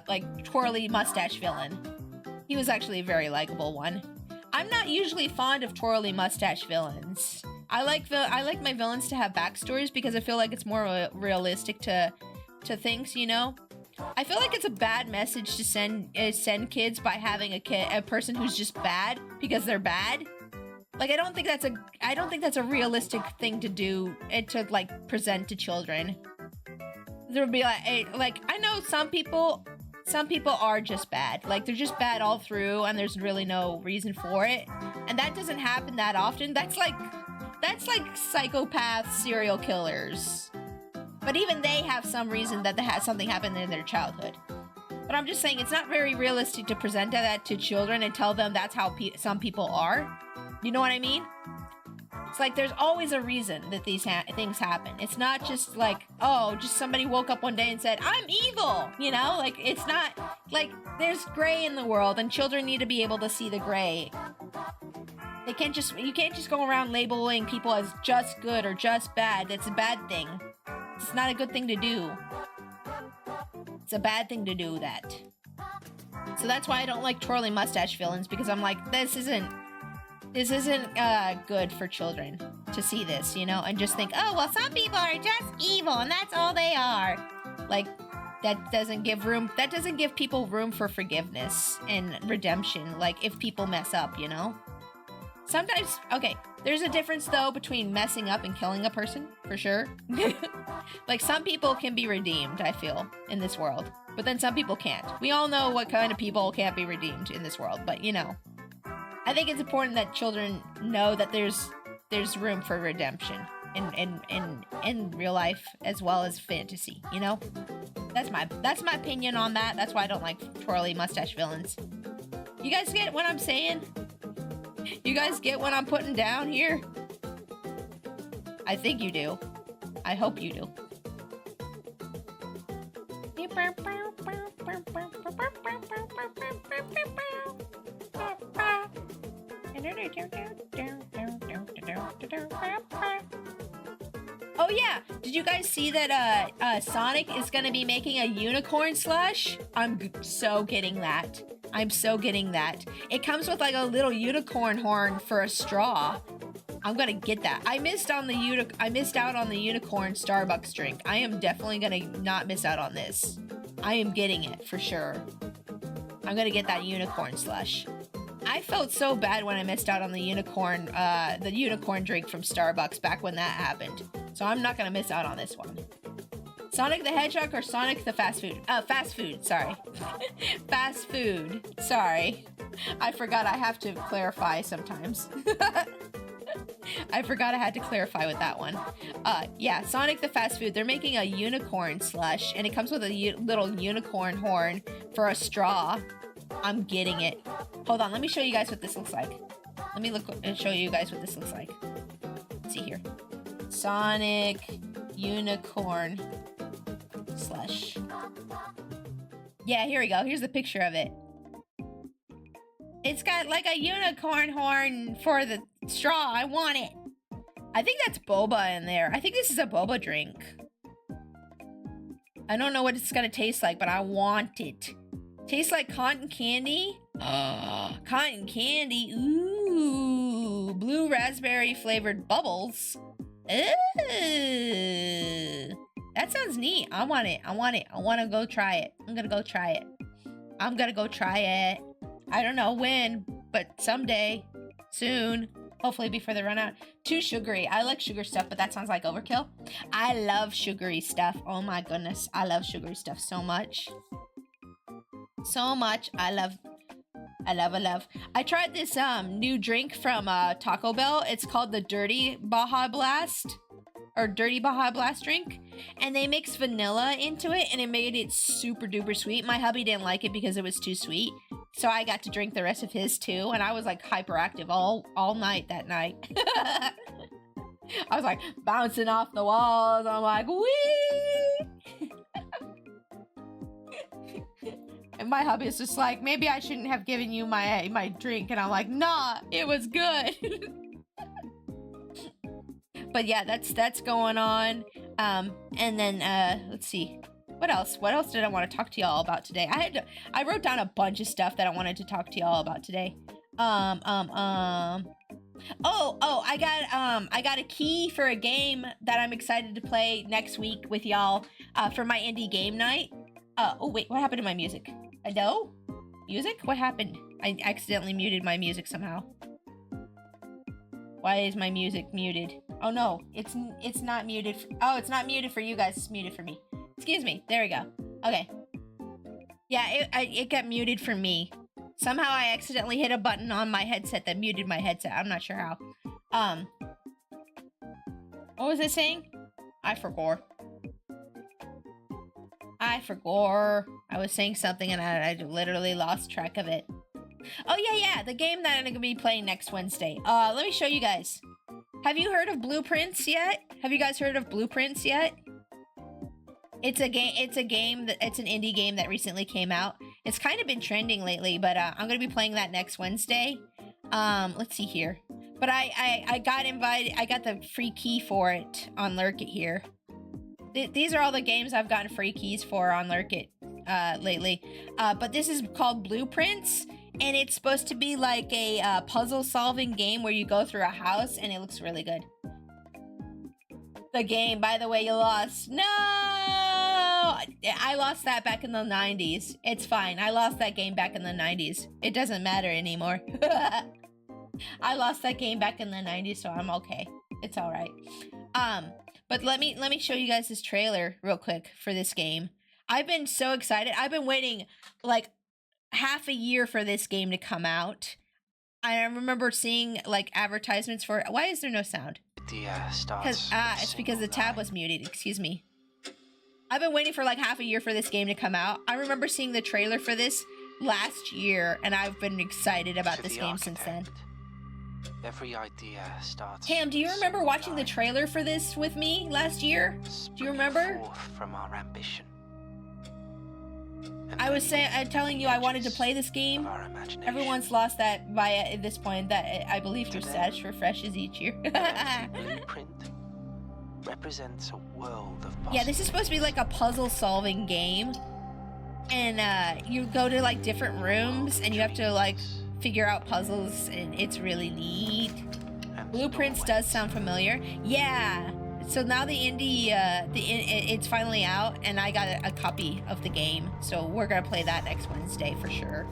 like, twirly mustache villain. He was actually a very likable one. I'm not usually fond of twirly mustache villains. I like my villains to have backstories because I feel like it's more realistic to things, you know? I feel like it's a bad message to send kids by having a person who's just bad because they're bad. Like, I don't think that's a realistic thing to do and to like present to children. There would be like I know some people are just bad. Like, they're just bad all through and there's really no reason for it. And that doesn't happen that often. That's like psychopath serial killers. But even they have some reason that something happened in their childhood. But I'm just saying, it's not very realistic to present that to children and tell them that's how some people are. You know what I mean? It's like there's always a reason that these things happen. It's not just like, oh, just somebody woke up one day and said, I'm evil! You know? Like, it's not... Like, there's gray in the world, and children need to be able to see the gray. You can't just go around labeling people as just good or just bad. That's a bad thing. It's not a good thing to do. It's a bad thing to do that. So that's why I don't like twirly mustache villains, because I'm like, this isn't good for children to see this, you know, and just think, oh, well, some people are just evil and that's all they are. Like, that doesn't give people room for forgiveness and redemption, like, if people mess up, you know? Sometimes, okay, there's a difference, though, between messing up and killing a person, for sure. Like, some people can be redeemed, I feel, in this world. But then some people can't. We all know what kind of people can't be redeemed in this world, but, you know. I think it's important that children know that there's room for redemption in real life as well as fantasy, you know? That's my opinion on that. That's why I don't like twirly mustache villains. You guys get what I'm saying? You guys get what I'm putting down here? I think you do. I hope you do. Oh yeah, did you guys see that Sonic is gonna be making a unicorn slush? I'm so getting that. I'm so getting that. It comes with like a little unicorn horn for a straw. I'm gonna get that. I missed out on the unicorn Starbucks drink. I am definitely gonna not miss out on this. I am getting it for sure. I'm gonna get that unicorn slush. I felt so bad when I missed out on the unicorn drink from Starbucks back when that happened. So I'm not gonna miss out on this one. Sonic the Hedgehog or Sonic the fast food? Fast food, sorry. Fast food, sorry. I forgot I have to clarify sometimes. I forgot I had to clarify with that one. Yeah, Sonic the fast food. They're making a unicorn slush, and it comes with a little unicorn horn for a straw. I'm getting it. Hold on, let me show you guys what this looks like. Let me look and show you guys what this looks like. Let's see here. Sonic unicorn slush. Yeah, here we go. Here's the picture of it. It's got like a unicorn horn for the straw. I want it. I think that's boba in there. I think this is a boba drink. I don't know what it's gonna taste like, but I want it. Tastes like cotton candy. Cotton candy. Ooh. Blue raspberry flavored bubbles. Ooh. That sounds neat. I want it. I want it. I want to go try it. I'm gonna go try it. I'm gonna go try it. I don't know when, but someday. Soon. Hopefully before they run out. Too sugary. I like sugar stuff, but that sounds like overkill. I love sugary stuff. Oh my goodness. I love sugary stuff so much. So much. I love. I tried this new drink from Taco Bell. It's called the Dirty Baja Blast. Or Dirty Baja Blast drink. And they mixed vanilla into it, and it made it super duper sweet. My hubby didn't like it because it was too sweet. So I got to drink the rest of his too, and I was like hyperactive all night that night. I was like bouncing off the walls. I'm like, wee! And my hubby is just like, maybe I shouldn't have given you my drink. And I'm like, nah, it was good. But yeah, that's going on. And then let's see. What else? What else did I want to talk to y'all about today? I wrote down a bunch of stuff that I wanted to talk to y'all about today. I got a key for a game that I'm excited to play next week with y'all for my indie game night. Oh wait, what happened to my music? No? Music? What happened? I accidentally muted my music somehow. Why is my music muted? Oh no, it's not muted. Oh, it's not muted for you guys. It's muted for me. Excuse me. There we go. Okay. Yeah, it got muted for me. Somehow I accidentally hit a button on my headset that muted my headset. I'm not sure how. What was I saying? I forgot. I was saying something and I literally lost track of it. Oh yeah, the game that I'm gonna be playing next Wednesday. Let me show you guys. Have you heard of Blueprints yet? Have you guys heard of Blueprints yet? It's an indie game that recently came out. It's kind of been trending lately, but I'm gonna be playing that next Wednesday. Let's see here. But I got invited. I got the free key for it on Lurk It here. These are all the games I've gotten free keys for on Lurk It lately. But this is called Blueprints, and it's supposed to be like a puzzle-solving game where you go through a house, and it looks really good. The game, by the way, you lost. No! I lost that back in the 90s. It's fine. I lost that game back in the 90s. It doesn't matter anymore. I lost that game back in the 90s, so I'm okay. It's all right. But let me show you guys this trailer real quick for this game. I've been so excited. I've been waiting like half a year for this game to come out. I remember seeing like advertisements for it. Why is there no sound? Because it's because the tab was muted. Excuse me. I've been waiting for like half a year for this game to come out. I remember seeing the trailer for this last year, and I've been excited about this game since then. Every idea starts. Cam, do you remember watching the trailer for this with me last year? Do you remember? From our ambition. I was telling you I wanted to play this game. Everyone's lost that by at this point. That I believe your status refreshes each year. Blueprint represents a world of possibilities. Yeah, this is supposed to be like a puzzle-solving game, and you go to like different rooms and you have to like figure out puzzles, and it's really neat. Blueprints does sound familiar. Yeah. So now the indie, it's finally out, and I got a copy of the game. So we're gonna play that next Wednesday for sure.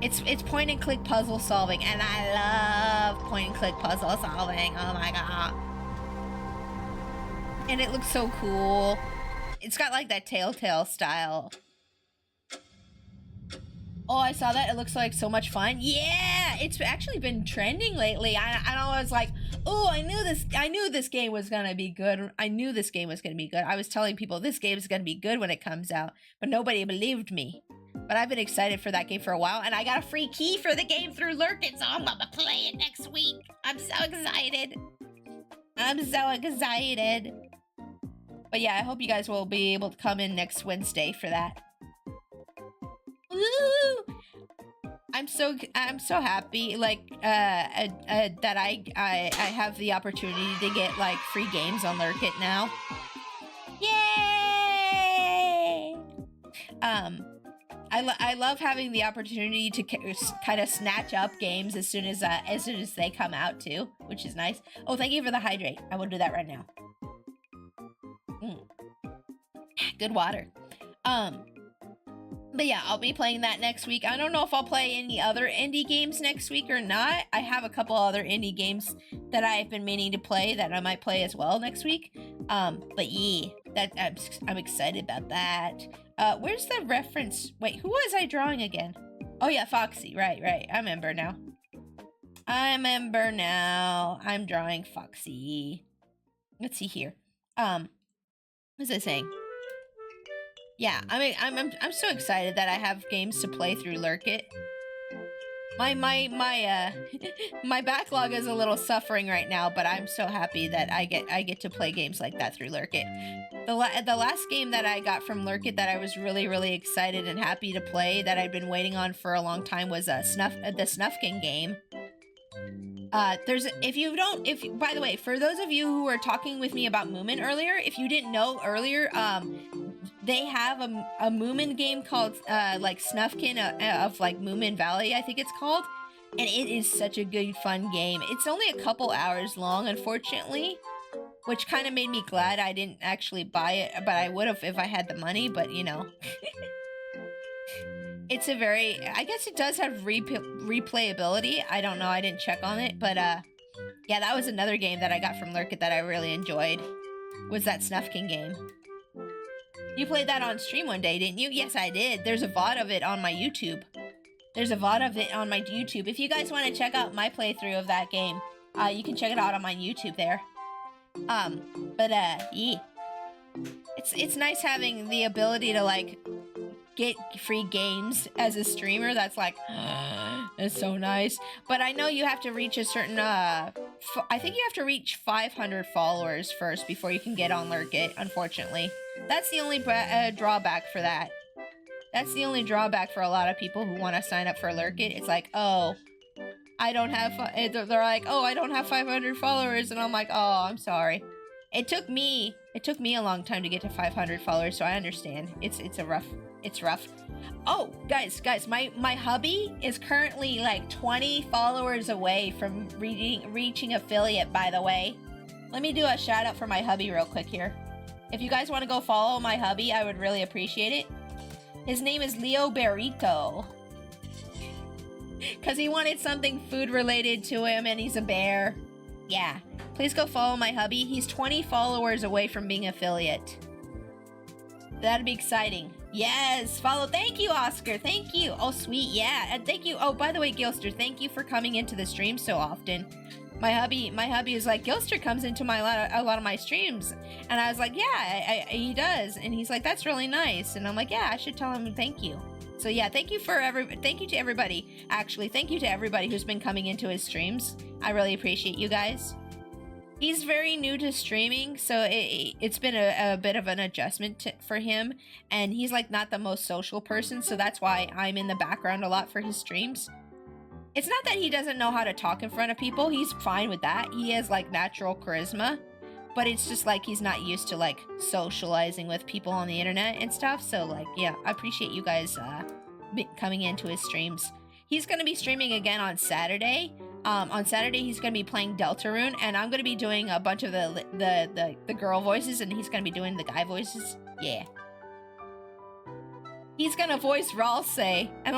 It's point and click puzzle solving, and I love point and click puzzle solving. Oh my god. And it looks so cool. It's got like that Telltale style. Oh, I saw that. It looks like so much fun. Yeah, it's actually been trending lately. I was like, oh, I knew this game was gonna be good. I knew this game was gonna be good. I was telling people this game is gonna be good when it comes out, but nobody believed me. But I've been excited for that game for a while, and I got a free key for the game through Lurk It, so I'm gonna play it next week. I'm so excited. I'm so excited. But yeah, I hope you guys will be able to come in next Wednesday for that. Woo! I'm so happy, like that I have the opportunity to get like free games on Lurk It now. Yay! I love having the opportunity to kind of snatch up games as soon as they come out too, which is nice. Oh, thank you for the hydrate. I will do that right now. Good water. But yeah, I'll be playing that next week. I don't know if I'll play any other indie games next week or not. I have a couple other indie games that I've been meaning to play that I might play as well next week. But yeah, I'm excited about that. Where's the reference? Wait, who was I drawing again? Oh yeah, Foxy. Right. I remember now. I'm drawing Foxy. Let's see here. What's it saying? Yeah, I'm so excited that I have games to play through Lurk It. My my backlog is a little suffering right now, but I'm so happy that I get to play games like that through Lurk It. The last game that I got from Lurk It that I was really excited and happy to play that I'd been waiting on for a long time was the Snufkin game. By the way, for those of you who were talking with me about Moomin earlier, if you didn't know earlier, they have a Moomin game called like Snufkin of like Moomin Valley, I think it's called, and it is such a good fun game. It's only a couple hours long, unfortunately, which kind of made me glad I didn't actually buy it, but I would have if I had the money. But you know, it's I guess it does have replayability. I don't know, I didn't check on it, but yeah, that was another game that I got from Lurk It that I really enjoyed, was that Snufkin game. You played that on stream one day, didn't you? Yes, I did. There's a VOD of it on my YouTube. If you guys want to check out my playthrough of that game, you can check it out on my YouTube there. Yeah. It's nice having the ability to, like, get free games as a streamer. That's like, it's so nice. But I know you have to reach a certain, I think you have to reach 500 followers first before you can get on Lurk It, unfortunately. That's the only drawback for that. That's the only drawback for a lot of people who want to sign up for Lurk It. It's like, oh, I don't have, they're like, oh, I don't have 500 followers. And I'm like, oh, I'm sorry. It took me a long time to get to 500 followers, so I understand. It's rough. Oh, guys, my hubby is currently like 20 followers away from reaching affiliate, by the way. Let me do a shout out for my hubby real quick here. If you guys want to go follow my hubby, I would really appreciate it. His name is Leo Berito. Because he wanted something food related to him, and he's a bear. Yeah. Please go follow my hubby. He's 20 followers away from being affiliate. That'd be exciting. Yes, follow. Thank you, Oscar. Thank you. Oh, sweet. Yeah. And thank you. Oh, by the way, Gilster, thank you for coming into the stream so often. My hubby is like, Gilster comes into a lot of my streams. And I was like, yeah, he does. And he's like, that's really nice. And I'm like, yeah, I should tell him thank you. So yeah, thank you to everybody. Actually, thank you to everybody who's been coming into his streams. I really appreciate you guys. He's very new to streaming, so it's been a bit of an adjustment for him. And he's like not the most social person, so that's why I'm in the background a lot for his streams. It's not that he doesn't know how to talk in front of people. He's fine with that. He has like natural charisma, but it's just like he's not used to like socializing with people on the internet and stuff. So like, yeah, I appreciate you guys coming into his streams. He's going to be streaming again on Saturday. On Saturday, he's going to be playing Deltarune, and I'm going to be doing a bunch of the girl voices, and he's going to be doing the guy voices. Yeah. He's going to voice Ralsei, and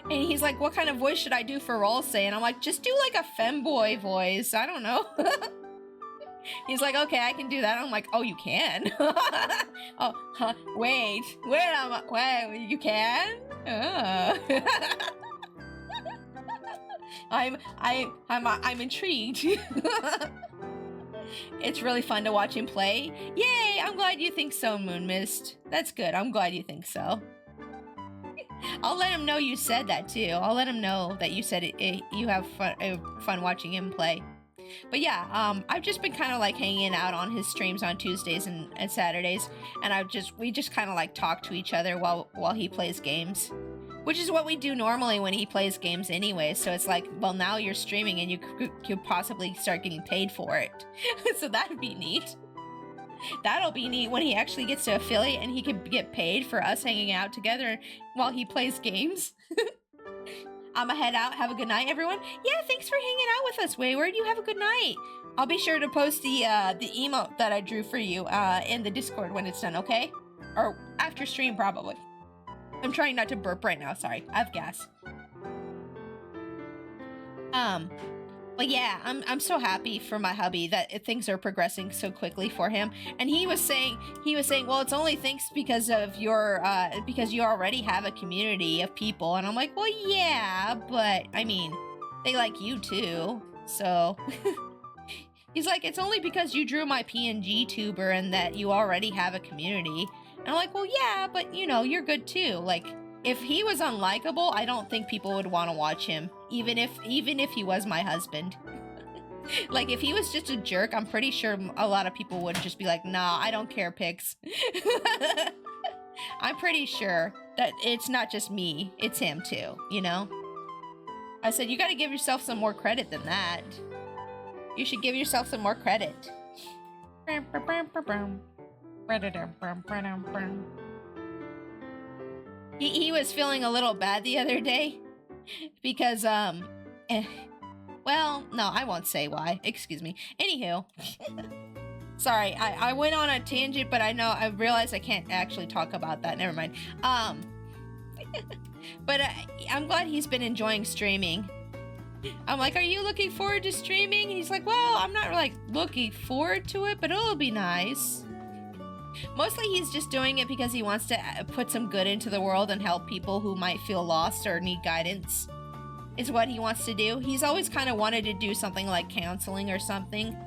he's like, what kind of voice should I do for Ralsei? And I'm like, just do like a femboy voice. I don't know. He's like, okay, I can do that. I'm like, oh, you can? Oh, huh, wait, you can? I'm intrigued. It's really fun to watch him play. Yay! I'm glad you think so, Moon Mist. That's good. I'm glad you think so. I'll let him know you said that too. I'll let him know that you said you have fun watching him play. But yeah, I've just been kind of like hanging out on his streams on Tuesdays and Saturdays, and we just kind of like talk to each other while he plays games, which is what we do normally when he plays games anyway. So it's like, well, now you're streaming and you could possibly start getting paid for it. So that'd be neat. That'll be neat when he actually gets to affiliate and he can get paid for us hanging out together while he plays games. I'ma head out. Have a good night, everyone. Yeah, thanks for hanging out with us, Wayward. You have a good night. I'll be sure to post the emote that I drew for you in the Discord when it's done, okay? Or after stream, probably. I'm trying not to burp right now. Sorry, I have gas. But yeah, I'm so happy for my hubby that things are progressing so quickly for him. And he was saying, well, it's only thanks because of your, because you already have a community of people. And I'm like, well, yeah, but I mean, they like you too. So he's like, it's only because you drew my PNG tuber and that you already have a community. And I'm like, well, yeah, but you know, you're good too. Like, if he was unlikable, I don't think people would want to watch him, even if he was my husband. Like, if he was just a jerk, I'm pretty sure a lot of people would just be like, nah, I don't care, Pix. I'm pretty sure that it's not just me, it's him too, you know? I said, you gotta give yourself some more credit than that. You should give yourself some more credit. He was feeling a little bad the other day because, well, no, I won't say why. Excuse me. Anywho, sorry, I went on a tangent, but I realized I can't actually talk about that. Never mind. But I'm glad he's been enjoying streaming. I'm like, are you looking forward to streaming? And he's like, well, I'm not like looking forward to it, but it'll be nice. Mostly he's just doing it because he wants to put some good into the world and help people who might feel lost or need guidance, is what he wants to do. He's always kind of wanted to do something like counseling or something.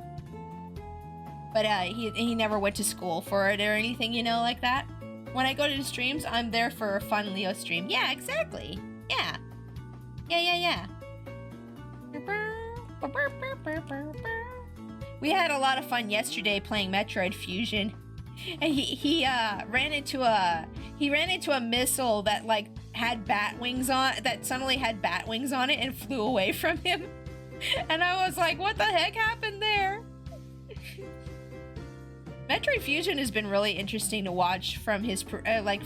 But he never went to school for it or anything, you know, like that. When I go to the streams, I'm there for a fun Leo stream. Yeah, exactly. Yeah. Yeah. We had a lot of fun yesterday playing Metroid Fusion. And he ran into a missile that like had bat wings on, that suddenly had bat wings on it and flew away from him. And I was like, what the heck happened there? Metroid Fusion has been really interesting to watch from his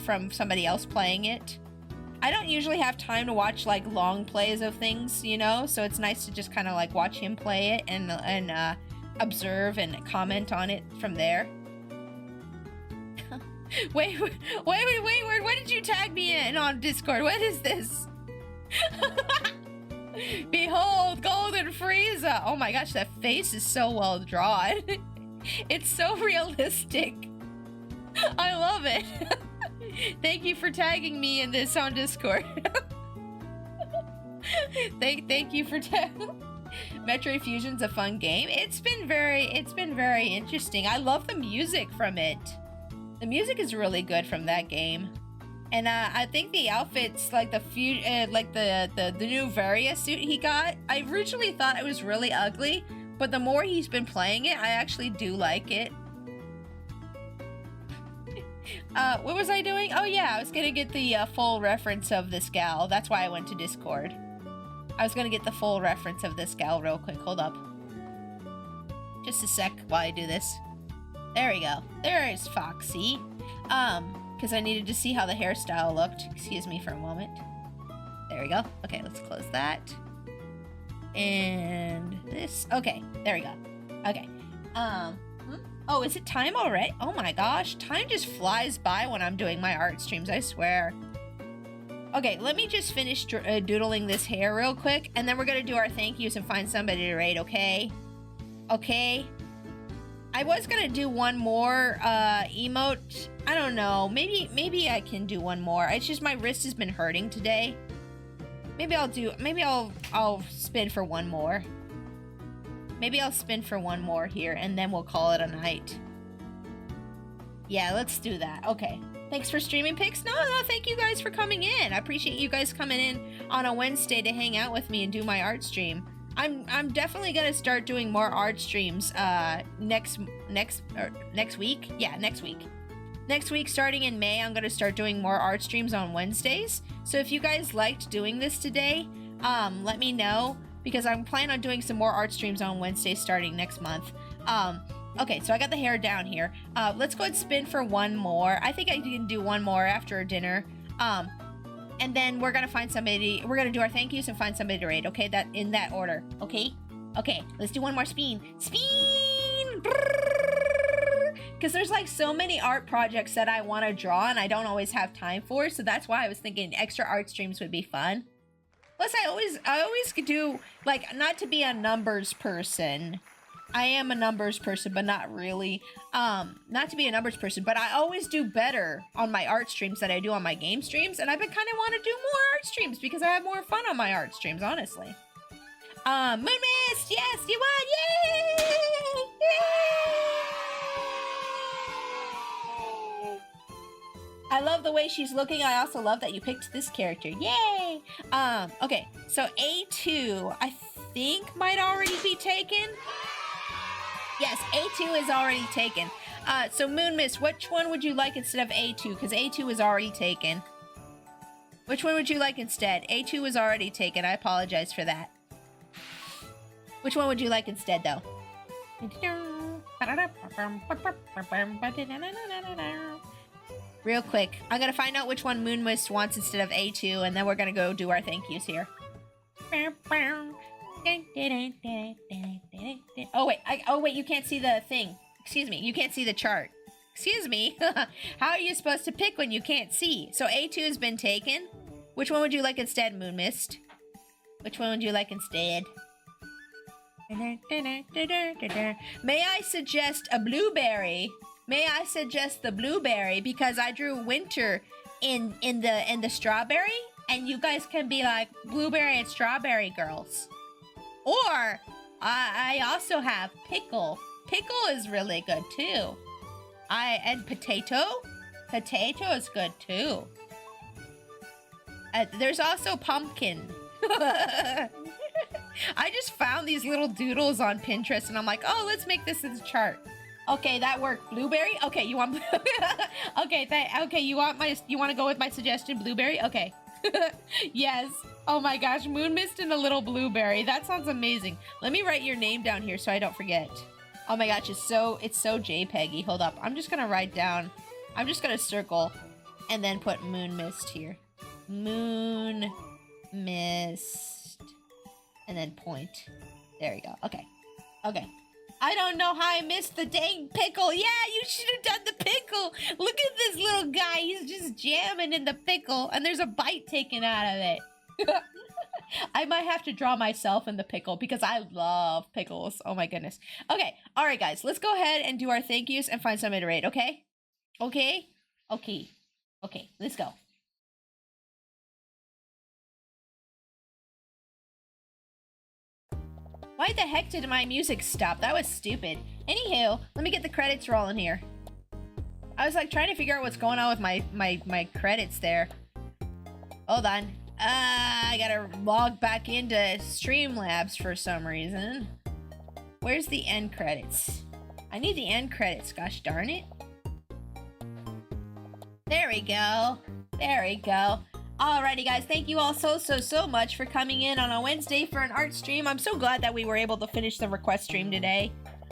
from somebody else playing it. I don't usually have time to watch like long plays of things, you know, so it's nice to just kind of like watch him play it and observe and comment on it from there. Wait, what did you tag me in on Discord? What is this? Behold, Golden Frieza! Oh my gosh, that face is so well drawn. It's so realistic. I love it. Thank you for tagging me in this on Discord. Thank you for Metroid Fusion's a fun game. It's been very interesting. I love the music from it. The music is really good from that game, and I think the outfits, like the new Varia suit he got, I originally thought it was really ugly, but the more he's been playing it, I actually do like it. What was I doing? Oh yeah, I was gonna get the full reference of this gal. That's why I went to Discord. I was gonna get the full reference of this gal real quick. Hold up. Just a sec while I do this. There we go. There is Foxy. Because I needed to see how the hairstyle looked. Excuse me for a moment. There we go. Okay, let's close that. And this. Okay, there we go. Okay. Oh, is it time already? Oh my gosh, time just flies by when I'm doing my art streams, I swear. Okay, let me just finish doodling this hair real quick, and then we're gonna do our thank yous and find somebody to raid, okay? Okay? I was gonna do one more emote. I don't know. Maybe I can do one more. It's just my wrist has been hurting today. Maybe I'll spin for one more. Maybe I'll spin for one more here and then we'll call it a night. Yeah, let's do that. Okay. Thanks for streaming pics. No, thank you guys for coming in. I appreciate you guys coming in on a Wednesday to hang out with me and do my art stream. I'm definitely gonna start doing more art streams next week. Yeah, next week. Next week, starting in May, I'm gonna start doing more art streams on Wednesdays. So if you guys liked doing this today, let me know because I'm planning on doing some more art streams on Wednesdays starting next month. Okay, so I got the hair down here. Let's go ahead and spin for one more. I think I can do one more after dinner. And then we're gonna find somebody. We're gonna do our thank yous and find somebody to raid. Okay, that in that order. Okay. Okay. Let's do one more spin. Spin. Because there's like so many art projects that I want to draw and I don't always have time for. So that's why I was thinking extra art streams would be fun. Plus, I always could do like not to be a numbers person. I am a numbers person, but not really. Not to be a numbers person, but I always do better on my art streams than I do on my game streams, and I've been kind of want to do more art streams because I have more fun on my art streams, honestly. Moon Mist, yes, you won, yay! Yay! I love the way she's looking. I also love that you picked this character, yay! Okay, so A2, I think might already be taken. Yes, A2 is already taken. So Moon Mist, which one would you like instead of A2? Because A2 is already taken. Which one would you like instead? A2 was already taken. I apologize for that. Which one would you like instead, though? Real quick. I'm going to find out which one Moon Mist wants instead of A2, and then we're going to go do our thank yous here. Oh wait, you can't see the thing. Excuse me, you can't see the chart. Excuse me. How are you supposed to pick when you can't see? So A2 has been taken. Which one would you like instead, Moon Mist? Which one would you like instead? May I suggest a blueberry? May I suggest the blueberry because I drew winter in the strawberry, and you guys can be like blueberry and strawberry girls. Or I also have pickle. Pickle is really good too. And potato. Potato is good too. There's also pumpkin. I just found these little doodles on Pinterest and I'm like, oh, let's make this as a chart. Okay, that worked. Blueberry? Okay, you want okay, you want to go with my suggestion, blueberry? Okay. Yes. Oh my gosh, Moon Mist and a little blueberry. That sounds amazing. Let me write your name down here so I don't forget. Oh my gosh, it's so JPEG-y. Hold up. I'm just gonna write down. I'm just gonna circle and then put Moon Mist here. Moon Mist. And then point. There we go. Okay. Okay. I don't know how I missed the dang pickle. Yeah, you should have done the pickle. Look at this little guy. He's just jamming in the pickle, and there's a bite taken out of it. I might have to draw myself in the pickle because I love pickles. Oh my goodness. Okay. All right, guys. Let's go ahead and do our thank yous and find somebody to raid, okay? Okay? Okay. Okay. Let's go. Why the heck did my music stop? That was stupid. Anywho, let me get the credits rolling here. I was like trying to figure out what's going on with my credits there. Hold on. I gotta log back into Streamlabs for some reason. Where's the end credits? I need the end credits, gosh darn it. There we go. There we go. Alrighty guys, thank you all so much for coming in on a Wednesday for an art stream. I'm so glad that we were able to finish the request stream today.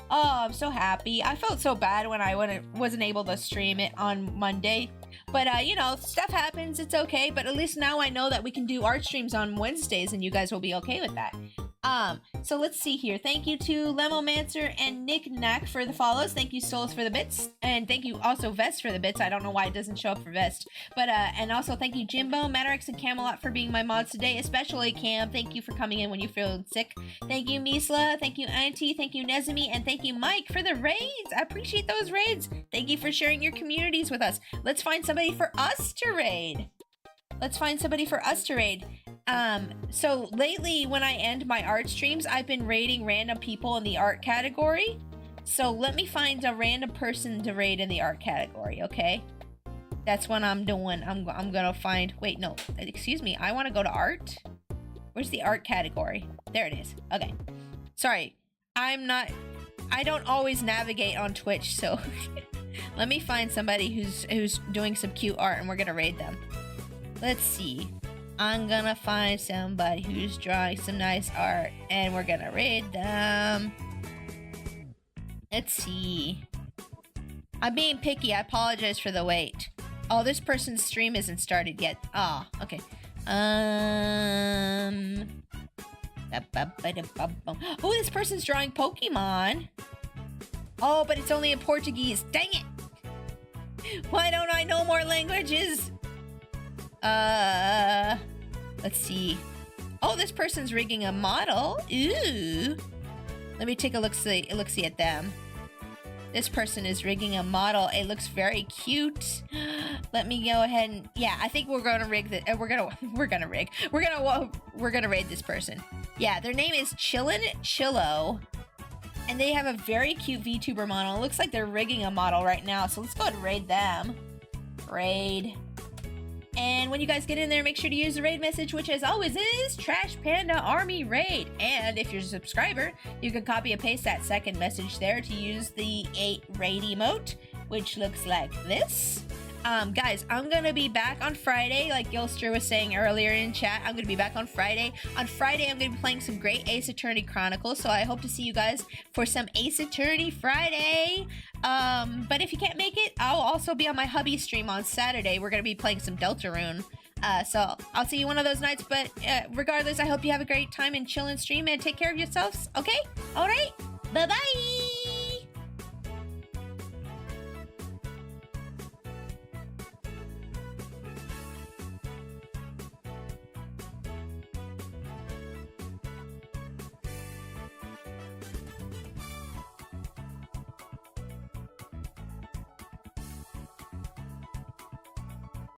Oh, I'm so happy. I felt so bad when I wasn't able to stream it on Monday. But, you know, stuff happens. It's okay. But at least now I know that we can do art streams on Wednesdays and you guys will be okay with that. So let's see here. Thank you to Lemomancer and Nick Knack for the follows. Thank you, Souls, for the bits. And thank you also Vest for the bits. I don't know why it doesn't show up for Vest. But, and also thank you Jimbo, Matrix, and Camelot for being my mods today, especially Cam. Thank you for coming in when you're feeling sick. Thank you, Misla. Thank you, Auntie. Thank you, Nezumi. And thank you, Mike, for the raids. I appreciate those raids. Thank you for sharing your communities with us. Let's find somebody for us to raid. Let's find somebody for us to raid. So lately when I end my art streams, I've been raiding random people in the art category. So let me find a random person to raid in the art category, okay? That's what I'm doing. I'm gonna find, wait, no, excuse me. I want to go to art. Where's the art category? There it is. Okay. Sorry. I don't always navigate on Twitch, so let me find somebody who's doing some cute art and we're gonna raid them. Let's see. I'm gonna find somebody who's drawing some nice art and we're gonna raid them. Let's see. I'm being picky. I apologize for the wait. Oh, this person's stream isn't started yet. Ah, oh, okay. Oh, this person's drawing Pokemon. Oh, but it's only in Portuguese. Dang it! Why don't I know more languages? Let's see. Oh, this person's rigging a model. Ooh. Let me take a look-see at them. This person is rigging a model. It looks very cute. Let me go ahead and, yeah, I think we're gonna rig the, we're gonna raid this person. Yeah, their name is Chillo. And they have a very cute VTuber model. It looks like they're rigging a model right now. So let's go ahead and raid them. Raid. And when you guys get in there, make sure to use the raid message, which as always is Trash Panda Army Raid. And if you're a subscriber, you can copy and paste that second message there to use the 8 raid emote, which looks like this. Guys, I'm gonna be back on Friday, like Gilster was saying earlier in chat. I'm gonna be back on Friday. On Friday, I'm gonna be playing some great Ace Attorney Chronicles, so I hope to see you guys for some Ace Attorney Friday. But if you can't make it, I'll also be on my hubby stream on Saturday. We're gonna be playing some Deltarune. So I'll see you one of those nights, but regardless, I hope you have a great time and chill and stream and take care of yourselves, okay? All right, bye-bye!